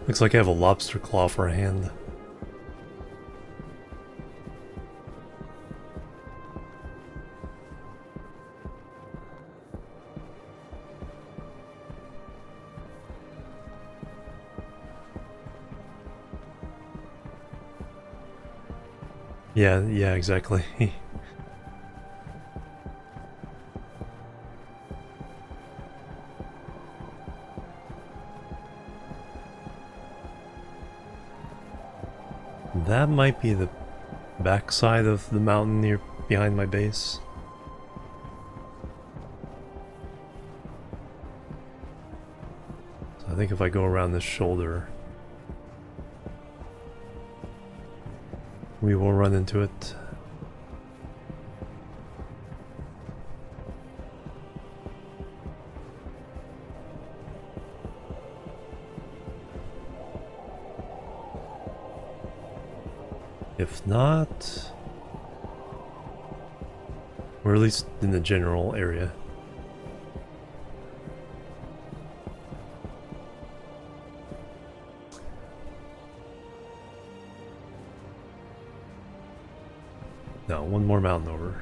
Looks like I have a lobster claw for a hand. Yeah, exactly. That might be the backside of the mountain near behind my base. So I think if I go around this shoulder, we will run into it. If not, or at least in the general area. No, one more mountain over.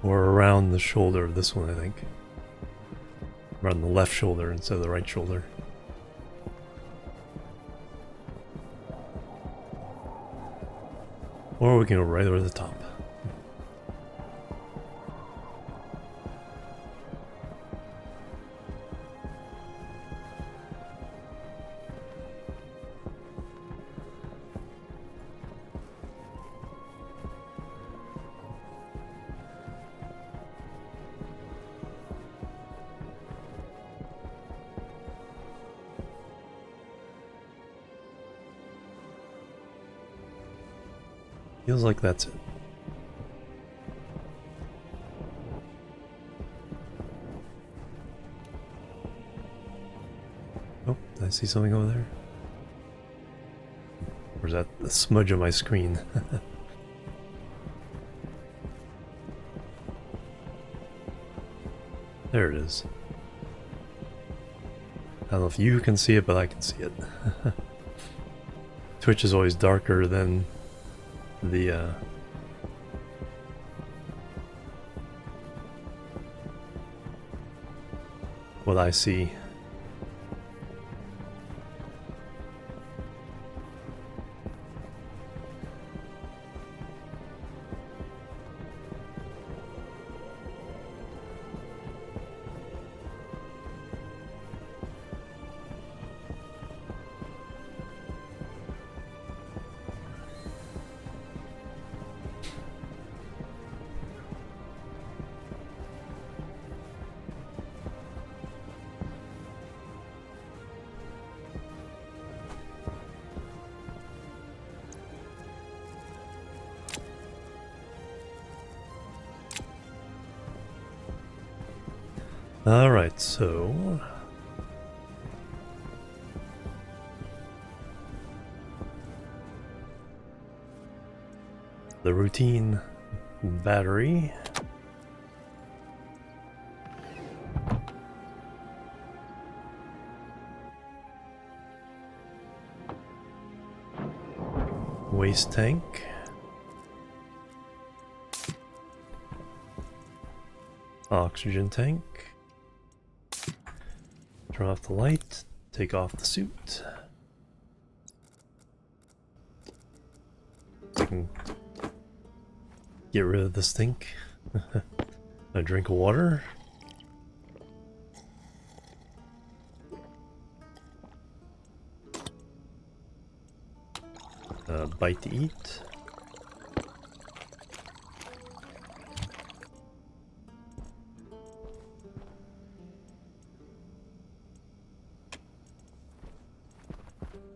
Or around the shoulder of this one, I think. Around the left shoulder instead of the right shoulder. Or we can go right over the top. Feels like that's it. Oh, did I see something over there? Or is that a smudge on my screen? There it is. I don't know if you can see it, but I can see it. Twitch is always darker than the what I see. Alright, so the routine battery. Waste tank. Oxygen tank. Turn off the light, take off the suit. can get rid of the stink. A drink of water. A bite to eat.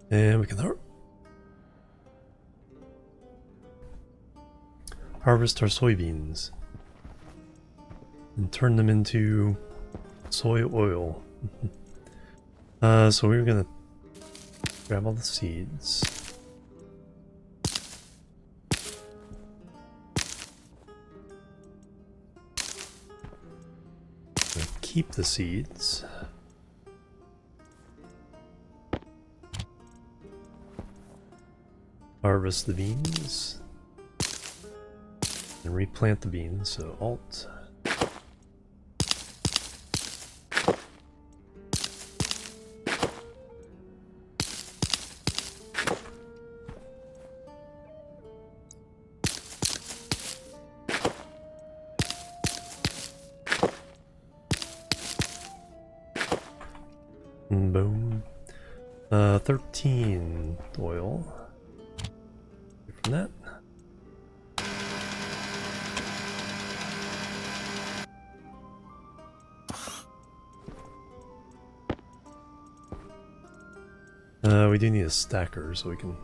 And we can harvest our soybeans and turn them into soy oil. So we're gonna grab all the seeds. Gonna keep the seeds. Harvest the beans and replant the beans, so Alt. And boom. 13 oil. From that. We do need a stacker, so we can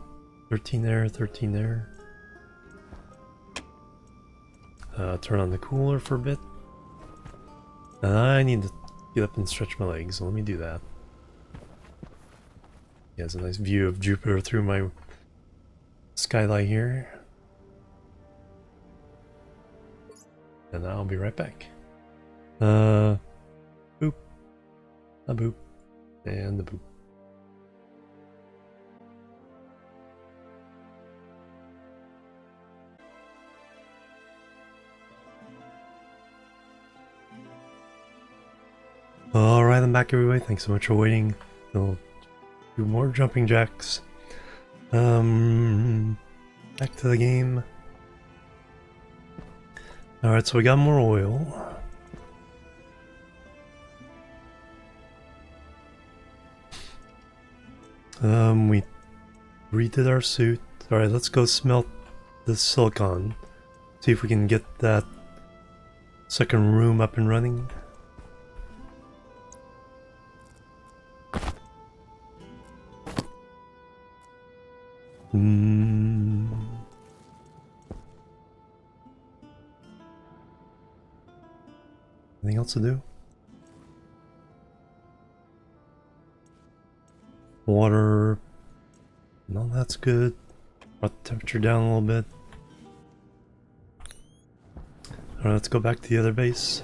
13 there, 13 there. Turn on the cooler for a bit. I need to get up and stretch my legs, so let me do that. Yeah, it's a nice view of Jupiter through my skylight here. And I'll be right back. Boop. A boop. And the boop. Alright, I'm back everybody. Thanks so much for waiting. We'll do more jumping jacks. Back to the game. Alright, so we got more oil. We redid our suit. Alright, let's go smelt the silicon. See if we can get that second room up and running. Anything else to do? Water. No, that's good. Brought the temperature down a little bit. Alright, let's go back to the other base.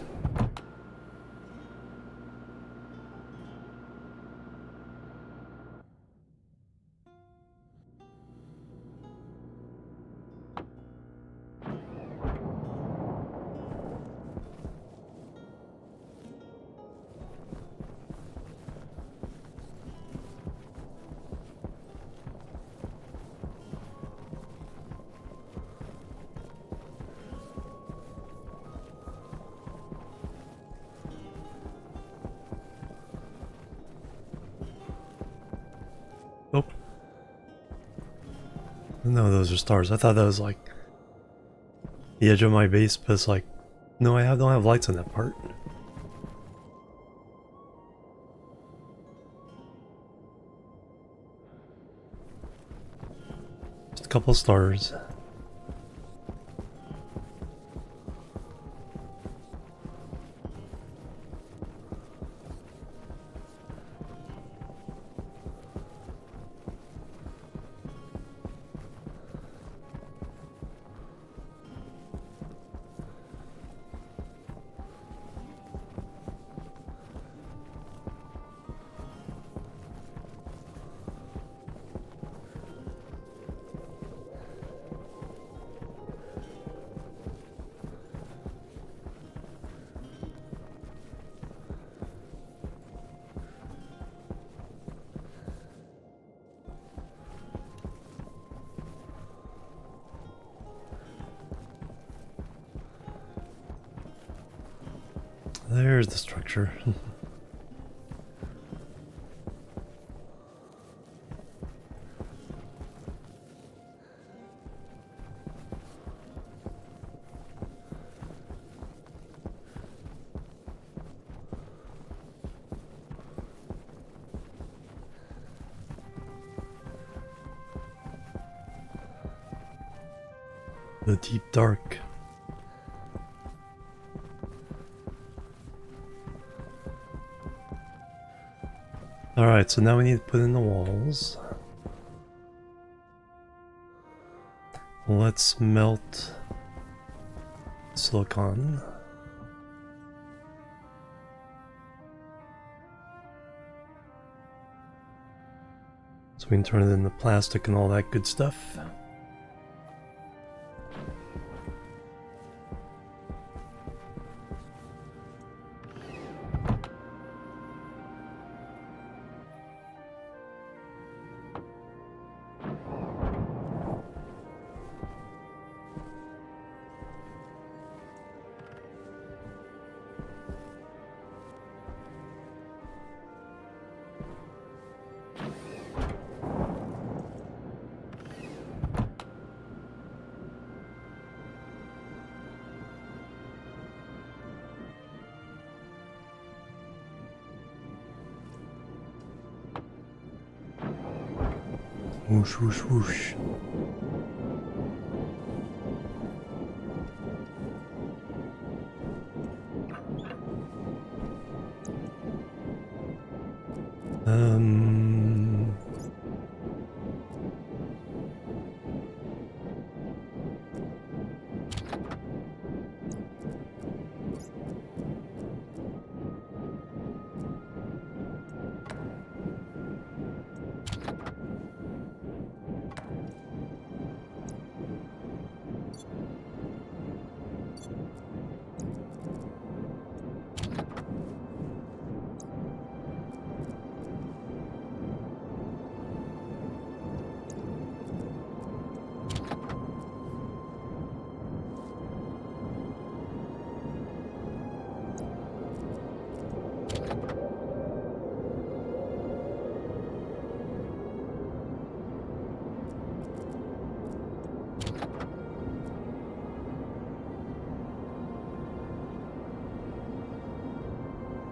Oh. No, those are stars. I thought that was like the edge of my base, but it's like, no, I don't have lights on that part. Just a couple of stars. There's the structure. The deep dark. Alright, so now we need to put in the walls. Let's melt silicon. So we can turn it into plastic and all that good stuff. Whoosh, whoosh, whoosh.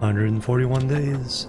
$141 days.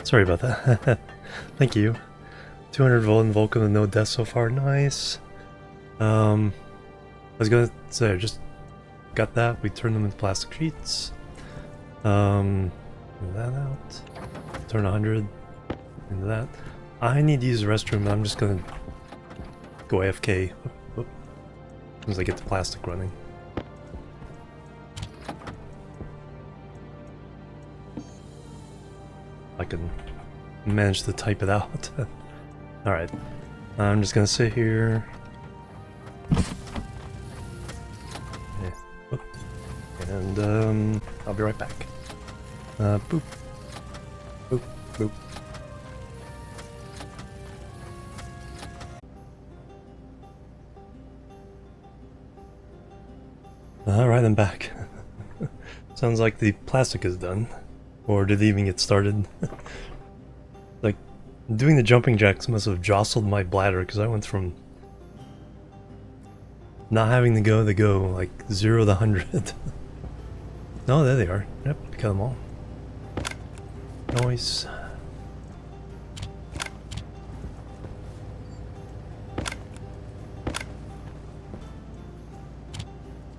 Sorry about that. Thank you. 200 volt and Vulcan and no deaths so far. Nice. I was gonna say, I just got that. We turned them into plastic sheets. Move that out. Turn 100 into that. I need to use the restroom, but I'm just gonna go AFK. As soon as I get the plastic running. can manage to type it out. Alright, I'm just gonna sit here. Yeah. Oop. And I'll be right back. Boop. Boop, boop. Alright, I'm back. Sounds like the plastic is done. Or did it even get started? Like, doing the jumping jacks must have jostled my bladder, because I went from not having to go, like 0 to 100. No, there they are. Yep, got them all. Noise.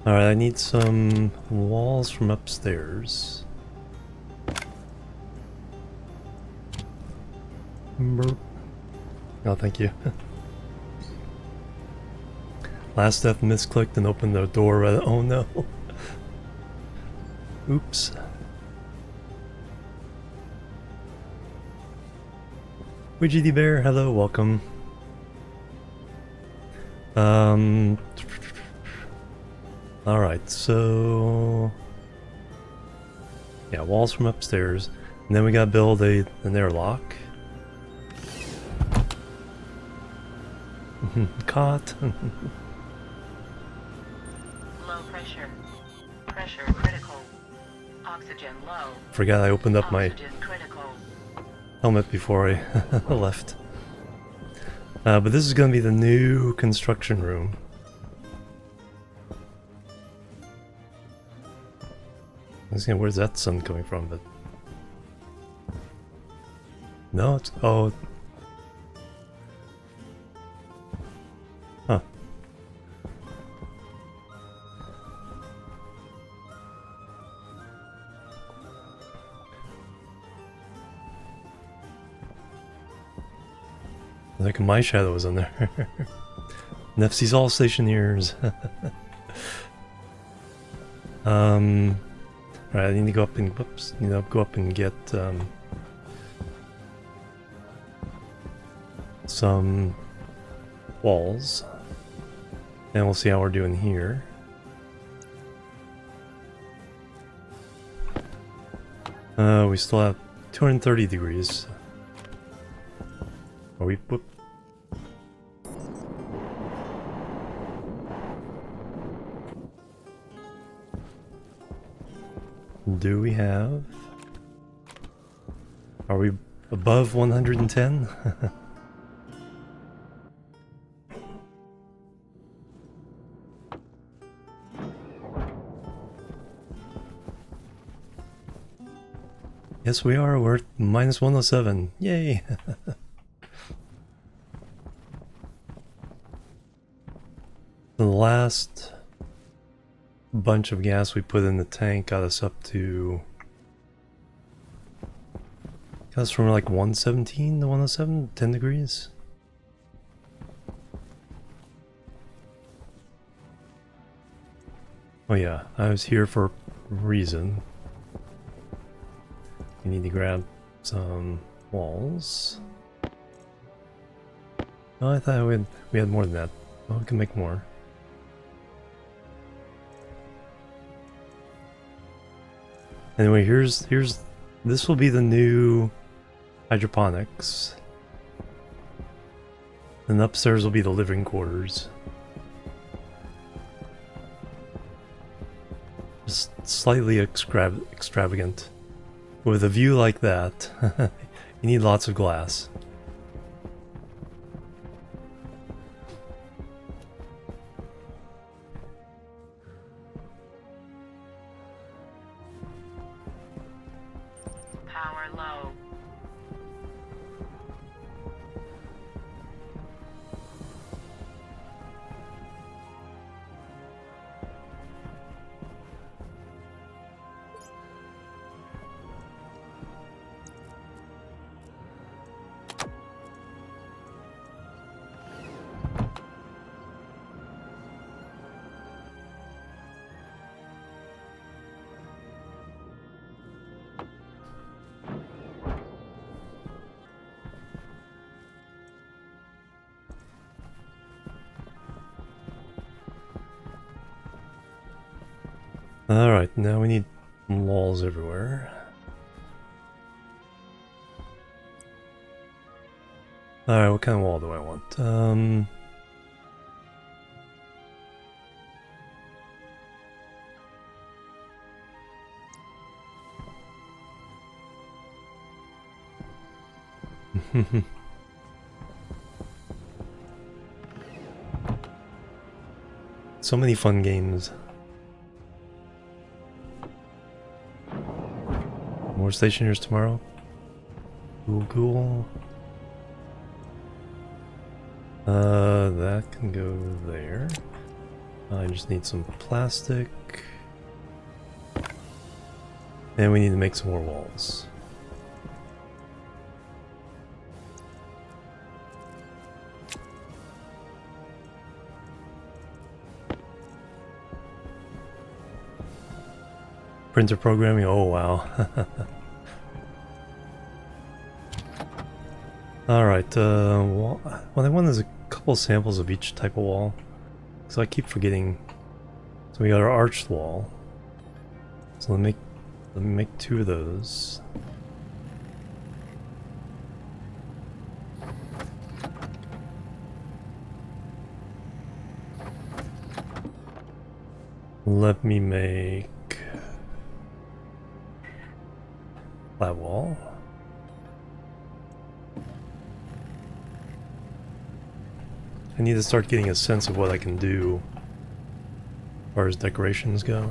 Alright, I need some walls from upstairs. Burp. Oh, thank you. Last step misclicked and opened the door rather. Oh no. Oops. Widgety Bear, hello, welcome. Alright, so... yeah, walls from upstairs. And then we gotta build an airlock. Caught. Low pressure. Pressure critical. Oxygen low. Forgot I opened up my Oxygen critical. helmet before I left. But this is gonna be the new construction room. I was gonna, where's that sun coming from? But no, it's oh. Huh. Like my shadow was on there. Nefsy's all Stationeers. Alright, I need to go up and whoops, go up and get some walls. And we'll see how we're doing here. We still have 230 degrees. Are we whoop? Do we have... are we above 110? Yes, we are. We're at minus 107. Yay! The last bunch of gas we put in the tank got us up to... got us from like 117 to 107, 10 degrees. Oh yeah, I was here for a reason. We need to grab some walls. Oh, I thought we had more than that. Oh, we can make more. Anyway, here's this will be the new hydroponics. And upstairs will be the living quarters. Just slightly extravagant. With a view like that, you need lots of glass. Power low. Alright, now we need walls everywhere. Alright, what kind of wall do I want? So many fun games. More Stationeers tomorrow. Cool, cool. That can go there. I just need some plastic. And we need to make some more walls. Printer programming, oh wow. Alright, what I want is a couple samples of each type of wall. So I keep forgetting. So we got our arched wall. So let me make 2 of those. Let me make flat wall. I need to start getting a sense of what I can do as far as decorations go.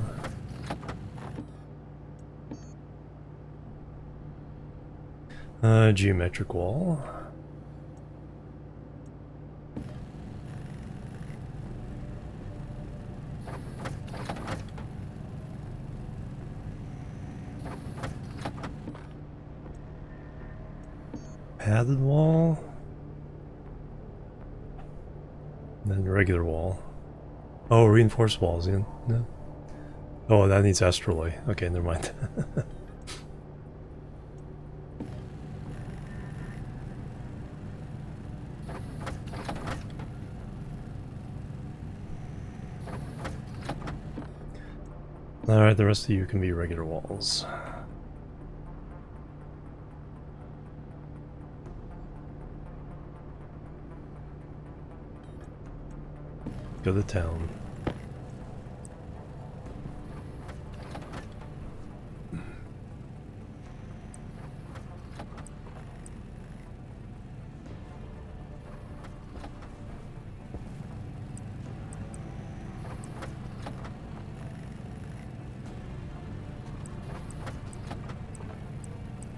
Geometric wall. Padded wall. And then regular wall. Oh, reinforced walls in. No. Oh, that needs astrolabe. Okay, never mind. Alright, the rest of you can be regular walls. Go to town.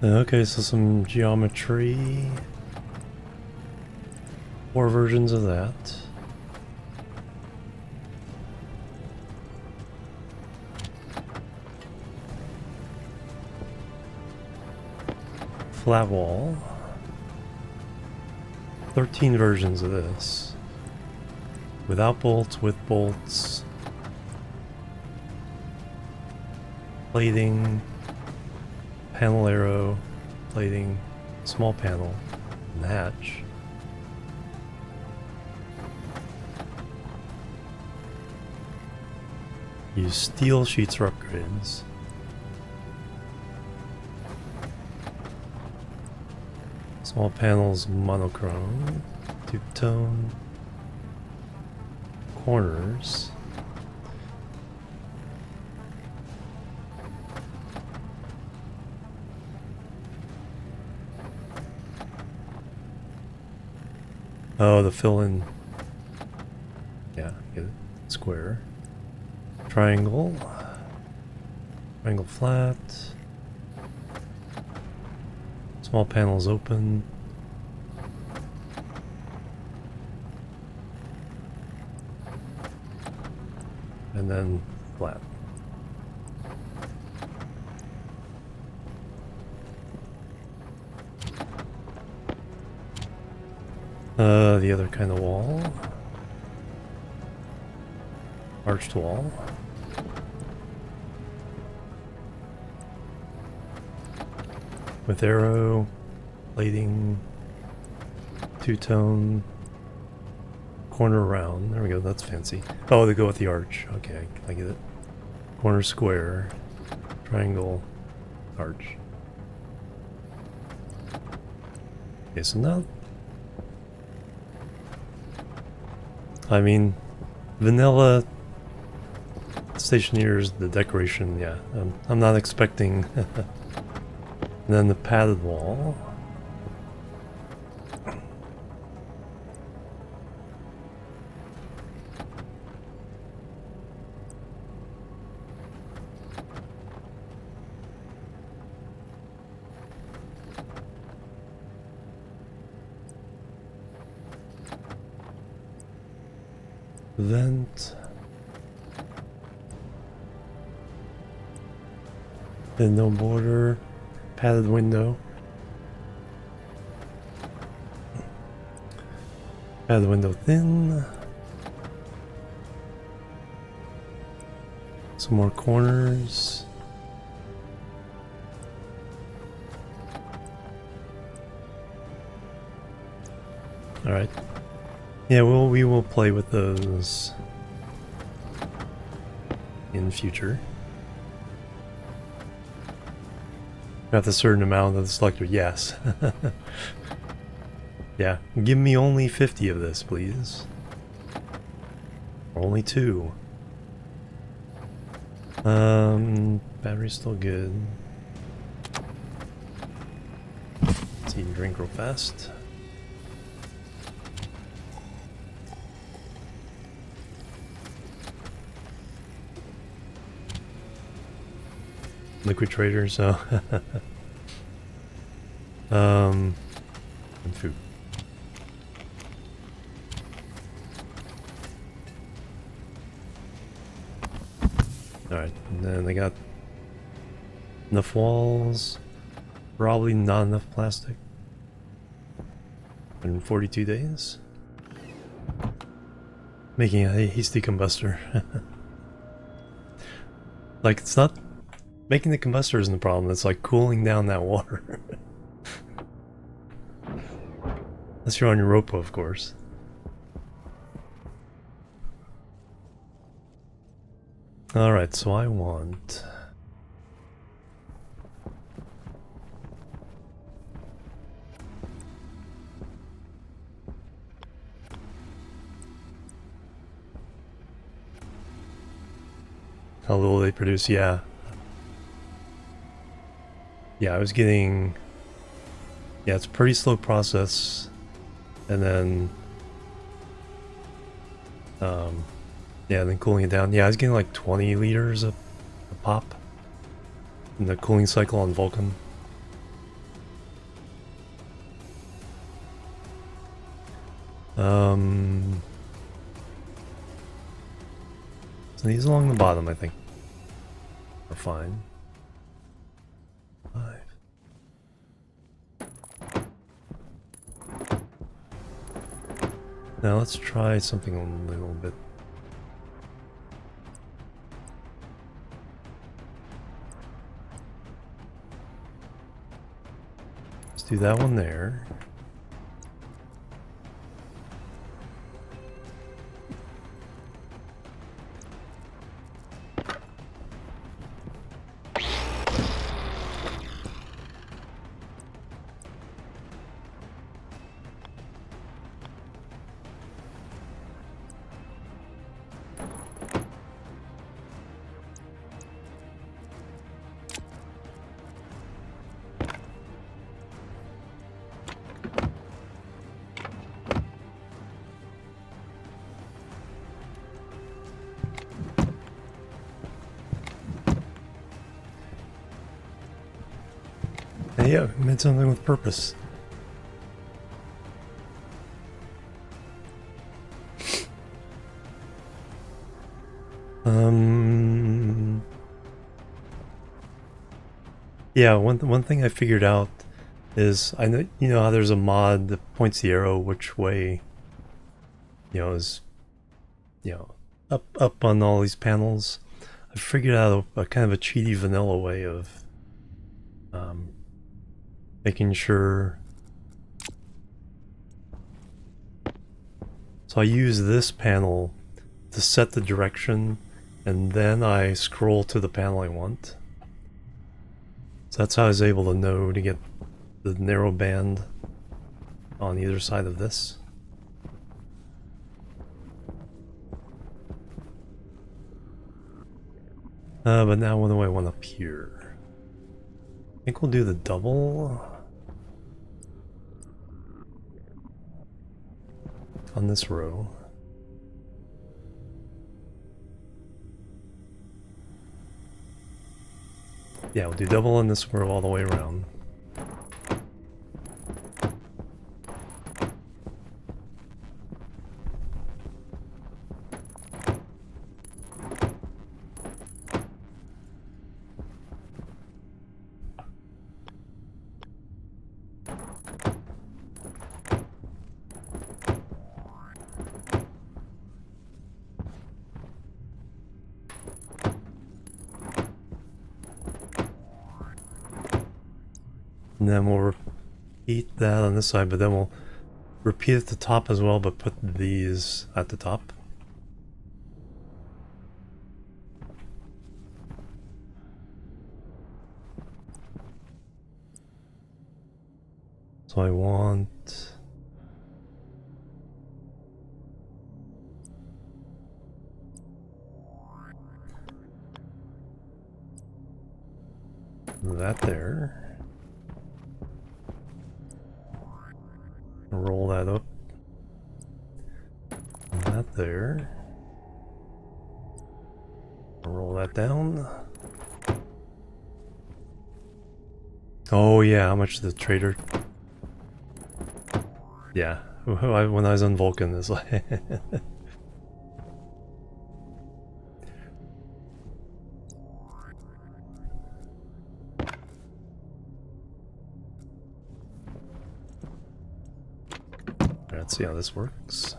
Okay, so some geometry. 4 versions of that. Flat wall. 13 versions of this. Without bolts, with bolts. Plating. Panel arrow. Plating. Small panel. And hatch. Use steel sheets for upgrades. Small panels, monochrome, two-tone, corners. Oh, the fill-in. Yeah, get it. Square. Triangle. Triangle flat. Small panels open. And then flat. The other kind of wall. Arched wall. With arrow, plating, two-tone, corner round. There we go, that's fancy. Oh, they go with the arch. Okay, I get it. corner square, triangle, arch. Okay, so now, I mean, vanilla Stationeers, the decoration, yeah, I'm not expecting. And then the padded wall. Vent. Then no border. Padded window. Padded window thin. Some more corners. Alright. Yeah, we will play with those in future. Got a certain amount of the selector, yes. Yeah, give me only 50 of this, please. Or only 2. Battery's still good. Let's eat and drink real fast. Liquid trader, so and food. Alright, and then I got enough walls, probably not enough plastic. 142 days. Making a hasty combustor. Like, it's not making the combustor isn't the problem, it's like cooling down that water. Unless you're on Europa, of course. Alright, so I want... How little they produce, yeah. Yeah, I was getting... Yeah, it's a pretty slow process. And then... yeah, then cooling it down. Yeah, I was getting like 20 liters a pop in the cooling cycle on Vulcan. So these along the bottom, I think, are fine. 5. Now let's try something a little bit. Let's do that one there. And yeah, we made something with purpose. Yeah, one thing I figured out is I know you know how there's a mod that points the arrow which way, is up on all these panels. I figured out a kind of a cheaty vanilla way of making sure. So I use this panel to set the direction And then I scroll to the panel I want. So that's how I was able to know to get the narrow band on either side of this. But now what do I want up here? I think we'll do the double on this row. Yeah, we'll do double on this row all the way around. And then we'll repeat that on this side, but then we'll repeat at the top as well, but put these at the top. So I want that there. Roll that up. And that there. Roll that down. Oh yeah, how much the trader? Yeah, when I was on Vulcan, it's like let's see how this works.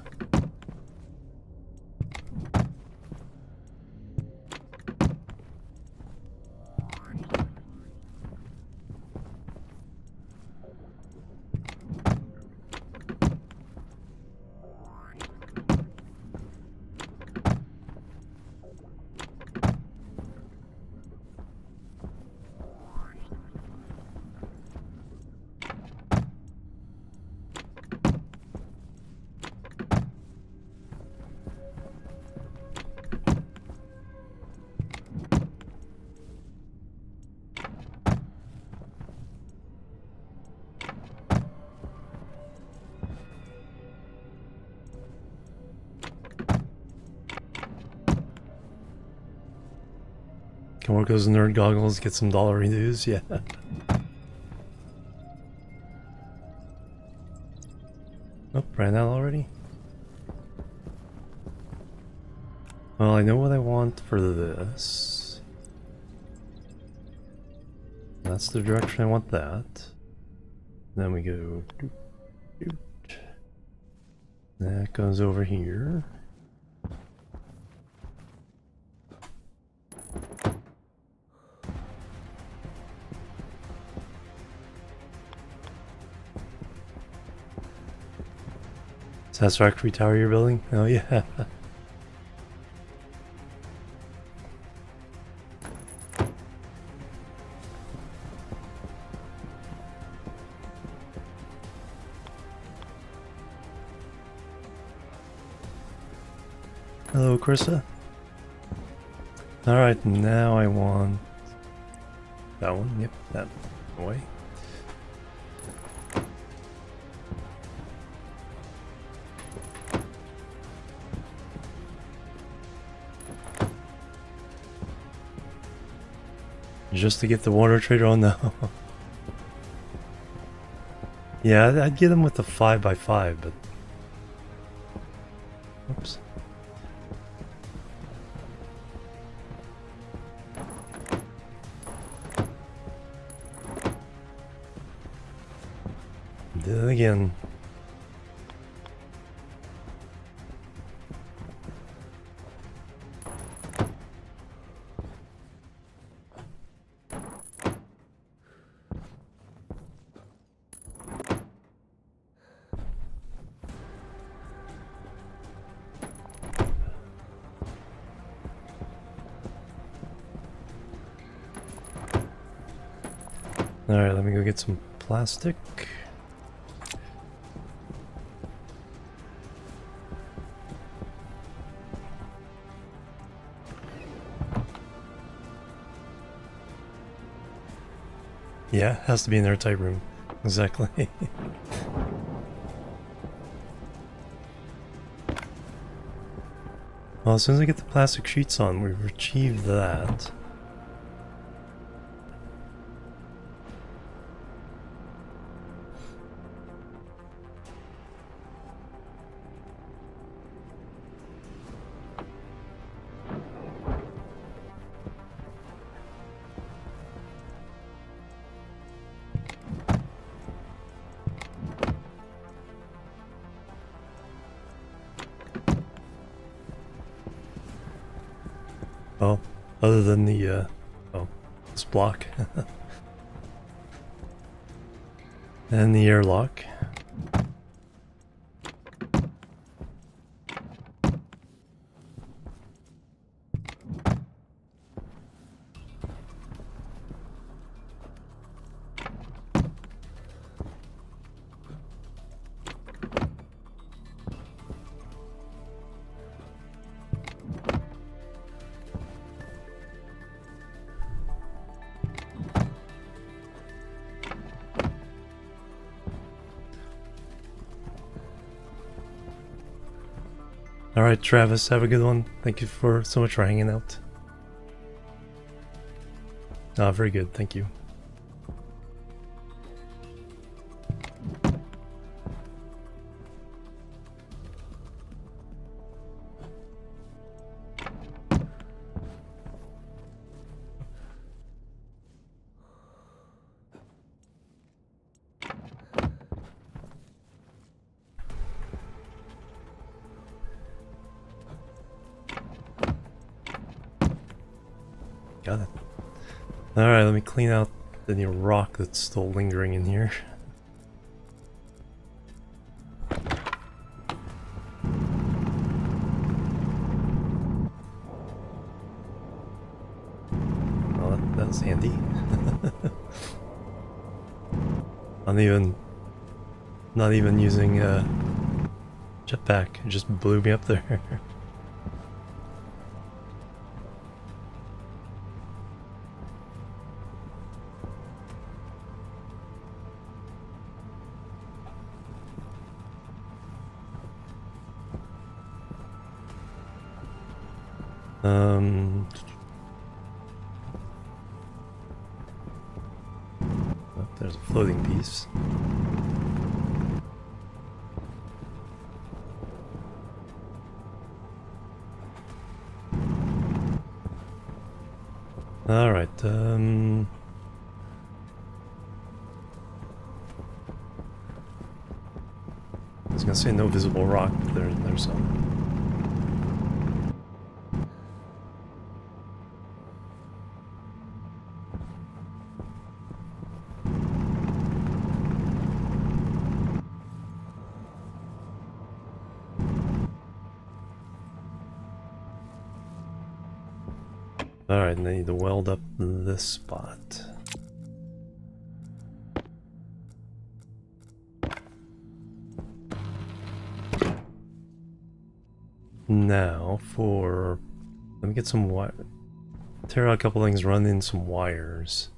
Can work those nerd goggles, get some dollar reduce, yeah. Oh, ran out already? Well, I know what I want for this. That's the direction I want that. Then we go... doot, doot. That goes over here. Satisfactory tower you're building? Oh yeah. Hello, Krista. Alright, now I want that one. Yep, that way. Just to get the water trader on the... Yeah, I'd get him with the 5x5, but... Oops. Did it again. Alright, let me go get some plastic. Yeah, has to be an airtight room. Exactly. Well, as soon as I get the plastic sheets on, we've achieved that. Well, other than the, oh, this block. And the airlock. Alright, Travis, have a good one. Thank you so much for hanging out. Ah, very good, thank you. Got it. Alright, let me clean out any rock that's still lingering in here. Well, that's handy. Not even using jetpack, it just blew me up there. Oh, there's a floating piece. Alright, I was gonna say no visible rock, but there's some. Alright, and I need to weld up this spot. Now let me get some wire. Tear out a couple things, run in some wires.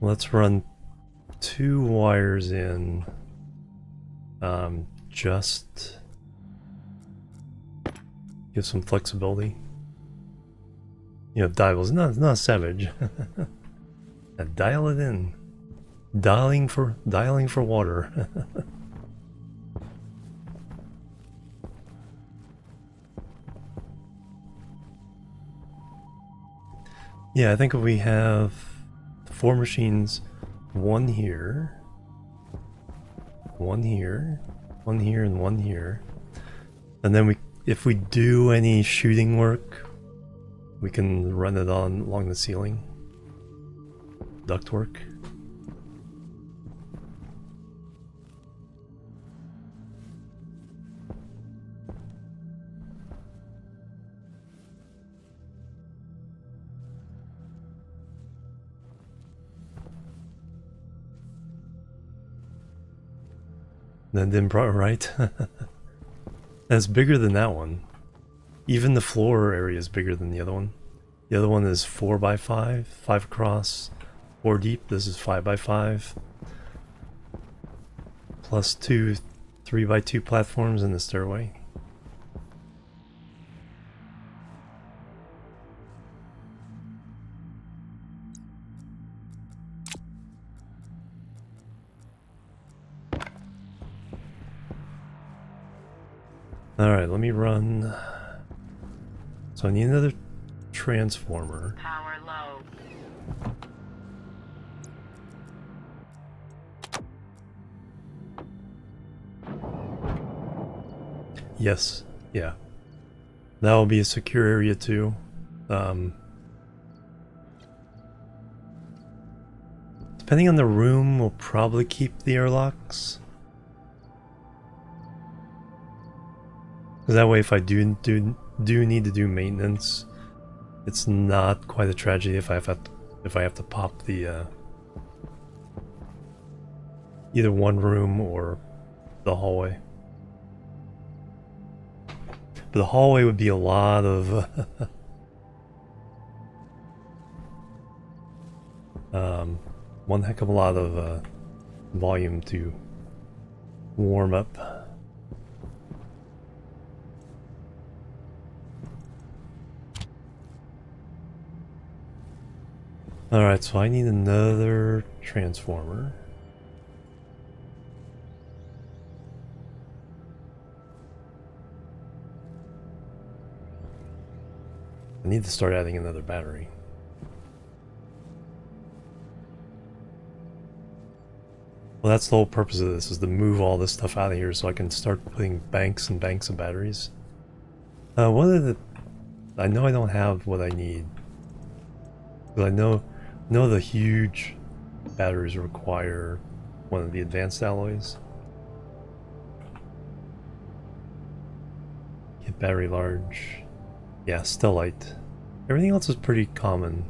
Let's run 2 wires in. Just give some flexibility. You know, dials. No, it's not savage. Dial it in. Dialing for water. Yeah, I think we have 4 machines. One here. One here. One here and one here. And then if we do any shooting work, we can run it along the ceiling. Ductwork. That didn't right? That's bigger than that one. Even the floor area is bigger than the other one. The other one is 4 by 5, 5 across, 4 deep. This is 5 by 5. Plus 2 3 by 2 platforms in the stairway. Alright, let me run. So I need another transformer. Power low. Yes, yeah. That will be a secure area too. Depending on the room, we'll probably keep the airlocks. Because that way, if I do need to do maintenance, it's not quite a tragedy if I have to pop the either one room or the hallway. But the hallway would be a lot of one heck of a lot of volume to warm up. Alright, so I need another transformer. I need to start adding another battery. Well, that's the whole purpose of this, is to move all this stuff out of here so I can start putting banks and banks of batteries. What are the... I know I don't have what I need. But I know the huge batteries require one of the advanced alloys. Get battery large. Yeah, stellite. Everything else is pretty common.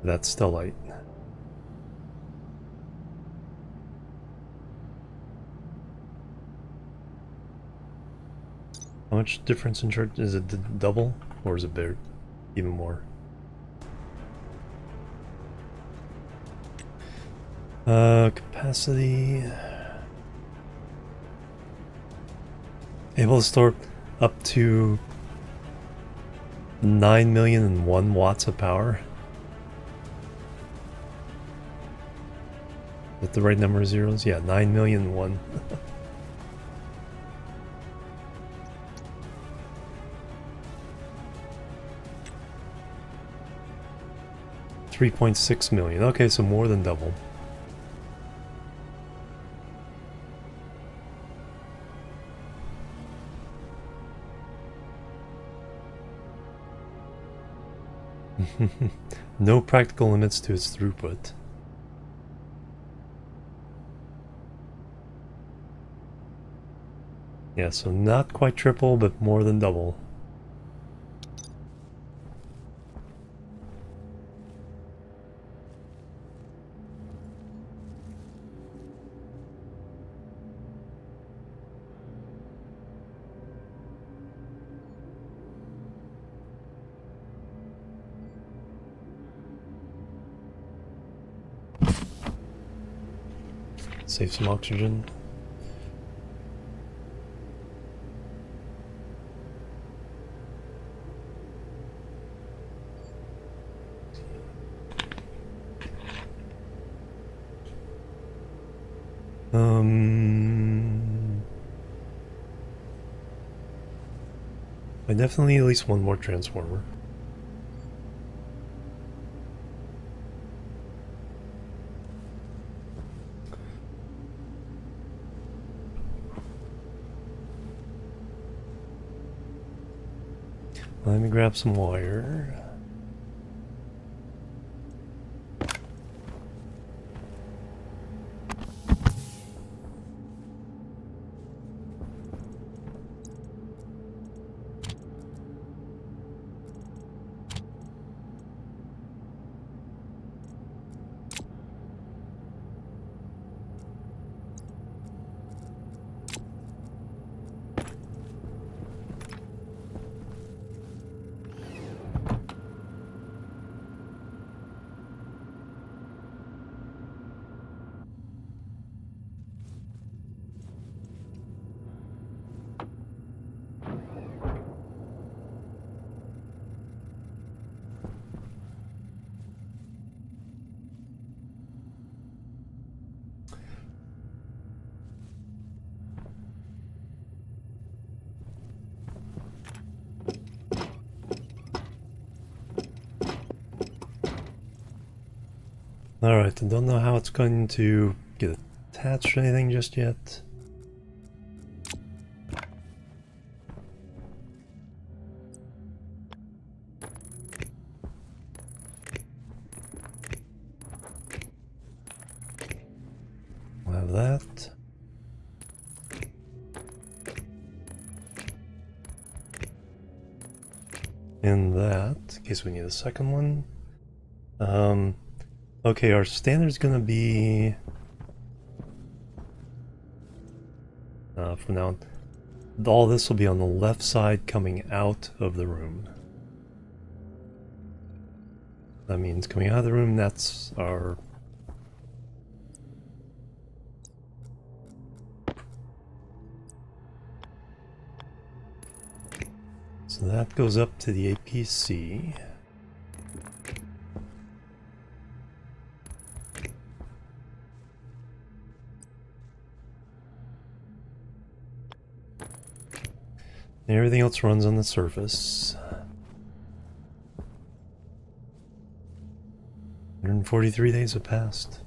That's stellite. How much difference in charge? Is it double? Or is it bigger? Even more? Capacity. Able to store up to 9,000,001 watts of power. Is that the right number of zeros? Yeah, 9,000,001. 3.6 million. Okay, so more than double. No practical limits to its throughput. Yeah, so not quite triple, but more than double. Save some oxygen. I definitely need at least one more transformer. Let me grab some wire. Alright, I don't know how it's going to get attached or anything just yet. We'll have that. And that, in case we need a second one. Okay, our standard's gonna be... from now on, all this will be on the left side coming out of the room. That means coming out of the room, that's our... So that goes up to the APC. And everything else runs on the surface. 143 days have passed.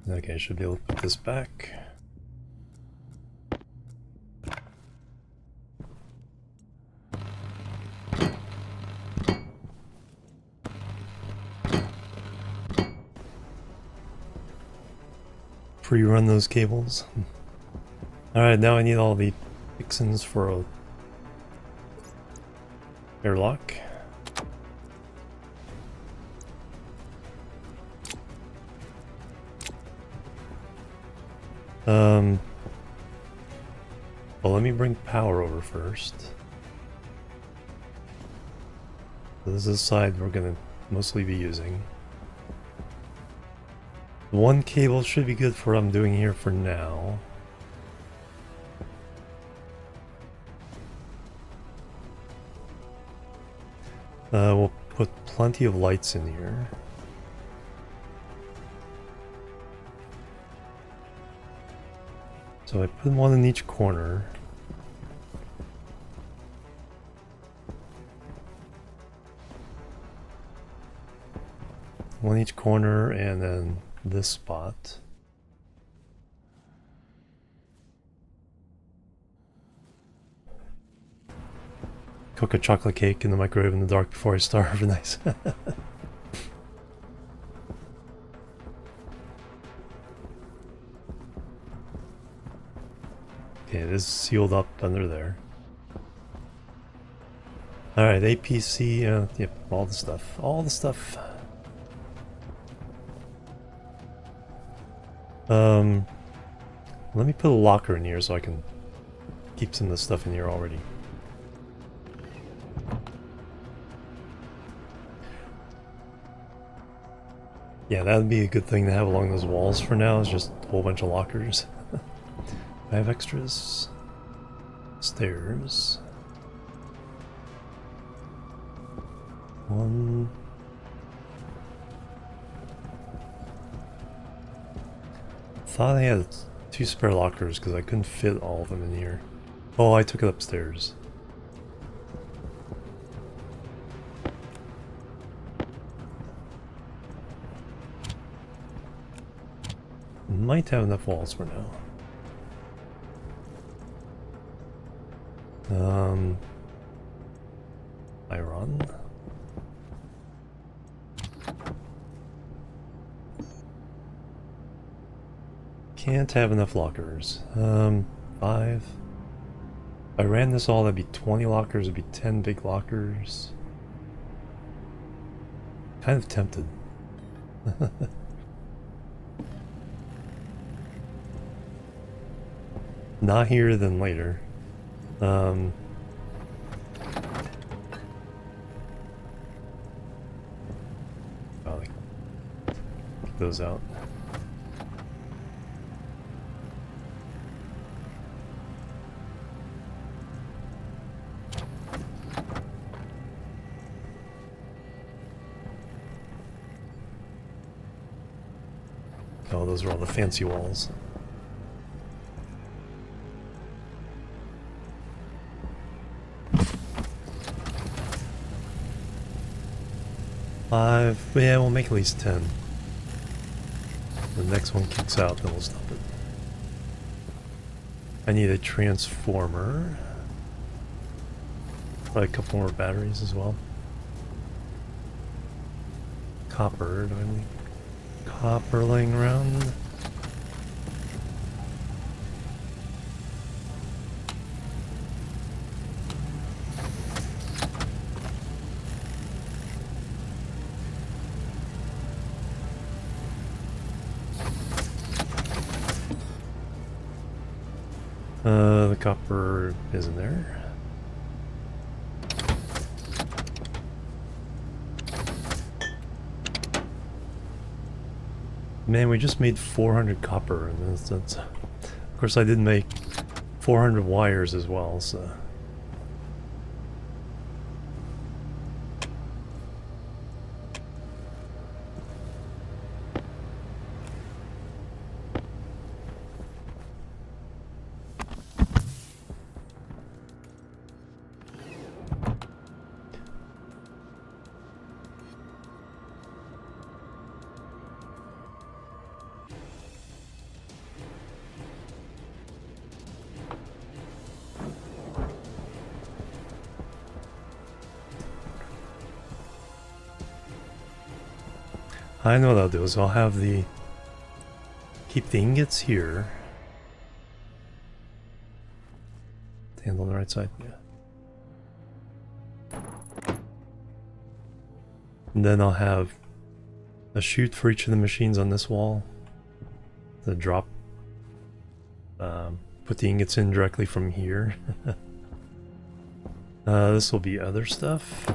Okay, I should be able to put this back. Pre-run those cables. Alright, now I need all the fixins for a airlock. Well, let me bring power over first. So this is the side we're gonna mostly be using. One cable should be good for what I'm doing here for now. We'll put plenty of lights in here. So I put one in each corner. One each corner, and then this spot. Cook a chocolate cake in the microwave in the dark before I starve. Nice. Okay, it is sealed up under there. Alright, APC, yep, all the stuff. All the stuff. Let me put a locker in here so I can keep some of the stuff in here already. Yeah, that would be a good thing to have along those walls for now, is just a whole bunch of lockers. I have extras. Stairs. One. Thought I had 2 spare lockers because I couldn't fit all of them in here. Oh, I took it upstairs. Might have enough walls for now. Iron. Can't have enough lockers. 5. If I ran this all, that'd be 20 lockers, it'd be 10 big lockers. Kind of tempted. Not here, then later. Probably get those out. Oh, those are all the fancy walls. Five, yeah, we'll make at least 10. The next one kicks out, then we'll stop it. I need a transformer. Probably a couple more batteries as well. Copper, do I need copper laying around? The copper isn't there. Man, we just made 400 copper, and that's of course I did make 400 wires as well, so. I know what I'll do is I'll have the keep the ingots here. Stand on the right side, yeah. And then I'll have a chute for each of the machines on this wall. The drop, put the ingots in directly from here. This will be other stuff,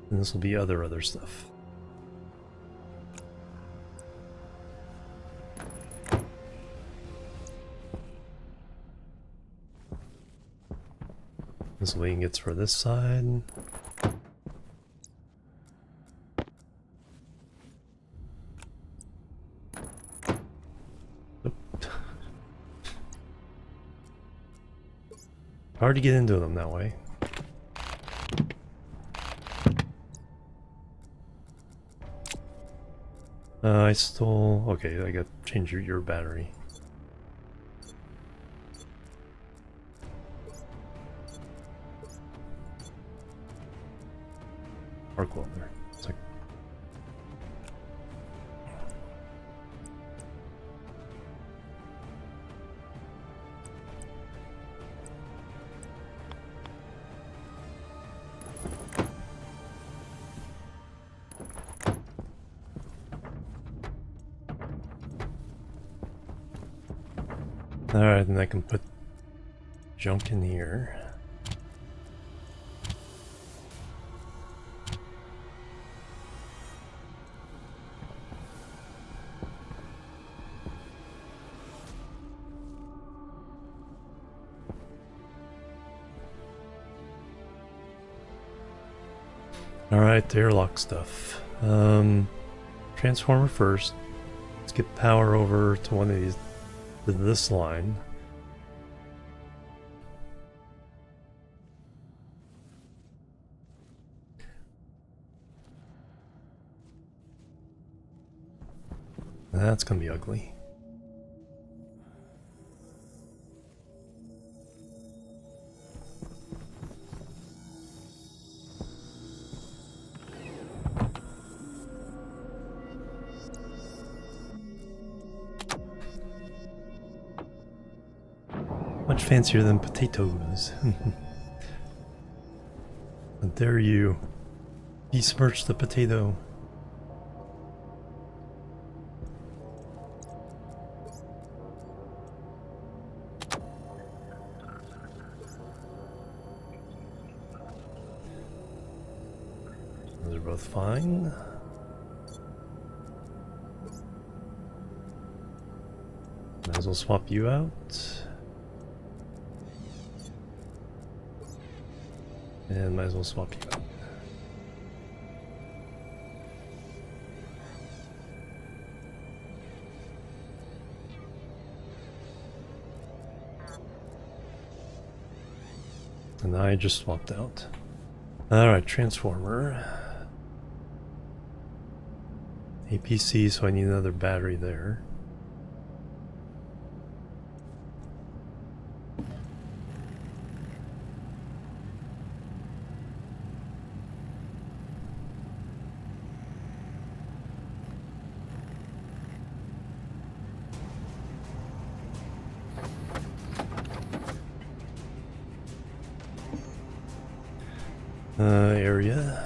and this will be other stuff. This will be ingots for this side. Hard to get into them that way. I stole... Okay, I got to change your battery. Arc welder. It's like... Alright, then I can put junk in here. Alright, the airlock stuff. Transformer first. Let's get power over to one of these, to this line. That's gonna be ugly. Much fancier than potatoes. How dare you besmirch the potato? Those are both fine. Might as well swap you out. And might as well swap you out. And I just swapped out. Alright, transformer. APC, so I need another battery there. Area.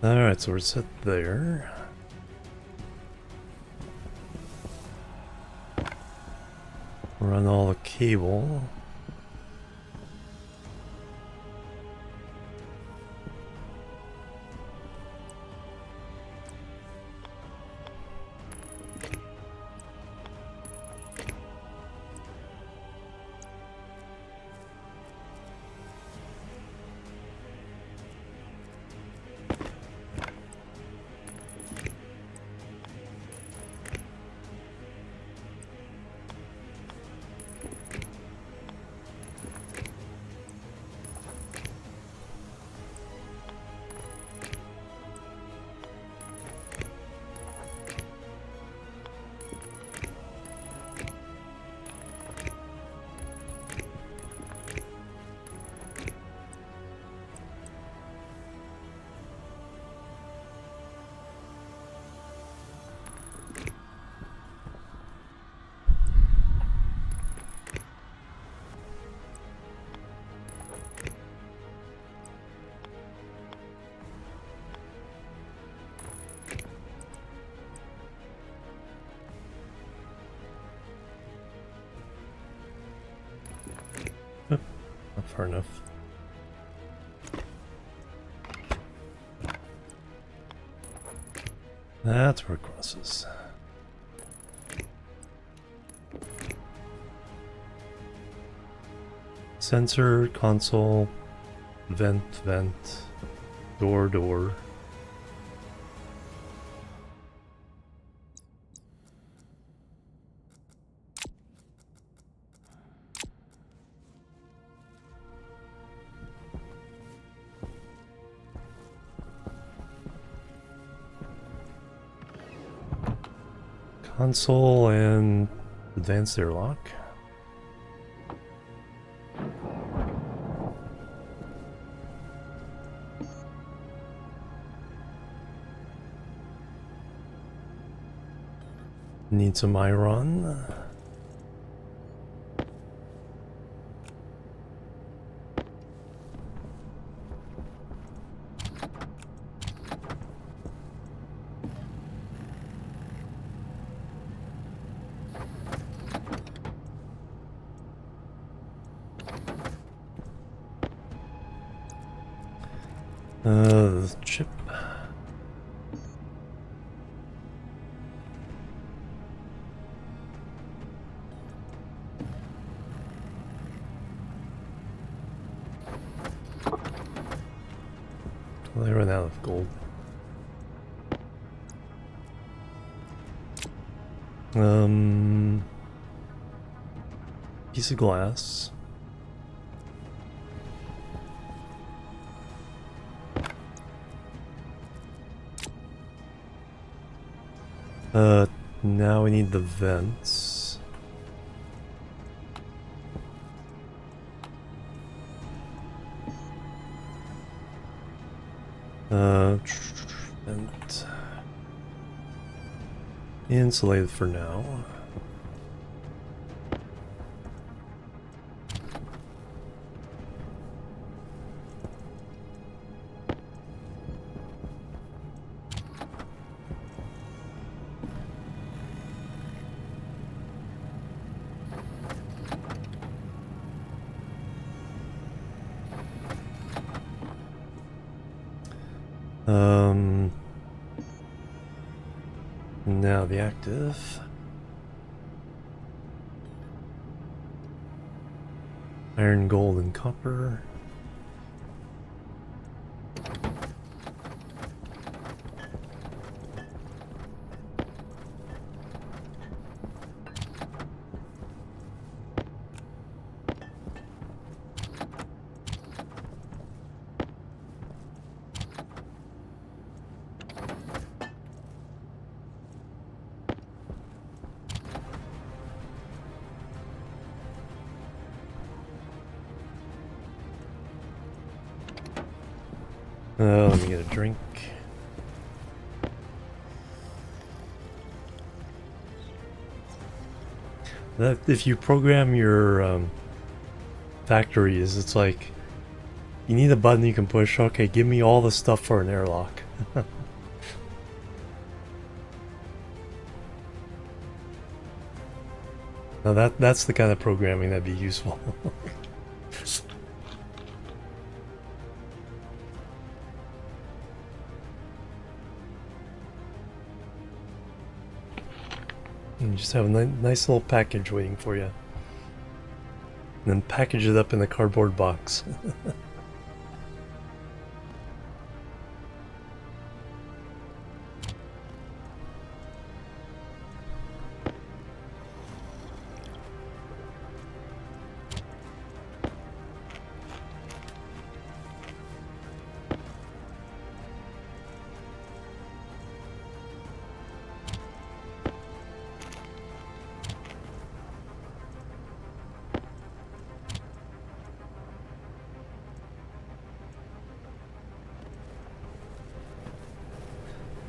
Alright, so we're set there. Run all the cable. Not far enough. That's where it crosses. Sensor, console, vent, door. Console and advanced airlock. Need some iron. The chip. Well, I ran out of gold. Piece of glass. Now we need the vents. And insulated for now. Now the active. Iron, gold, and copper. Let me get a drink. That if you program your factories, it's like you need a button you can push. Okay, give me all the stuff for an airlock. Now that's the kind of programming that'd be useful. You just have a nice little package waiting for you. And then package it up in a cardboard box.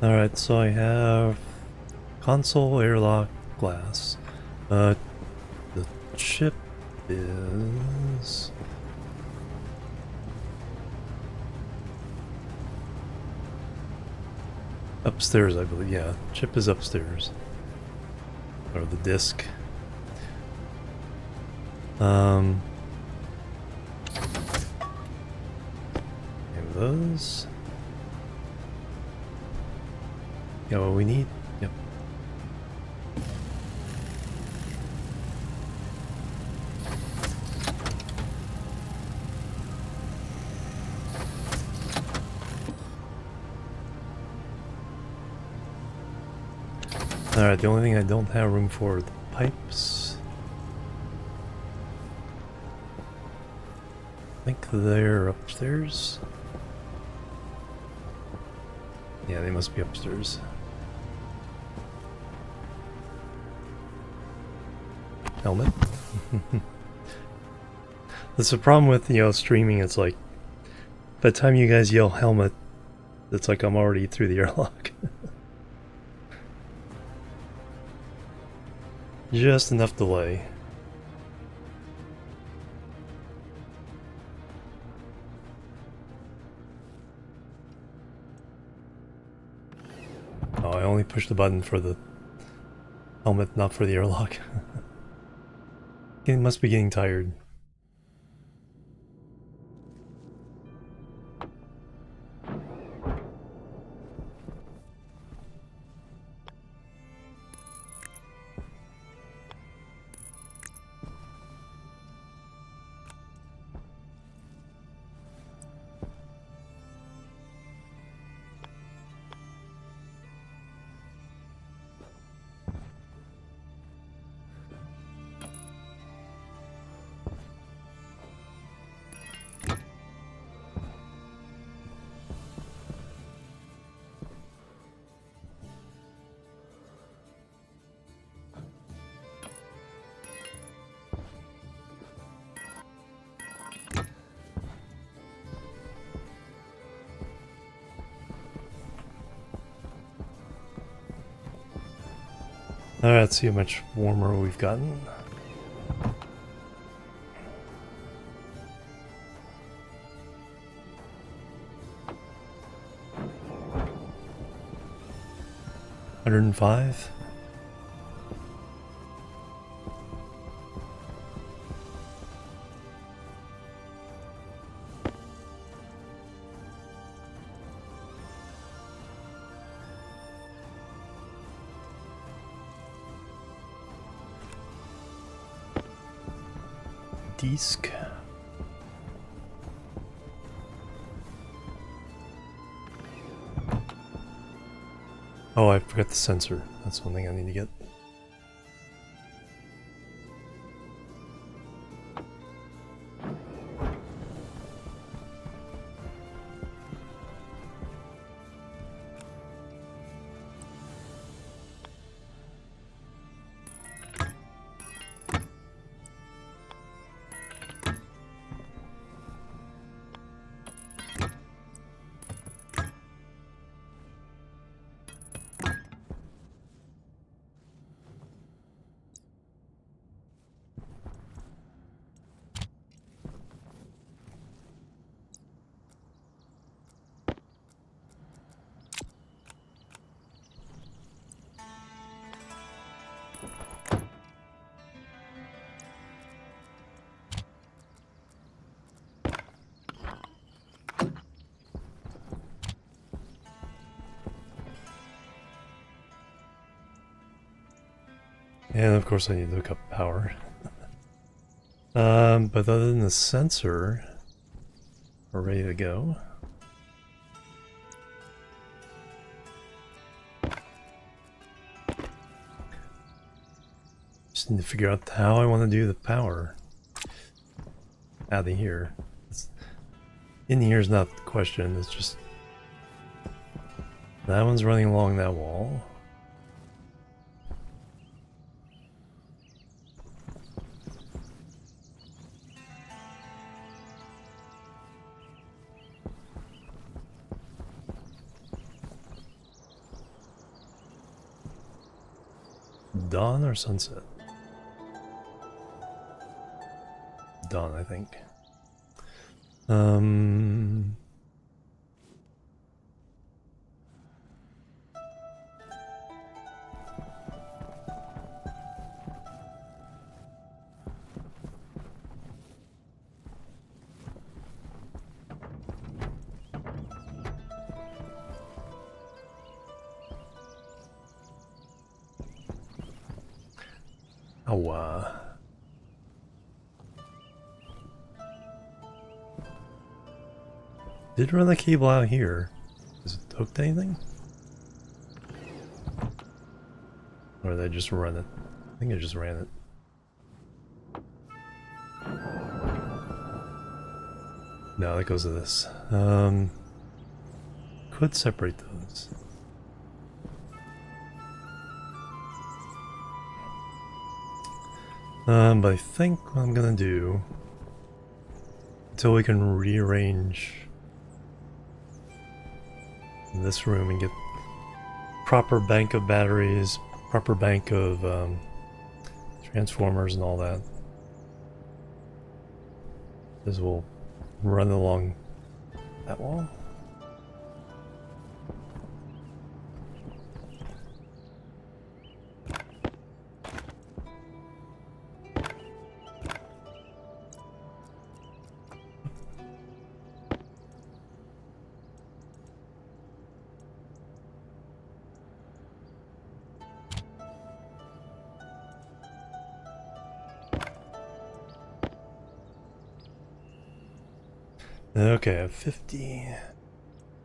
Alright, so I have console, airlock, glass. The chip is... upstairs, I believe. Yeah, chip is upstairs. Or the disc. Have those. Yeah, what we need. Yep. Alright, the only thing I don't have room for are the pipes. I think they're upstairs. Yeah, they must be upstairs. Helmet. That's the problem with, streaming. It's like, by the time you guys yell helmet, it's like I'm already through the airlock. Just enough delay. Oh, I only pushed the button for the helmet, not for the airlock. It must be getting tired. Alright, let's see how much warmer we've gotten. $105. Disc. Oh, I forgot the sensor. That's one thing I need to get. And of course I need to look up power. But other than the sensor, we're ready to go. Just need to figure out how I want to do the power out of here. In here is not the question, it's just that one's running along that wall. Dawn or sunset? Dawn, I think. Oh, did run the cable out here. Is it hooked to anything? Or did I just run it? I think I just ran it. No, that goes to this. Could separate those. But I think what I'm gonna do, until we can rearrange this room and get proper bank of batteries, proper bank of transformers and all that, is we'll run along that wall. Okay, I have 50.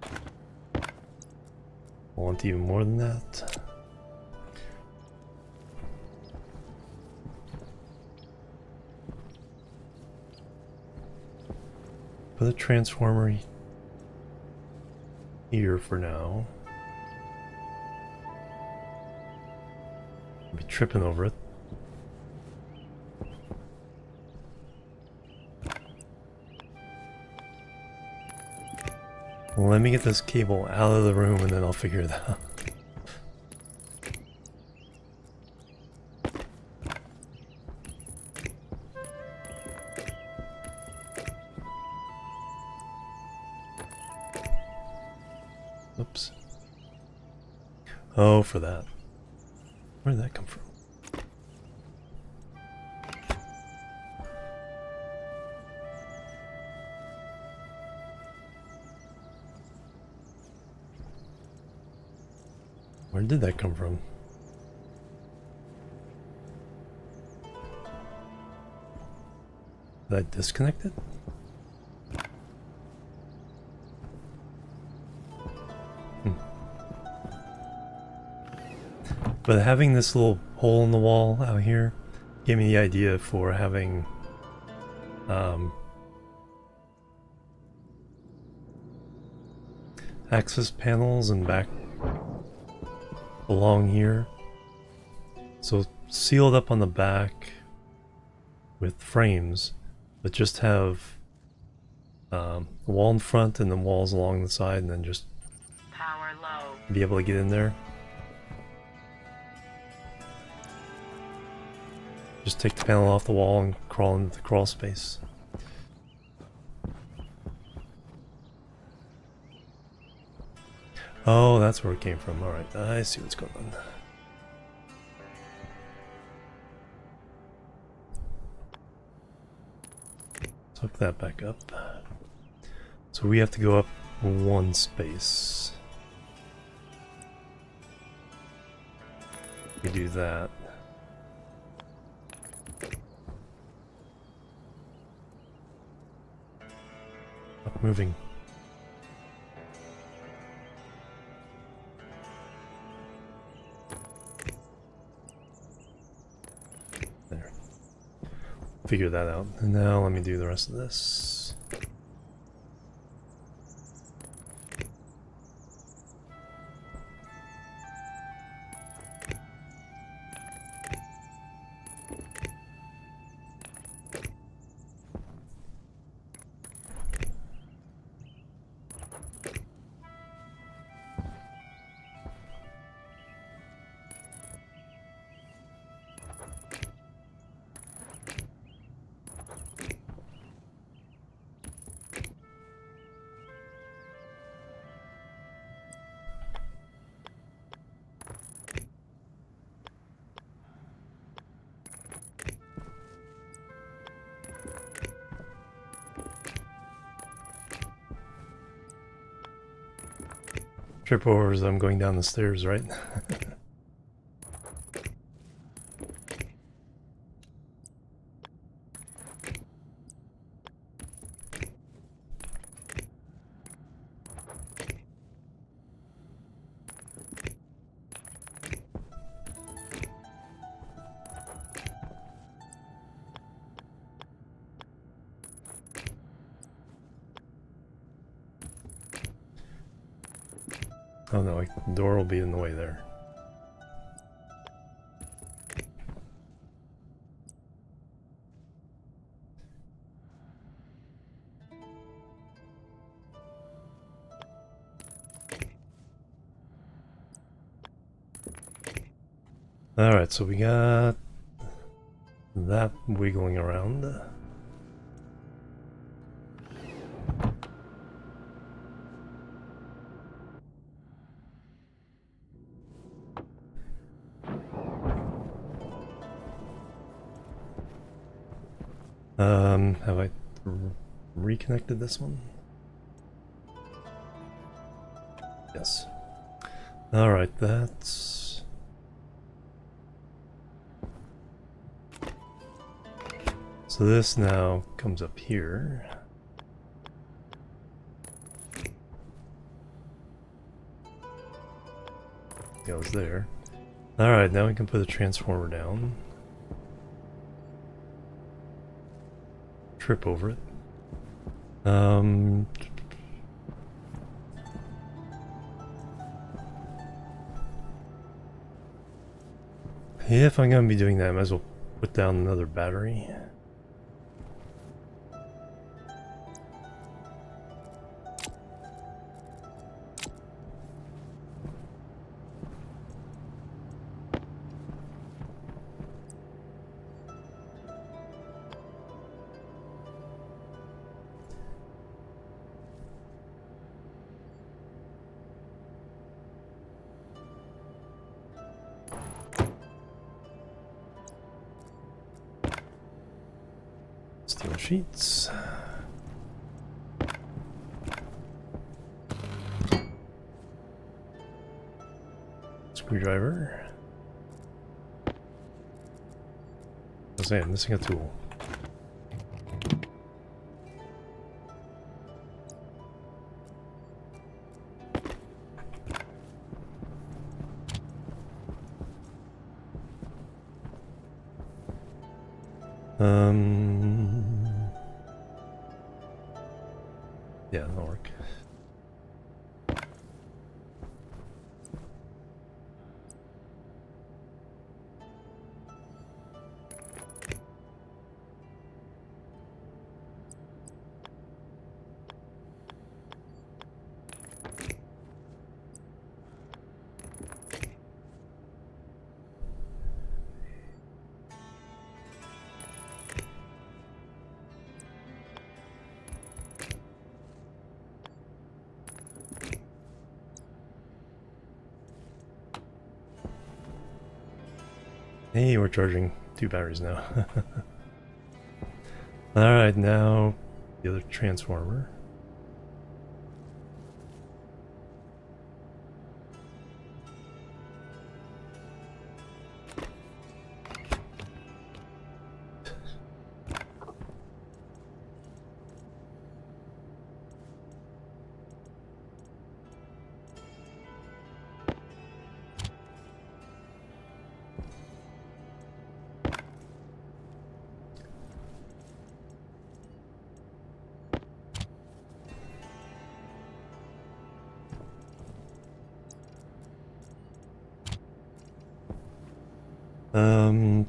I want even more than that. Put a transformer here for now. I'll be tripping over it. Let me get this cable out of the room and then I'll figure it out. Oh, for that. Where did that come from? Where did that come from? Did I disconnect it? But having this little hole in the wall out here gave me the idea for having access panels and back along here. So sealed up on the back with frames, but just have a wall in front and then walls along the side, and then just Power low. be able to get in there. Just take the panel off the wall and crawl into the crawl space. Oh, that's where it came from. Alright, I see what's going on. Let's hook that back up. So we have to go up one space. We do that. Up moving. There. Figure that out. And now let me do the rest of this. Trip over as I'm going down the stairs, right? Oh no, the door will be in the way there. Alright, so we got that wiggling around. Have I reconnected this one? Yes. Alright, that's... So this now comes up here. Goes there. Alright, now we can put a transformer down. Trip over it. If I'm gonna be doing that, I might as well put down another battery. Steel sheets. Screwdriver. I was saying, I'm missing a tool. Yeah, that'll work. Hey, we're charging 2 batteries now. Alright, now the other transformer.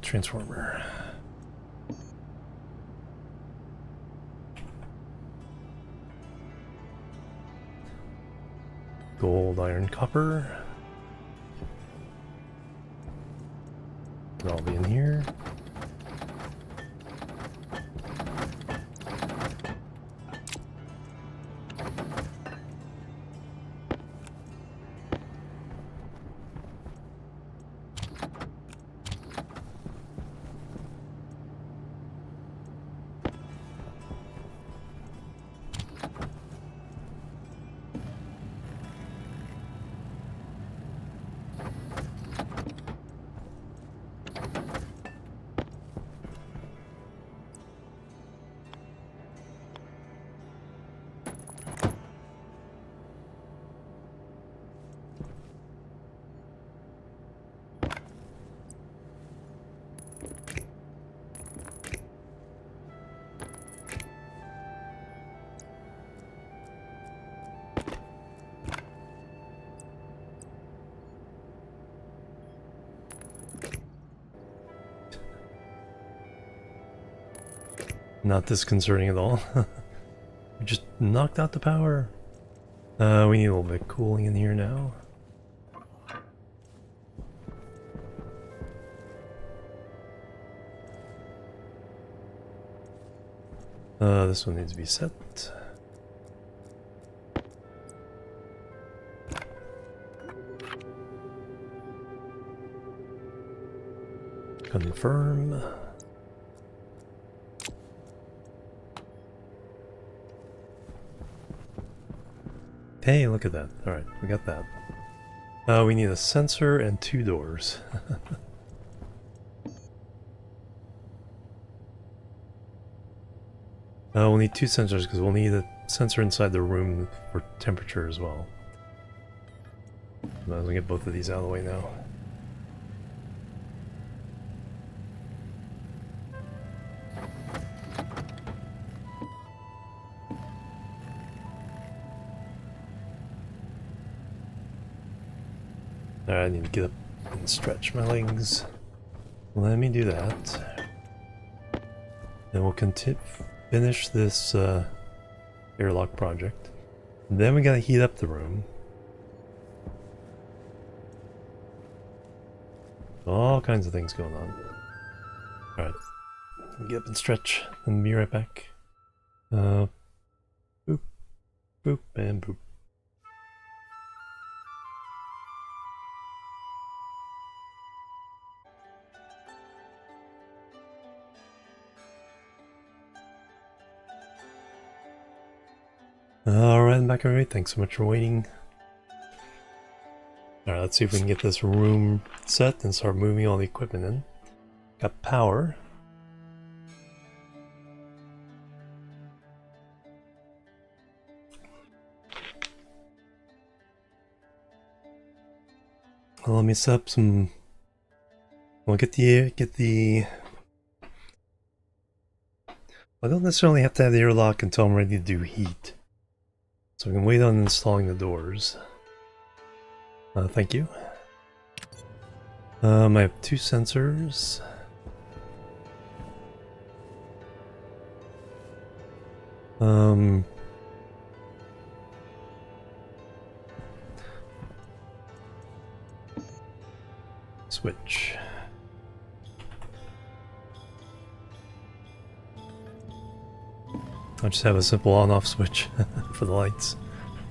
Transformer. Gold, iron, copper. It'll all be in here. Not disconcerting at all. We just knocked out the power. We need a little bit of cooling in here now. This one needs to be set. Confirm. Hey, look at that. Alright, we got that. We need a sensor and 2 doors. We'll need 2 sensors because we'll need a sensor inside the room for temperature as well. Might as well get both of these out of the way now. Alright, I need to get up and stretch my legs. Let me do that. Then we'll finish this airlock project. Then we gotta heat up the room. All kinds of things going on. Alright. Get up and stretch and be right back. Boop, boop, and boop. Alright, back already. Thanks so much for waiting. Alright, let's see if we can get this room set and start moving all the equipment in. Got power. Well, let me set up some. We'll get the. I don't necessarily have to have the airlock until I'm ready to do heat, so we can wait on installing the doors. Thank you. I have 2 sensors. Switch. I'll just have a simple on-off switch for the lights.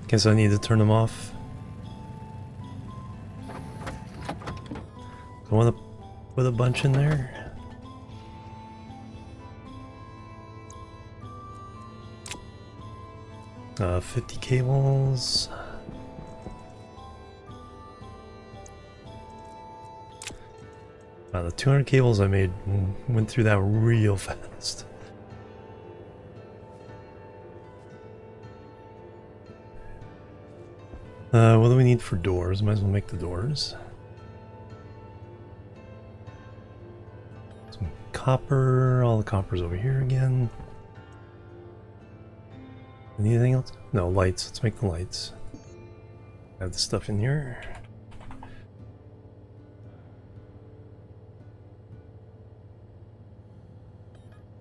Guess I need to turn them off. I want to put a bunch in there. Uh, 50 cables. Wow, the 200 cables I made went through that real fast. What do we need for doors? Might as well make the doors. Some copper. All the copper's over here again. Anything else? No, lights. Let's make the lights. Have the stuff in here.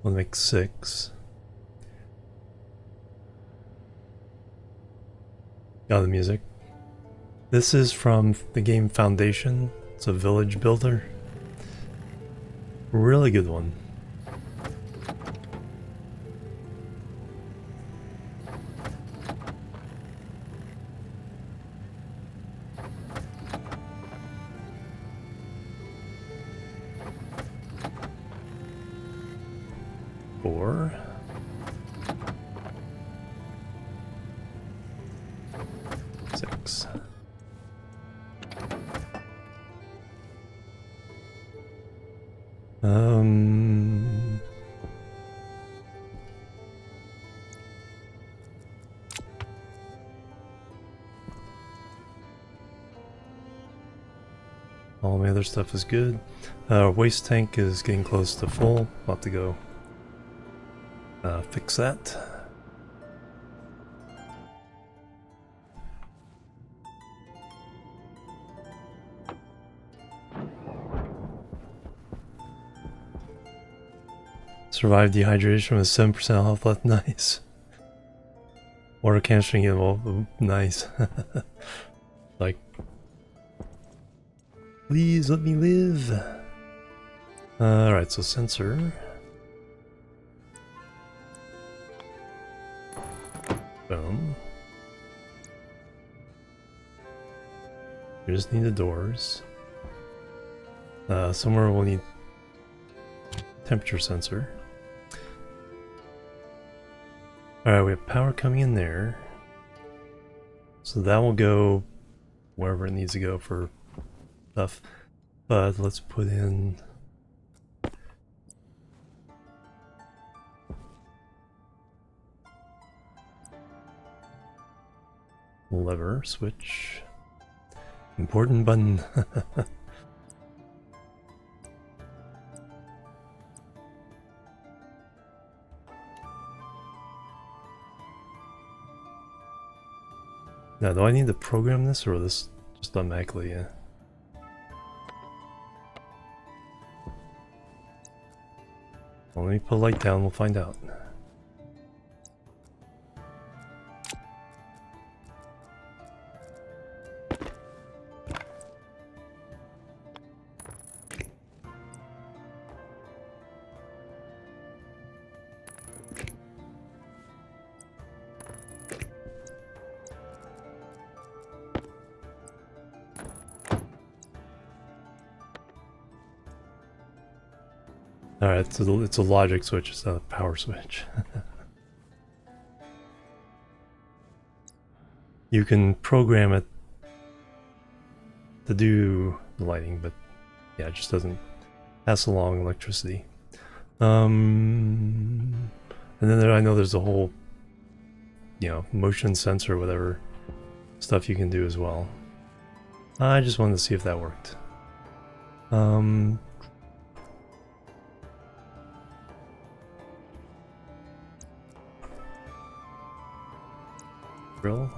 We'll make 6. Got the music. This is from the game Foundation. It's a village builder. Really good one. Four. 6. All my other stuff is good. Waste tank is getting close to full. I'll have to go fix that. Survived dehydration with 7% health left. Nice. Water canistering it all. Nice. Like, please let me live. Alright, so sensor. Boom. We just need the doors. Somewhere we'll need temperature sensor. Alright, we have power coming in there. So that will go wherever it needs to go for stuff. But let's put in lever switch. Important button. Now, do I need to program this, or this just automatically? Yeah. Well, let me put a light down, we'll find out. Alright, so it's a logic switch, it's not a power switch. You can program it to do the lighting, but yeah, it just doesn't pass along electricity. And then I know there's a whole, motion sensor, whatever stuff you can do as well. I just wanted to see if that worked. Grill.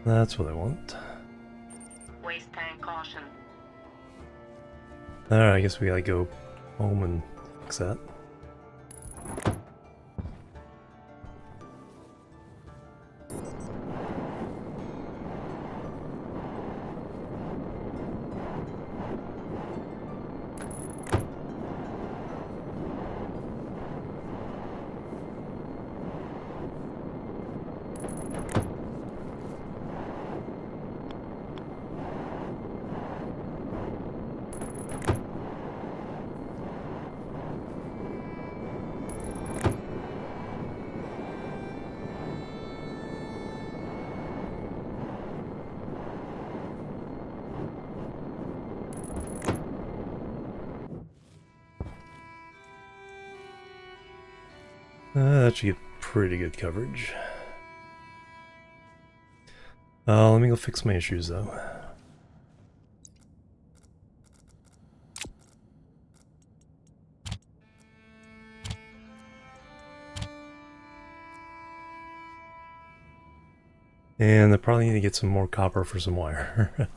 That's what I want. Waste tank caution. Alright, I guess we gotta go home and fix that. That should get pretty good coverage. Let me go fix my issues though. And I probably need to get some more copper for some wire.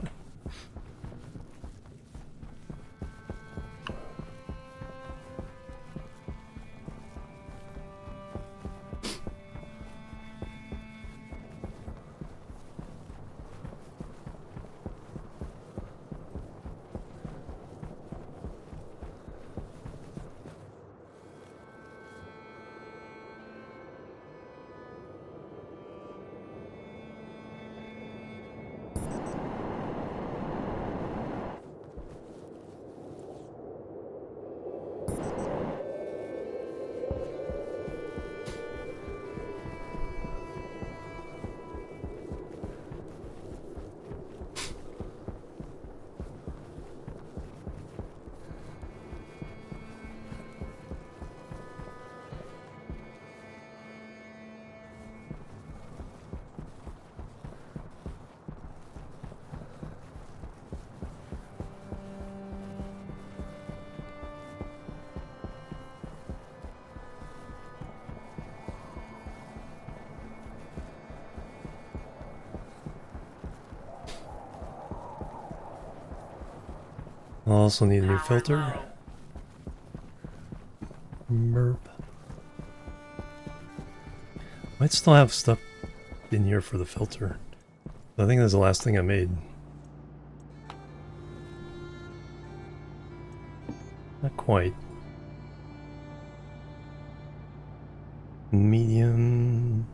I'll also need a new Power filter. low. Merp. Might still have stuff in here for the filter. I think that's the last thing I made. Not quite. Medium.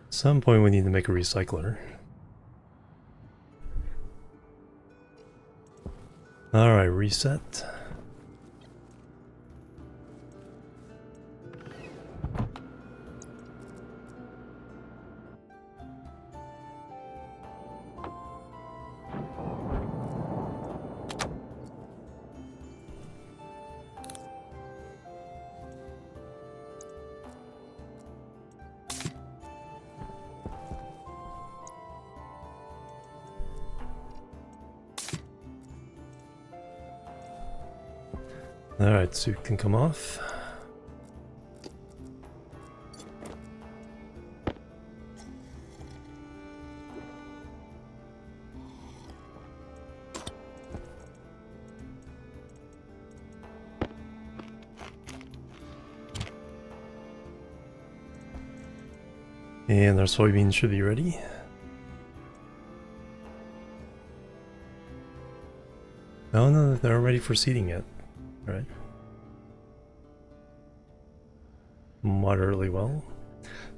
At some point we need to make a recycler. Alright, reset. Alright, suit can come off. And our soybeans should be ready. Oh no, they're ready for seeding yet. Right. Moderately well.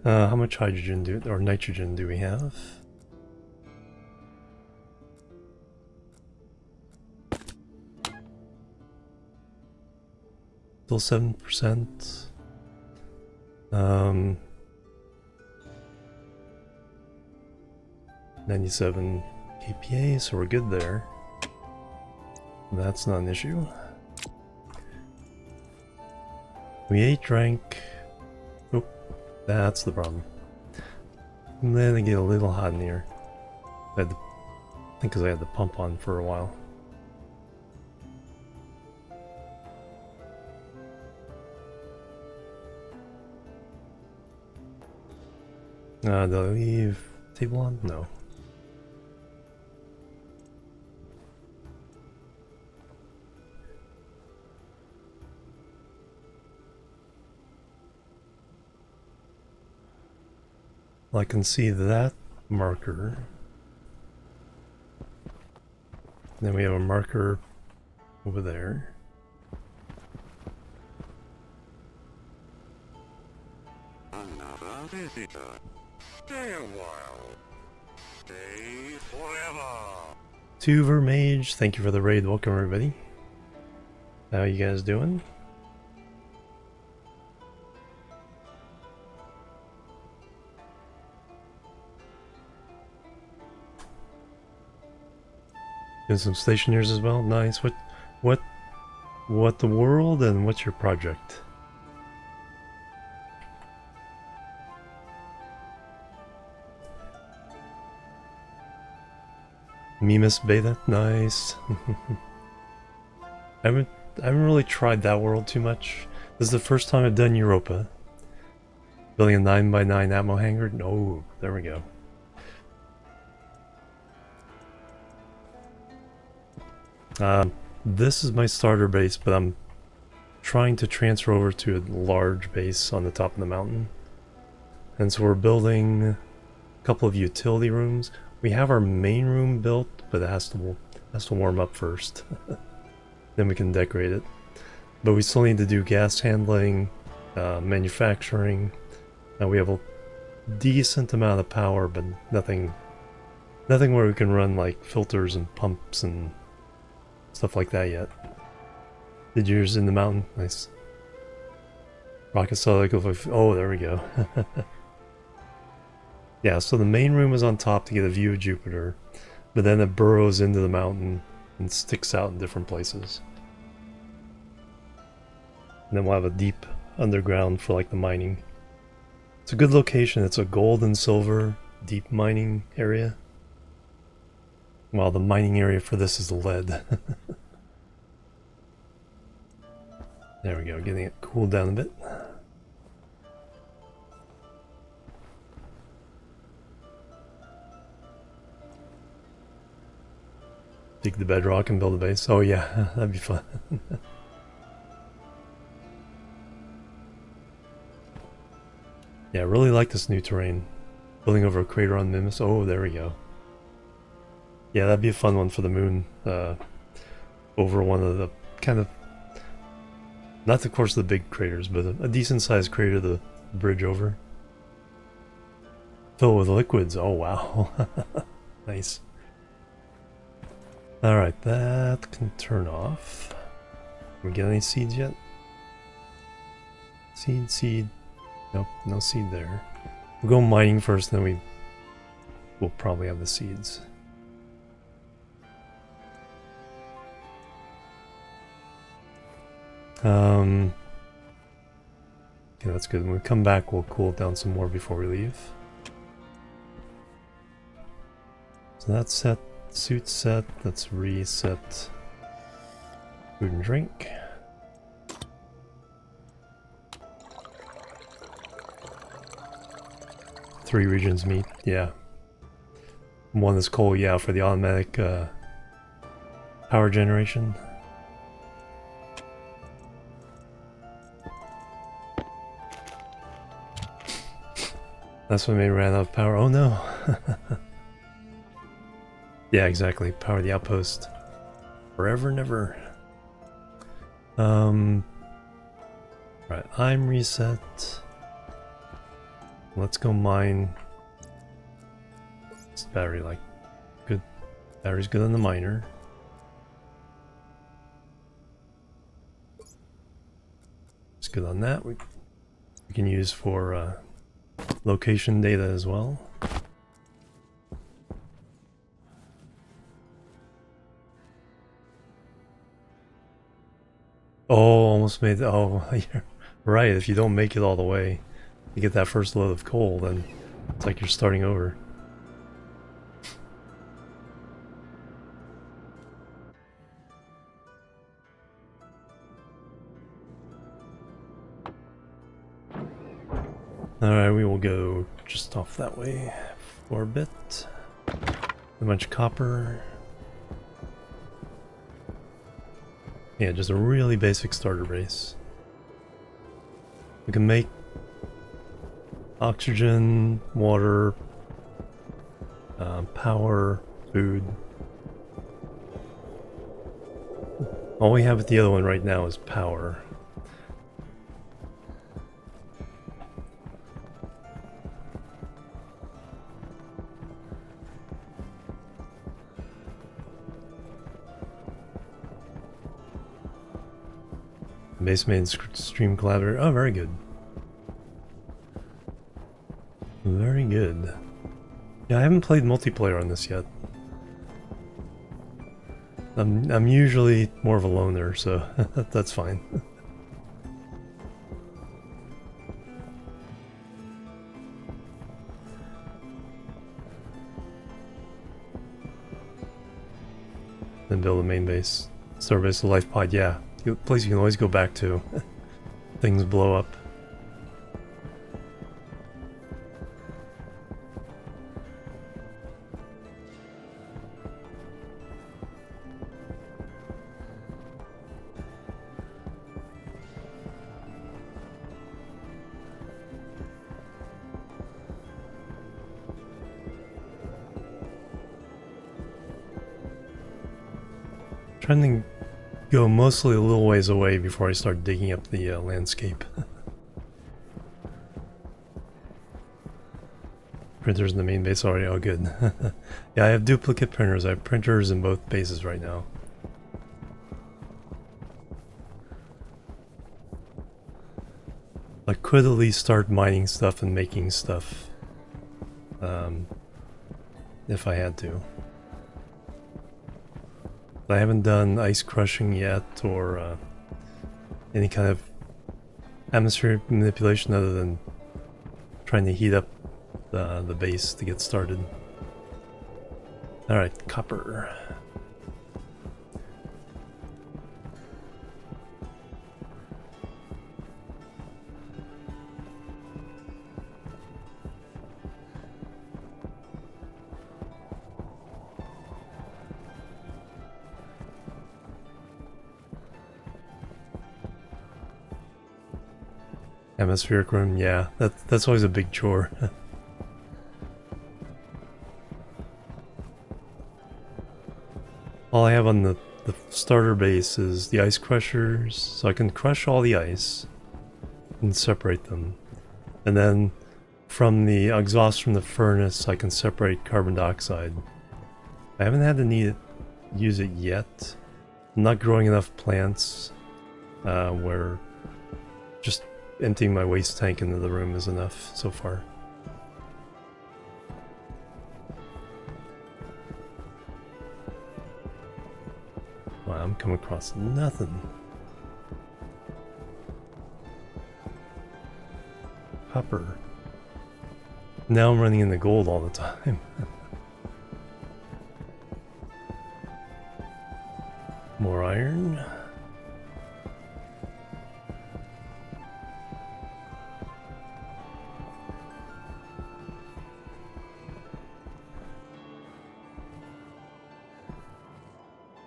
How much hydrogen or nitrogen do we have? Still 7%. 97 kPa, so we're good there. That's not an issue. We ate, drank. Oh, that's the problem. And then I get a little hot in here. I think because I had the pump on for a while. Did I leave table on? No. I can see that marker. Then we have a marker over there. Another visitor. Stay a while. Stay forever. To Vermage, thank you for the raid. Welcome everybody. How you guys doing? Doing some Stationeers as well. Nice. What the world and what's your project? Mimus Beta. Nice. I haven't really tried that world too much. This is the first time I've done Europa. Building a 9x9 ammo hangar. No, there we go. This is my starter base, but I'm trying to transfer over to a large base on the top of the mountain. And so we're building a couple of utility rooms. We have our main room built, but it has to warm up first. Then we can decorate it. But we still need to do gas handling, manufacturing. We have a decent amount of power, but nothing where we can run like filters and pumps and stuff like that yet. Did yours in the mountain? Nice. Rocket solid. Oh, there we go. Yeah, so the main room is on top to get a view of Jupiter, but then it burrows into the mountain and sticks out in different places. And then we'll have a deep underground for like the mining. It's a good location. It's a gold and silver deep mining area. While the mining area for this is lead. There we go, getting it cooled down a bit. Dig the bedrock and build a base. Oh yeah, that'd be fun. Yeah, I really like this new terrain. Building over a crater on Mimus. Oh, there we go. Yeah, that'd be a fun one for the moon. Over one of the kind of, not of course the big craters, but a decent sized crater to bridge over. Filled with liquids. Oh wow. Nice. Alright, that can turn off. Can we get any seeds yet? Seed. Nope, no seed there. We'll go mining first, then we'll probably have the seeds. Okay, that's good. When we come back, we'll cool it down some more before we leave. So that's set. Suit set. Let's reset food and drink. 3 regions meet, yeah. One is coal, yeah, for the automatic power generation. That's when we ran out of power. Oh no! Yeah, exactly. Power the outpost. Forever and ever. Right, I'm reset. Let's go mine. This battery, like, good. Battery's good on the miner. It's good on that. We can use for location data as well. Oh, almost made it. Oh, you're right. If you don't make it all the way, you get that first load of coal, then it's like you're starting over. Alright, we will go just off that way for a bit. A bunch of copper. Yeah, just a really basic starter base. We can make oxygen, water, power, food. All we have with the other one right now is power. Base main stream collaborator. Oh, very good. Very good. Yeah, I haven't played multiplayer on this yet. I'm usually more of a loner, so that's fine. Then build a main base. Starbase, a life pod, yeah. A place you can always go back to. Things blow up. Trying to go mostly a little ways away before I start digging up the landscape. Printers in the main base already. Oh, good. Yeah, I have duplicate printers. I have printers in both bases right now. I could at least start mining stuff and making stuff. If I had to. I haven't done ice crushing yet, or any kind of atmospheric manipulation other than trying to heat up the base to get started. Alright, copper. Atmospheric room, yeah, that's always a big chore. All I have on the starter base is the ice crushers, so I can crush all the ice and separate them. And then from the exhaust from the furnace, I can separate carbon dioxide. I haven't had to use it yet. I'm not growing enough plants where just emptying my waste tank into the room is enough so far. Wow, I'm coming across nothing. Copper. Now I'm running into gold all the time. More iron.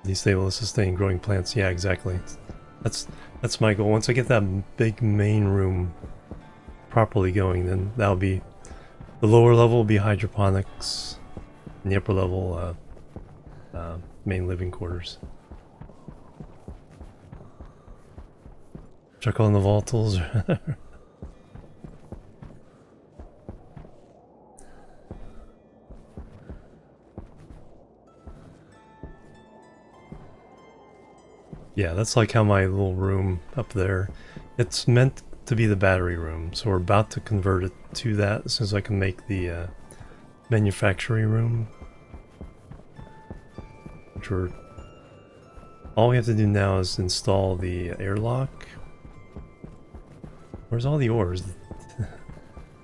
Destabilize, sustain growing plants. Yeah, exactly. That's my goal. Once I get that big main room properly going, then that'll be the lower level will be hydroponics, and the upper level main living quarters. Check on the volatiles. Yeah, that's like how my little room up there, it's meant to be the battery room, so we're about to convert it to that as soon as I can make the manufacturing room. Which we're, all we have to do now is install the airlock. Where's all the ores?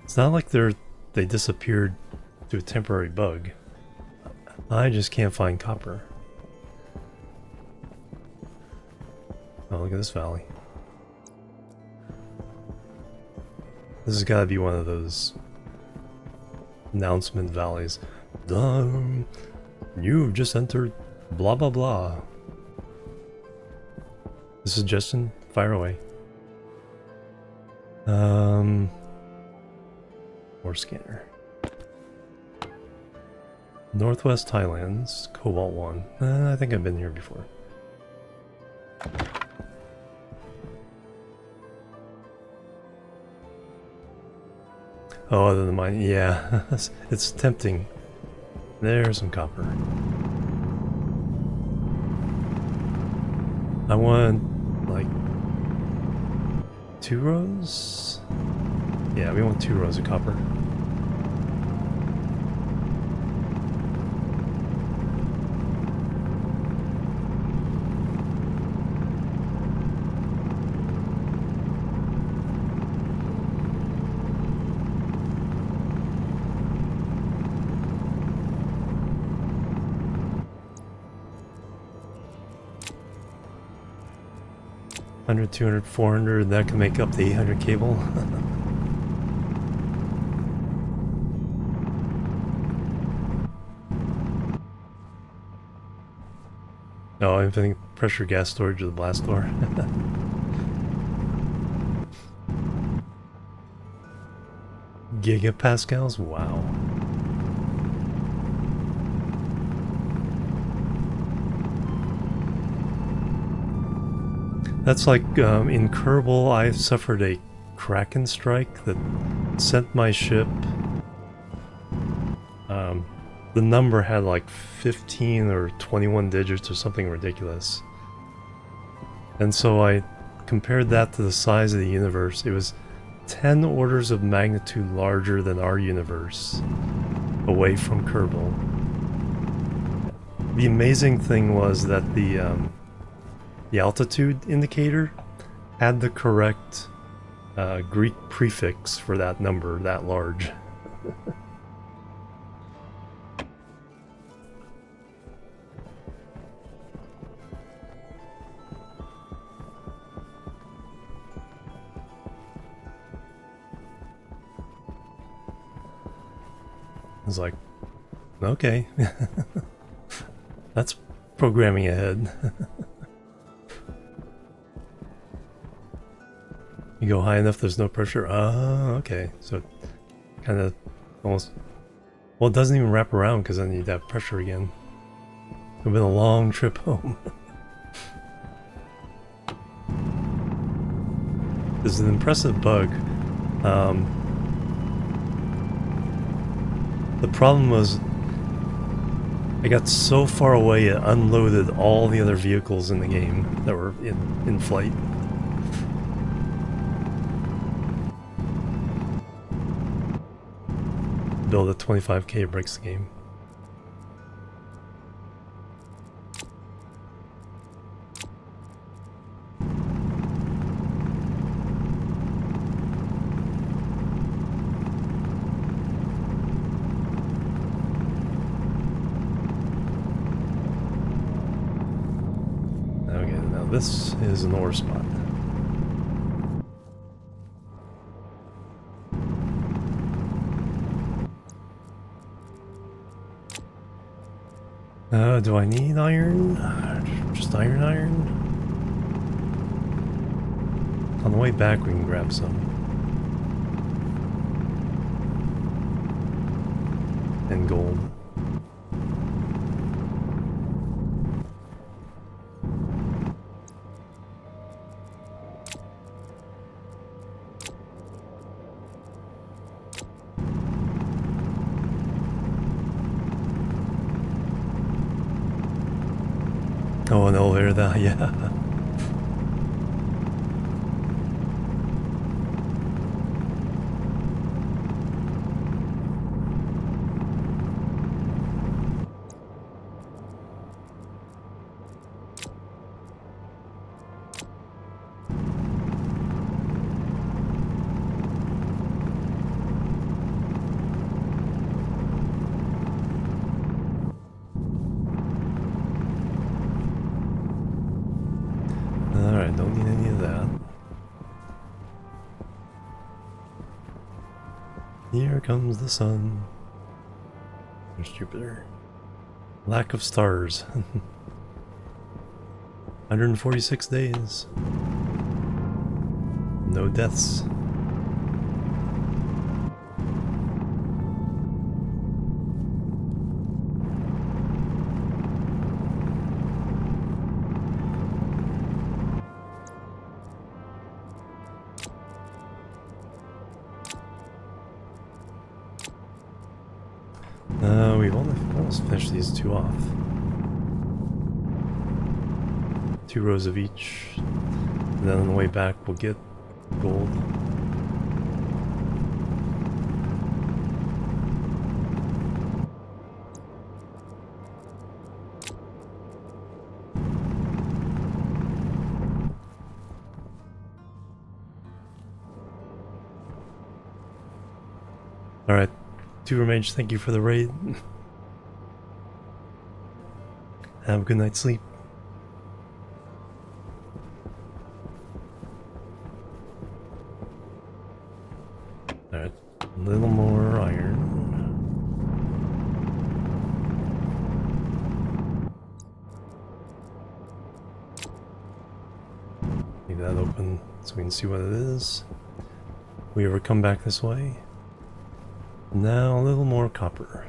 It's not like they disappeared through a temporary bug. I just can't find copper. Oh, look at this valley. This has got to be one of those announcement valleys. You've just entered blah blah blah. The suggestion? Fire away. Ore scanner. Northwest Highlands, Cobalt 1. I think I've been here before. Oh, other than mine, yeah, it's tempting. There's some copper. I want, like, 2 rows? Yeah, we want 2 rows of copper. $100, $200, $400, that can make up the 800 cable. Oh, infinite pressure gas storage of the blast door. Gigapascals? Wow. That's like, in Kerbal, I suffered a Kraken strike that sent my ship. The number had like 15 or 21 digits or something ridiculous. And so I compared that to the size of the universe. It was 10 orders of magnitude larger than our universe away from Kerbal. The amazing thing was that the altitude indicator had the correct Greek prefix for that number that large. I was like, okay, that's programming ahead. You go high enough, there's no pressure. Oh, okay. So it kind of almost, well, it doesn't even wrap around because then you'd have pressure again. It's been a long trip home. This is an impressive bug. The problem was I got so far away it unloaded all the other vehicles in the game that were in flight. Build a 25k breaks the game. This is an ore spot. Do I need iron? Just iron? On the way back we can grab some. And gold. Oh, an elevator that, yeah. Alright, don't need any of that. Here comes the sun. There's Jupiter. Lack of stars. 146 days. No deaths. We've almost finished these two off. 2 rows of each. And then on the way back we'll get gold. Alright, 2 Remage, thank you for the raid. Have a good night's sleep. Alright, a little more iron. Leave that open so we can see what it is. We ever come back this way? Now a little more copper.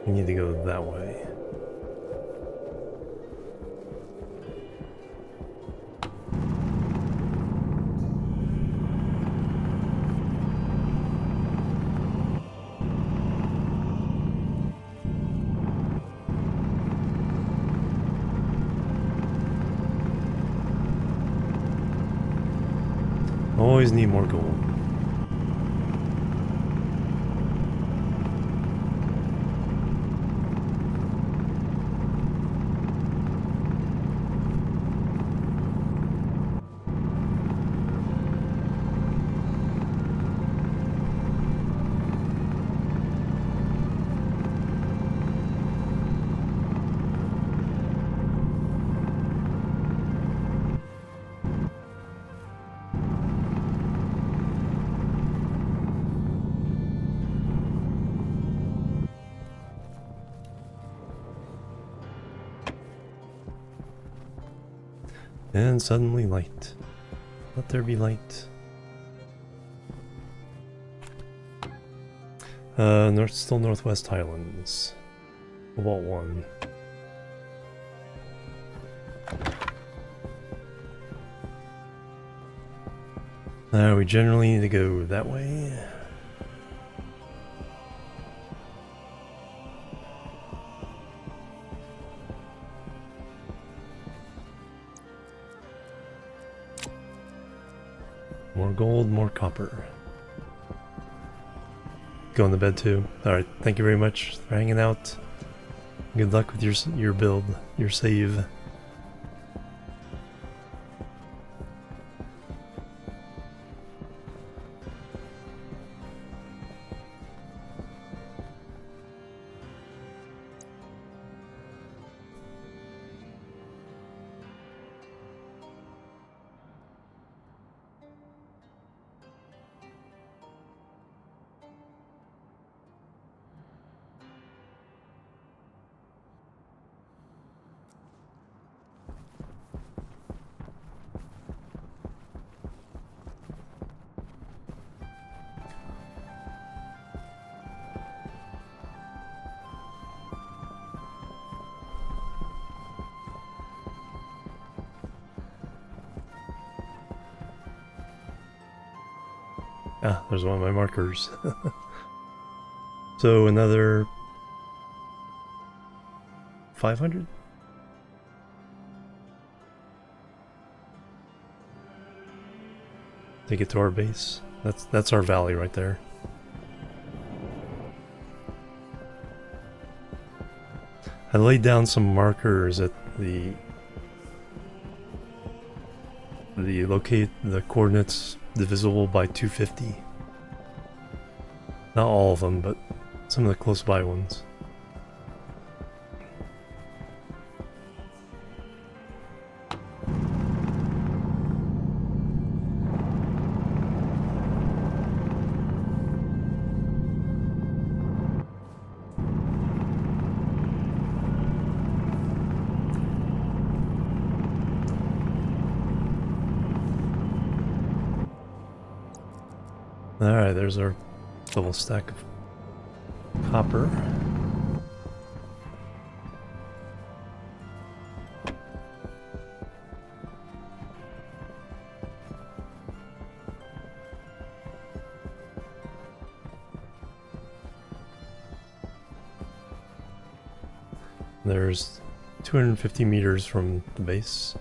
We need to go that way. Always need more gold. And suddenly light. Let there be light. Still Northwest Highlands. Cobalt 1. We generally need to go that way. More gold, more copper. Going to bed too. Alright, thank you very much for hanging out. Good luck with your build, your save. Ah, there's one of my markers. So another 500? To get to our base. That's our valley right there. I laid down some markers at the locate the coordinates divisible by 250. Not all of them, but some of the close by ones. Alright, there's our double stack of copper. There's 250 meters from the base.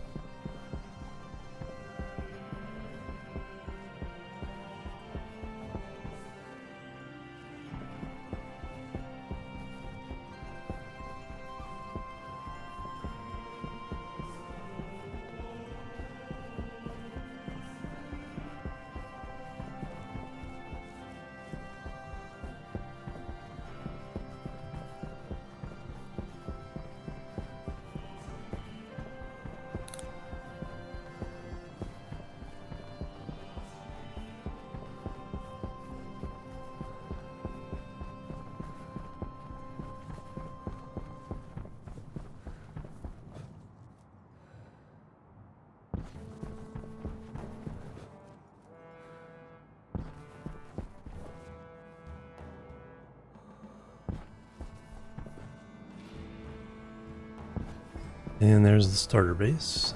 And there's the starter base.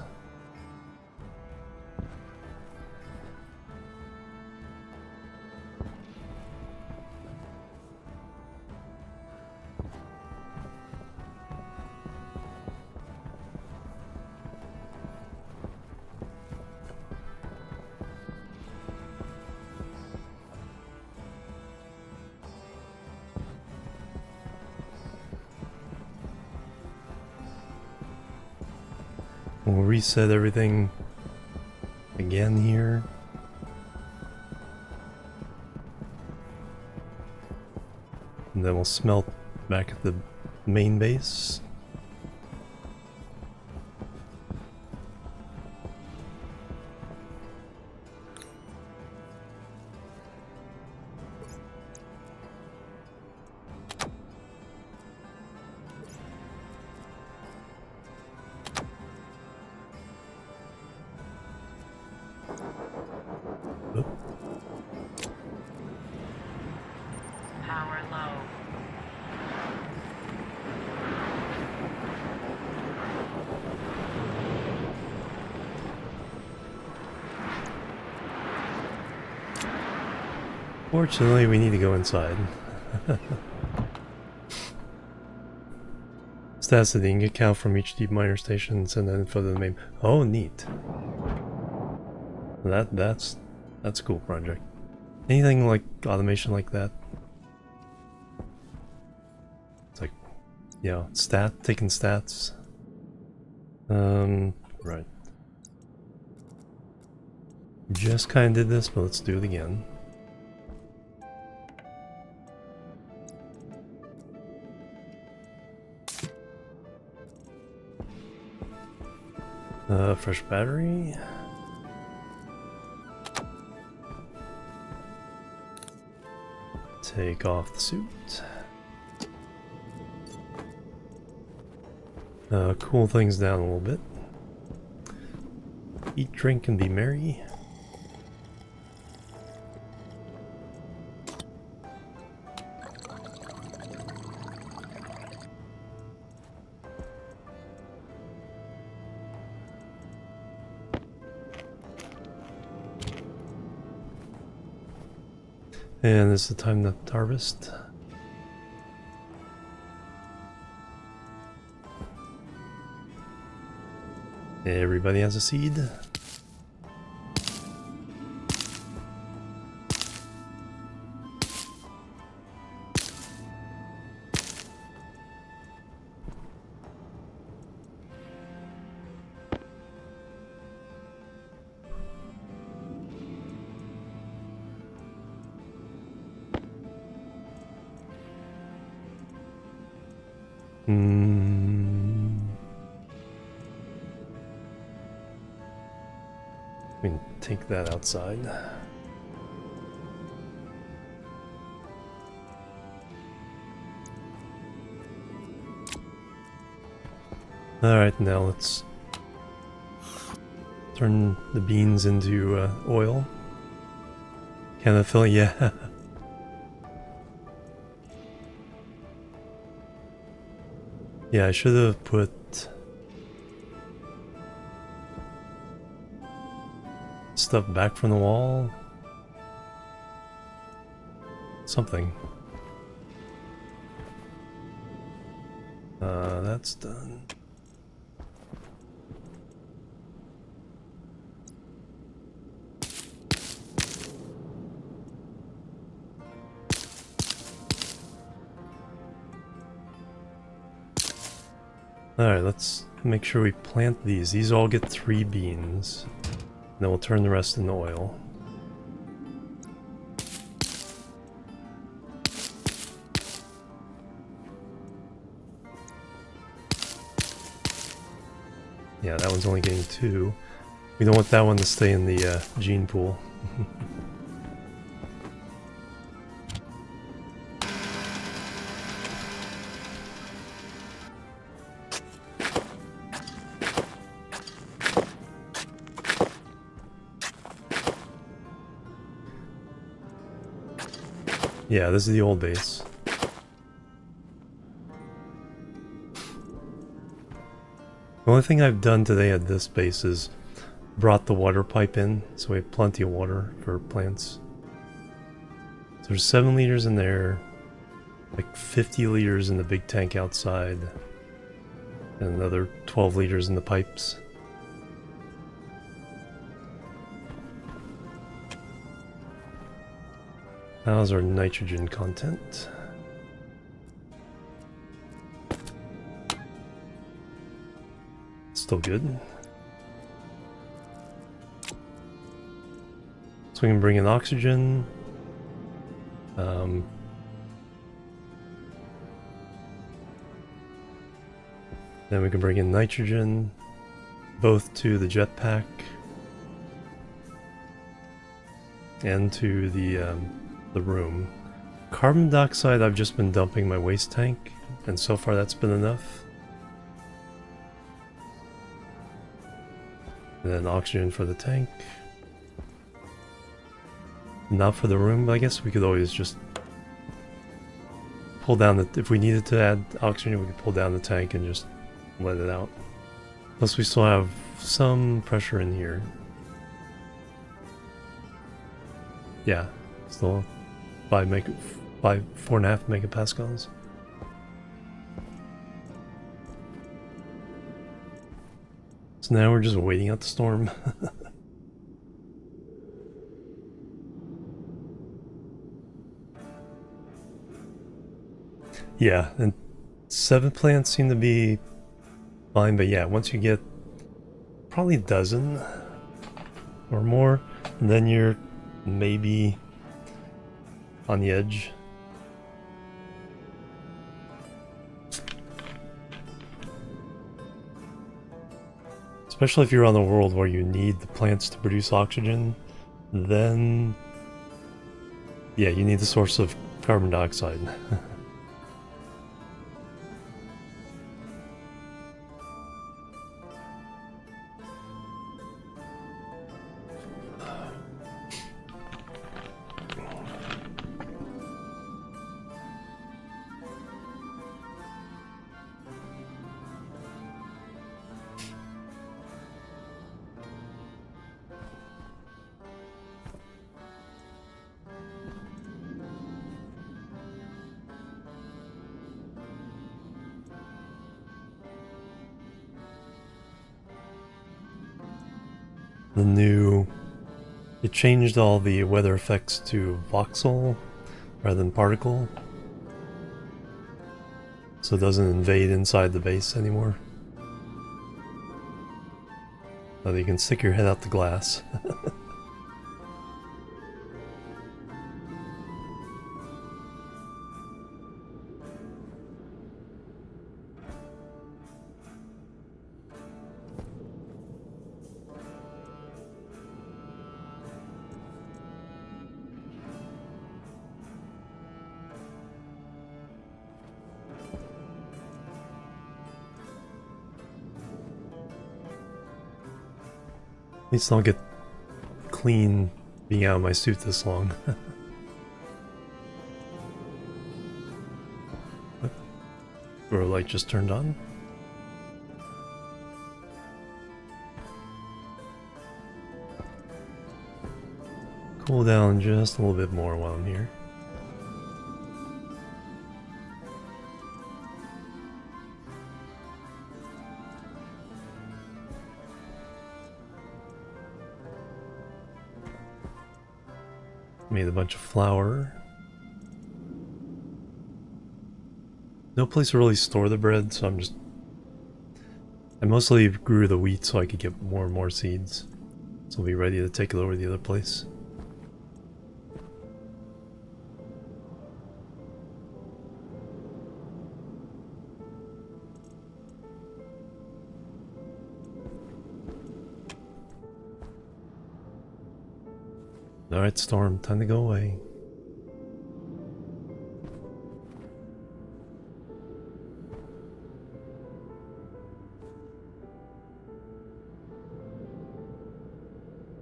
We'll reset everything again here. And then we'll smelt back at the main base. Oop. Power low. Fortunately, we need to go inside. Stats of the ingot count from each deep miner station and send that info to the main. Oh, neat. That's a cool project. Anything like automation like that? It's like, you know, taking stats. Right. Just kind of did this, but let's do it again. Fresh battery. Take off the suit. Cool things down a little bit. Eat, drink, and be merry. And it's the time to harvest. Everybody has a seed. We can take that outside. Alright, now let's turn the beans into oil. Can I fill? Yeah. Yeah, I should have put stuff back from the wall. Something. That's done. Alright, let's make sure we plant these. These all get 3 beans. Then we'll turn the rest into oil. Yeah, that one's only getting 2. We don't want that one to stay in the gene pool. Yeah, this is the old base. The only thing I've done today at this base is brought the water pipe in, so we have plenty of water for plants. So there's 7 liters in there, like 50 liters in the big tank outside, and another 12 liters in the pipes. How's our nitrogen content? Still good. So we can bring in oxygen. Then we can bring in nitrogen, both to the jetpack and to the room. Carbon dioxide I've just been dumping my waste tank, and so far that's been enough. And then oxygen for the tank. Not for the room, but I guess we could always just pull down the... If we needed to add oxygen, we could pull down the tank and just let it out. Plus we still have some pressure in here. Yeah, still 4.5 megapascals. So now we're just waiting out the storm. Yeah, and 7 plants seem to be fine, but yeah, once you get probably a dozen or more, then you're maybe on the edge. Especially if you're on a world where you need the plants to produce oxygen, then yeah, you need the source of carbon dioxide. the new... It changed all the weather effects to voxel rather than particle. So it doesn't invade inside the base anymore. So you can stick your head out the glass. At least I'll get clean being out of my suit this long. Grow light just turned on. Cool down just a little bit more while I'm here. Made a bunch of flour. No place to really store the bread, so I mostly grew the wheat so I could get more and more seeds. So I'll be ready to take it over to the other place. Alright, Storm, time to go away.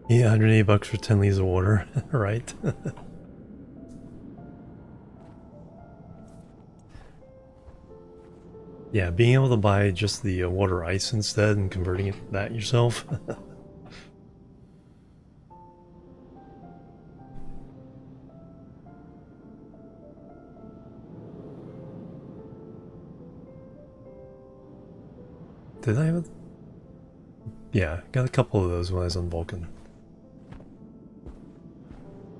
Yeah, 180 bucks for 10 liters of water, right? Yeah, being able to buy just the water ice instead and converting it that yourself. Did I have a... Yeah, got a couple of those when I was on Vulcan.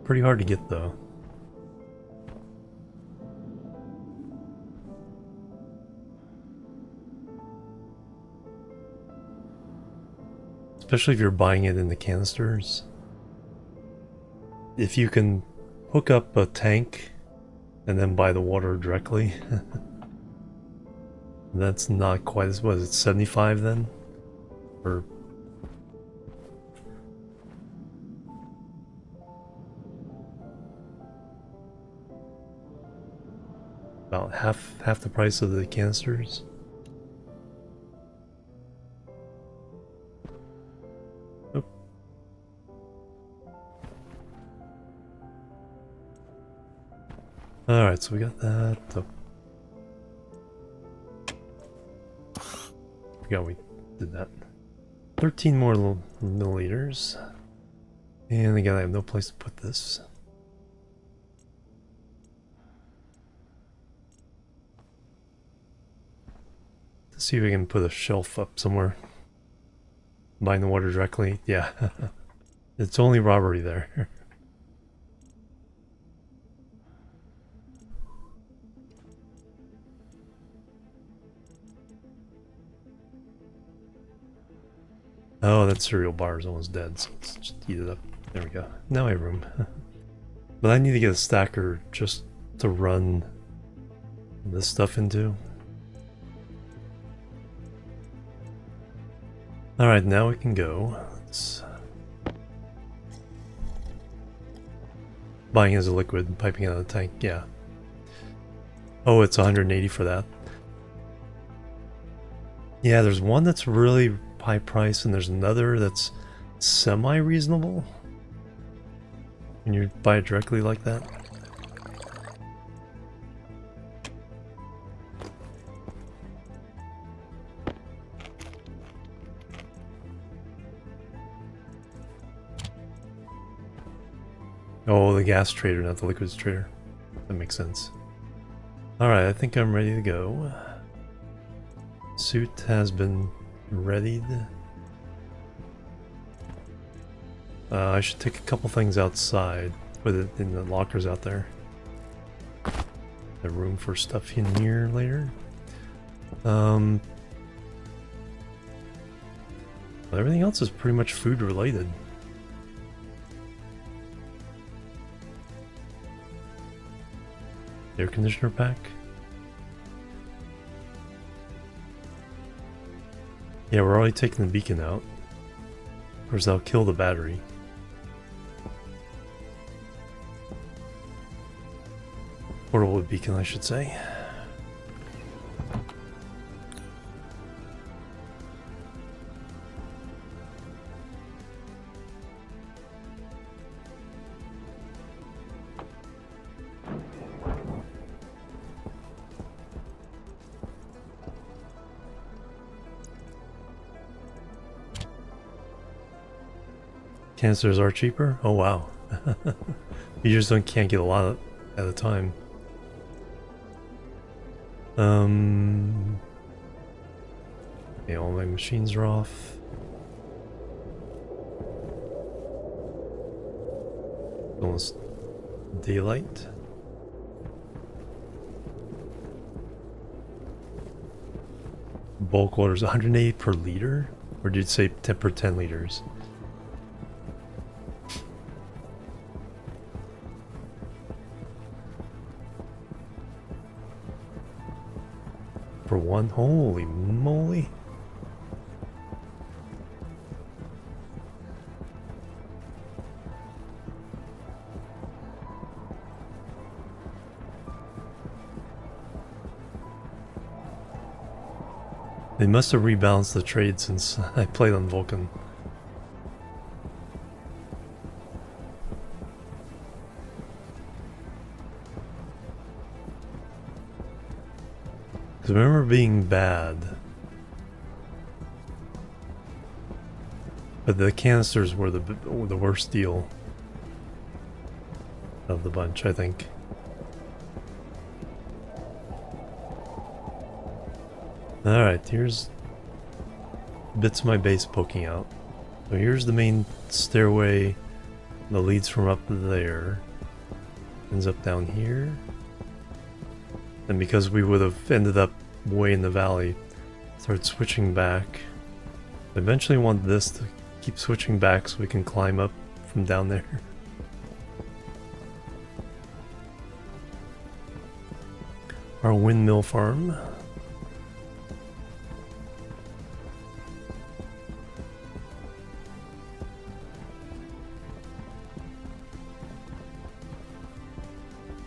Pretty hard to get though. Especially if you're buying it in the canisters. If you can hook up a tank and then buy the water directly. That's not quite as... what is it, 75 then? Or... about half the price of the canisters. Oop. Alright, so we got that. Oh. Forgot we did that. 13 more milliliters. And again, I have no place to put this. Let's see if we can put a shelf up somewhere. Buying the water directly. Yeah. It's only robbery there. Oh, that cereal bar is almost dead, so let's just eat it up. There we go. Now I have room. But I need to get a stacker just to run this stuff into. Alright, now we can go. Buying as a liquid, piping out of the tank, yeah. Oh, it's 180 for that. Yeah, there's one that's really high price and there's another that's semi-reasonable when you buy it directly like that. Oh, the gas trader, not the liquids trader. That makes sense. Alright, I think I'm ready to go. Suit has been readied. I should take a couple things outside. Put it in the lockers out there. Have room for stuff in here later. Everything else is pretty much food related. Air conditioner pack. Yeah, we're already taking the beacon out. Of course, that'll kill the battery. Portable beacon, I should say. Canisters are cheaper? Oh wow. You just can't get a lot at a time. Okay, all my machines are off. Almost daylight. Bulk orders 180 per liter? Or did you say 10 per 10 liters? For one? Holy moly. They must have rebalanced the trade since I played on Vulcan. I remember being bad, but the canisters were the worst deal of the bunch, I think. Alright, here's bits of my base poking out. So here's the main stairway that leads from up there, ends up down here. And because we would have ended up way in the valley, start switching back. Eventually want this to keep switching back so we can climb up from down there. Our windmill farm.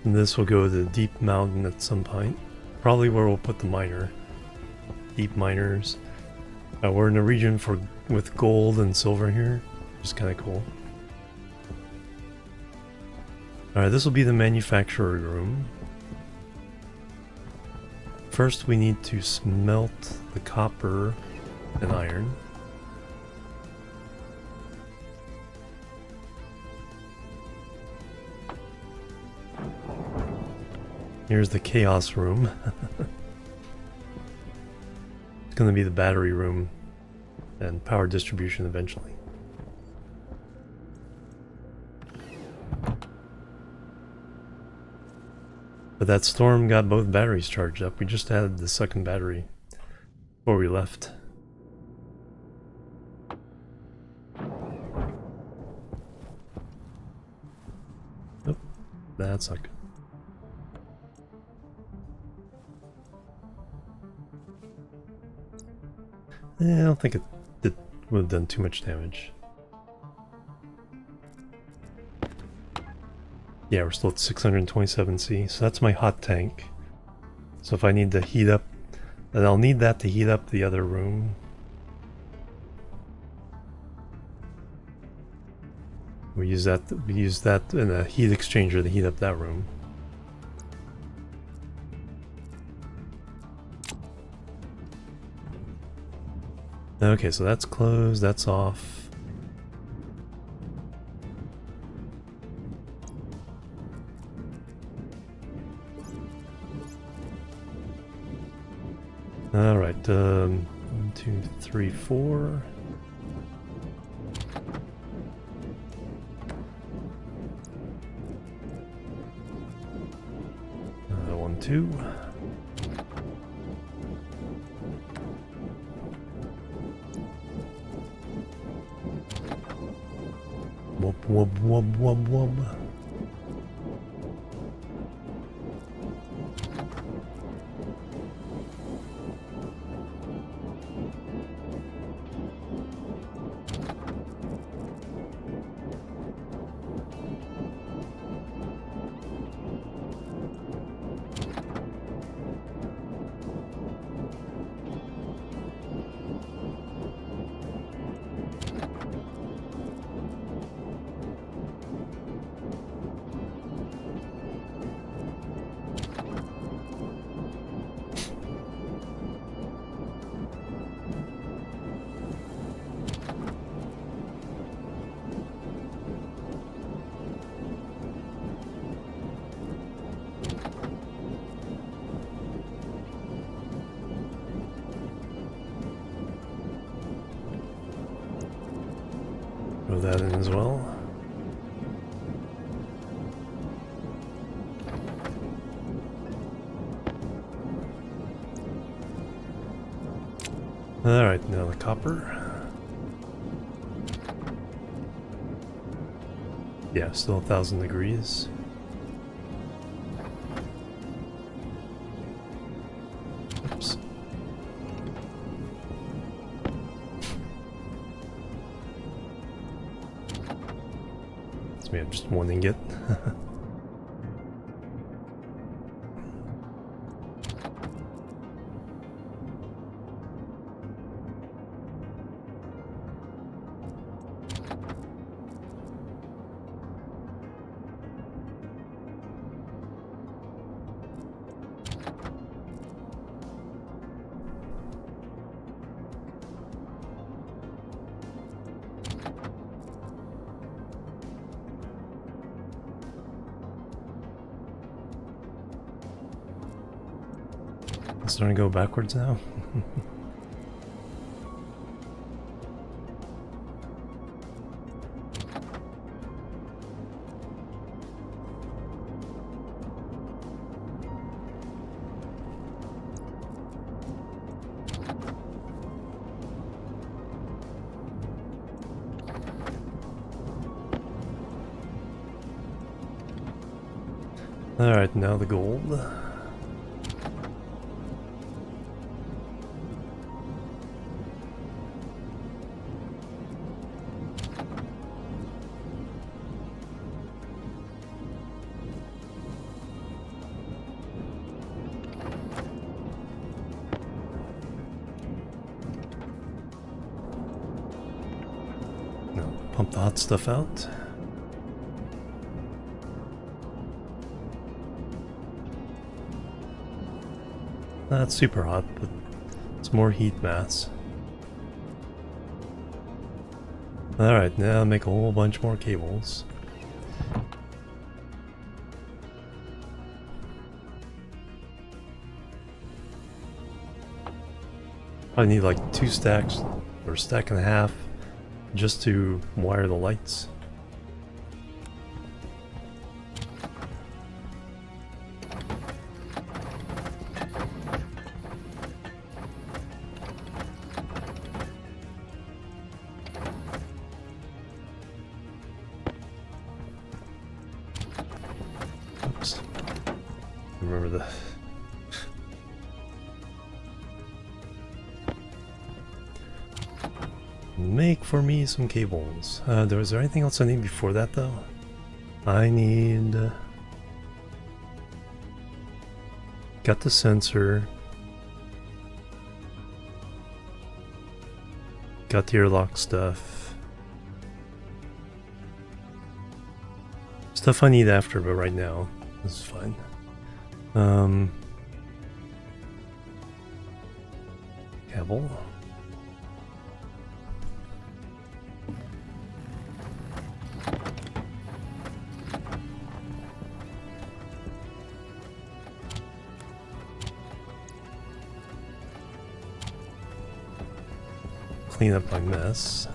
And this will go to the deep mountain at some point. Probably where we'll put the miner. Deep miners. We're in a region with gold and silver here, which is kind of cool. Alright, this will be the manufacturer room. First we need to smelt the copper and iron. Here's the chaos room. It's going to be the battery room and power distribution eventually. But that storm got both batteries charged up. We just added the second battery before we left. Oh, that's not good. I don't think it would have done too much damage. Yeah, we're still at 627C, so that's my hot tank. So if I need to heat up, then I'll need that to heat up the other room. We use that in a heat exchanger to heat up that room. Okay, so that's closed, that's off. Alright, 1, 2, 3, 4. 2. Wub wub wub wub wub. Throw that in as well. Alright, now the copper. Yeah, still 1,000 degrees. Oops. So we have just one ingot. It's starting to go backwards now. Alright, now the gold. Now pump the hot stuff out. Not super hot, but it's more heat mass. Alright, now make a whole bunch more cables. I need like 2 stacks, or a stack and a half, just to wire the lights. Oops. Remember the... Make for me some cables. Is there anything else I need before that though? I need... got the sensor. Got the airlock stuff. Stuff I need after, but right now, this is fine. Cable. Clean up my mess.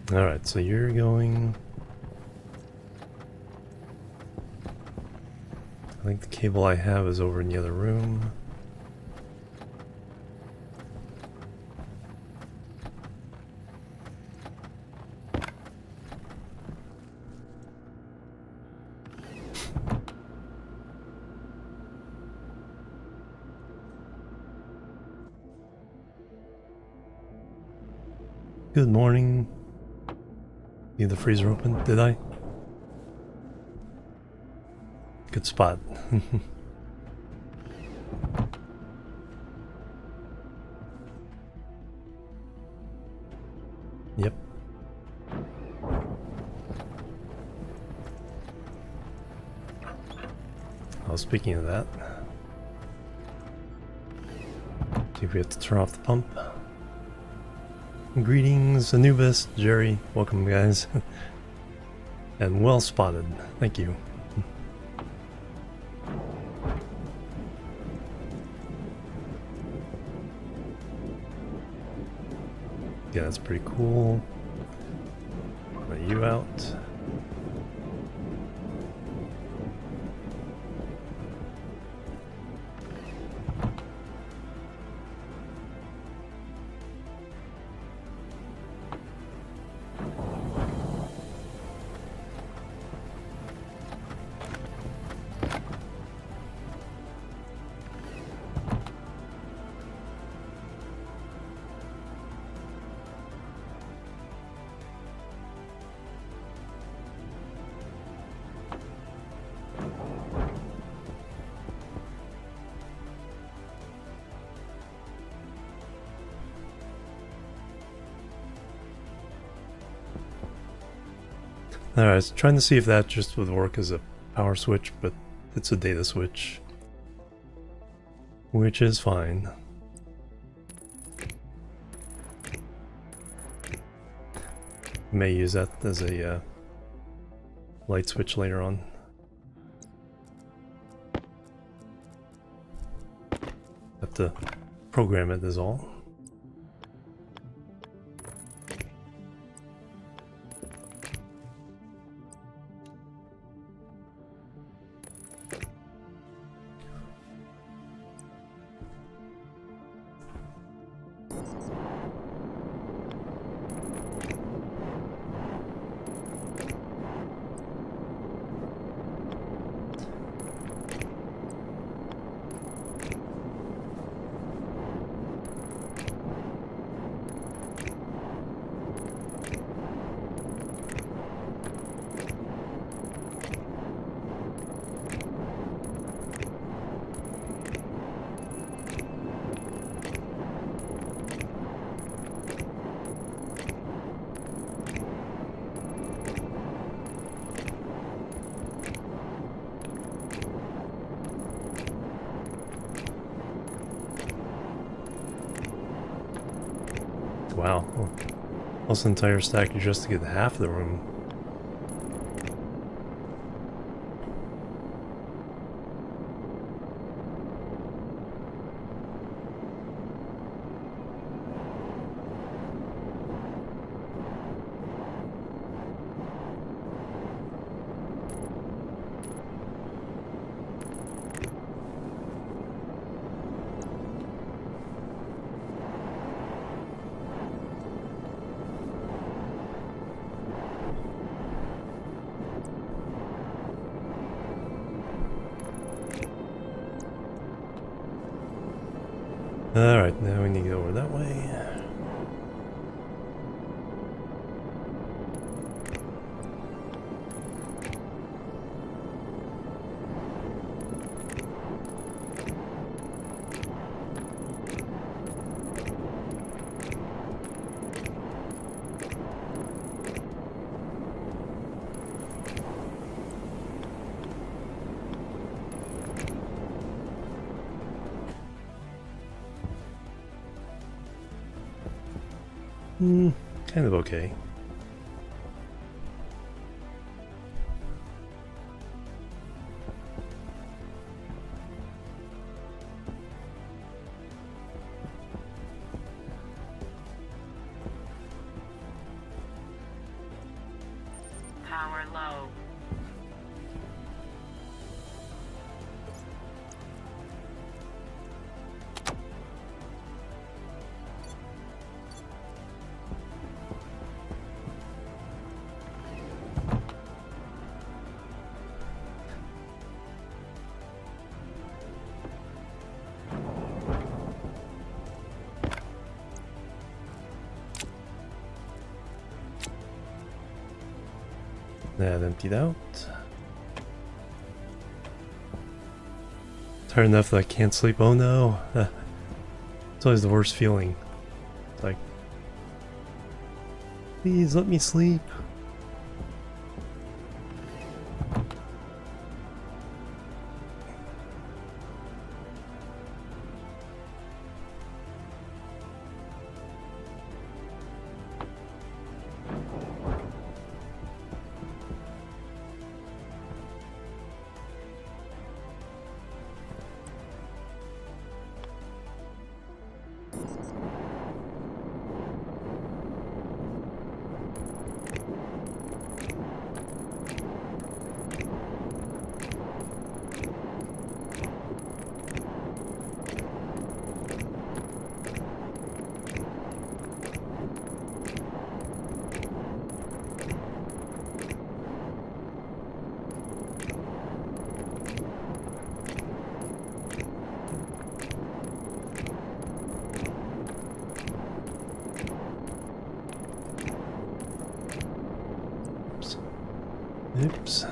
Alright, so you're going... I think the cable I have is over in the other room. Good morning. Leave the freezer open, did I? Good spot. Yep. Oh, speaking of that, see if we have to turn off the pump. Greetings, Anubis, Jerry, welcome guys. And well spotted, thank you. Yeah, that's pretty cool. Let you out. Alright, I was trying to see if that just would work as a power switch, but it's a data switch. Which is fine. May use that as a light switch later on. Have to program it is all. Wow, almost an entire stack just to get half the room. Alright, now we need to go over that way. Kind of okay. Power low. That emptied out. Tired enough that I can't sleep. Oh no. It's always the worst feeling. It's like, please let me sleep. Oops.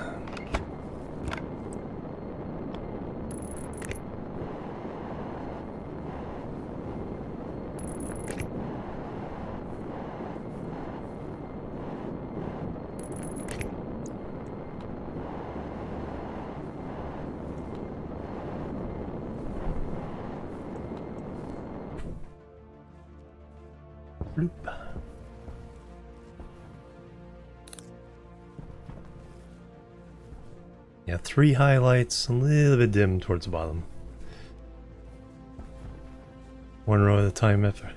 Bloop. Yeah, 3 highlights, a little bit dim towards the bottom. One row at a time after.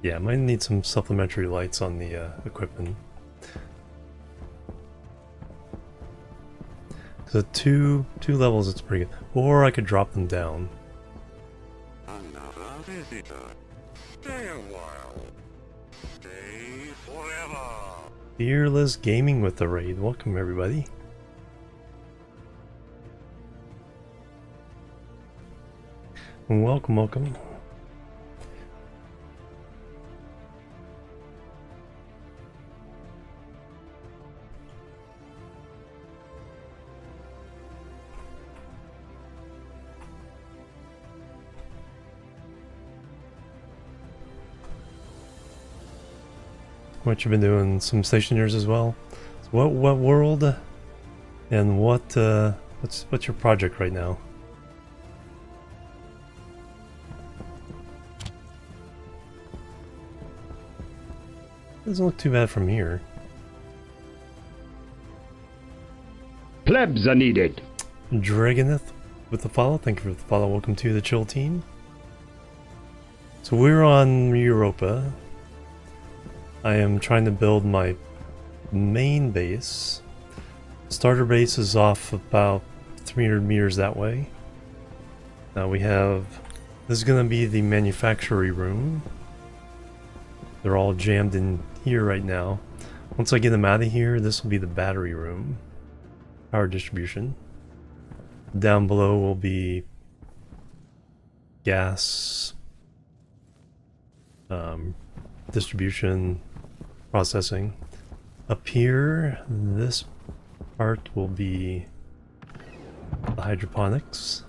Yeah, might need some supplementary lights on the equipment. So two levels, it's pretty good. Or I could drop them down. Another visitor. Stay a while. Stay forever. Fearless Gaming with the raid. Welcome everybody. Welcome, welcome. What you've been doing? Some Stationeers as well. So what world and what's your project right now? Doesn't look too bad from here. Plebs are needed. Dragoneth with the follow. Thank you for the follow. Welcome to the chill team. So we're on Europa. I am trying to build my main base. Starter base is off about 300 meters that way. Now we have, this is going to be the manufactory room. They're all jammed in here right now. Once I get them out of here, this will be the battery room. Power distribution. Down below will be gas distribution, processing. Up here, this part will be the hydroponics.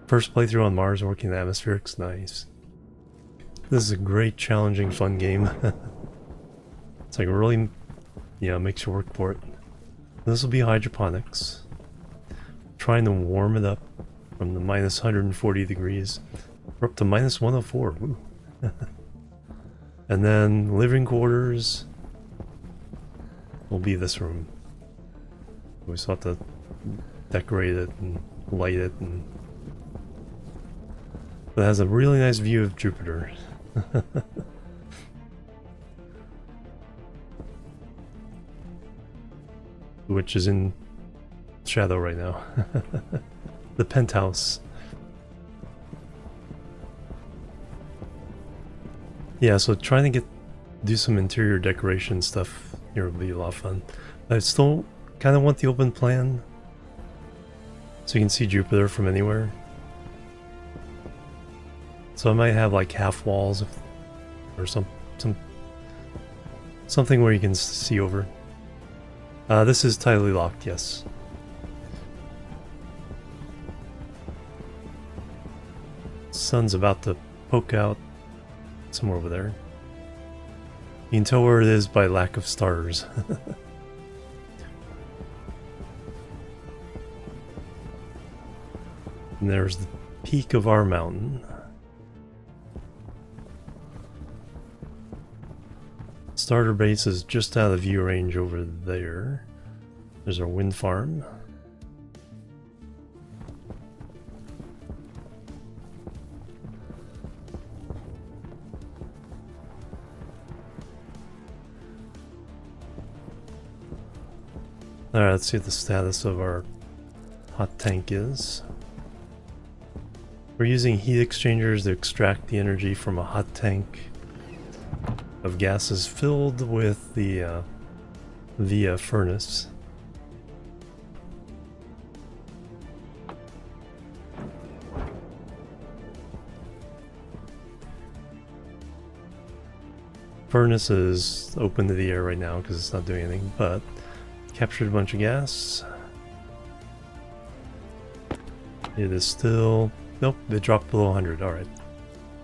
First playthrough on Mars, working the atmospherics, nice. This is a great, challenging, fun game. It's like really, yeah, makes you work for it. This will be hydroponics. Trying to warm it up from the minus 140 degrees. We're up to minus 104. Woo. And then living quarters will be this room. We still have to decorate it and light it, and it has a really nice view of Jupiter. Which is in shadow right now. The penthouse. Yeah, so trying to do some interior decoration stuff here would be a lot of fun. I still kind of want the open plan, so you can see Jupiter from anywhere. So I might have like half walls, or something where you can see over. This is tightly locked, yes. Sun's about to poke out somewhere over there. You can tell where it is by lack of stars. And there's the peak of our mountain. Starter base is just out of view range over there. There's our wind farm. Alright, let's see what the status of our hot tank is. We're using heat exchangers to extract the energy from a hot tank of gases filled with the via furnace. Furnace is open to the air right now because it's not doing anything, but captured a bunch of gas. It is still... Nope, it dropped below 100. Alright.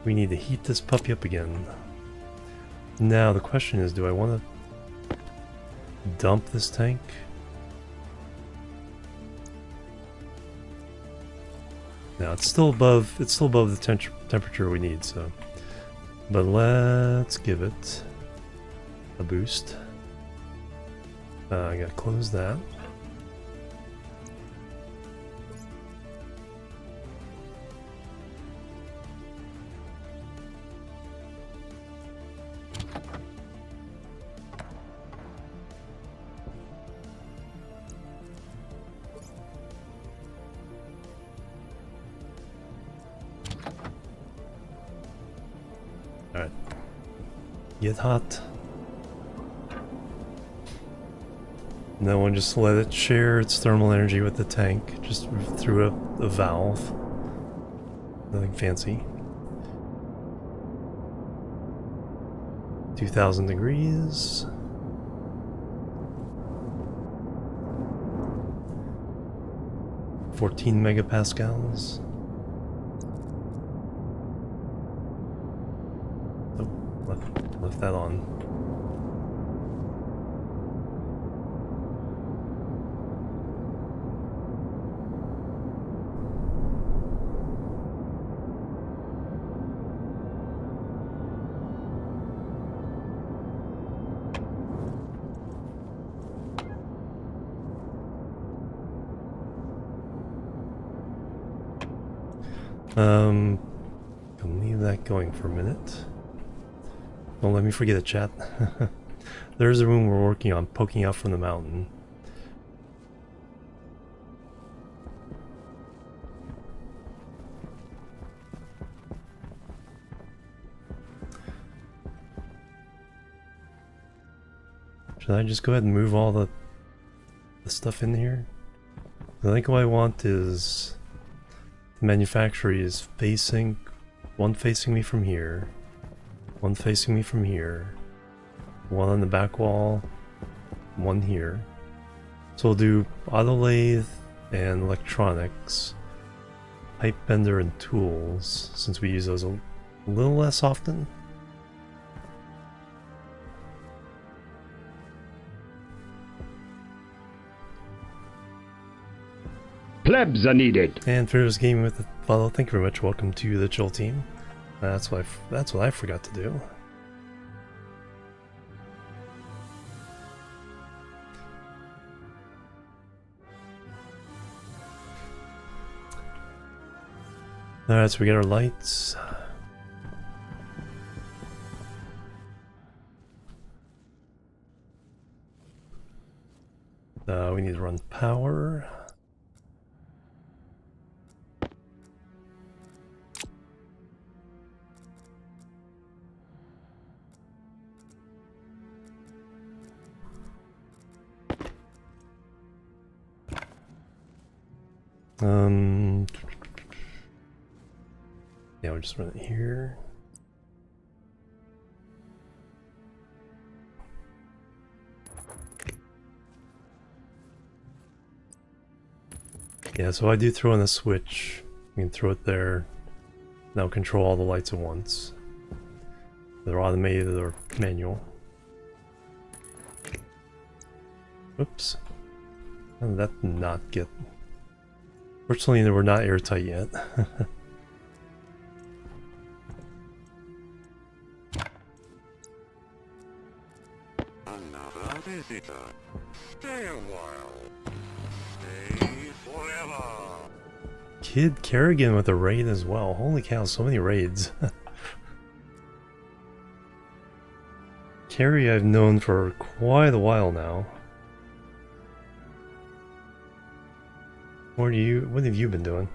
We need to heat this puppy up again. Now the question is, do I want to dump this tank? Now it's still above the temperature we need, so... But let's give it a boost. I gotta close that. Alright. Get hot. And then we'll just let it share its thermal energy with the tank, just through a valve. Nothing fancy. 2000 degrees. $14 megapascals. Oh, left that on. Can leave that going for a minute. Don't let me forget it, chat. There's a room we're working on, poking out from the mountain. Should I just go ahead and move all the stuff in here? I think what I want is the manufacturer is facing, one facing me from here, one facing me from here, one on the back wall, one here. So we'll do auto lathe and electronics, pipe bender and tools, since we use those a little less often. Plebs are needed. And for this game with the follow, thank you very much. Welcome to the chill team. That's what I forgot to do. Alright, so we got our lights. We need to run power. Yeah, we'll just run it here. Yeah, so I do throw in a switch. You can throw it there. Now control all the lights at once. They're automated or manual. Oops. How did that not get... Fortunately, they were not airtight yet. Another visitor. Stay a while. Stay forever. Kid Kerrigan with a raid as well. Holy cow, so many raids. Carrie I've known for quite a while now. What have you been doing?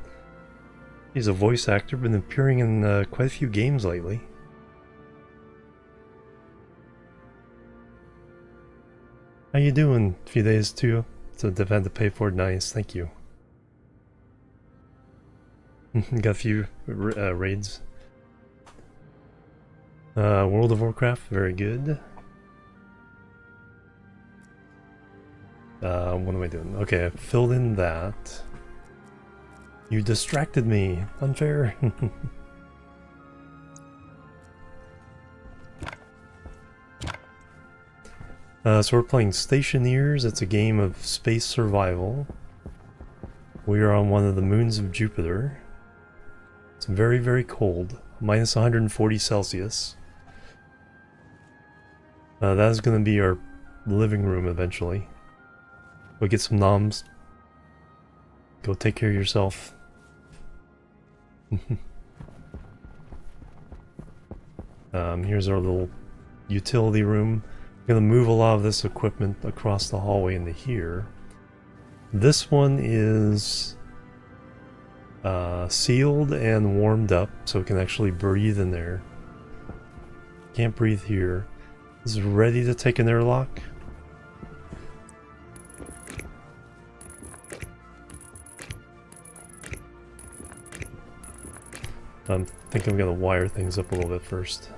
He's a voice actor, been appearing in quite a few games lately. How you doing? A few days too. So they've had to pay for it. Nice, thank you. Got a few raids. World of Warcraft, very good. What am I doing? Okay, I filled in that. You distracted me. Unfair. So we're playing Stationeers. It's a game of space survival. We are on one of the moons of Jupiter. It's very, very cold. Minus 140 Celsius. That is going to be our living room eventually. We'll get some noms. Go take care of yourself. Here's our little utility room. I'm gonna move a lot of this equipment across the hallway into here. This one is sealed and warmed up, so it can actually breathe in there. Can't breathe here. This is ready to take an airlock. I think I'm gonna wire things up a little bit first.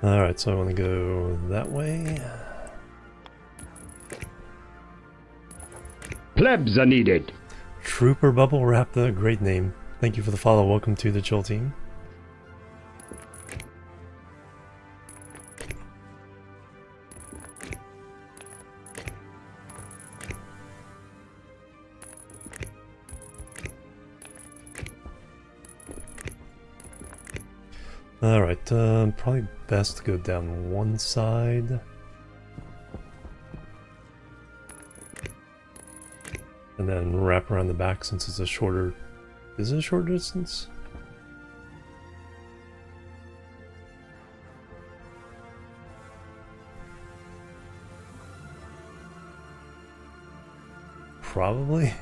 Alright, so I want to go that way. Plebs are needed. Trooper Bubble Wrap, a great name. Thank you for the follow. Welcome to the Chill Team. Alright, probably best to go down one side. And then wrap around the back since it's a shorter... Is it a short distance? Probably.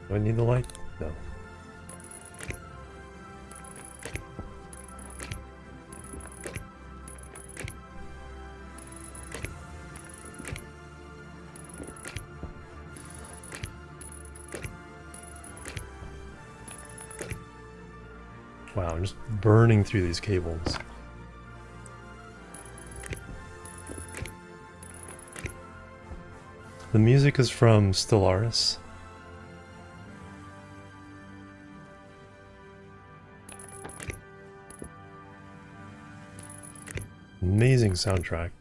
Do I need the light? No. Wow, I'm just burning through these cables. The music is from Stellaris. Amazing soundtrack.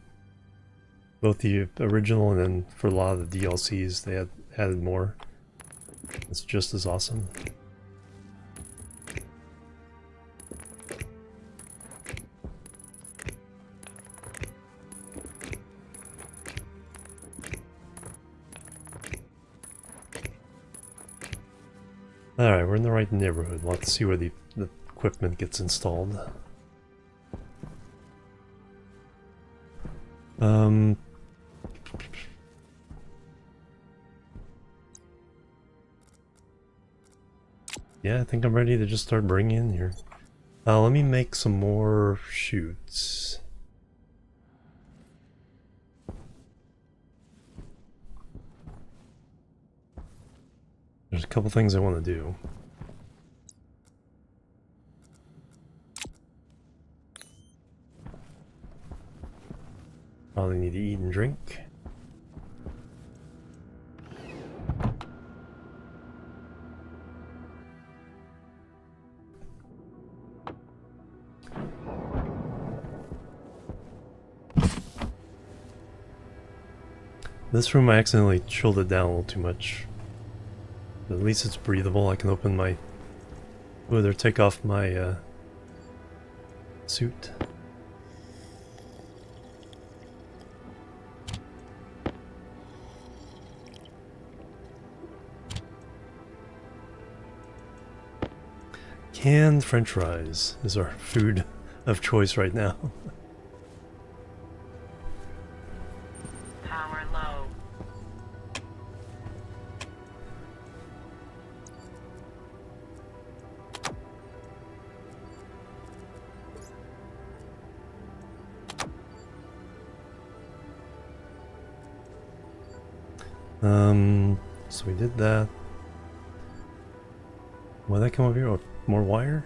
Both the original and then for a lot of the DLCs they had added more. It's just as awesome. Alright, we're in the right neighborhood. Let's see where the equipment gets installed. Yeah, I think I'm ready to just start bringing in here. Let me make some more chutes. There's a couple things I want to do. Probably need to eat and drink. This room I accidentally chilled it down a little too much. But at least it's breathable. I can open my hood or take off my suit. Canned French fries is our food of choice right now. Power low. So we did that. Will that come over here? Oh, more wire?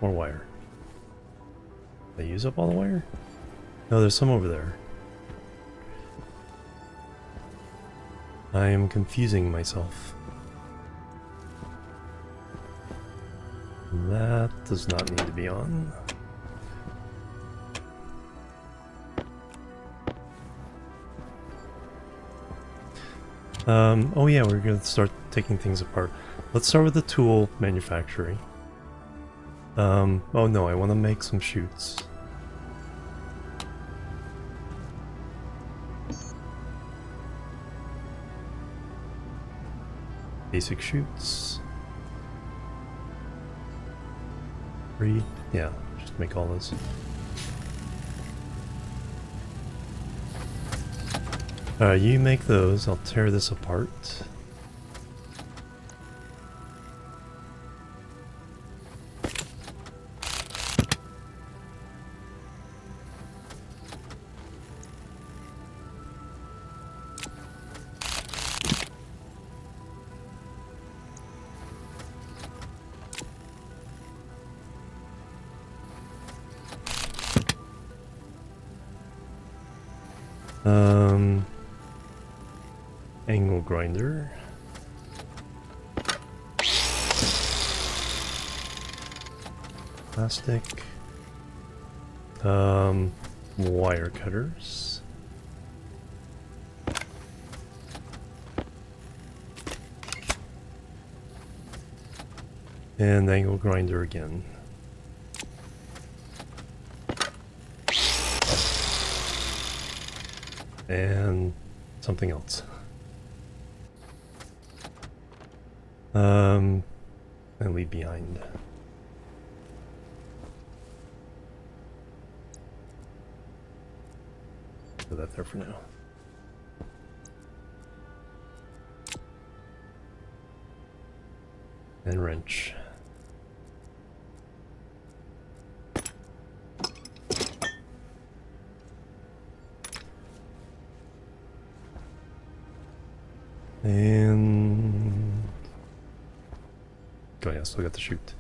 More wire. Did I use up all the wire? No, there's some over there. I am confusing myself. That does not need to be on. Oh yeah, we're gonna start taking things apart. Let's start with the tool manufacturing. Oh no, I want to make some chutes. Basic chutes. 3, yeah, just make all those. Alright, you make those, I'll tear this apart. Angle grinder. Plastic. Wire cutters. And angle grinder again. And something else. And leave behind. Put that there for now. And wrench. And oh yeah, still got the chute.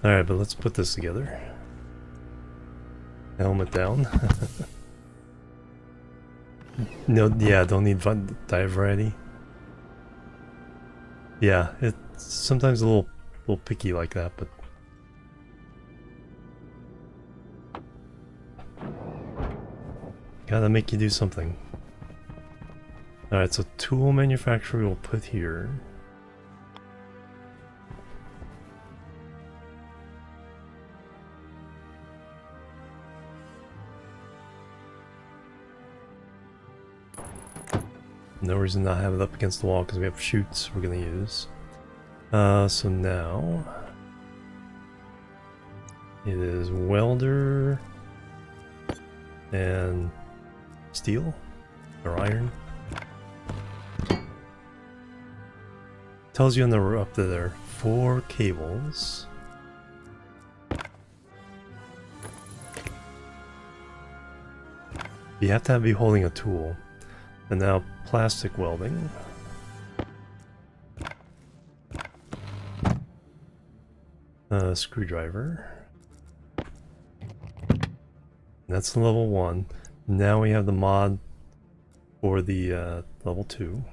Alright, but let's put this together. Helmet down. No, yeah, don't need dive variety. Yeah, it's sometimes a little picky like that, but Gotta make you do something. Alright, so tool manufacturer we'll put here. No reason not have it up against the wall because we have chutes we're gonna use. So now it is welder and steel or iron. Tells you on the up there 4 cables. You have to be holding a tool. And now plastic welding. Screwdriver. That's level 1. Now we have the mod for the level 2.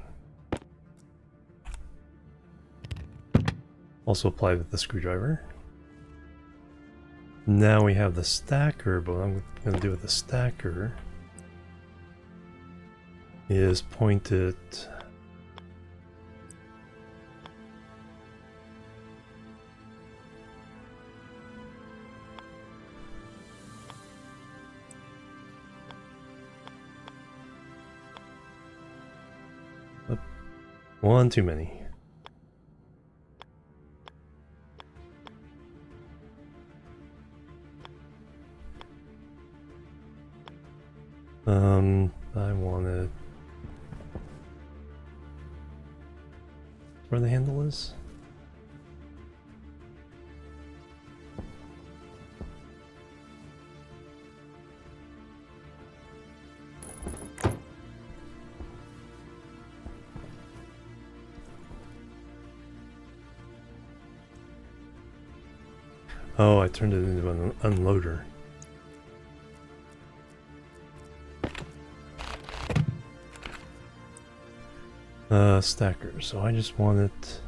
Also applied with the screwdriver. Now we have the stacker, but what I'm going to do with the stacker is point it up. One too many. I wanted where the handle is. Oh, I turned it into an unloader. Stacker, so I just want it.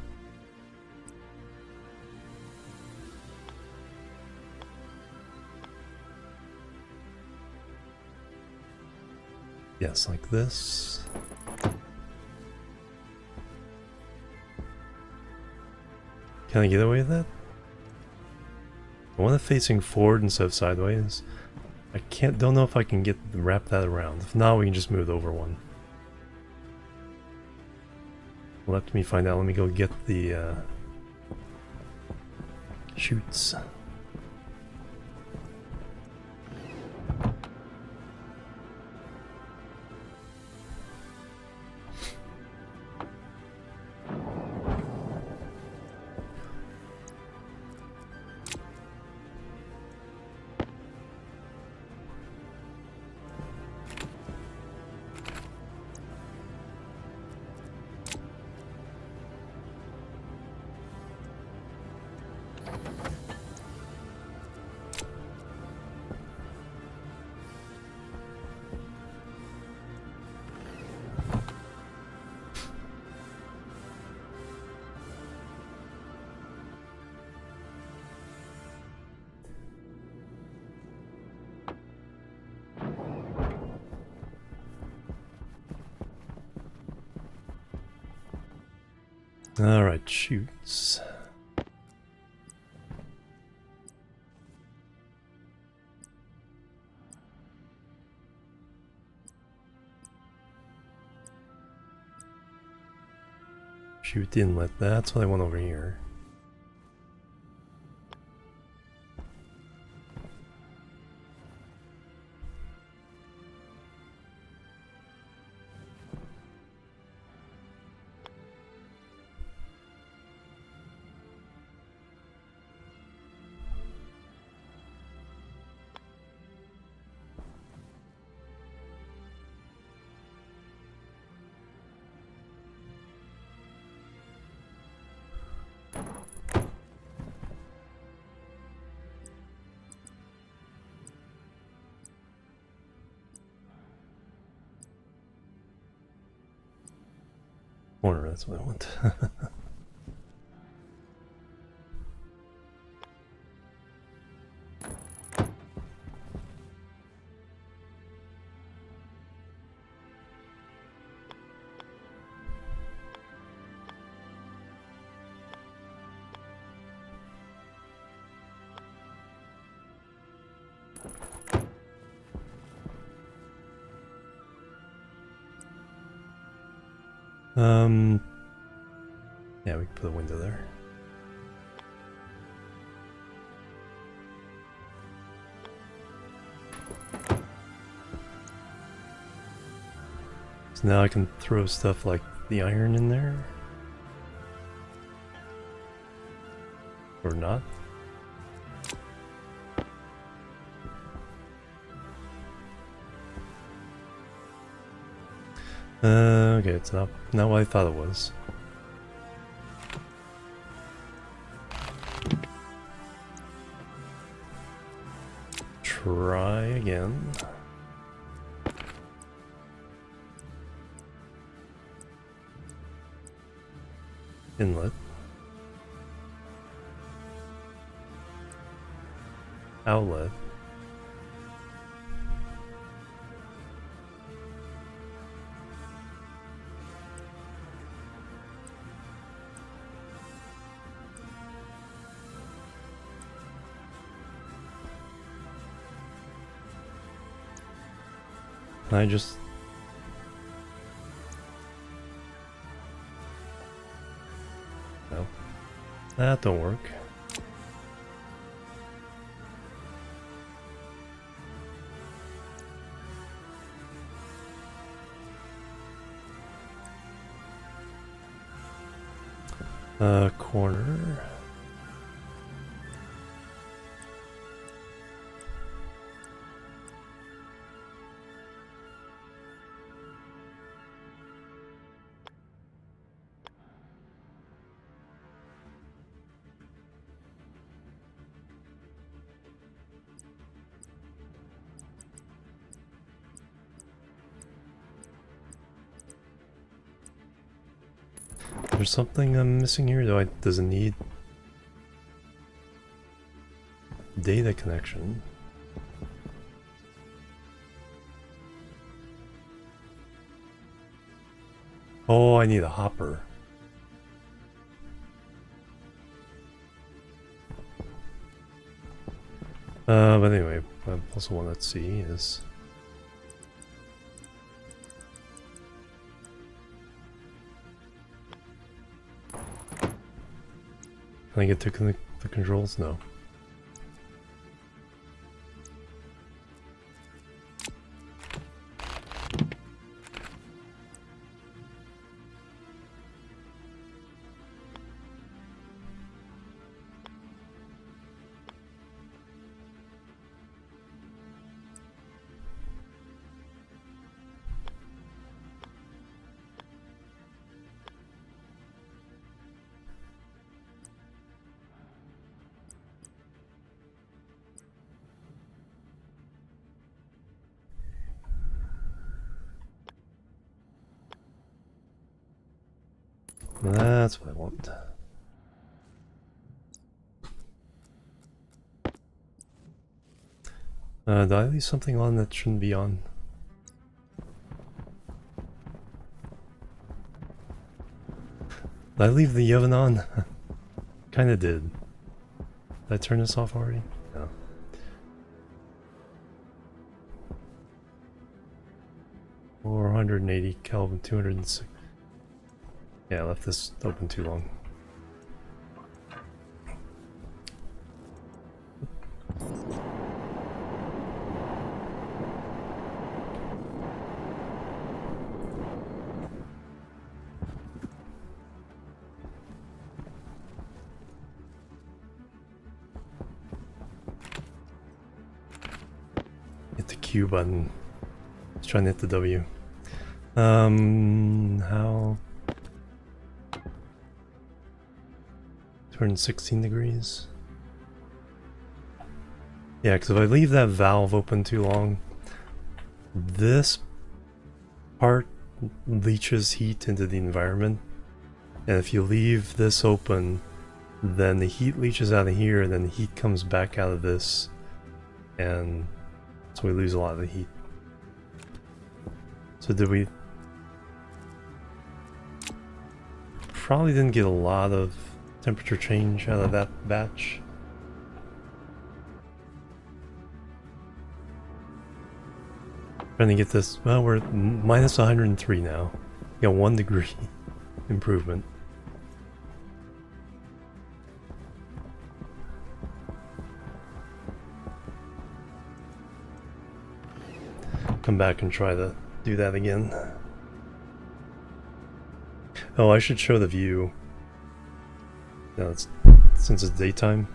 Yes, like this. Can I get away with that? I want it facing forward instead of sideways. I don't know if I can wrap that around. If not, we can just move it over one. Let me find out. Let me go get the chutes. Alright, shoots. Shoot inlet, that's what I want over here. Corner, that's what I want. Yeah, we can put a window there. So now I can throw stuff like the iron in there. Or not. Okay, it's not what I thought it was. Try again. Inlet. Outlet. I just... No. That don't work. Corner. There's something I'm missing here. Does it need data connection? Oh, I need a hopper. But anyway, I also want to see is... Can I get to connect the controls? No. That's what I want. Did I leave something on that shouldn't be on? Did I leave the oven on? Kinda did. Did I turn this off already? No. $480 Kelvin, 206. Yeah, I left this open too long. Hit the Q button. I was trying to hit the W. How? 216 degrees. Yeah, because if I leave that valve open too long, this part leaches heat into the environment. And if you leave this open, then the heat leaches out of here, and then the heat comes back out of this. And so we lose a lot of the heat. So did we... Probably didn't get a lot of temperature change out of that batch. Trying to get this, well, we're at minus 103 now. We got 1 degree. improvement. Come back and try to do that again. Oh, I should show the view. No, since it's daytime.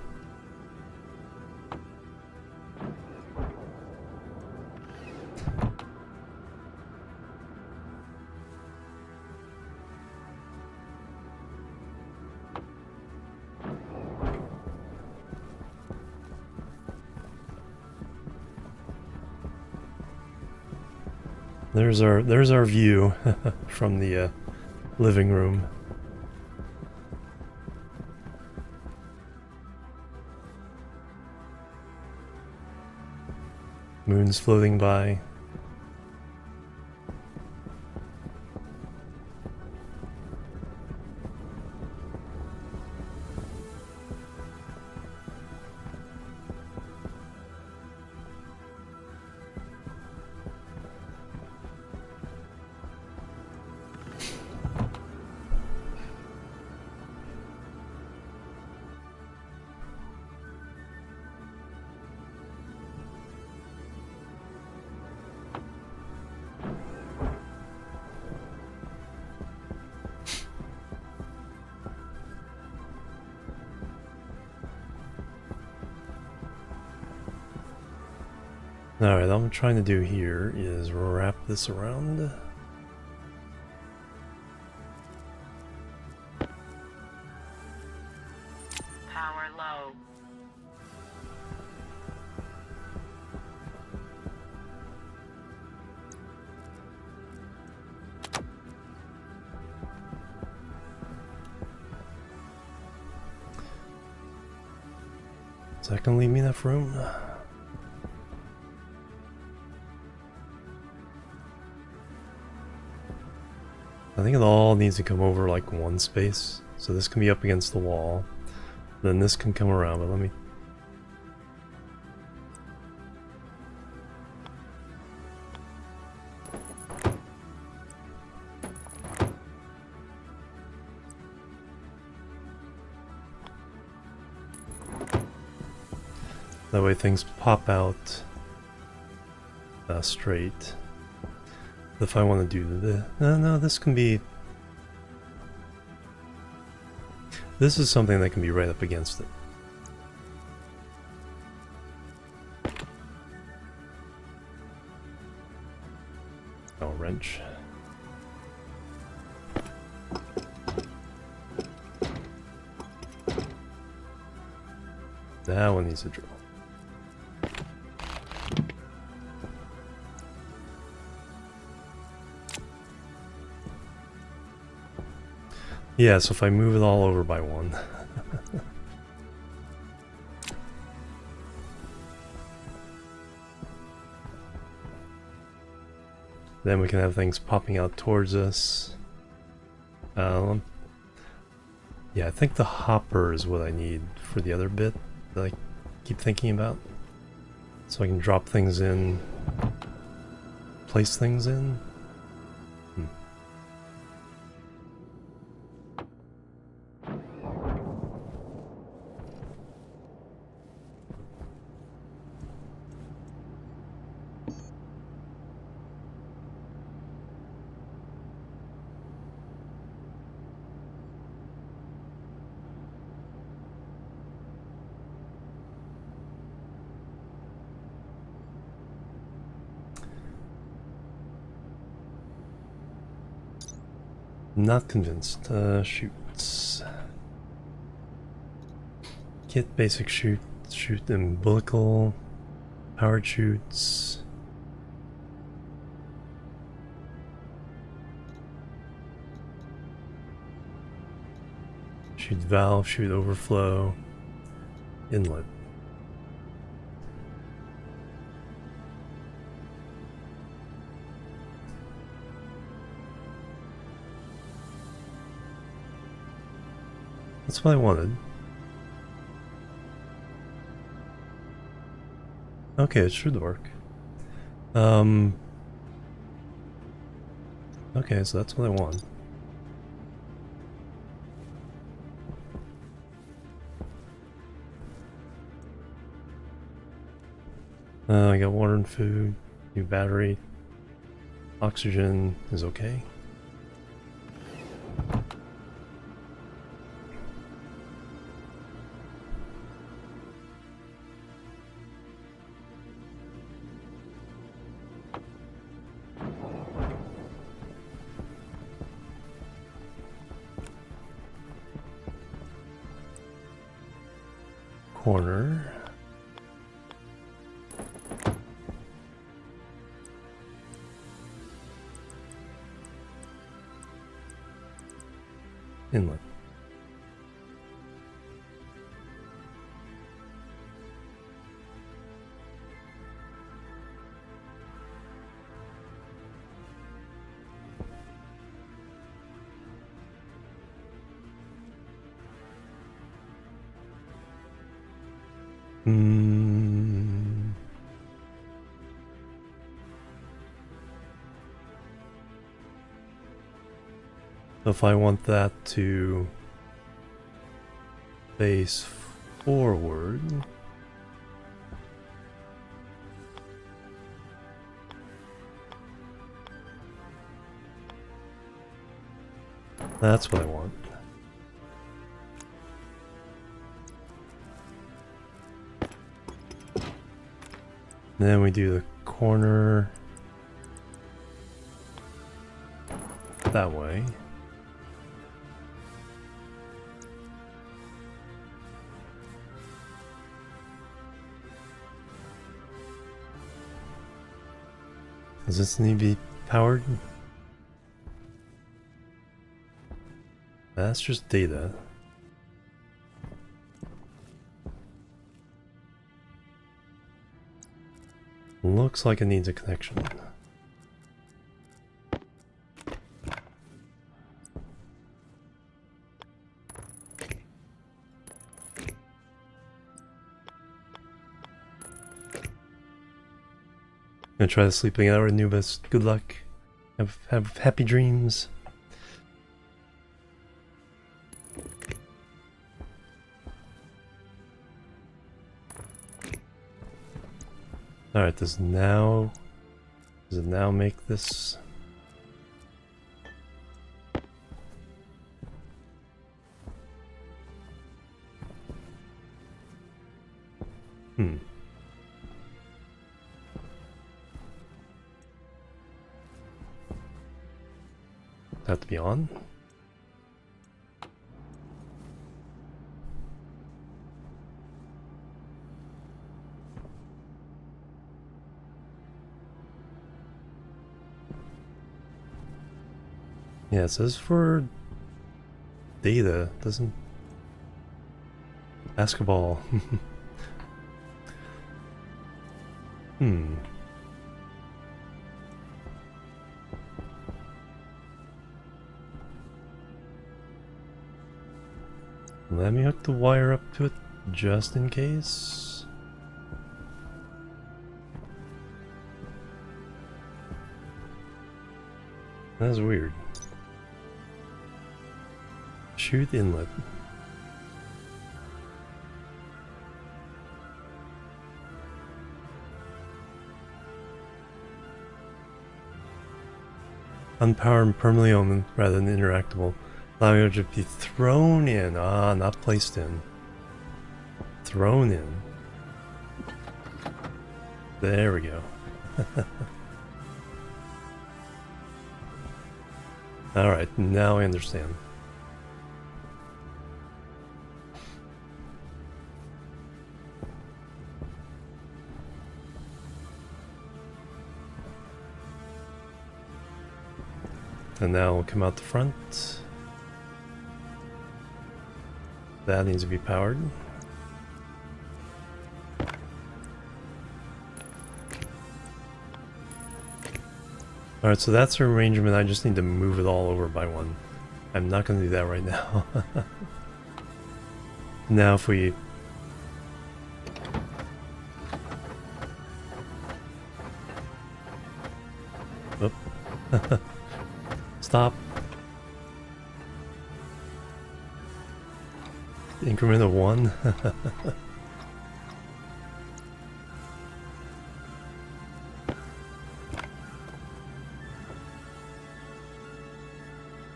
There's our view from the living room. Moon's floating by. Alright, all I'm trying to do here is wrap this around. Power low. Is that gonna leave me enough room? I think it all needs to come over like one space. So this can be up against the wall. Then this can come around, but let me... That way things pop out straight. If I want to do the... No, this can be... This is something that can be right up against it. Oh, wrench. That one needs a drill. Yeah, so if I move it all over by one. Then we can have things popping out towards us. Yeah, I think the hopper is what I need for the other bit that I keep thinking about. So I can drop things in, place things in. Not convinced. Shoots. Kit basic shoot umbilical, powered shoots. Shoot valve, shoot overflow, inlet. That's what I wanted. Okay, it should work. Okay, so that's what I want. I got water and food, new battery. Oxygen is okay. Corner. Inlet. If I want that to face forward, that's what I want. Then we do the corner that way. Does this need to be powered? That's just data. Looks like it needs a connection. Gonna try sleeping out, Anubis. Good luck. Have happy dreams. Alright, does it now make this? Have to be on? Yeah, it says for data, doesn't basketball. Let me hook the wire up to it just in case. That's weird. Shoot inlet. Unpowered and permanently open rather than interactable. Allowing it to be thrown in. Ah, not placed in. Thrown in. There we go. Alright, now I understand. And now we'll come out the front. That needs to be powered. Alright, so that's the arrangement. I just need to move it all over by one. I'm not going to do that right now. Now if we... Oop. Stop. Increment of 1.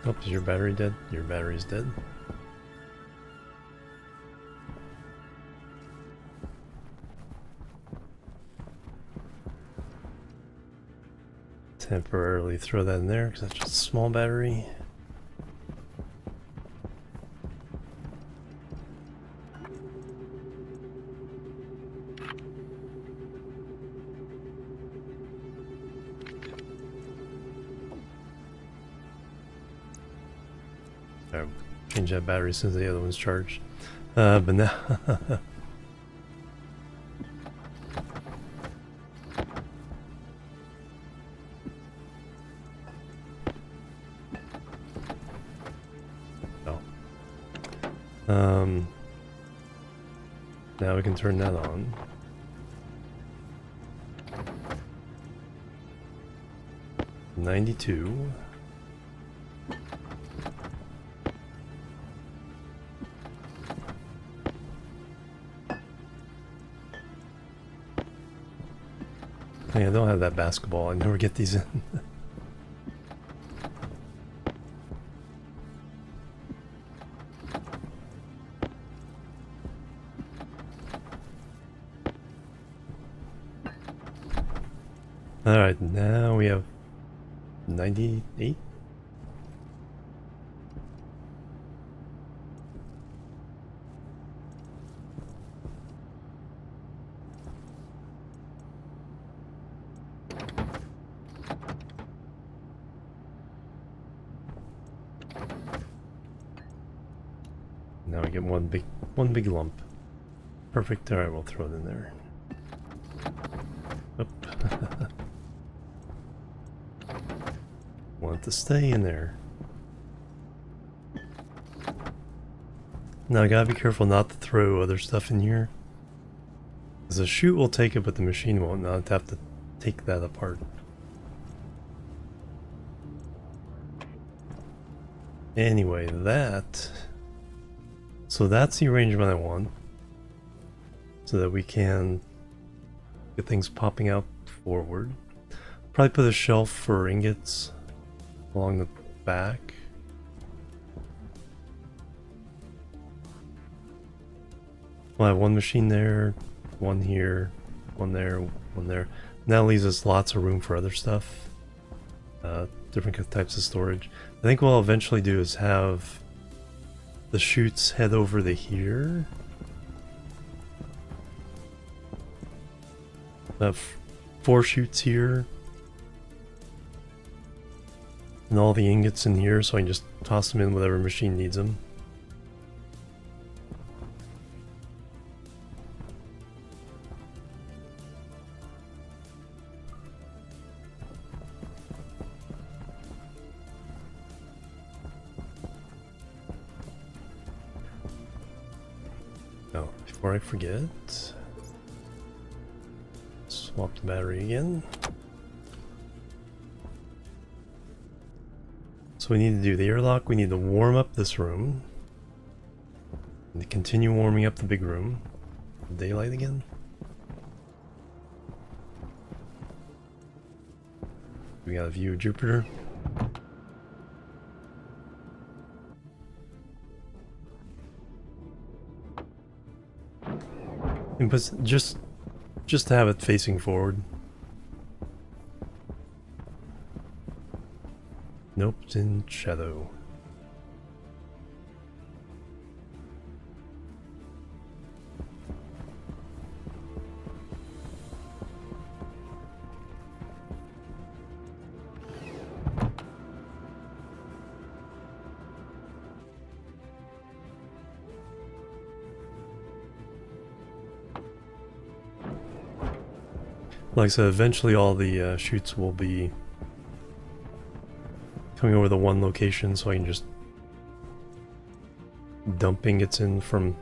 Oh, is your battery dead? Your battery's dead. Temporarily throw that in there because that's just a small battery. I'll change that battery as soon as the other one's charged. But now now we can turn that on. $92. I don't have that basketball. I never get these in. Alright, now we have 98? Now we get one big lump. Perfect. Alright, we'll throw it in there. Oop. Want it to stay in there. Now I gotta be careful not to throw other stuff in here. Because the chute will take it, but the machine won't. Not have to take that apart. Anyway, so that's the arrangement I want. So that we can get things popping out forward. Probably put a shelf for ingots along the back. We'll have one machine there, one here, one there, one there. And that leaves us lots of room for other stuff. Different types of storage. I think what I'll eventually do is have the chutes head over to here. I have 4 chutes here. And all the ingots in here, so I can just toss them in whatever machine needs them. Oh, before I forget, swap the battery again. So we need to do the airlock, we need to warm up this room. And to continue warming up the big room. Daylight again. We got a view of Jupiter. And just to have it facing forward. Nope, it's in shadow. Like I said, eventually all the chutes will be coming over the one location, so I can just dump ingots in from,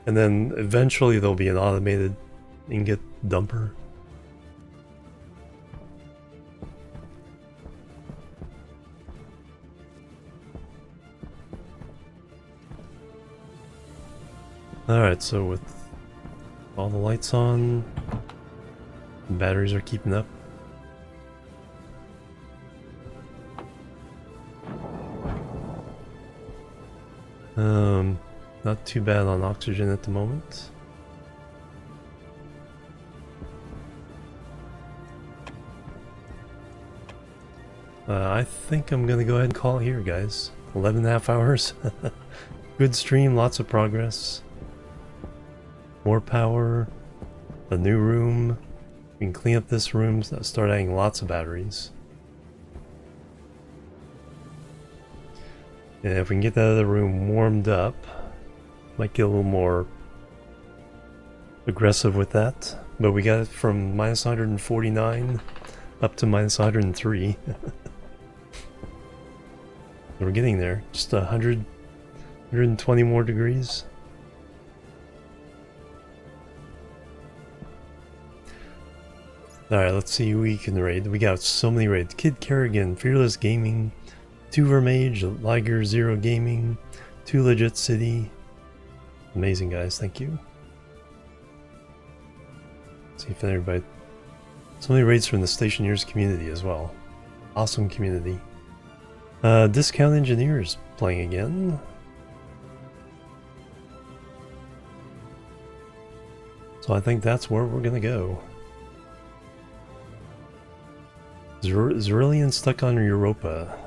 and then eventually there'll be an automated ingot dumper. Alright, so with all the lights on, batteries are keeping up. Not too bad on oxygen at the moment. I think I'm gonna go ahead and call it here, guys. 11.5 hours. Good stream, lots of progress. More power. A new room. We can clean up this room, start adding lots of batteries. And if we can get that other room warmed up, might get a little more aggressive with that. But we got it from minus 149 up to minus 103. We're getting there. Just 120 more degrees. Alright, let's see who we can raid. We got so many raids. Kid Kerrigan, Fearless Gaming, 2 Vermage, Liger Zero Gaming, 2 Legit City. Amazing, guys. Thank you. Let's see if everybody... So many raids from the Stationeers community as well. Awesome community. Discount Engineers playing again. So I think that's where we're gonna go. Jimorian stuck on Europa.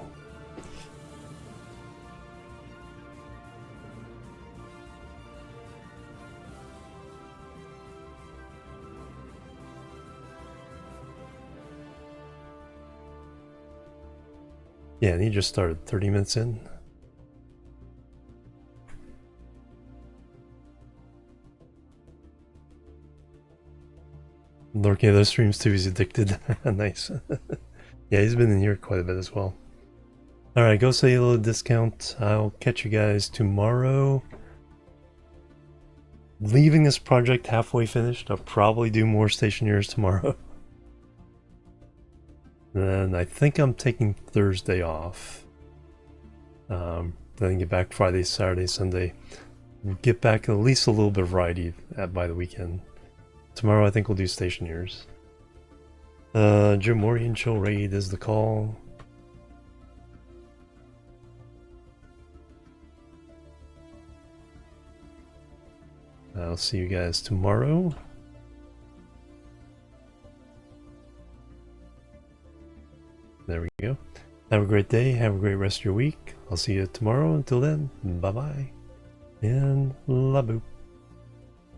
Yeah, and he just started 30 minutes in. Lurking at those streams too, he's addicted. Nice. Yeah, he's been in here quite a bit as well. Alright, go say a little discount. I'll catch you guys tomorrow. Leaving this project halfway finished. I'll probably do more Stationeers tomorrow. Then I think I'm taking Thursday off. Then get back Friday, Saturday, Sunday. Get back at least a little bit of variety by the weekend. Tomorrow I think we'll do Stationeers. Jimorian Chill Raid is the call. I'll see you guys tomorrow. There we go. Have a great day. Have a great rest of your week. I'll see you tomorrow. Until then, bye-bye. And la boop.